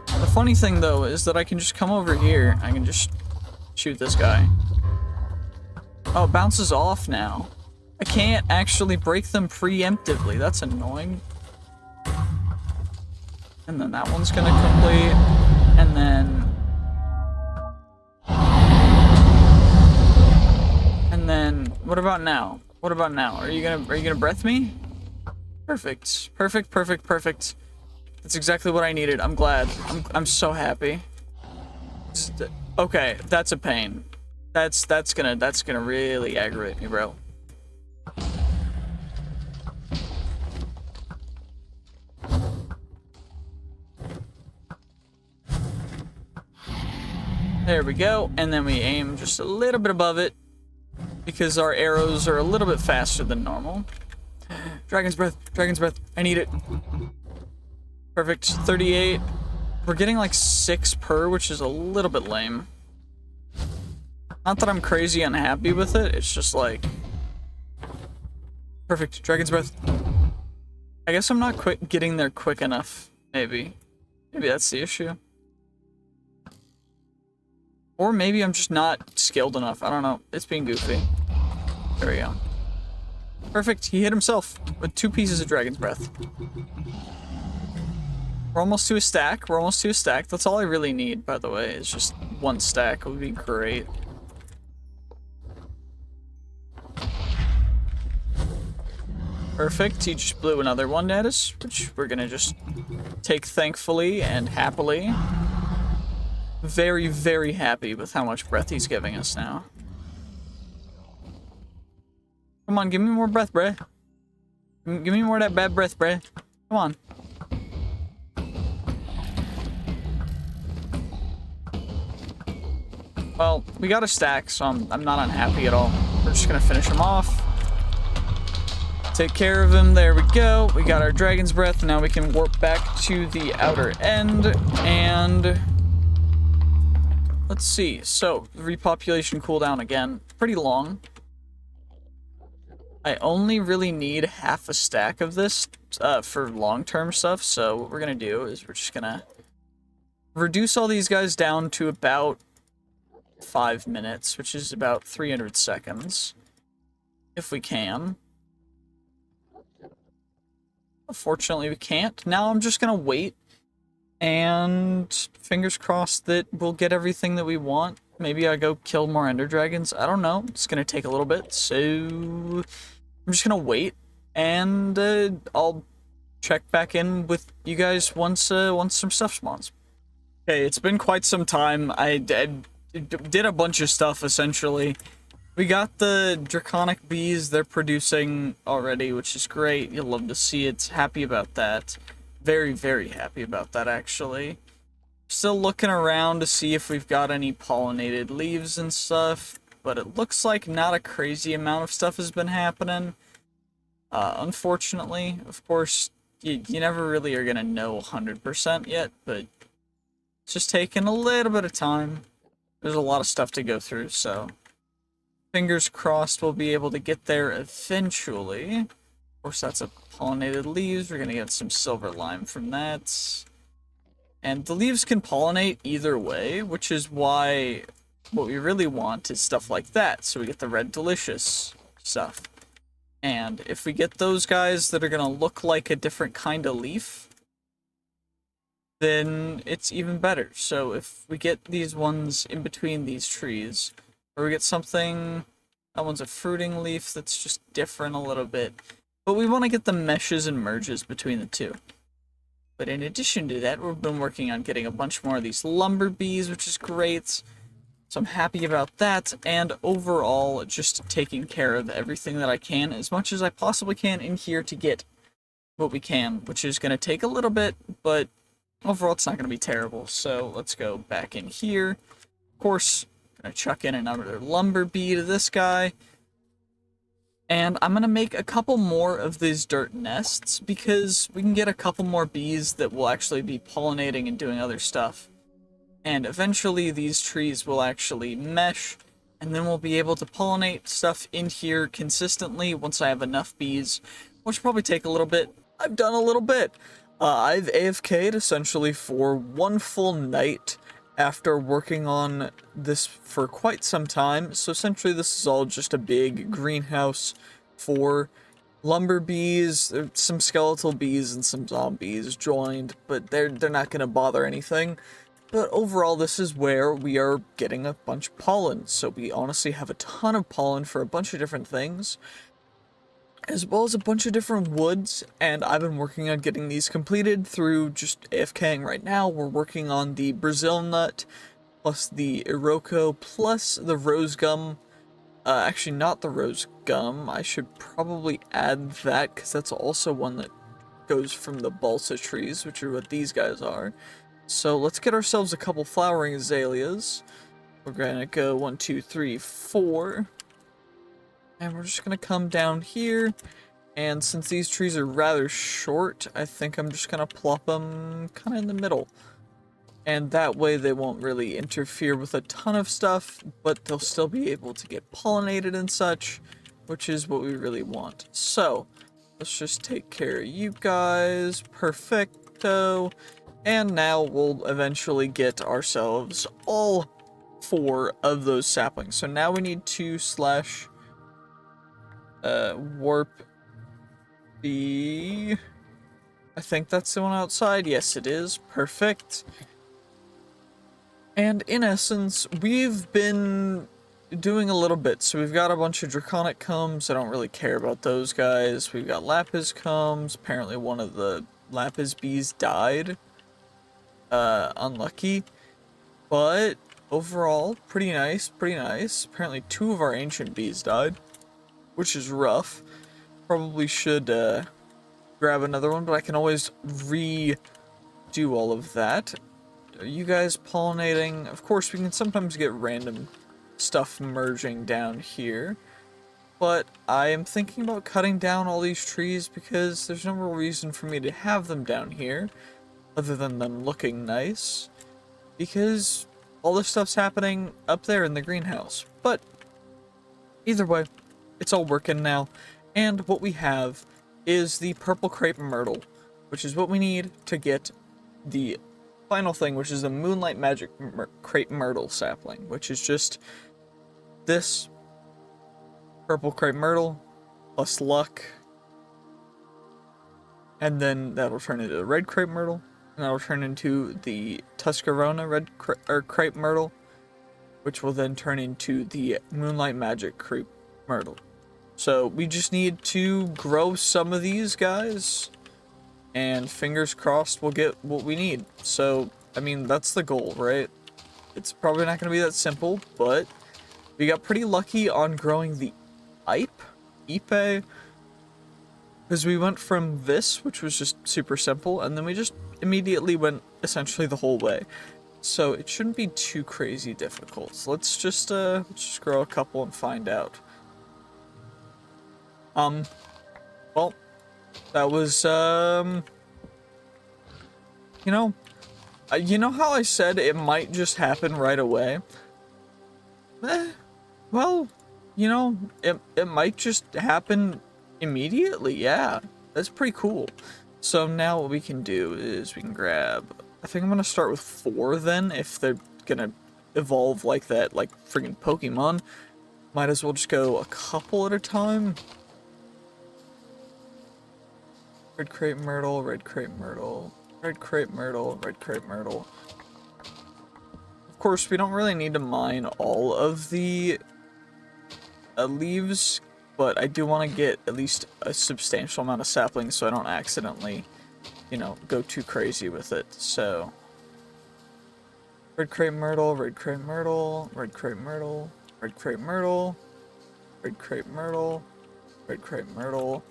The funny thing, though, is that I can just come over here, I can just shoot this guy. Oh, it bounces off now. I can't actually break them preemptively, that's annoying. And then that one's gonna complete, and then... And then, what about now? What about now? Are you gonna breath me? Perfect. Perfect, perfect, perfect. That's exactly what I needed. I'm glad. I'm so happy. Okay, that's a pain. That's gonna really aggravate me, bro. There we go, and then we aim just a little bit above it, because our arrows are a little bit faster than normal. Dragon's Breath, Dragon's Breath, I need it. Perfect, 38. We're getting like 6 per, which is a little bit lame. Not that I'm crazy unhappy with it, it's just like... Perfect, Dragon's Breath. I guess I'm not getting there quick enough, maybe. Maybe that's the issue. Or maybe I'm just not skilled enough. I don't know. It's being goofy. There we go. Perfect. He hit himself with 2 pieces of Dragon's Breath. We're almost to a stack. We're almost to a stack. That's all I really need, by the way. Is just 1 stack. It would be great. Perfect. He just blew another one at us, which we're gonna just take thankfully and happily. Very, very happy with how much breath he's giving us now. Come on, give me more breath, bruh. Give me more of that bad breath, bruh. Come on. Well, we got a stack, so I'm not unhappy at all. We're just gonna finish him off. Take care of him. There we go. We got our Dragon's Breath. Now we can warp back to the outer end, and... Let's see, so, repopulation cooldown again, pretty long. I only really need half a stack of this for long-term stuff, so what we're gonna do is we're just gonna reduce all these guys down to about 5 minutes, which is about 300 seconds, if we can. Unfortunately, we can't. Now I'm just gonna wait. And fingers crossed that we'll get everything that we want. Maybe I go kill more Ender Dragons. I don't know. It's gonna take a little bit, so I'm just gonna wait, and I'll check back in with you guys once some stuff spawns. Okay, it's been quite some time. I did a bunch of stuff essentially. We got the draconic bees. They're producing already, which is great. You'll love to see it. Happy about that. Very, very happy about that, actually. Still looking around to see if we've got any pollinated leaves and stuff, but it looks like not a crazy amount of stuff has been happening. Unfortunately, of course, you never really are gonna know 100% yet, but it's just taking a little bit of time. There's a lot of stuff to go through, so fingers crossed we'll be able to get there eventually. Of course, that's a pollinated leaves. We're gonna get some silver lime from that. And the leaves can pollinate either way, which is why what we really want is stuff like that. So we get the red delicious stuff. And if we get those guys that are gonna look like a different kind of leaf, then it's even better. So if we get these ones in between these trees, or we get something, that one's a fruiting leaf that's just different a little bit. But we want to get the meshes and merges between the two. But in addition to that, we've been working on getting a bunch more of these lumber bees, which is great. So I'm happy about that, and overall, just taking care of everything that I can, as much as I possibly can in here to get what we can, which is going to take a little bit, but overall it's not going to be terrible. So let's go back in here. Of course, I'm going to chuck in another lumber bee to this guy. And I'm going to make a couple more of these dirt nests, because we can get a couple more bees that will actually be pollinating and doing other stuff. And eventually these trees will actually mesh, and then we'll be able to pollinate stuff in here consistently once I have enough bees, which will probably take a little bit. I've done a little bit. I've AFK'd essentially for one full night after working on this for quite some time. So essentially this is all just a big greenhouse for lumber bees, some skeletal bees and some zombies joined, but they're not going to bother anything. But overall, this is where we are getting a bunch of pollen, so we honestly have a ton of pollen for a bunch of different things, as well as a bunch of different woods, and I've been working on getting these completed through just AFKing right now. We're working on the Brazil nut, plus the Iroko, plus the rose gum. Actually, not the rose gum. I should probably add that, because that's also one that goes from the balsa trees, which are what these guys are. So let's get ourselves a couple flowering azaleas. We're gonna go 1, 2, 3, 4. And we're just gonna come down here. And since these trees are rather short, I think I'm just gonna plop them kind of in the middle. And that way they won't really interfere with a ton of stuff, but they'll still be able to get pollinated and such, which is what we really want. So let's just take care of you guys. Perfecto. And now we'll eventually get ourselves all 4 of those saplings. So now we need to slash warp the... I think that's the one outside. Yes, it is. Perfect. And in essence, we've been doing a little bit. So we've got a bunch of draconic combs. I don't really care about those guys. We've got lapis combs. Apparently one of the lapis bees died. Unlucky, but overall, pretty nice, pretty nice. Apparently 2 of our ancient bees died, which is rough. Probably should, grab another one, but I can always redo all of that. Are you guys pollinating? Of course, we can sometimes get random stuff merging down here, but I am thinking about cutting down all these trees because there's no real reason for me to have them down here, other than them looking nice, because all this stuff's happening up there in the greenhouse. But either way, it's all working now, and what we have is the purple crepe myrtle, which is what we need to get the final thing, which is the moonlight magic crepe myrtle sapling, which is just this purple crepe myrtle plus luck, and then that'll turn into the red crepe myrtle. And that'll turn into the Tuscarona crepe myrtle, which will then turn into the Moonlight Magic crepe myrtle. So we just need to grow some of these guys, and fingers crossed we'll get what we need. So, I mean, that's the goal, right? It's probably not going to be that simple, but we got pretty lucky on growing the Ipe, because we went from this, which was just super simple, and then we just immediately went essentially the whole way. So it shouldn't be too crazy difficult. So let's just grow a couple and find out. Well, that was, you know how I said it might just happen right away? Well, it might just happen immediately, yeah. That's pretty cool. So now what we can do is we can grab... I think I'm gonna start with 4 then, if they're gonna evolve like that, like friggin' Pokemon. Might as well just go a couple at a time. Red crepe myrtle, red crepe myrtle, red crepe myrtle, red crepe myrtle. Of course, we don't really need to mine all of the leaves, but I do want to get at least a substantial amount of saplings so I don't accidentally, go too crazy with it. So Red crepe myrtle, red crepe myrtle, red crepe myrtle, red crepe myrtle, red crepe myrtle, red crepe myrtle.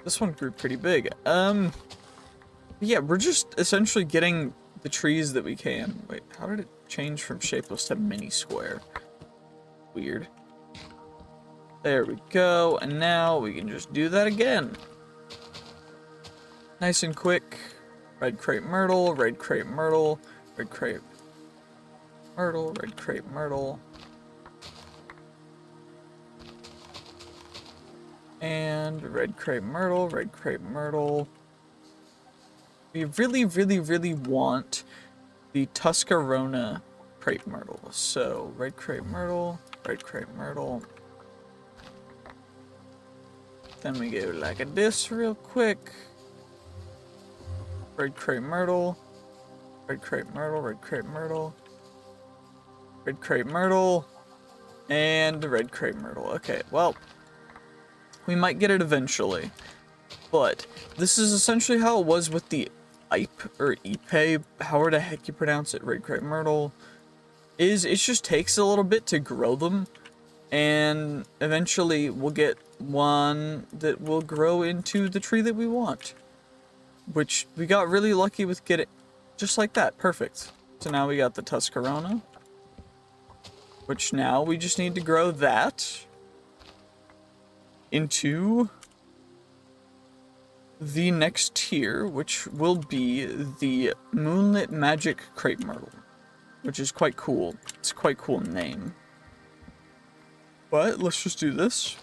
This one grew pretty big. Yeah, we're just essentially getting the trees that we can. Wait, how did it change from shapeless to mini square? Weird. There we go, and now we can just do that again. Nice and quick. Red crepe myrtle, red crepe myrtle, red crepe myrtle, red crepe myrtle. And red crepe myrtle, red crepe myrtle. We really, really, really want the Tuscarora crepe myrtle. So, red crepe myrtle, red crepe myrtle. Then we go like this real quick. Red crepe myrtle, red crepe myrtle, red crepe myrtle, red crepe myrtle, and red crepe myrtle. Okay, well, we might get it eventually, but this is essentially how it was with the Ipe, or Ipe, however the heck you pronounce it, red crepe myrtle, is it just takes a little bit to grow them, and eventually we'll get one that will grow into the tree that we want. Which we got really lucky with getting, just like that, perfect. So now we got the Tuscarora, which now we just need to grow that into the next tier, which will be the Moonlit Magic Crepe Myrtle, which is quite cool. It's a quite cool name. But let's just do this.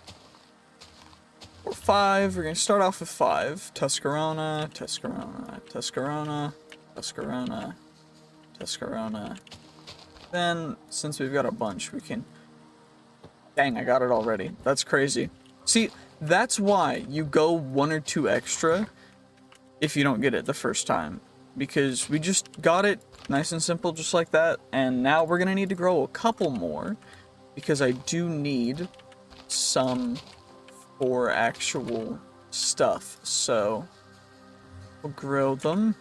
Or 5, we're going to start off with 5. Tuscarora, Tuscarora, Tuscarora, Tuscarora, Tuscarora. Then, since we've got a bunch, we can... Dang, I got it already. That's crazy. See, that's why you go 1 or 2 extra if you don't get it the first time. Because we just got it nice and simple just like that. And now we're going to need to grow a couple more. Because I do need some... for actual stuff, so we'll grow them.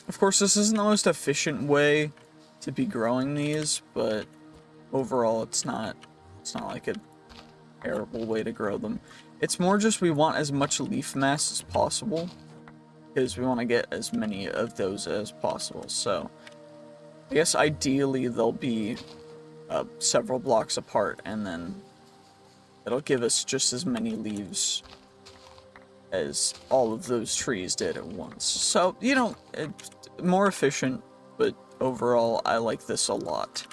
Of course, this isn't the most efficient way to be growing these, but overall it's not like a terrible way to grow them. It's more just we want as much leaf mass as possible, because we want to get as many of those as possible. So I guess ideally they'll be several blocks apart, and then it'll give us just as many leaves as all of those trees did at once. So, you know, it's more efficient, but overall, I like this a lot.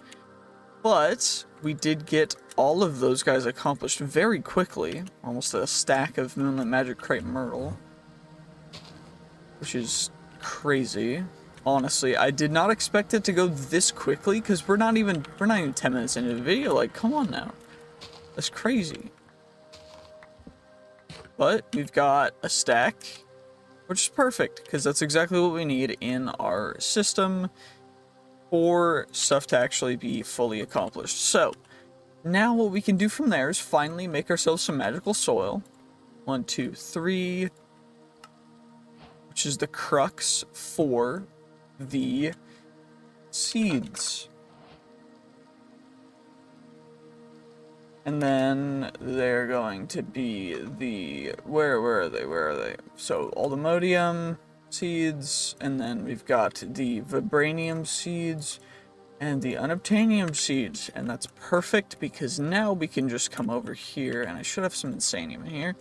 But we did get all of those guys accomplished very quickly. Almost a stack of Moonlit Magic Crepe Myrtle, which is crazy. Honestly, I did not expect it to go this quickly, because we're not even 10 minutes into the video. Like, come on now. That's crazy. But we've got a stack, which is perfect, because that's exactly what we need in our system for stuff to actually be fully accomplished. So, now what we can do from there is finally make ourselves some magical soil. 1, 2, 3, which is the crux for the seeds. And then they're going to be the, where are they? So, Aldemodium seeds, and then we've got the Vibranium seeds, and the Unobtainium seeds. And that's perfect, because now we can just come over here, and I should have some Insanium in here.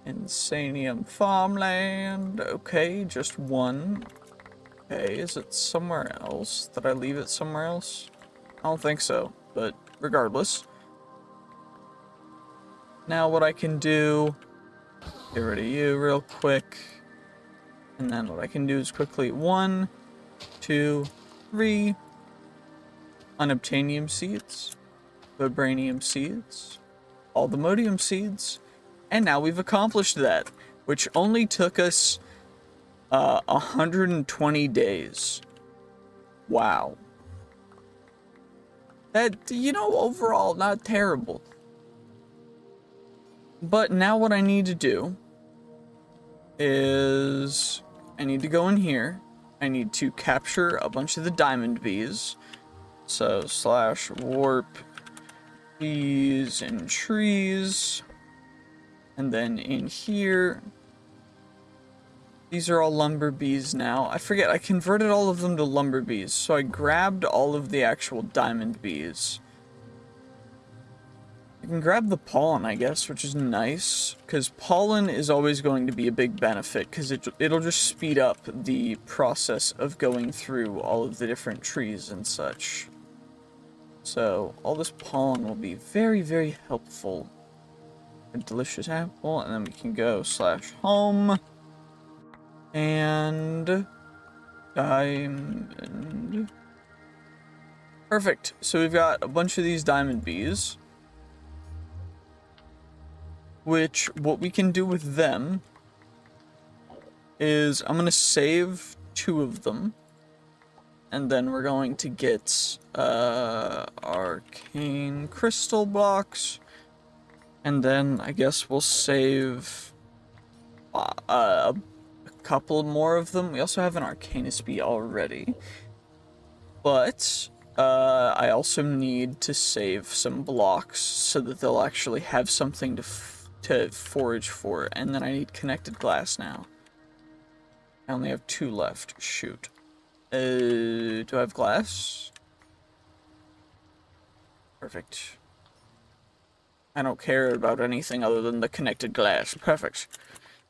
Insanium farmland, okay, just 1. Okay, is it somewhere else? Did I leave it somewhere else? I don't think so, but regardless. Now what I can do, get rid of you real quick, and then what I can do is quickly 1, 2, 3, Unobtainium seeds, Vibranium seeds, Aldemodium seeds, and now we've accomplished that, which only took us 120 days. Wow. That, you know, overall, not terrible. But now what I need to do is I need to go in here. I need to capture a bunch of the diamond bees. So slash warp bees and trees. And then in here, these are all lumber bees now. I forget, I converted all of them to lumber bees. So I grabbed all of the actual diamond bees. I can grab the pollen, I guess, which is nice, because pollen is always going to be a big benefit, because it'll just speed up the process of going through all of the different trees and such. So, all this pollen will be very, very helpful. A delicious apple, and then we can go slash home, and diamond. Perfect, so we've got a bunch of these diamond bees. Which, what we can do with them is, I'm going to save 2 of them. And then we're going to get arcane crystal blocks. And then I guess we'll save a couple more of them. We also have an arcanus bee already. But I also need to save some blocks so that they'll actually have something to forage for, and then I need connected glass now. I only have 2 left. Shoot. Do I have glass? Perfect. I don't care about anything other than the connected glass. Perfect.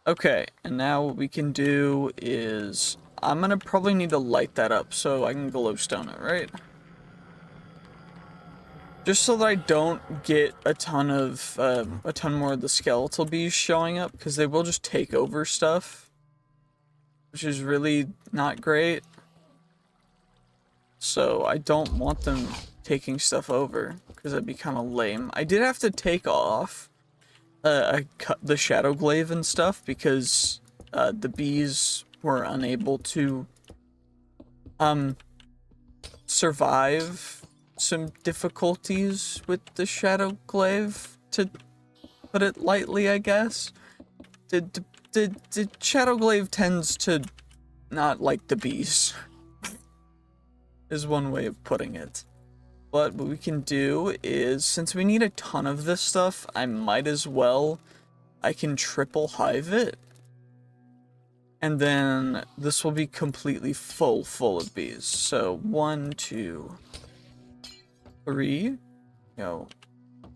Okay, and now what we can do is, I'm gonna probably need to light that up so I can glowstone it, right? Just so that I don't get a ton more of the skeletal bees showing up, because they will just take over stuff, which is really not great. So I don't want them taking stuff over, because that'd be kind of lame. I did have to take off the shadow glaive and stuff, because the bees were unable to survive some difficulties with the shadow glaive, to put it lightly, I guess. The shadow glaive tends to not like the bees, is one way of putting it. But what we can do is, since we need a ton of this stuff, I might as well, I can triple hive it. And then this will be completely full of bees. So 1, 2, 3, go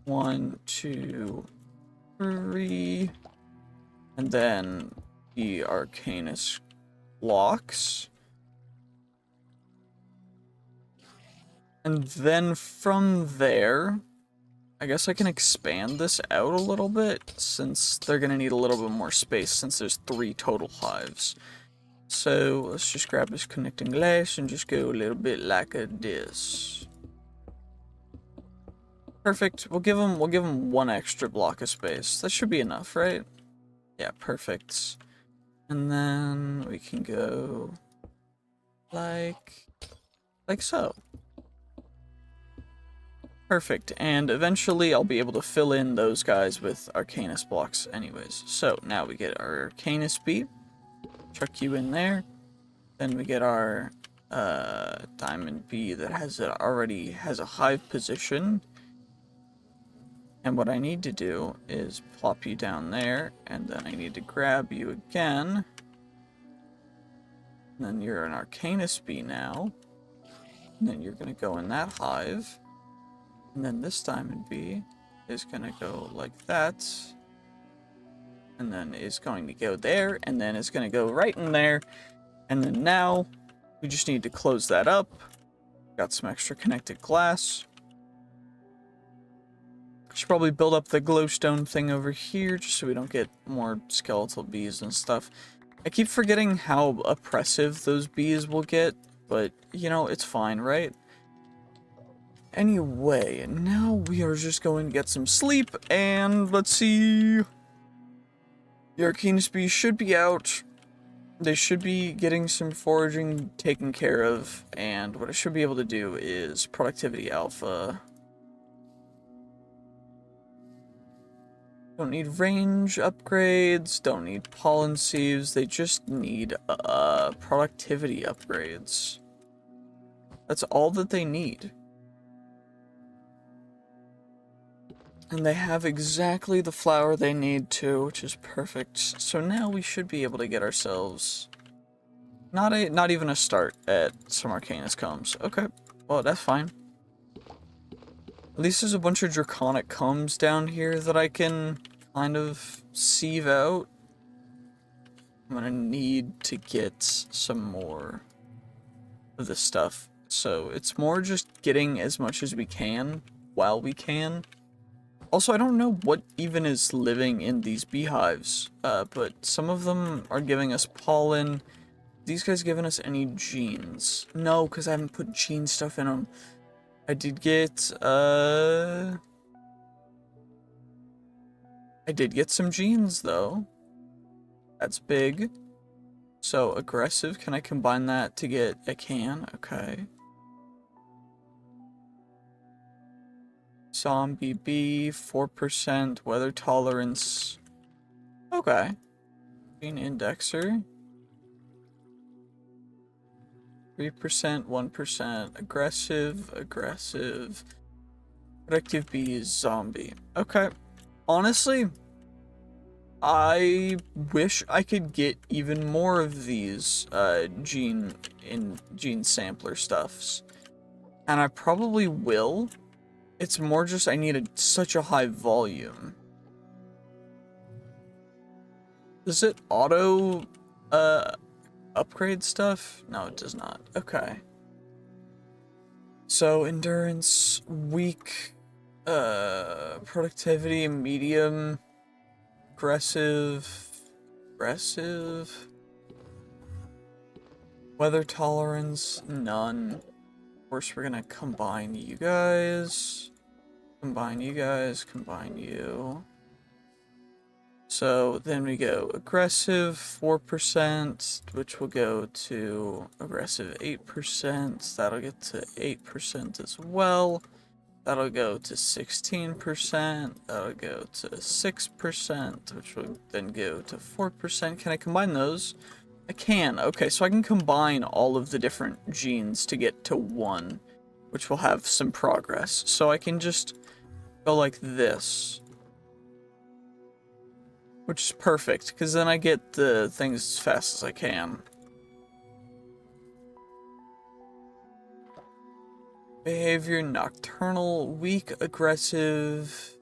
1, 2, 3, and then the arcanus blocks. And then from there, I guess I can expand this out a little bit, since they're gonna need a little bit more space, since there's 3 total hives. So let's just grab this connecting glass and just go a little bit like this. Perfect. We'll give them 1 extra block of space. That should be enough, right? Yeah, perfect. And then we can go like so. Perfect. And eventually I'll be able to fill in those guys with arcanus blocks anyways. So now we get our arcanus bee. Chuck you in there. Then we get our diamond bee that already has a hive position. And what I need to do is plop you down there, and then I need to grab you again. And then you're an arcanus bee now. And then you're going to go in that hive. And then this diamond bee is going to go like that. And then is going to go there, and then it's going to go right in there. And then now, we just need to close that up. Got some extra connected glass. Should probably build up the glowstone thing over here, just so we don't get more skeletal bees and stuff. I keep forgetting how oppressive those bees will get, but, you know, it's fine, right? Anyway, now we are just going to get some sleep, and let's see. The arcanus bees should be out. They should be getting some foraging taken care of, and what I should be able to do is productivity alpha. Don't need range upgrades, don't need pollen sieves, they just need productivity upgrades. That's all that they need. And they have exactly the flour they need too, which is perfect. So now we should be able to get ourselves not even a start at some Arcanus combs. Okay, well that's fine. At least there's a bunch of draconic combs down here that I can kind of sieve out. I'm gonna need to get some more of this stuff. So it's more just getting as much as we can while we can. Also, I don't know what even is living in these beehives, but some of them are giving us pollen. These guys giving us any genes? No, because I haven't put gene stuff in them. I did get some genes, though. That's big. So, aggressive, can I combine that to get a can? Okay. Zombie bee, 4%, weather tolerance. Okay. Gene indexer. 3%, 1%, aggressive. Productive bee is zombie. Okay. Honestly, I wish I could get even more of these gene sampler stuffs. And I probably will. It's more just I need such a high volume. Does it auto upgrade stuff? No, it does not. Okay. So endurance, weak, productivity, medium, aggressive, weather tolerance, none. Of course, we're gonna combine you guys, combine you. So then we go aggressive 4%, which will go to aggressive 8%. That'll get to 8% as well. That'll go to 16%. That'll go to 6%, which will then go to 4%. Can I combine those? I can. Okay, so I can combine all of the different genes to get to 1, which will have some progress. So I can just go like this. Which is perfect, because then I get the things as fast as I can. Behavior, nocturnal, weak, aggressive.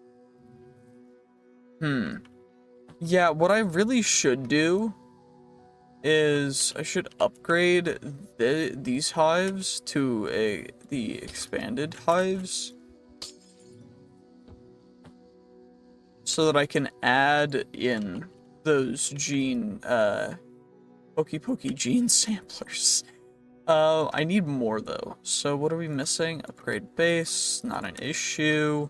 Yeah, what I really should do is I should upgrade these hives to the expanded hives. So that I can add in those gene, pokey gene samplers. I need more though. So what are we missing? Upgrade base, not an issue.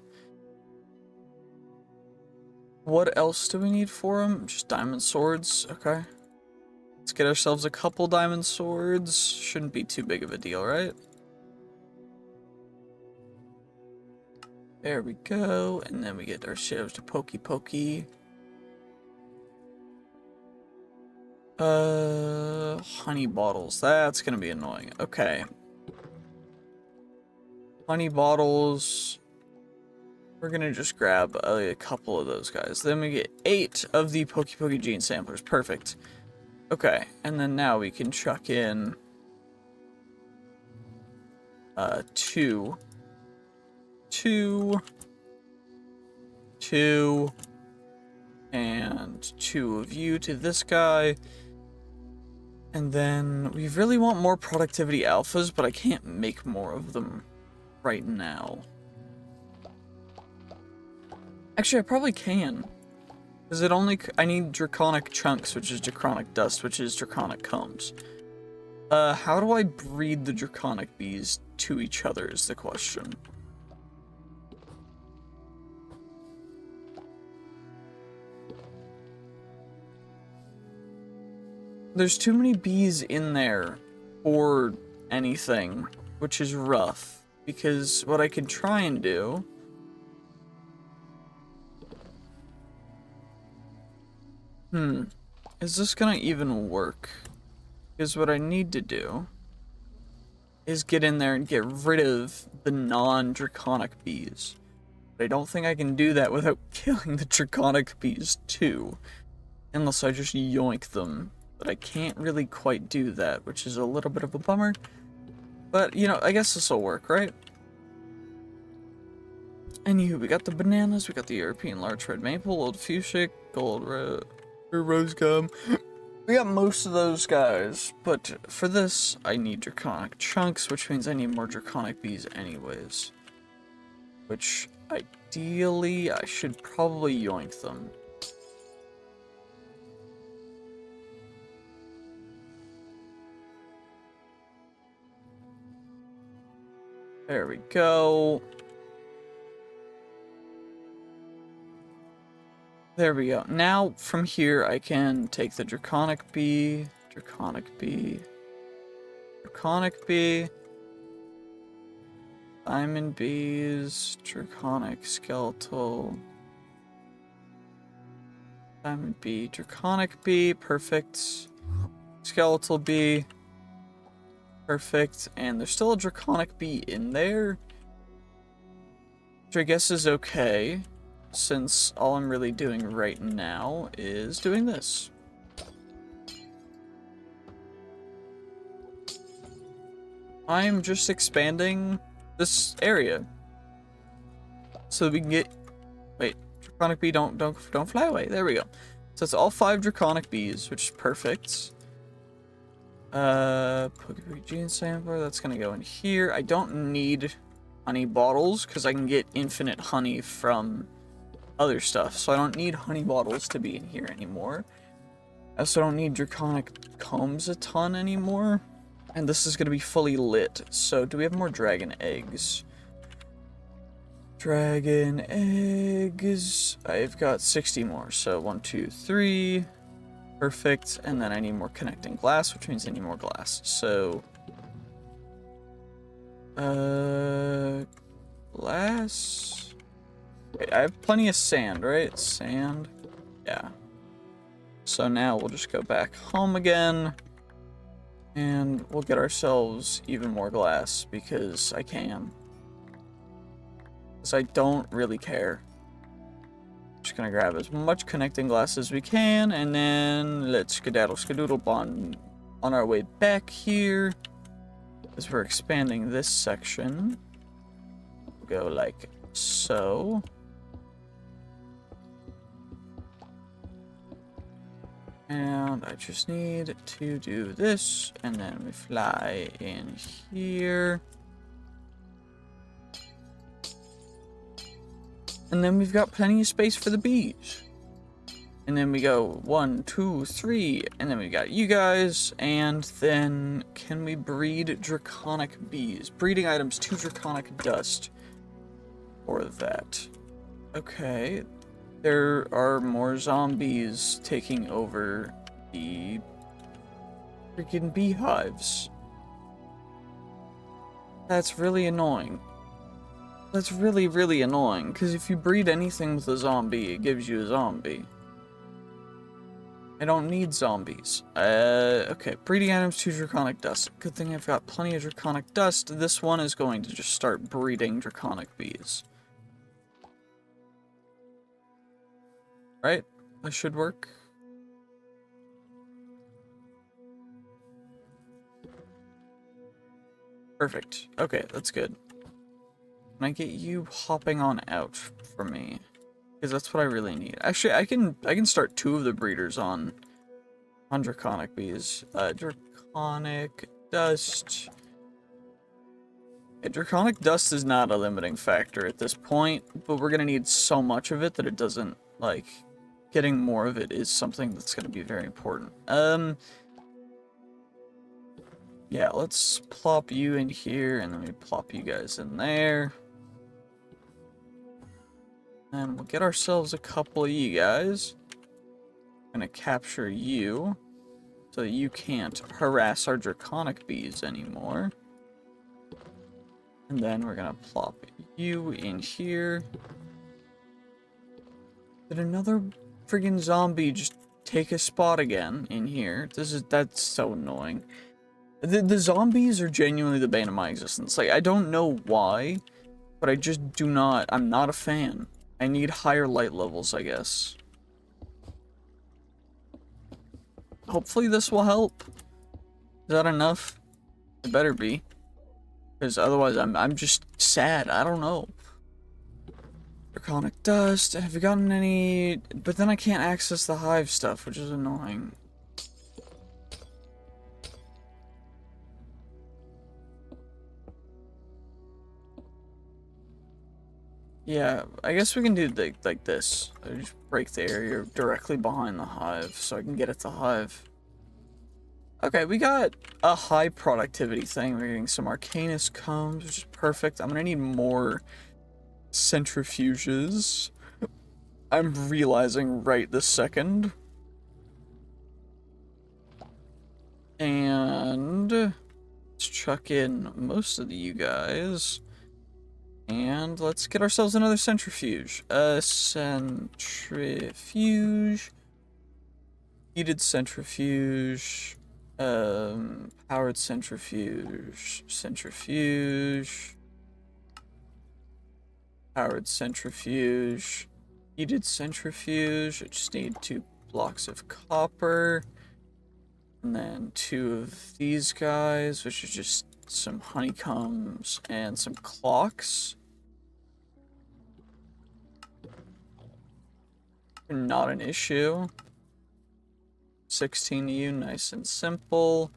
What else do we need for them? Just diamond swords, okay. Let's get ourselves a couple diamond swords. Shouldn't be too big of a deal, right? There we go, and then we get ourselves to pokey. Honey bottles. That's gonna be annoying. Okay. Honey bottles. We're gonna just grab a couple of those guys. Then we get 8 of the pokey gene samplers. Perfect. Okay, and then now we can chuck in 2, and 2 of you to this guy. And then we really want more productivity alphas, but I can't make more of them right now. Actually, I probably can. Because I need draconic chunks, which is draconic dust, which is draconic combs. How do I breed the draconic bees to each other is the question. There's too many bees in there for anything, which is rough. Because what I could try and do Is this gonna even work? Because what I need to do is get in there and get rid of the non-draconic bees. But I don't think I can do that without killing the draconic bees too. Unless I just yoink them. But I can't really quite do that, which is a little bit of a bummer. But, you know, I guess this will work, right? Anywho, we got the bananas, we got the European large red maple, old fuchsia, gold rose gum. We got most of those guys, but for this, I need draconic chunks, which means I need more draconic bees anyways. Which, ideally, I should probably yoink them. There we go. There we go. Now, from here, I can take the draconic bee, diamond bees, draconic skeletal, diamond bee, draconic bee, perfect, skeletal bee, perfect, and there's still a draconic bee in there, which I guess is okay. Since all I'm really doing right now is doing this. I'm just expanding this area. So we can get... Wait, draconic bee, don't fly away. There we go. So it's all 5 draconic bees, which is perfect. Pokebee gene sampler, that's gonna go in here. I don't need honey bottles, because I can get infinite honey from other stuff, so I don't need honey bottles to be in here anymore. I also don't need draconic combs a ton anymore, and this is going to be fully lit. So do we have more dragon eggs? Dragon eggs, I've got 60 more, so 1 2 3, perfect. And then I need more connecting glass, which means I need more glass, so glass. Wait, I have plenty of sand, right? Sand? Yeah. So now we'll just go back home again. And we'll get ourselves even more glass, because I can. Because I don't really care. Just gonna grab as much connecting glass as we can, and then let's skedaddle skedoodle on our way back here. As we're expanding this section. We'll go like so. And I just need to do this, and then we fly in here. And then we've got plenty of space for the bees. And then we go 1 2 3, and then we got you guys, and then can we breed draconic bees? Breeding items 2 draconic dust. Or that. Okay. There are more zombies taking over the freaking beehives. That's really annoying. That's really, really annoying, because if you breed anything with a zombie, it gives you a zombie. I don't need zombies. Okay, breeding items 2 draconic dust. Good thing I've got plenty of draconic dust. This one is going to just start breeding draconic bees. Right? This should work. Perfect. Okay, that's good. Can I get you hopping on out for me? Because that's what I really need. Actually, I can start 2 of the breeders on draconic bees. Draconic dust. Yeah, draconic dust is not a limiting factor at this point, but we're gonna need so much of it that it doesn't, like, getting more of it is something that's gonna be very important. Yeah, let's plop you in here, and then we plop you guys in there. And we'll get ourselves a couple of you guys. Gonna capture you, so that you can't harass our draconic bees anymore. And then we're gonna plop you in here. Did another friggin' zombie just take a spot again in here. That's so annoying. The zombies are genuinely the bane of my existence. Like, I don't know why, but I just do not, I'm not a fan. I need higher light levels, I guess. Hopefully this will help. Is that enough? It better be. Because otherwise I'm just sad. I don't know. Draconic dust. Have you gotten any? But then I can't access the hive stuff, which is annoying. Yeah, I guess we can do like this. Just break the area directly behind the hive so I can get at the hive. Okay, we got a high productivity thing. We're getting some Arcanus combs, which is perfect. I'm gonna need more centrifuges. I'm realizing right this second. And let's chuck in most of you guys. And let's get ourselves another centrifuge. A centrifuge. Heated centrifuge. Powered centrifuge. Centrifuge. Powered centrifuge. Heated centrifuge. I just need 2 blocks of copper. And then 2 of these guys, which is just some honeycombs and some clocks. Not an issue. 16 EU, nice and simple.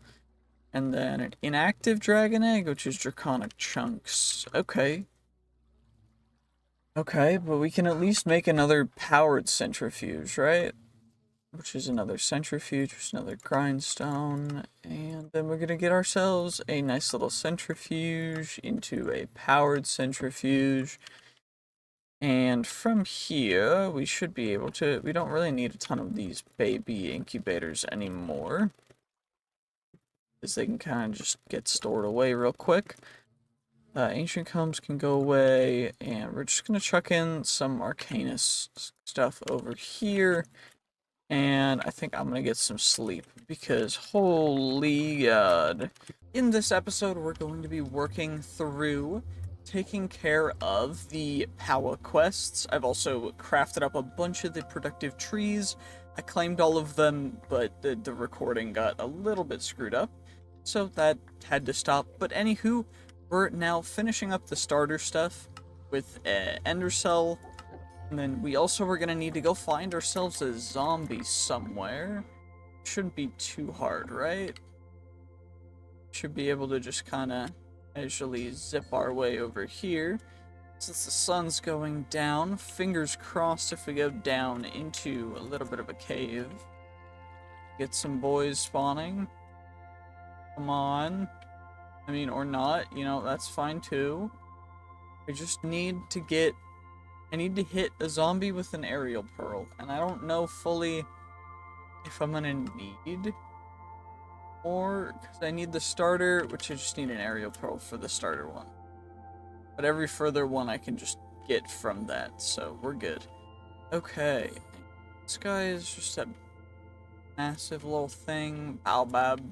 And then an inactive dragon egg, which is draconic chunks. Okay. Okay, but we can at least make another powered centrifuge, right? Which is another centrifuge, which is another grindstone, and then we're gonna get ourselves a nice little centrifuge into a powered centrifuge. And from here, we should be able to, we don't really need a ton of these baby incubators anymore, because they can kind of just get stored away real quick. Ancient combs can go away, and we're just gonna chuck in some Arcanus stuff over here. And I think I'm gonna get some sleep because holy god. In this episode, we're going to be working through taking care of the power quests. I've also crafted up a bunch of the productive trees. I claimed all of them, but the recording got a little bit screwed up, so that had to stop. But anywho, we're now finishing up the starter stuff with Ender Cell. And then we also were gonna need to go find ourselves a zombie somewhere. Shouldn't be too hard, right? Should be able to just kind of casually zip our way over here. Since the sun's going down, fingers crossed if we go down into a little bit of a cave. Get some boys spawning. Come on. I mean, or not, you know, that's fine too. I just need to get... I need to hit a zombie with an aerial pearl, and I don't know fully if I'm gonna need more, because I need the starter, which I just need an aerial pearl for the starter one. But every further one I can just get from that, so we're good. Okay, this guy is just a massive little thing, baobab.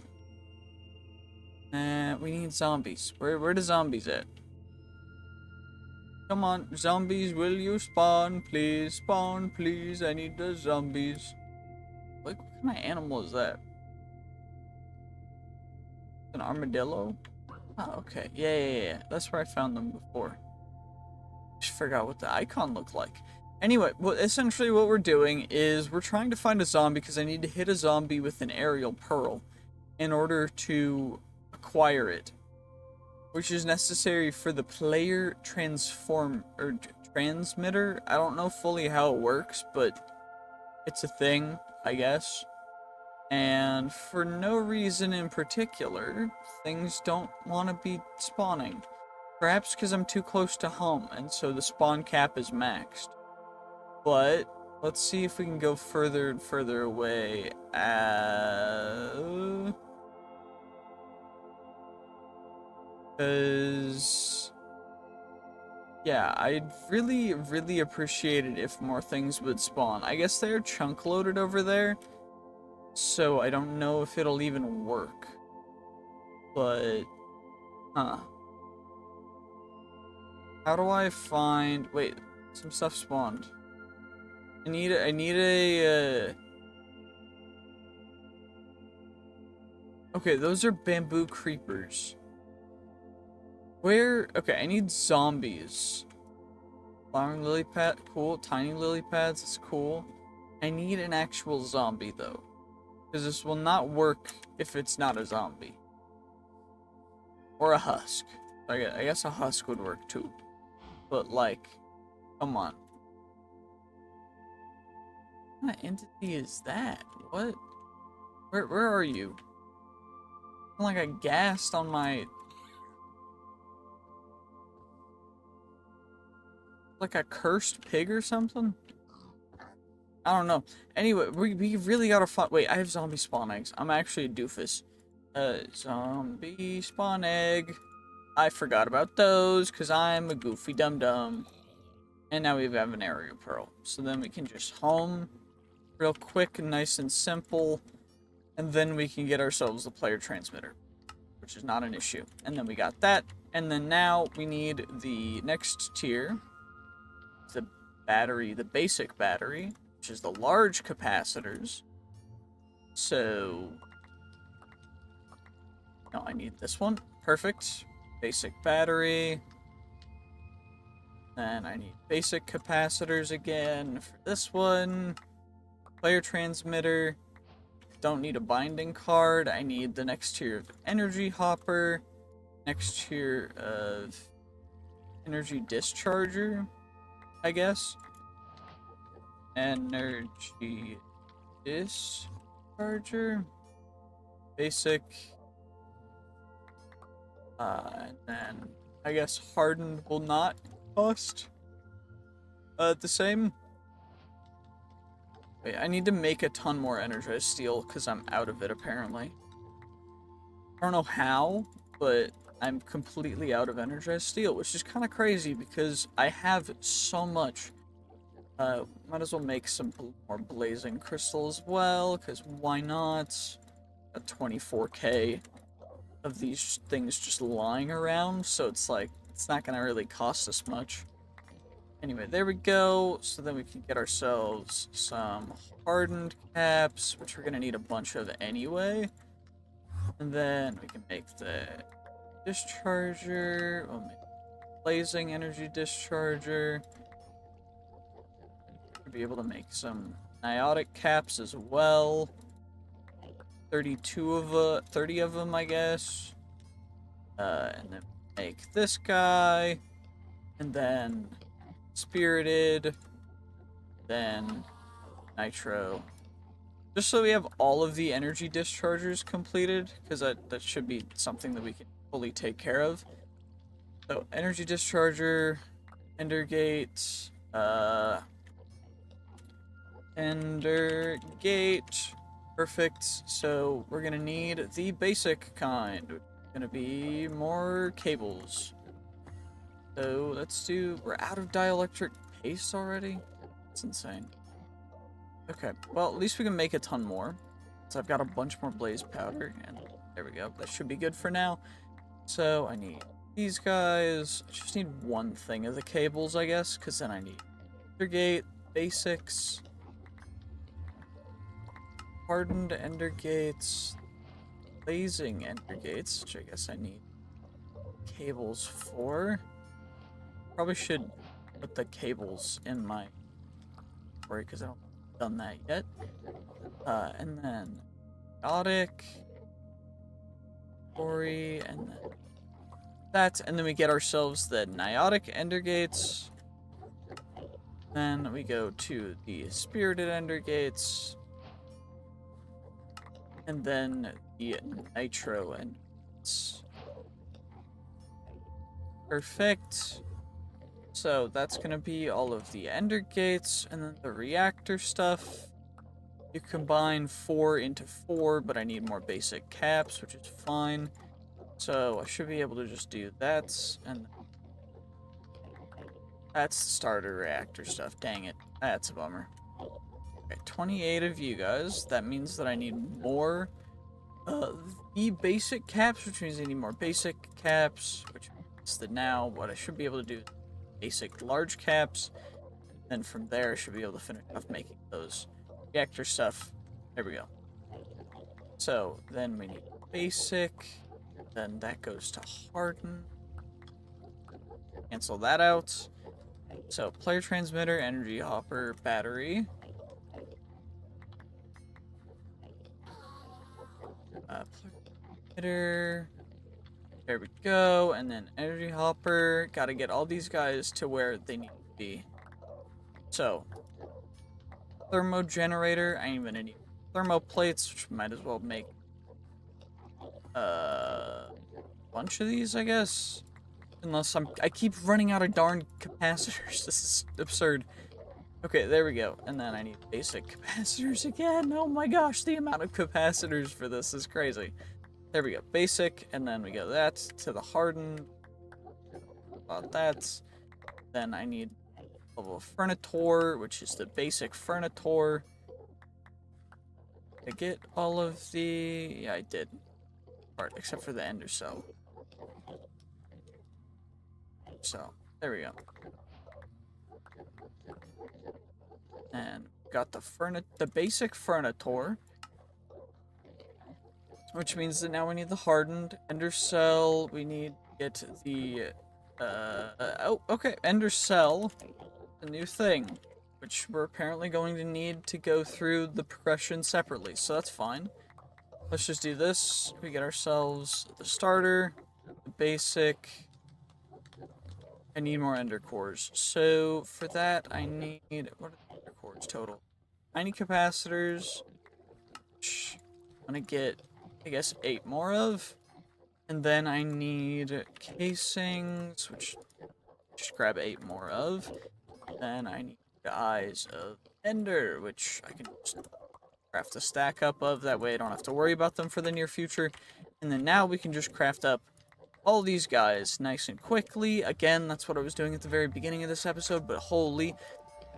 We need zombies. Where the zombies at? Come on, zombies, will you spawn, please? Spawn, please, I need the zombies. Like, what kind of animal is that? An armadillo? Oh, okay. Yeah. That's where I found them before. Just forgot what the icon looked like. Anyway, essentially what we're doing is we're trying to find a zombie because I need to hit a zombie with an aerial pearl in order to acquire it, which is necessary for the player transmitter. I don't know fully how it works, but it's a thing, I guess. And for no reason in particular, things don't want to be spawning. Perhaps because I'm too close to home, and so the spawn cap is maxed. But let's see if we can go further and further away. Because... yeah, I'd really appreciate it if more things would spawn. I guess they're chunk loaded over there, So I don't know if it'll even work. But, huh. How do I find... Wait, some stuff spawned. I need a, Okay, those are bamboo creepers. Where... Okay, I need zombies. Flowering lily pad, cool. Tiny lily pads, that's cool. I need an actual zombie, though. Because this will not work if it's not a zombie. Or a husk. I guess a husk would work, too. But, like, come on. What entity is that? What? Where are you? I'm like I gassed on my... Like a cursed pig or something? I don't know. Anyway, we really gotta find... Wait, I have zombie spawn eggs. I'm actually a doofus. Zombie spawn egg. I forgot about those, because I'm a goofy dum-dum. And now we have an area pearl. So then we can just home real quick and nice and simple. And then we can get ourselves the player transmitter, which is not an issue. And then we got that. And then now we need the next tier. The battery, the basic battery, which is the large capacitors. So... No, I need this one. Perfect. Basic battery. Then I need basic capacitors again for this one. Player transmitter. Don't need a binding card. I need the next tier of energy hopper. Next tier of energy discharger, I guess. Energy discharger. Basic. And then I guess hardened will not cost the same. Wait, I need to make a ton more energized steel because I'm out of it apparently. I don't know how, but I'm completely out of energized steel, which is kind of crazy because I have so much. Might as well make some more blazing crystal as well, because why not? A 24k of these things just lying around, so it's like, it's not gonna really cost us much. Anyway, there we go. So then we can get ourselves some hardened caps, which we're gonna need a bunch of anyway. And then we can make the discharger. We'll make blazing energy discharger. We'll be able to make some niotic caps as well. 30 of them, I guess. And then make this guy. And then spirited. Then nitro. Just so we have all of the energy dischargers completed, because that should be something that we can fully take care of. So, energy discharger, Endergate, Endergate, perfect. So, we're gonna need the basic kind. It's gonna be more cables. So, we're out of dielectric paste already? That's insane. Okay, well, at least we can make a ton more. So I've got a bunch more blaze powder, and there we go. That should be good for now. So I need these guys. I just need one thing of the cables, I guess, because then I need Endergate, basics, hardened Endergates, blazing Endergates, which I guess I need cables for. Probably should put the cables in my inventory because I don't done that yet. And then chaotic, Ori, and then that, and then we get ourselves the niotic endergates. Then we go to the spirited endergates, and then the nitro endergates. Perfect. So that's gonna be all of the ender gates, and then the reactor stuff. You combine 4 into 4, but I need more basic caps, which is fine. So I should be able to just do that, and that's the starter reactor stuff. Dang it, that's a bummer. Okay, 28 of you guys. That means that I need more the basic caps, which means I need more basic caps, which means that now what I should be able to do is basic large caps. Then from there, I should be able to finish off making those reactor stuff. There we go. So then we need basic. Then that goes to harden. Cancel that out. So player transmitter, energy hopper, battery. Transmitter. There we go. And then energy hopper. Gotta get all these guys to where they need to be. So thermo generator. I ain't even need thermo plates, which might as well make a bunch of these, I guess. Unless I keep running out of darn capacitors. This is absurd. Okay, there we go. And then I need basic capacitors again. Oh my gosh, the amount of capacitors for this is crazy. There we go. Basic, and then we go that to the hardened. About that. Then I need level of furniture, which is the basic furniture. Did I get all of the... Yeah, I did. Part, except for the ender cell. So, there we go. And got the basic furniture. Which means that now we need the hardened ender cell. We need to get the oh, okay, ender cell, a new thing, which we're apparently going to need to go through the progression separately, so that's fine. Let's just do this. We get ourselves the starter, the basic. I need more ender cores. So for that I need, what are the ender cores total? 90 capacitors, which I'm gonna get, I guess, 8 more of. And then I need casings, which just grab 8 more of. Then I need the eyes of ender, which I can just craft a stack up of. That way I don't have to worry about them for the near future. And then now we can just craft up all these guys nice and quickly. Again, that's what I was doing at the very beginning of this episode, but holy,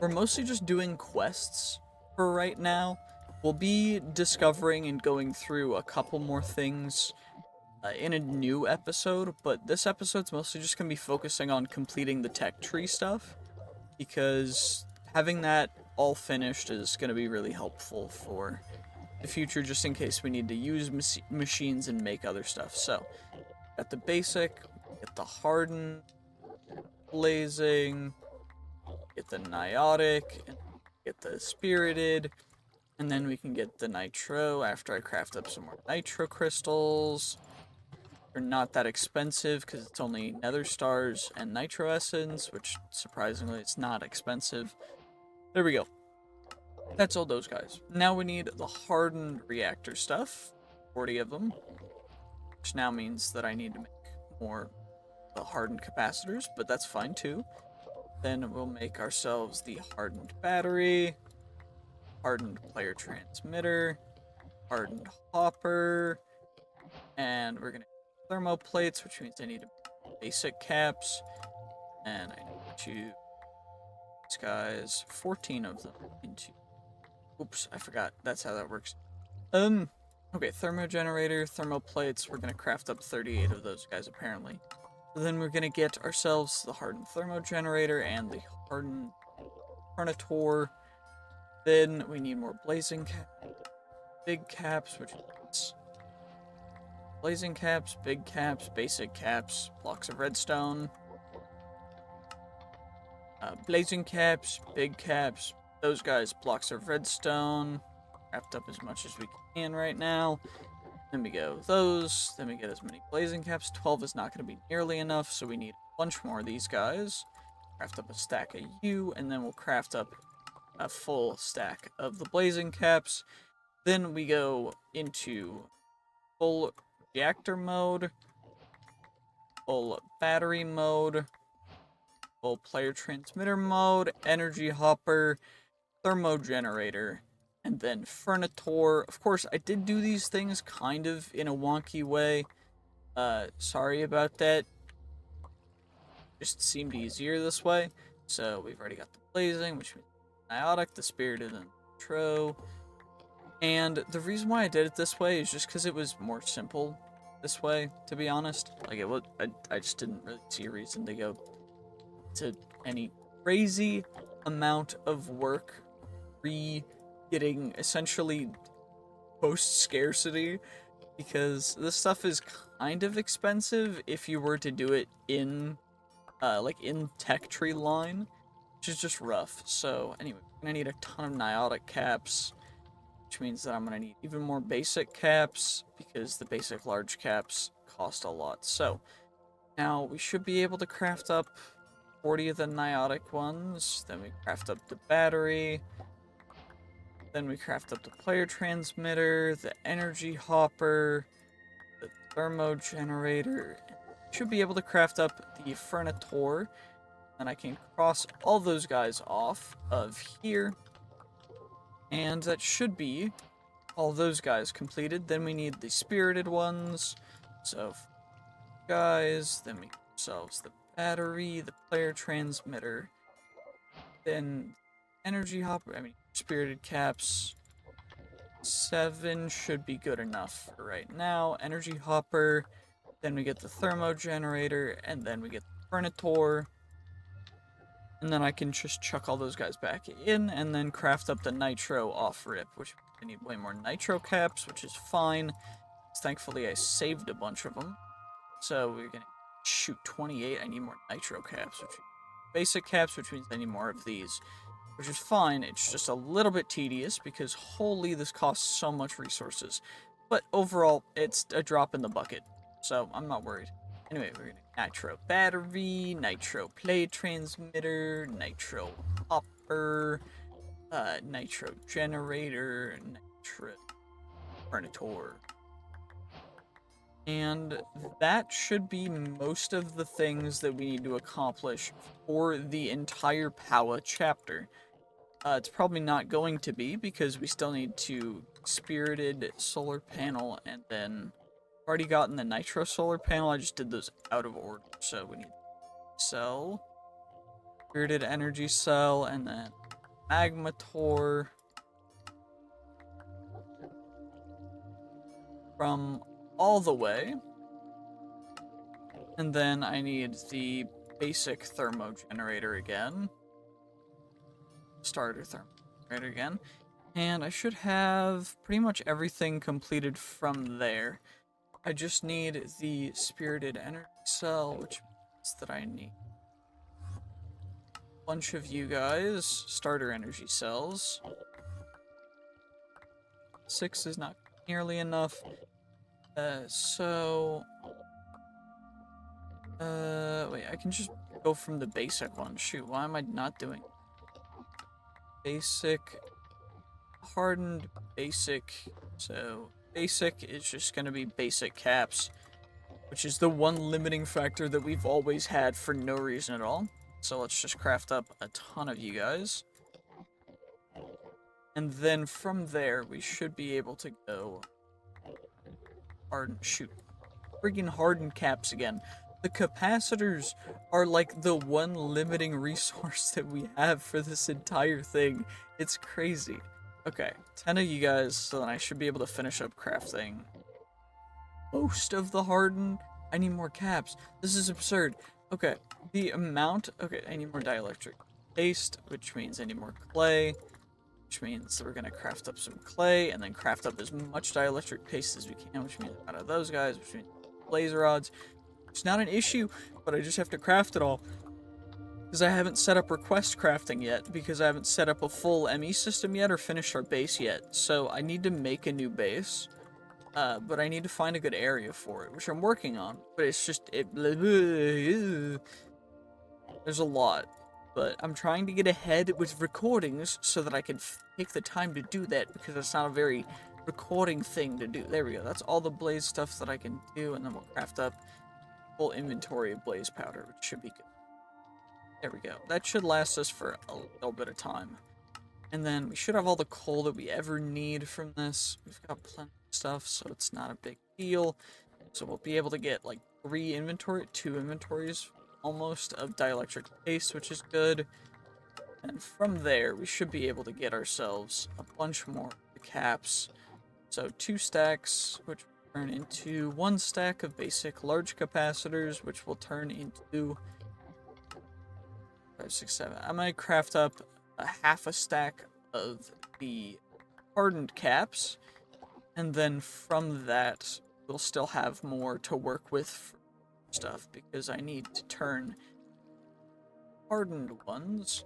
we're mostly just doing quests for right now. We'll be discovering and going through a couple more things in a new episode, but this episode's mostly just going to be focusing on completing the tech tree stuff, because having that all finished is going to be really helpful for the future, just in case we need to use machines and make other stuff. So, got the basic, get the hardened, blazing, get the niotic, get the spirited, and then we can get the nitro after I craft up some more nitro crystals. They're not that expensive because it's only nether stars and nitro essence, which surprisingly it's not expensive. There we go. That's all those guys. Now we need the hardened reactor stuff, 40 of them, which now means that I need to make more the hardened capacitors, but that's fine too. Then we'll make ourselves the hardened battery, hardened player transmitter, hardened hopper, and we're gonna thermo plates, which means I need basic caps, and I need to these guys, 14 of them into. Oops, I forgot. That's how that works. Okay, thermo generator, thermo plates. We're gonna craft up 38 of those guys apparently. So then we're gonna get ourselves the hardened thermo generator and the hardened furniture. Then we need more blazing big caps, which is blazing caps, big caps, basic caps, blocks of redstone, blazing caps, big caps, those guys, blocks of redstone. Wrapped up as much as we can right now. Then we go those, then we get as many blazing caps. 12 is not going to be nearly enough, so we need a bunch more of these guys. Craft up a stack of you, and then we'll craft up a full stack of the blazing caps. Then we go into full reactor mode, full battery mode, full player transmitter mode, energy hopper, thermo generator, and then furniture. Of course, I did do these things kind of in a wonky way. Sorry about that. Just seemed easier this way. So we've already got the blazing, which means niotic, the spirited, and nitro. And the reason why I did it this way is just because it was more simple this way, to be honest. Like, it was, I just didn't really see a reason to go to any crazy amount of work getting essentially post-scarcity, because this stuff is kind of expensive if you were to do it in, like, in tech tree line, which is just rough. So, anyway, we're gonna need a ton of niotic caps, which means that I'm gonna need even more basic caps, because the basic large caps cost a lot. So, now we should be able to craft up 40 of the niotic ones, then we craft up the battery, then we craft up the player transmitter, the energy hopper, the thermo generator. Should be able to craft up the furnitor, and I can cross all those guys off of here. And that should be all those guys completed. Then we need the spirited ones. So, guys, then we get ourselves the battery, the player transmitter, then energy hopper, spirited caps. 7 should be good enough for right now. Energy hopper, then we get the thermo generator, and then we get the furnitor. And then I can just chuck all those guys back in, and then craft up the nitro off rip, which I need way more nitro caps, which is fine. Thankfully, I saved a bunch of them. So we're gonna shoot 28. I need more nitro caps, which basic caps, which means I need more of these, which is fine. It's just a little bit tedious because holy, this costs so much resources. But overall, it's a drop in the bucket, so I'm not worried. Anyway, we're gonna nitro battery, nitro plate transmitter, nitro hopper, nitro generator, nitro furnitor. And that should be most of the things that we need to accomplish for the entire Power chapter. It's probably not going to be, because we still need to spirited solar panel, and then already gotten the nitro solar panel. I just did those out of order. So we need cell, spirited energy cell, and then magmator from all the way. And then I need the basic thermo generator again. Starter thermo generator again. And I should have pretty much everything completed from there. I just need the spirited energy cell, which means that I need a bunch of you guys. Starter energy cells. 6 is not nearly enough. Wait, I can just go from the basic one. Shoot, why am I not doing basic, hardened, basic? So, basic is just gonna be basic caps, which is the one limiting factor that we've always had for no reason at all. So let's just craft up a ton of you guys. And then from there, we should be able to go friggin' hardened caps again. The capacitors are like the one limiting resource that we have for this entire thing. It's crazy. Okay, 10 of you guys, so then I should be able to finish up crafting most of the hardened. I need more caps. This is absurd. Okay, the amount... Okay, I need more dielectric paste, which means I need more clay, which means that we're gonna craft up some clay, and then craft up as much dielectric paste as we can, which means out of those guys, which means laser rods. It's not an issue, but I just have to craft it all. Because I haven't set up request crafting yet, because I haven't set up a full ME system yet, or finished our base yet. So I need to make a new base. But I need to find a good area for it, which I'm working on. But it's just, there's a lot. But I'm trying to get ahead with recordings so that I can take the time to do that, because it's not a very recording thing to do. There we go. That's all the blaze stuff that I can do, and then we'll craft up full inventory of blaze powder, which should be good. There we go. That should last us for a little bit of time. And then we should have all the coal that we ever need from this. We've got plenty of stuff, so it's not a big deal. So we'll be able to get like 2 inventories almost of dielectric paste, which is good. And from there, we should be able to get ourselves a bunch more caps. So 2 stacks, which will turn into 1 stack of basic large capacitors, which will turn into 5, 6, 7. I might craft up a half a stack of the hardened caps, and then from that, we'll still have more to work with for stuff, because I need to turn hardened ones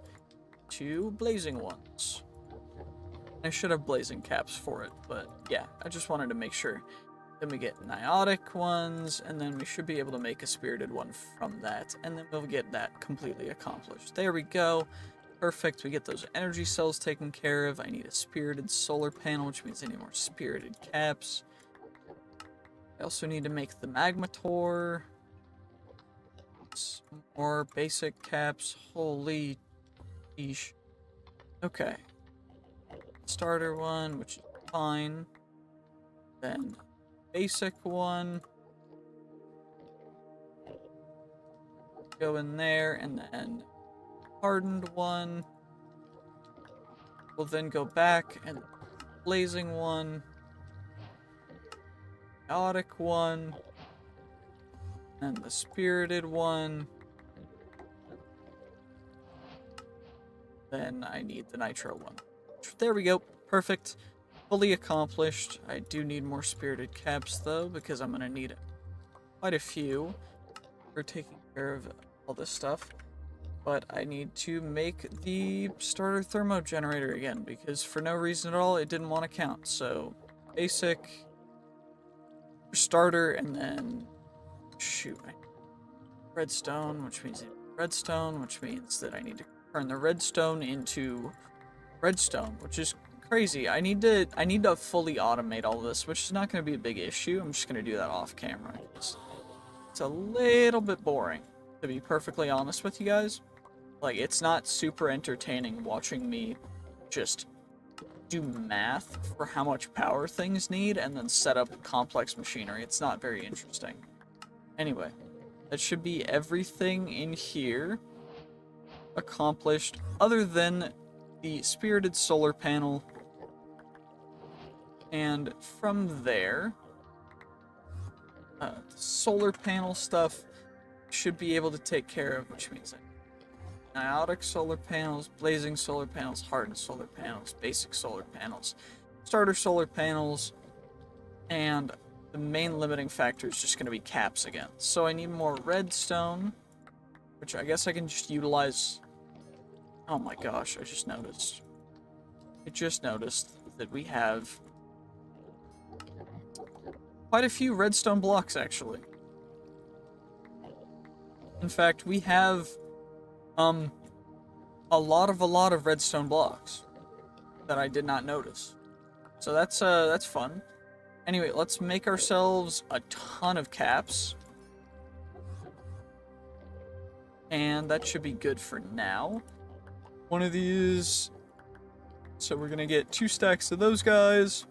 to blazing ones. I should have blazing caps for it, but yeah, I just wanted to make sure. Then we get niotic ones, and then we should be able to make a spirited one from that, and then we'll get that completely accomplished. There we go. Perfect. We get those energy cells taken care of. I need a spirited solar panel, which means I need more spirited caps. I also need to make the magmator. Some more basic caps. Holy sheesh. Okay. Starter one, which is fine. Then basic one. Go in there, and then hardened one. We'll then go back and blazing one. Chaotic one. And the spirited one. Then I need the nitro one. There we go. Perfect. Fully accomplished. I do need more spirited caps, though, because I'm going to need quite a few for taking care of all this stuff. But I need to make the starter thermo generator again, because for no reason at all, it didn't want to count. So, basic, starter, and then, shoot, redstone, which means redstone, which means that I need to turn the redstone into redstone, which is crazy. I need to fully automate all this, which is not going to be a big issue. I'm just going to do that off camera. It's a little bit boring, to be perfectly honest with you guys. Like, it's not super entertaining watching me just do math for how much power things need and then set up complex machinery. It's not very interesting. Anyway, that should be everything in here accomplished, other than the spirited solar panel. And from there, solar panel stuff should be able to take care of, which means niotic solar panels, blazing solar panels, hardened solar panels, basic solar panels, starter solar panels, and the main limiting factor is just going to be caps again. So I need more redstone, which I guess I can just utilize. Oh my gosh, I just noticed that we have quite a few redstone blocks, actually. In fact, we have a lot of redstone blocks that I did not notice. So that's fun. Anyway, let's make ourselves a ton of caps. And that should be good for now. One of these. So we're gonna get 2 stacks of those guys.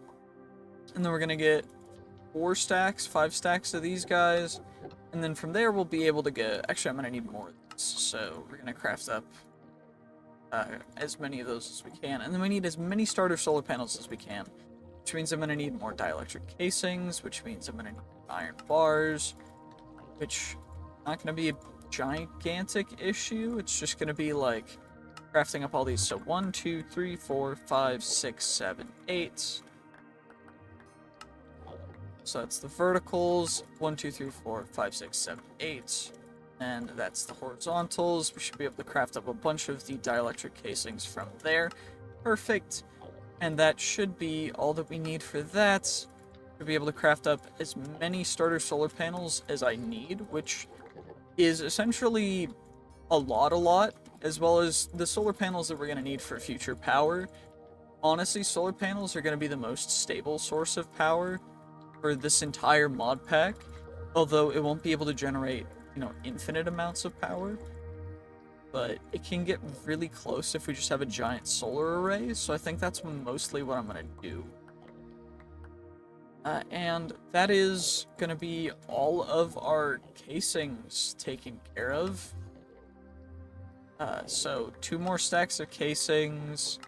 And then we're gonna get 4 stacks, 5 stacks of these guys. And then from there we'll be able to get, actually I'm gonna need more of these. So we're gonna craft up as many of those as we can. And then we need as many starter solar panels as we can. Which means I'm gonna need more dielectric casings, which means I'm gonna need iron bars, which not gonna be a gigantic issue. It's just gonna be like crafting up all these. So 1, 2, 3, 4, 5, 6, 7, 8. So that's the verticals. 1, 2, 3, 4, 5, 6, 7, 8. And that's the horizontals. We should be able to craft up a bunch of the dielectric casings from there. Perfect. And that should be all that we need for that. To be able to craft up as many starter solar panels as I need, which is essentially a lot, as well as the solar panels that we're going to need for future power. Honestly, solar panels are going to be the most stable source of power for this entire mod pack, although it won't be able to generate, infinite amounts of power. But it can get really close if we just have a giant solar array, so I think that's mostly what I'm going to do. And that is going to be all of our casings taken care of. So 2 more stacks of casings.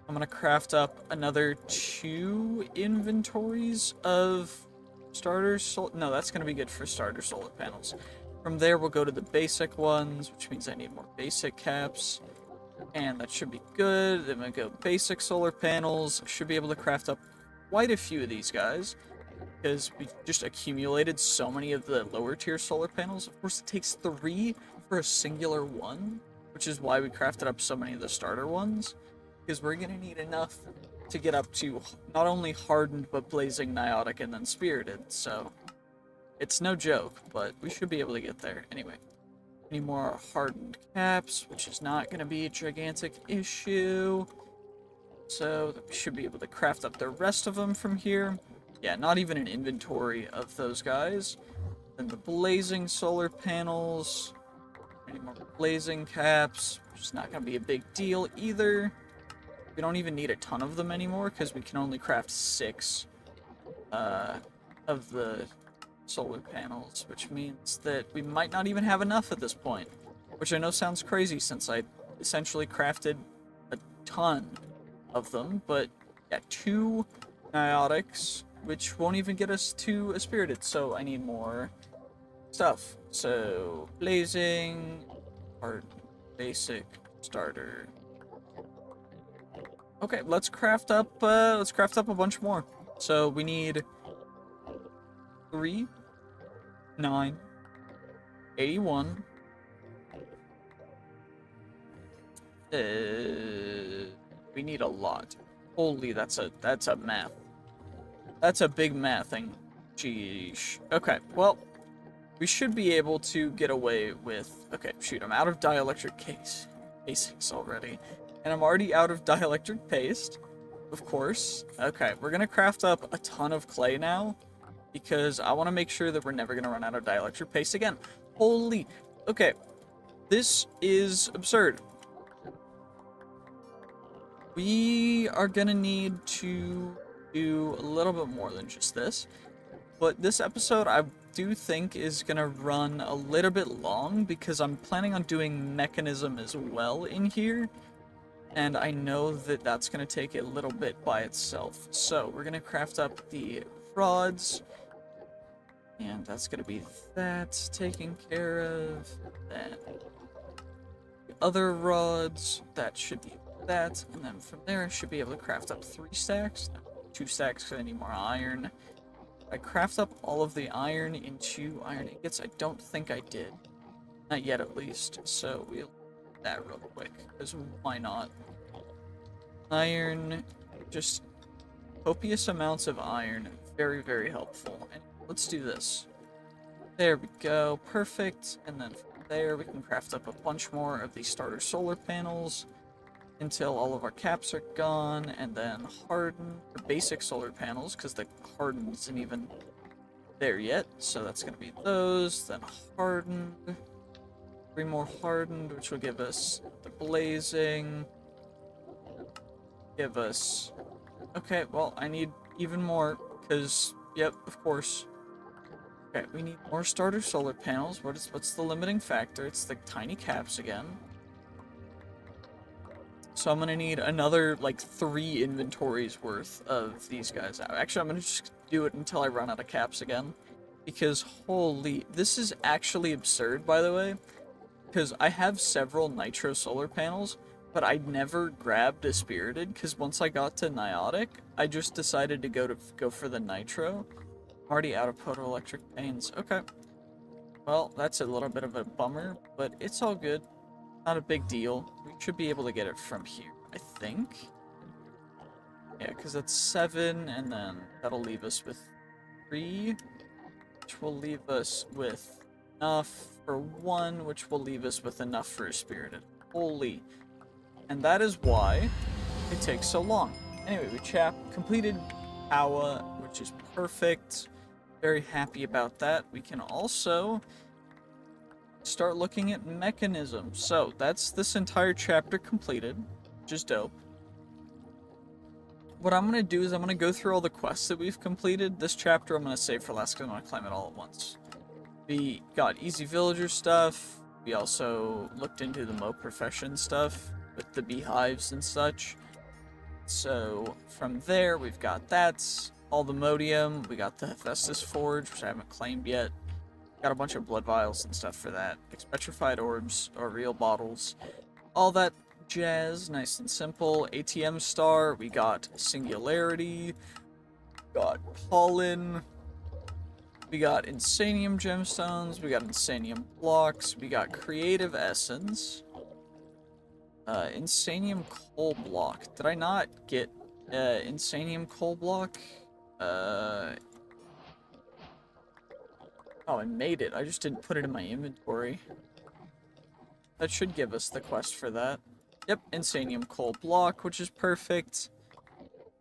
I'm gonna craft up another 2 inventories of no, that's gonna be good for starter solar panels. From there, we'll go to the basic ones, which means I need more basic caps. And that should be good. Then we go basic solar panels. Should be able to craft up quite a few of these guys, because we just accumulated so many of the lower tier solar panels. Of course, it takes 3 for a singular one, which is why we crafted up so many of the starter ones, because we're going to need enough to get up to not only hardened, but blazing, niotic, and then spirited. So it's no joke, but we should be able to get there. Anyway, any more hardened caps, which is not going to be a gigantic issue. So we should be able to craft up the rest of them from here. Yeah, not even an inventory of those guys. Then the blazing solar panels. Any more blazing caps, which is not going to be a big deal either. We don't even need a ton of them anymore, because we can only craft 6 of the solar panels, which means that we might not even have enough at this point. Which I know sounds crazy, since I essentially crafted a ton of them, but yeah, 2 niotics, which won't even get us to a spirited, so I need more stuff. So, blazing, art, basic, starter. Okay, let's craft up a bunch more. So we need 3, 9, 81. We need a lot. Holy, that's a math. That's a big mathing. Geesh. Okay, well, we should be able to get away with... Okay, shoot, I'm out of dielectric casings already. And I'm already out of dielectric paste, of course. Okay, we're gonna craft up a ton of clay now, because I want to make sure that we're never gonna run out of dielectric paste again. Holy... Okay, this is absurd. We are gonna need to do a little bit more than just this. But this episode, I do think, is gonna run a little bit long, because I'm planning on doing mechanism as well in here. And I know that that's going to take a little bit by itself. So we're going to craft up the rods. And that's going to be that taken care of. Then the other rods, that should be that. And then from there, I should be able to craft up 3 stacks. No, 2 stacks, because I need more iron. I craft up all of the iron into iron ingots. I don't think I did. Not yet, at least. So we'll that real quick, because why not? Iron, just copious amounts of iron, very, very helpful. And let's do this. There we go, perfect. And then from there, we can craft up a bunch more of these starter solar panels until all of our caps are gone, and then harden the basic solar panels, because the hardened isn't even there yet. So that's going to be those, then hardened. 3 more hardened, which will give us the blazing. Give us... Okay, well, I need even more, because, yep, of course. Okay, we need more starter solar panels. What's the limiting factor? It's the tiny caps again. So I'm gonna need another, like, 3 inventories worth of these guys. Actually, I'm gonna just do it until I run out of caps again. Because, holy... This is actually absurd, by the way. Because I have several nitro solar panels, but I never grabbed a spirited, because once I got to niotic, I just decided to go for the nitro. I'm already out of photoelectric panes. Okay. Well, that's a little bit of a bummer, but it's all good. Not a big deal. We should be able to get it from here, I think. Yeah, because that's 7, and then that'll leave us with 3, which will leave us with enough for 1, which will leave us with enough for a spirited. Holy. And that is why it takes so long. Anyway, we completed Awa, which is perfect. Very happy about that. We can also start looking at mechanism. So that's this entire chapter completed, which is dope. What I'm going to do is I'm going to go through all the quests that we've completed. This chapter I'm going to save for last because I'm going to climb it all at once. We got easy villager stuff. We also looked into the Mo profession stuff with the beehives and such. So from there, we've got that, all the modium. We got the Hephaestus Forge, which I haven't claimed yet. Got a bunch of blood vials and stuff for that. Petrified orbs, or real bottles. All that jazz, nice and simple. ATM star, we got singularity, got pollen, we got insanium gemstones, we got insanium blocks, we got creative essence, insanium coal block. Did I not get insanium coal block? Oh, I made it. I just didn't put it in my inventory. That should give us the quest for that. Yep, insanium coal block, which is perfect.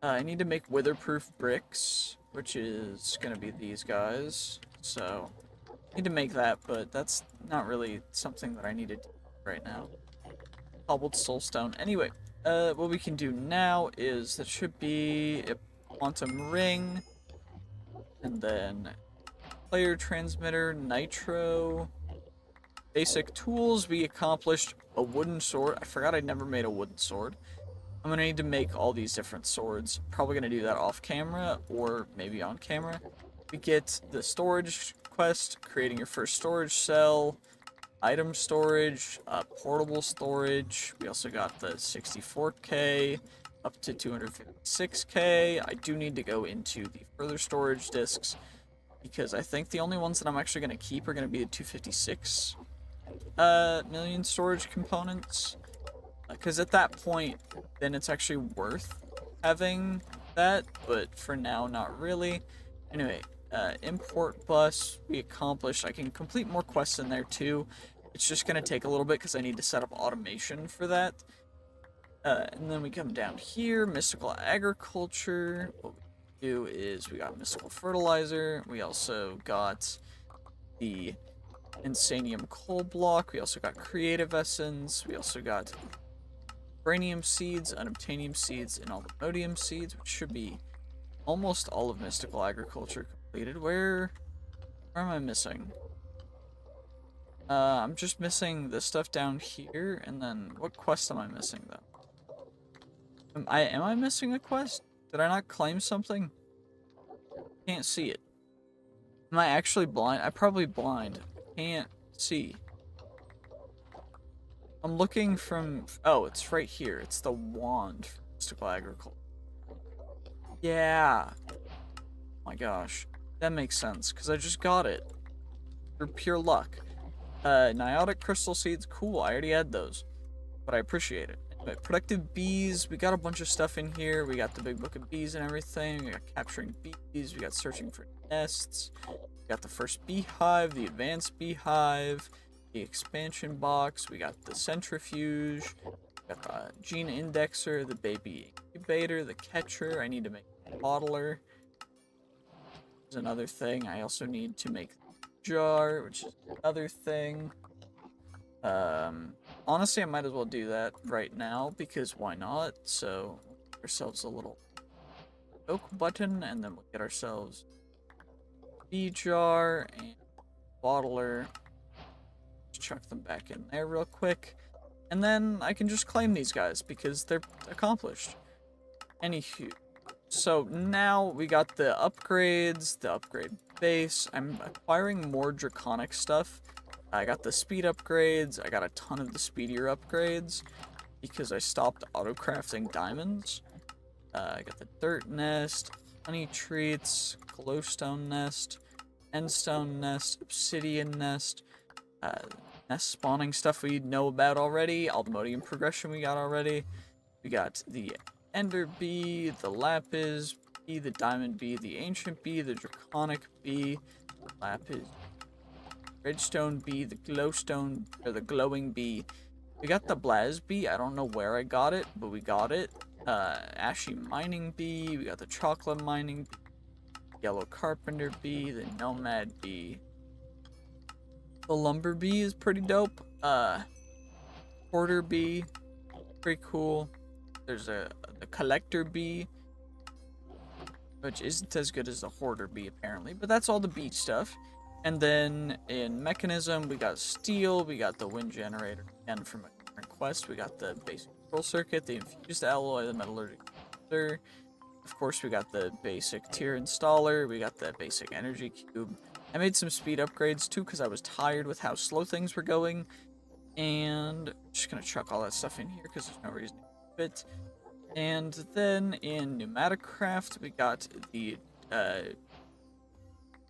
I need to make witherproof bricks, which is gonna be these guys. So, I need to make that, but that's not really something that I needed right now. Cobbled soulstone. Anyway, what we can do now is, that should be a quantum ring, and then player transmitter, nitro, basic tools. We accomplished a wooden sword. I forgot I never made a wooden sword. I'm gonna need to make all these different swords. Probably gonna do that off camera, or maybe on camera. We get the storage quest, creating your first storage cell, item storage, portable storage. We also got the 64K up to 256K. I do need to go into the further storage disks, because I think the only ones that I'm actually going to keep are going to be the 256 million storage components. Because at that point, then it's actually worth having that, but for now, not really. Anyway, import bus, we accomplished. I can complete more quests in there too. It's just going to take a little bit because I need to set up automation for that. And then we come down here, mystical agriculture. What we do is we got mystical fertilizer. We also got the insanium coal block. We also got creative essence. We also got brainium seeds, unobtainium seeds, and all the modium seeds, which should be almost all of mystical agriculture completed. Where am I missing? I'm just missing the stuff down here, and then what quest am I missing though? Am I missing a quest? Did I not claim something? Can't see it. Am I actually blind? I'm probably blind. Can't see. I'm looking from... Oh, it's right here. It's the wand for mystical agriculture. Yeah. Oh my gosh. That makes sense, because I just got it. Through pure luck. Niotic crystal seeds. Cool, I already had those. But I appreciate it. Anyway, productive bees. We got a bunch of stuff in here. We got the big book of bees and everything. We got capturing bees. We got searching for nests. We got the first beehive, the advanced beehive, the expansion box. We got the centrifuge. We got the gene indexer, the baby incubator, the catcher. I need to make a bottler. There's another thing. I also need to make jar, which is another thing. Honestly, I might as well do that right now, because why not? So, get ourselves a little oak button, and then we'll get ourselves a bee jar and bottler. Just chuck them back in there real quick. And then I can just claim these guys, because they're accomplished. Anywho. So now we got the upgrades, the upgrade base. I'm acquiring more draconic stuff. I got the speed upgrades. I got a ton of the speedier upgrades because I stopped auto-crafting diamonds. I got the dirt nest, honey treats, glowstone nest, endstone nest, obsidian nest, nest spawning stuff we know about already, all the modium progression we got already. We got the ender bee, the lapis bee, the diamond bee, the ancient bee, the draconic bee, the lapis redstone bee, the glowstone, or the glowing bee. We got the blaz bee. I don't know where I got it, but we got it. Ashy mining bee. We got the chocolate mining bee, yellow carpenter bee, the nomad bee. The lumber bee is pretty dope. Hoarder bee, pretty cool. There's the collector bee, which isn't as good as the hoarder bee apparently, but that's all the bee stuff. And then in mechanism, we got steel, we got the wind generator, and from a different quest, we got the basic control circuit, the infused alloy, the metallurgical condenser. Of course, we got the basic tier installer, we got the basic energy cube. I made some speed upgrades too because I was tired with how slow things were going. And I'm just gonna chuck all that stuff in here because there's no reason to keep it. And then in pneumatic craft, we got the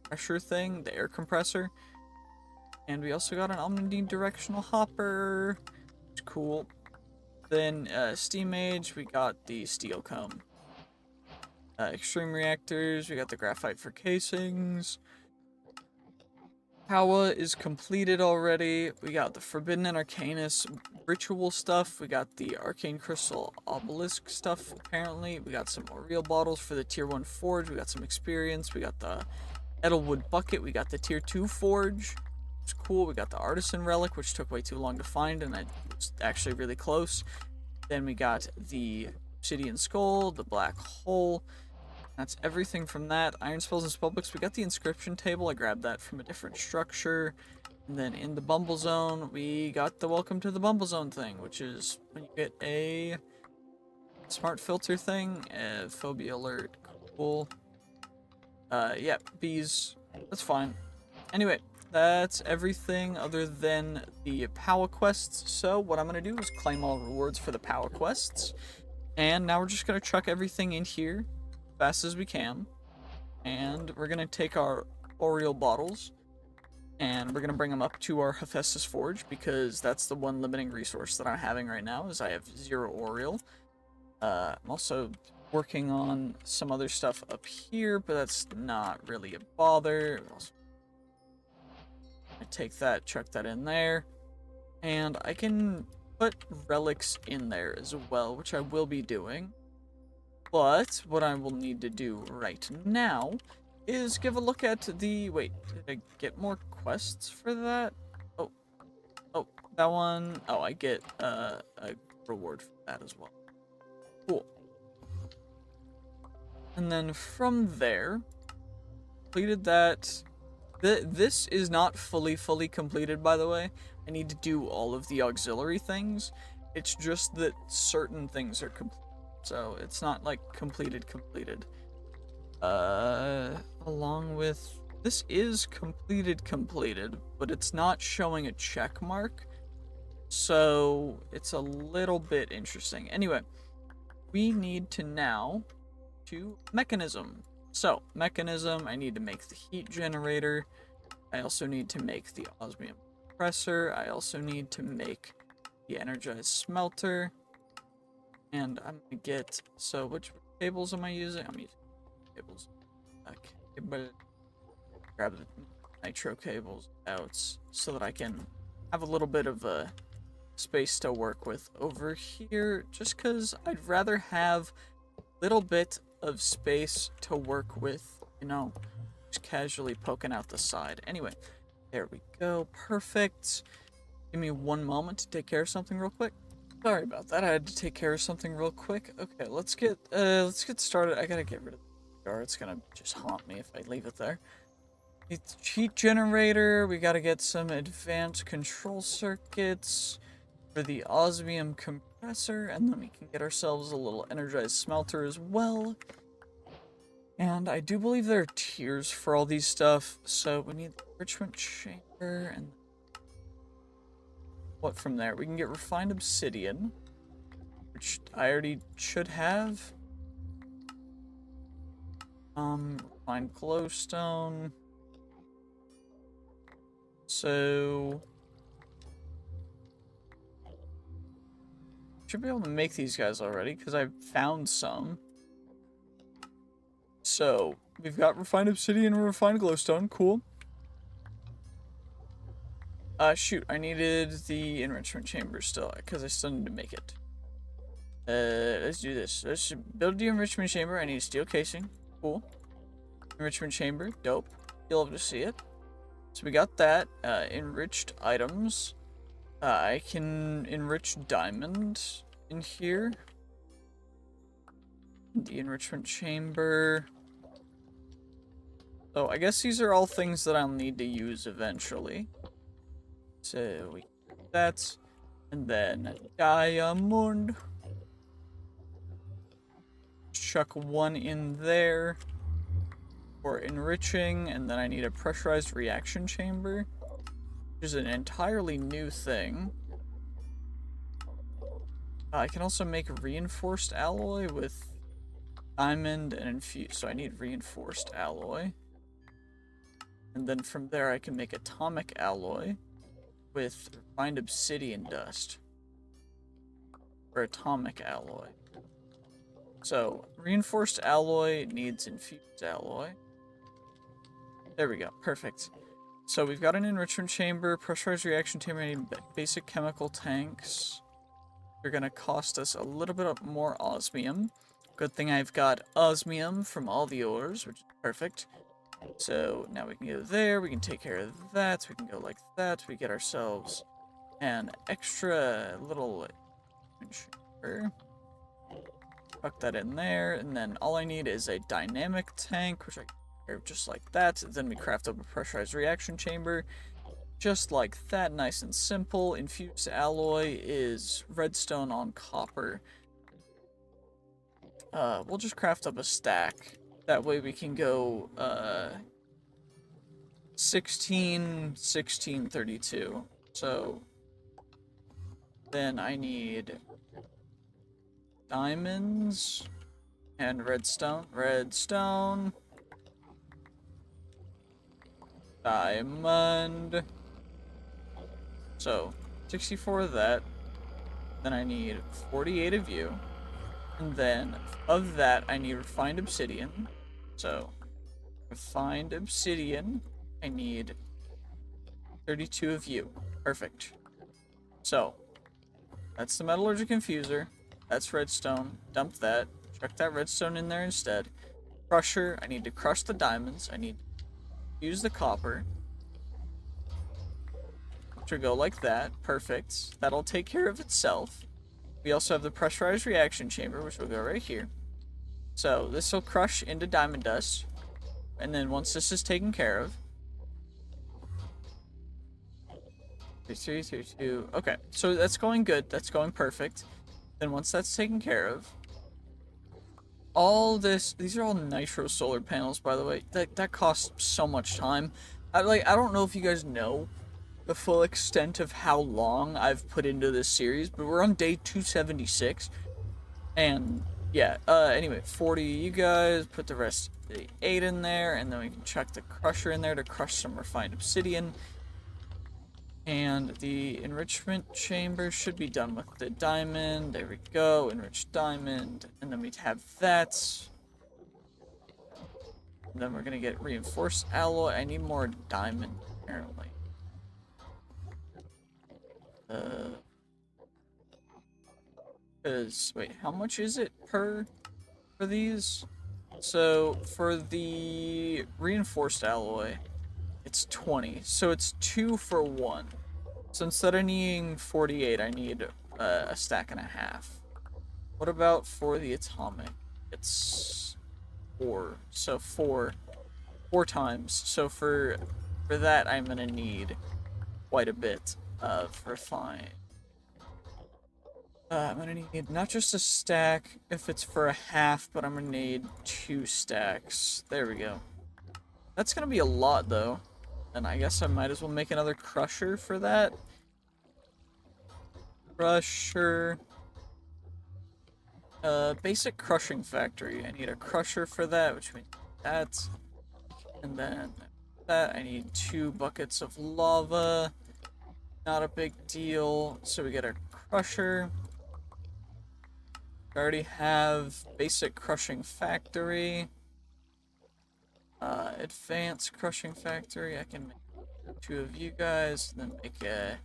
pressure thing, the air compressor. And we also got an omnidirectional hopper. It's cool. Then steam age, we got the steel comb. Extreme reactors, we got the graphite for casings. Power is completed already. We got the Forbidden and Arcanus ritual stuff. We got the Arcane Crystal Obelisk stuff, apparently. We got some Oriel bottles for the Tier 1 Forge. We got some experience. We got the Edelwood Bucket. We got the Tier 2 Forge. It's cool. We got the Artisan Relic, which took way too long to find, and it was actually really close. Then we got the Obsidian Skull, the Black Hole. That's everything from that. Iron Spells and Spellbooks. We got the inscription table. I grabbed that from a different structure. And then in the Bumble Zone, we got the Welcome to the Bumble Zone thing, which is when you get a smart filter thing. Phobia alert. Cool. Yeah, bees. That's fine. Anyway, that's everything other than the power quests. So what I'm going to do is claim all rewards for the power quests. And now we're just going to chuck everything in here fast as we can, and we're gonna take our Oriel bottles and we're gonna bring them up to our Hephaestus Forge because that's the one limiting resource that I'm having right now is I have 0 Oriel. I'm also working on some other stuff up here, but that's not really a bother. I take that, chuck that in there, and I can put relics in there as well, which I will be doing. But what I will need to do right now is give a look at the... Wait, did I get more quests for that? Oh, that one... Oh, I get a reward for that as well. Cool. And then from there, completed that... This is not fully completed, by the way. I need to do all of the auxiliary things. It's just that certain things are complete. So it's not like completed. Along with this is completed, but it's not showing a check mark. So it's a little bit interesting. Anyway, we need to now do mechanism. So mechanism, I need to make the heat generator. I also need to make the osmium compressor. I also need to make the energized smelter. And I'm gonna get, so which cables am I using? I'm using cables. Okay, grab the nitro cables out so that I can have a little bit of a space to work with over here, just because I'd rather have a little bit of space to work with, you know, just casually poking out the side. Anyway, there we go, perfect. Give me 1 moment to take care of something real quick. Sorry about that. I had to take care of something real quick. Okay, let's get started. I gotta get rid of the jar. It's gonna just haunt me if I leave it there. It's heat generator. We gotta get some advanced control circuits for the osmium compressor, and then we can get ourselves a little energized smelter as well. And I do believe there are tiers for all these stuff, so we need the enrichment chamber and what from there? We can get refined obsidian, which I already should have. Refined glowstone. So should be able to make these guys already because I found some. So we've got refined obsidian and refined glowstone. Cool. Shoot, I needed the enrichment chamber still, because I still need to make it. Let's do this. Let's build the enrichment chamber. I need a steel casing. Cool. Enrichment chamber. Dope. You'll love to see it. So we got that. Enriched items. I can enrich diamond in here. The enrichment chamber. So I guess these are all things that I'll need to use eventually. So we do that, and then diamond. Chuck one in there for enriching, and then I need a pressurized reaction chamber, which is an entirely new thing. I can also make reinforced alloy with diamond and infused, so I need reinforced alloy. And then from there I can make atomic alloy with refined obsidian dust for atomic alloy. So, reinforced alloy needs infused alloy. There we go, perfect. So we've got an enrichment chamber, pressurized reaction chamber, and basic chemical tanks. They're gonna cost us a little bit more osmium. Good thing I've got osmium from all the ores, which is perfect. So now we can go there, we can take care of that, we can go like that, we get ourselves an extra little chamber. Tuck that in there, and then all I need is a dynamic tank, which I can carry just like that. Then we craft up a pressurized reaction chamber, just like that, nice and simple. Infused alloy is redstone on copper. We'll just craft up a stack. That way we can go 16, 16, 32. So then I need diamonds and redstone. Redstone. Diamond. So 64 of that. Then I need 48 of you. And then of that I need refined obsidian. So refined obsidian, I need 32 of you. Perfect. So that's the metallurgic infuser. That's redstone. Dump that. Chuck that redstone in there instead. Crusher. I need to crush the diamonds. I need to use the copper. Which will go like that. Perfect. That'll take care of itself. We also have the pressurized reaction chamber, which will go right here. So this will crush into diamond dust. And then once this is taken care of, 3, 3, 2. Okay, so that's going good. That's going perfect. Then once that's taken care of, all this, these are all nitro solar panels, by the way. That costs so much time. I don't know if you guys know the full extent of how long I've put into this series, but we're on day 276. And yeah, anyway, 40 you guys, put the rest of the 8 in there, and then we can chuck the crusher in there to crush some refined obsidian. And the enrichment chamber should be done with the diamond. There we go, enriched diamond. And then we have that. And then we're gonna get reinforced alloy. I need more diamond, apparently. Cause, wait, how much is it for these? So, for the reinforced alloy, it's 20. So it's 2 for 1. So instead of needing 48, I need a stack and a half. What about for the atomic? It's 4. So 4 times. So for that, I'm gonna need quite a bit of refine. I'm gonna need not just a stack if it's for a half, but I'm gonna need 2 stacks. There we go. That's gonna be a lot though. And I guess I might as well make another crusher for that. Crusher. Basic crushing factory. I need a crusher for that, which means that. And then that, I need 2 buckets of lava. Not a big deal. So we get a crusher. We already have basic crushing factory. Advanced crushing factory. I can make 2 of you guys, then make a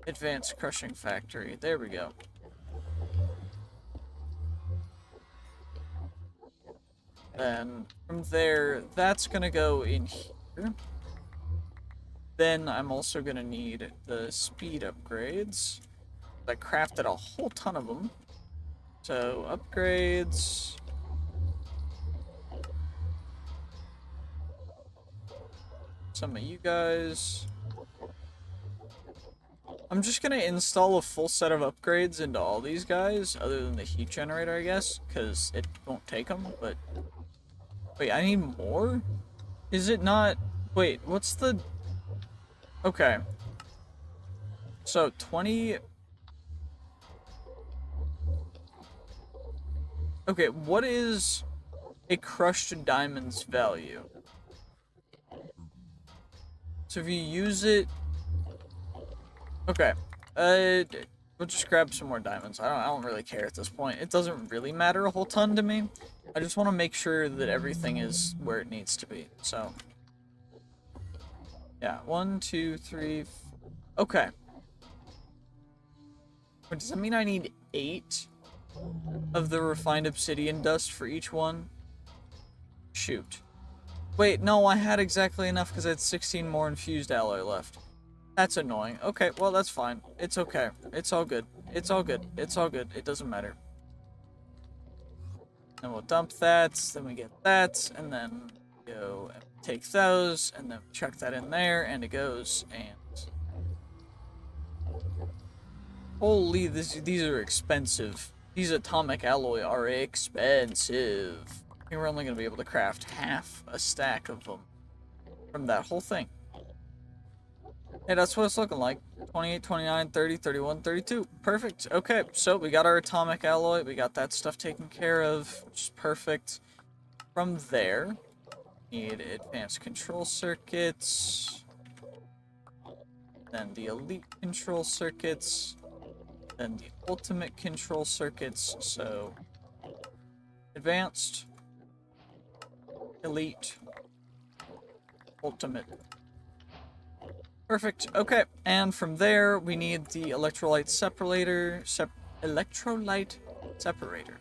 advanced crushing factory. There we go. Then from there, that's gonna go in here. Then I'm also gonna need the speed upgrades. I crafted a whole ton of them. So upgrades. some of you guys. I'm just gonna install a full set of upgrades into all these guys, other than the heat generator, I guess, because it won't take them, but... Wait, I need more? Is it not... Wait, what's the... Okay. So, 20... Okay, what is a crushed diamond's value? So if you use it... Okay. We'll just grab some more diamonds. I don't really care at this point. It doesn't really matter a whole ton to me. I just want to make sure that everything is where it needs to be. So... Yeah, 1, 2, 3... Okay. But does that mean I need 8 of the refined obsidian dust for each one? Shoot. Wait, no, I had exactly enough because I had 16 more infused alloy left. That's annoying. Okay, well, that's fine. It's okay. It's all good. It's all good. It's all good. It doesn't matter. Then we'll dump that, then we get that, and then go and take those, and then chuck that in there, and it goes, and... Holy, these are expensive. These atomic alloy are expensive. I think we're only going to be able to craft half a stack of them from that whole thing. Hey, that's what it's looking like. 28, 29, 30, 31, 32. Perfect. Okay, so we got our atomic alloy. We got that stuff taken care of, which is perfect. From there, need advanced control circuits. Then the elite control circuits. Then the ultimate control circuits. So, advanced, elite, ultimate. Perfect. Okay, and from there we need the electrolyte separator. Electrolyte separator.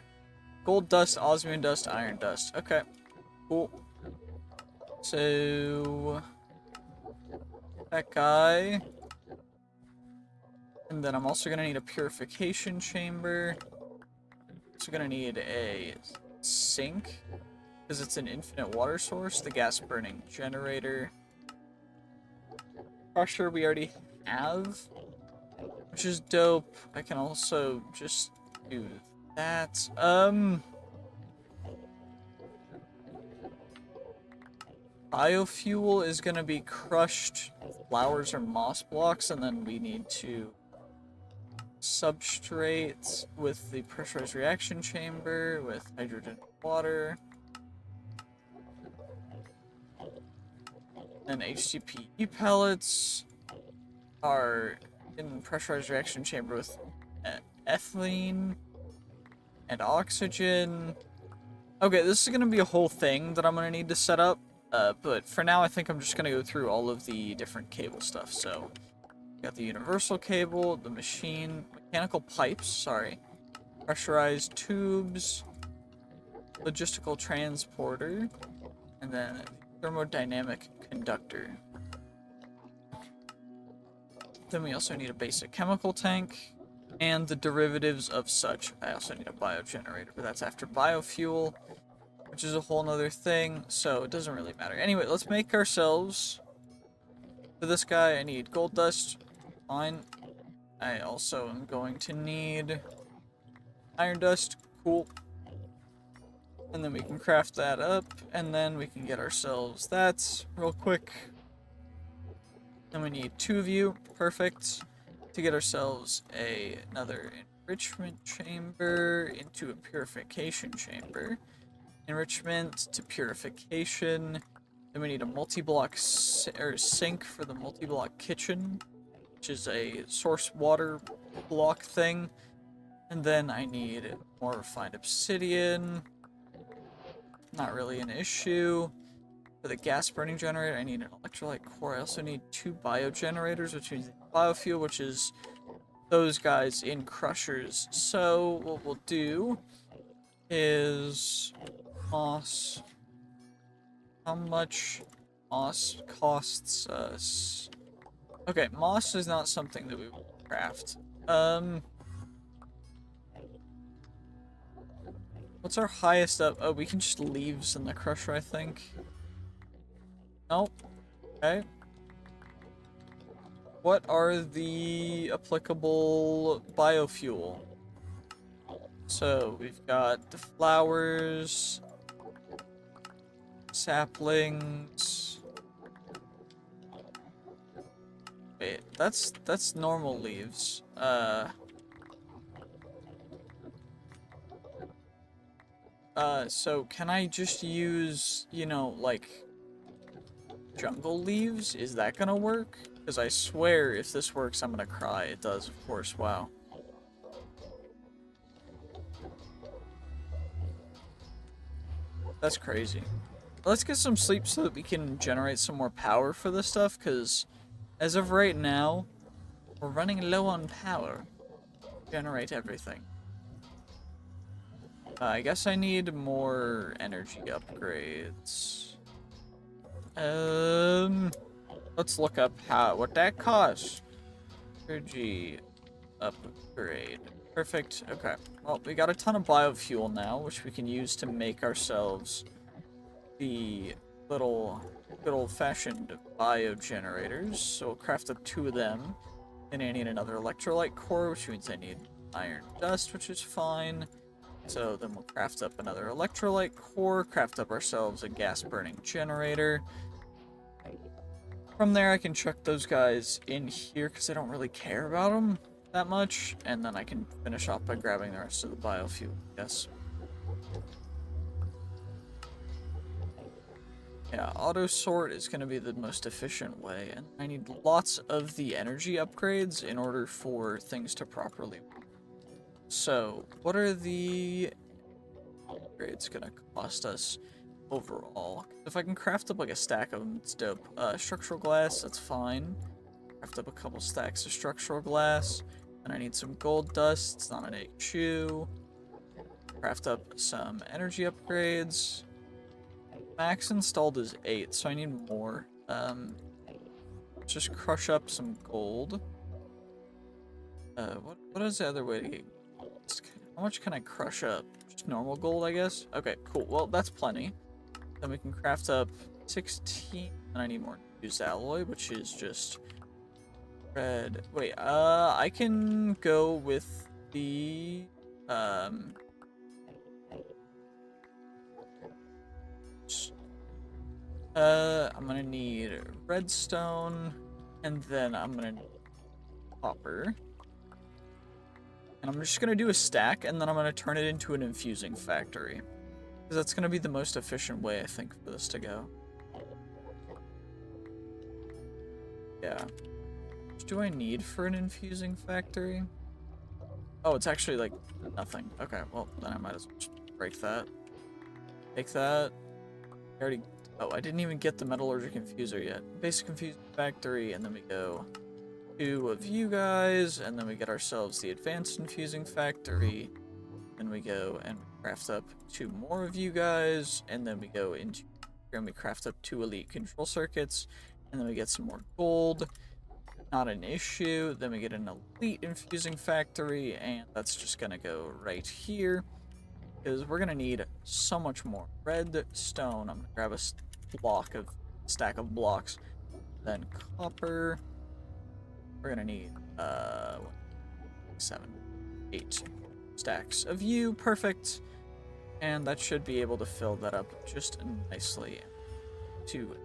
Gold dust, osmium dust, iron dust. Okay, cool. So that guy, and then I'm also gonna need a purification chamber. Also gonna need a sink because it's an infinite water source. The gas burning generator. Crusher we already have, which is dope. I can also just do that. Biofuel is gonna be crushed flowers or moss blocks, and then we need to substrate with the pressurized reaction chamber with hydrogen and water. And HCPE pellets are in pressurized reaction chamber with ethylene and oxygen. Okay, this is going to be a whole thing that I'm going to need to set up, but for now I think I'm just going to go through all of the different cable stuff. So, got the universal cable, the mechanical pipes, sorry, pressurized tubes, logistical transporter, and then thermodynamic conductor. Then we also need a basic chemical tank and the derivatives of such. I also need a biogenerator, but that's after biofuel, which is a whole nother thing, so it doesn't really matter. Anyway, let's make ourselves, for this guy I need gold dust, fine. I also am going to need iron dust, cool. And then we can craft that up, and then we can get ourselves that real quick. Then we need 2 of you, perfect, to get ourselves another enrichment chamber into a purification chamber. Enrichment to purification. Then we need a multi-block sink for the multi-block kitchen, which is a source water block thing. And then I need more refined obsidian. Not really an issue. For the gas burning generator, I need an electrolyte core. I also need 2 biogenerators, which means biofuel, which is those guys in crushers. So what we'll do is moss. How much moss costs us? Okay, moss is not something that we will craft. What's our highest up? Oh, we can just leaves in the crusher, I think. Nope. Okay. What are the applicable biofuel? So we've got the flowers, saplings. Wait, that's normal leaves. So can I just use, you know, like jungle leaves? Is that gonna work? Because I swear if this works, I'm gonna cry. It does, of course. Wow. That's crazy. Let's get some sleep so that we can generate some more power for this stuff, because as of right now, we're running low on power. Generate everything. I guess I need more energy upgrades. Let's look up what that costs. Energy upgrade. Perfect. Okay. Well, we got a ton of biofuel now, which we can use to make ourselves the little good old-fashioned biogenerators. So we'll craft up 2 of them. And I need another electrolyte core, which means I need iron dust, which is fine. So then we'll craft up another electrolyte core, craft up ourselves a gas-burning generator. From there, I can chuck those guys in here because I don't really care about them that much. And then I can finish off by grabbing the rest of the biofuel, yes. Yeah, auto sort is going to be the most efficient way, and I need lots of the energy upgrades in order for things to properly work. So, what are the upgrades going to cost us overall? If I can craft up like a stack of them, it's dope. Structural glass, that's fine. Craft up a couple stacks of structural glass, and I need some gold dust, it's not an issue. Craft up some energy upgrades. Max installed is 8, so I need more. Just crush up some gold. What is the other way to get... How much can I crush up? Just normal gold, I guess? Okay, cool. Well, that's plenty. Then we can craft up 16, and I need more infused alloy, which is just red. Wait, I can go with the, I'm gonna need redstone, and then I'm gonna need copper. And I'm just gonna do a stack, and then I'm gonna turn it into an infusing factory. Because that's gonna be the most efficient way, I think, for this to go. Yeah. What do I need for an infusing factory? Oh, it's actually, like, nothing. Okay, well, then I might as well just break that. Take that. I already... Oh, I didn't even get the metallurgic infuser yet. Basic infusing factory, and then we go 2 of you guys, and then we get ourselves the advanced infusing factory. Then we go and we craft up 2 more of you guys, and then we go into here and we craft up 2 elite control circuits, and then we get some more gold. Not an issue. Then we get an elite infusing factory, and that's just gonna go right here. Because we're gonna need so much more redstone. I'm gonna grab a stack of blocks. Then copper. We're gonna need 7, 8 stacks of you. Perfect. And that should be able to fill that up just nicely. To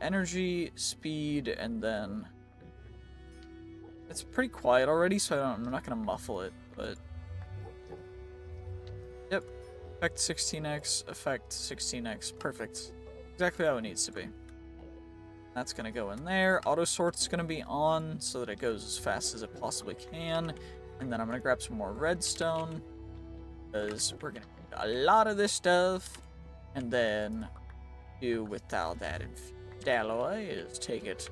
energy, speed, and then it's pretty quiet already, so I'm not gonna muffle it, but yep. Effect 16x, effect 16x, perfect. Exactly how it needs to be. That's gonna go in there. Auto sort's gonna be on so that it goes as fast as it possibly can. And then I'm gonna grab some more redstone because we're gonna need a lot of this stuff. And then do without that infused alloy is take it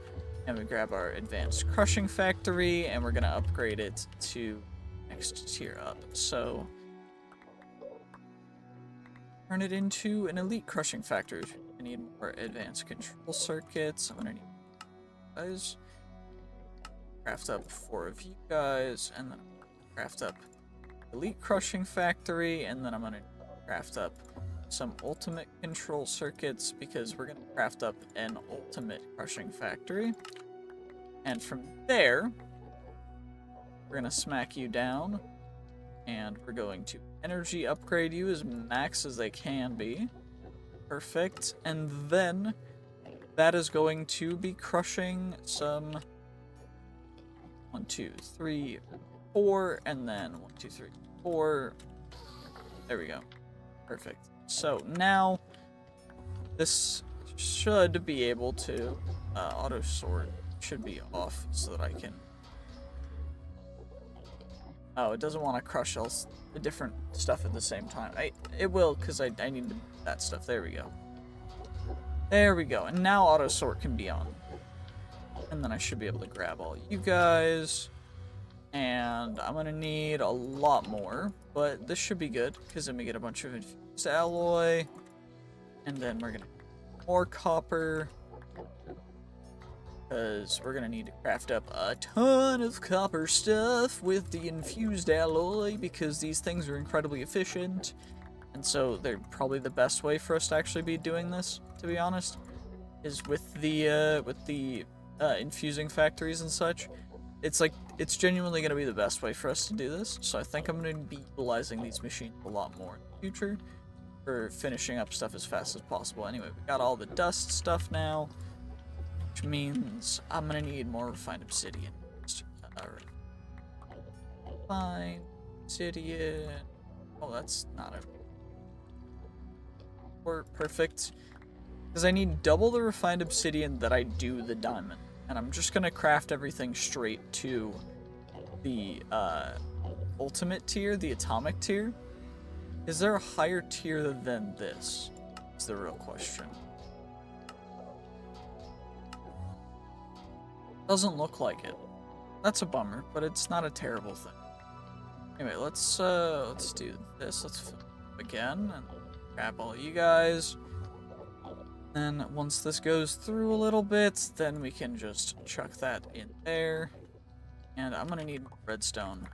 and we grab our advanced crushing factory and we're gonna upgrade it to next tier up. So turn it into an elite crushing factory. I need more advanced control circuits. I'm gonna need guys. Craft up 4 of you guys, and then craft up elite crushing factory, and then I'm gonna craft up some ultimate control circuits because we're going to craft up an ultimate crushing factory. And from there, we're going to smack you down. And we're going to energy upgrade you as max as they can be. Perfect. And then that is going to be crushing some 1, 2, 3, 4, and then 1, 2, 3, 4. There we go. Perfect. So now this should be able to auto sort. Should be off so that I can. Oh, it doesn't want to crush all the different stuff at the same time. It will, because I need that stuff. There we go. There we go. And now auto sort can be on. And then I should be able to grab all you guys. And I'm going to need a lot more. But this should be good, because then we get a bunch of infused alloy. And then we're going to get more copper. Because we're going to need to craft up a ton of copper stuff with the infused alloy, because these things are incredibly efficient. And so they're probably the best way for us to actually be doing this, to be honest, is with the infusing factories and such. It's genuinely going to be the best way for us to do this. So I think I'm going to be utilizing these machines a lot more in the future for finishing up stuff as fast as possible. Anyway, we got all the dust stuff now. Which means I'm gonna need more refined obsidian. Alright. Refined obsidian. Oh, that's not a. Perfect. Because I need double the refined obsidian that I do the diamond. And I'm just gonna craft everything straight to the ultimate tier, the atomic tier. Is there a higher tier than this? Is the real question. Doesn't look like it. That's a bummer, but it's not a terrible thing. Anyway, let's do this. Let's fill up again and grab all you guys. Then once this goes through a little bit, then we can just chuck that in there. And I'm gonna need more redstone.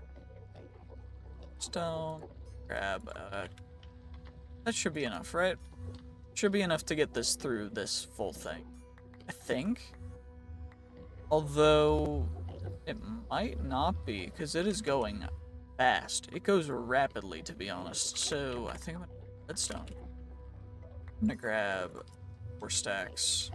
Stone. Grab. That should be enough, right? Should be enough to get this through this full thing, I think. Although, it might not be, because it is going fast. It goes rapidly, to be honest. So, I think I'm going to redstone. I'm going to grab 4 stacks.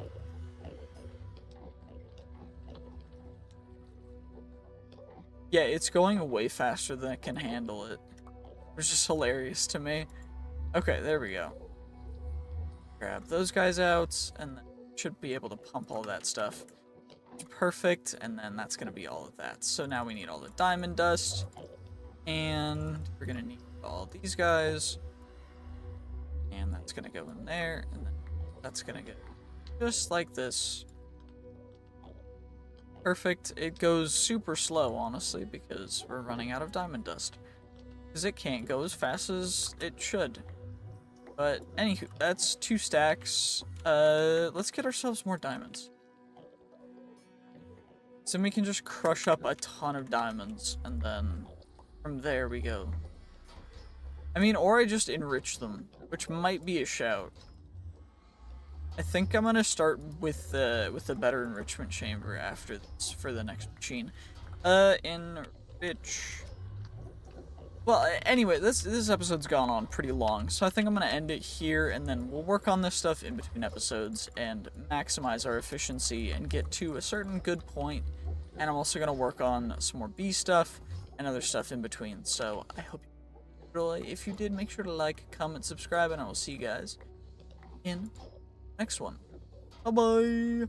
Yeah, it's going way faster than it can handle it. It's just hilarious to me. Okay, there we go. Grab those guys out, and then should be able to pump all that stuff. Perfect, and then that's going to be all of that. So now we need all the diamond dust, and we're going to need all these guys, and that's going to go in there, and then that's going to go just like this. Perfect. It goes super slow, honestly, because we're running out of diamond dust. Because it can't go as fast as it should. But anywho, that's 2 stacks. Let's get ourselves more diamonds. So we can just crush up a ton of diamonds, and then from there we go. I mean, or I just enrich them, which might be a shout. I think I'm gonna start with the better enrichment chamber after this for the next machine. Enrich. Well, anyway, this episode's gone on pretty long, so I think I'm gonna end it here, and then we'll work on this stuff in between episodes and maximize our efficiency and get to a certain good point. And I'm also gonna work on some more bee stuff and other stuff in between. So I hope you enjoy. If you did, make sure to like, comment, subscribe, and I will see you guys in the next one. Bye bye.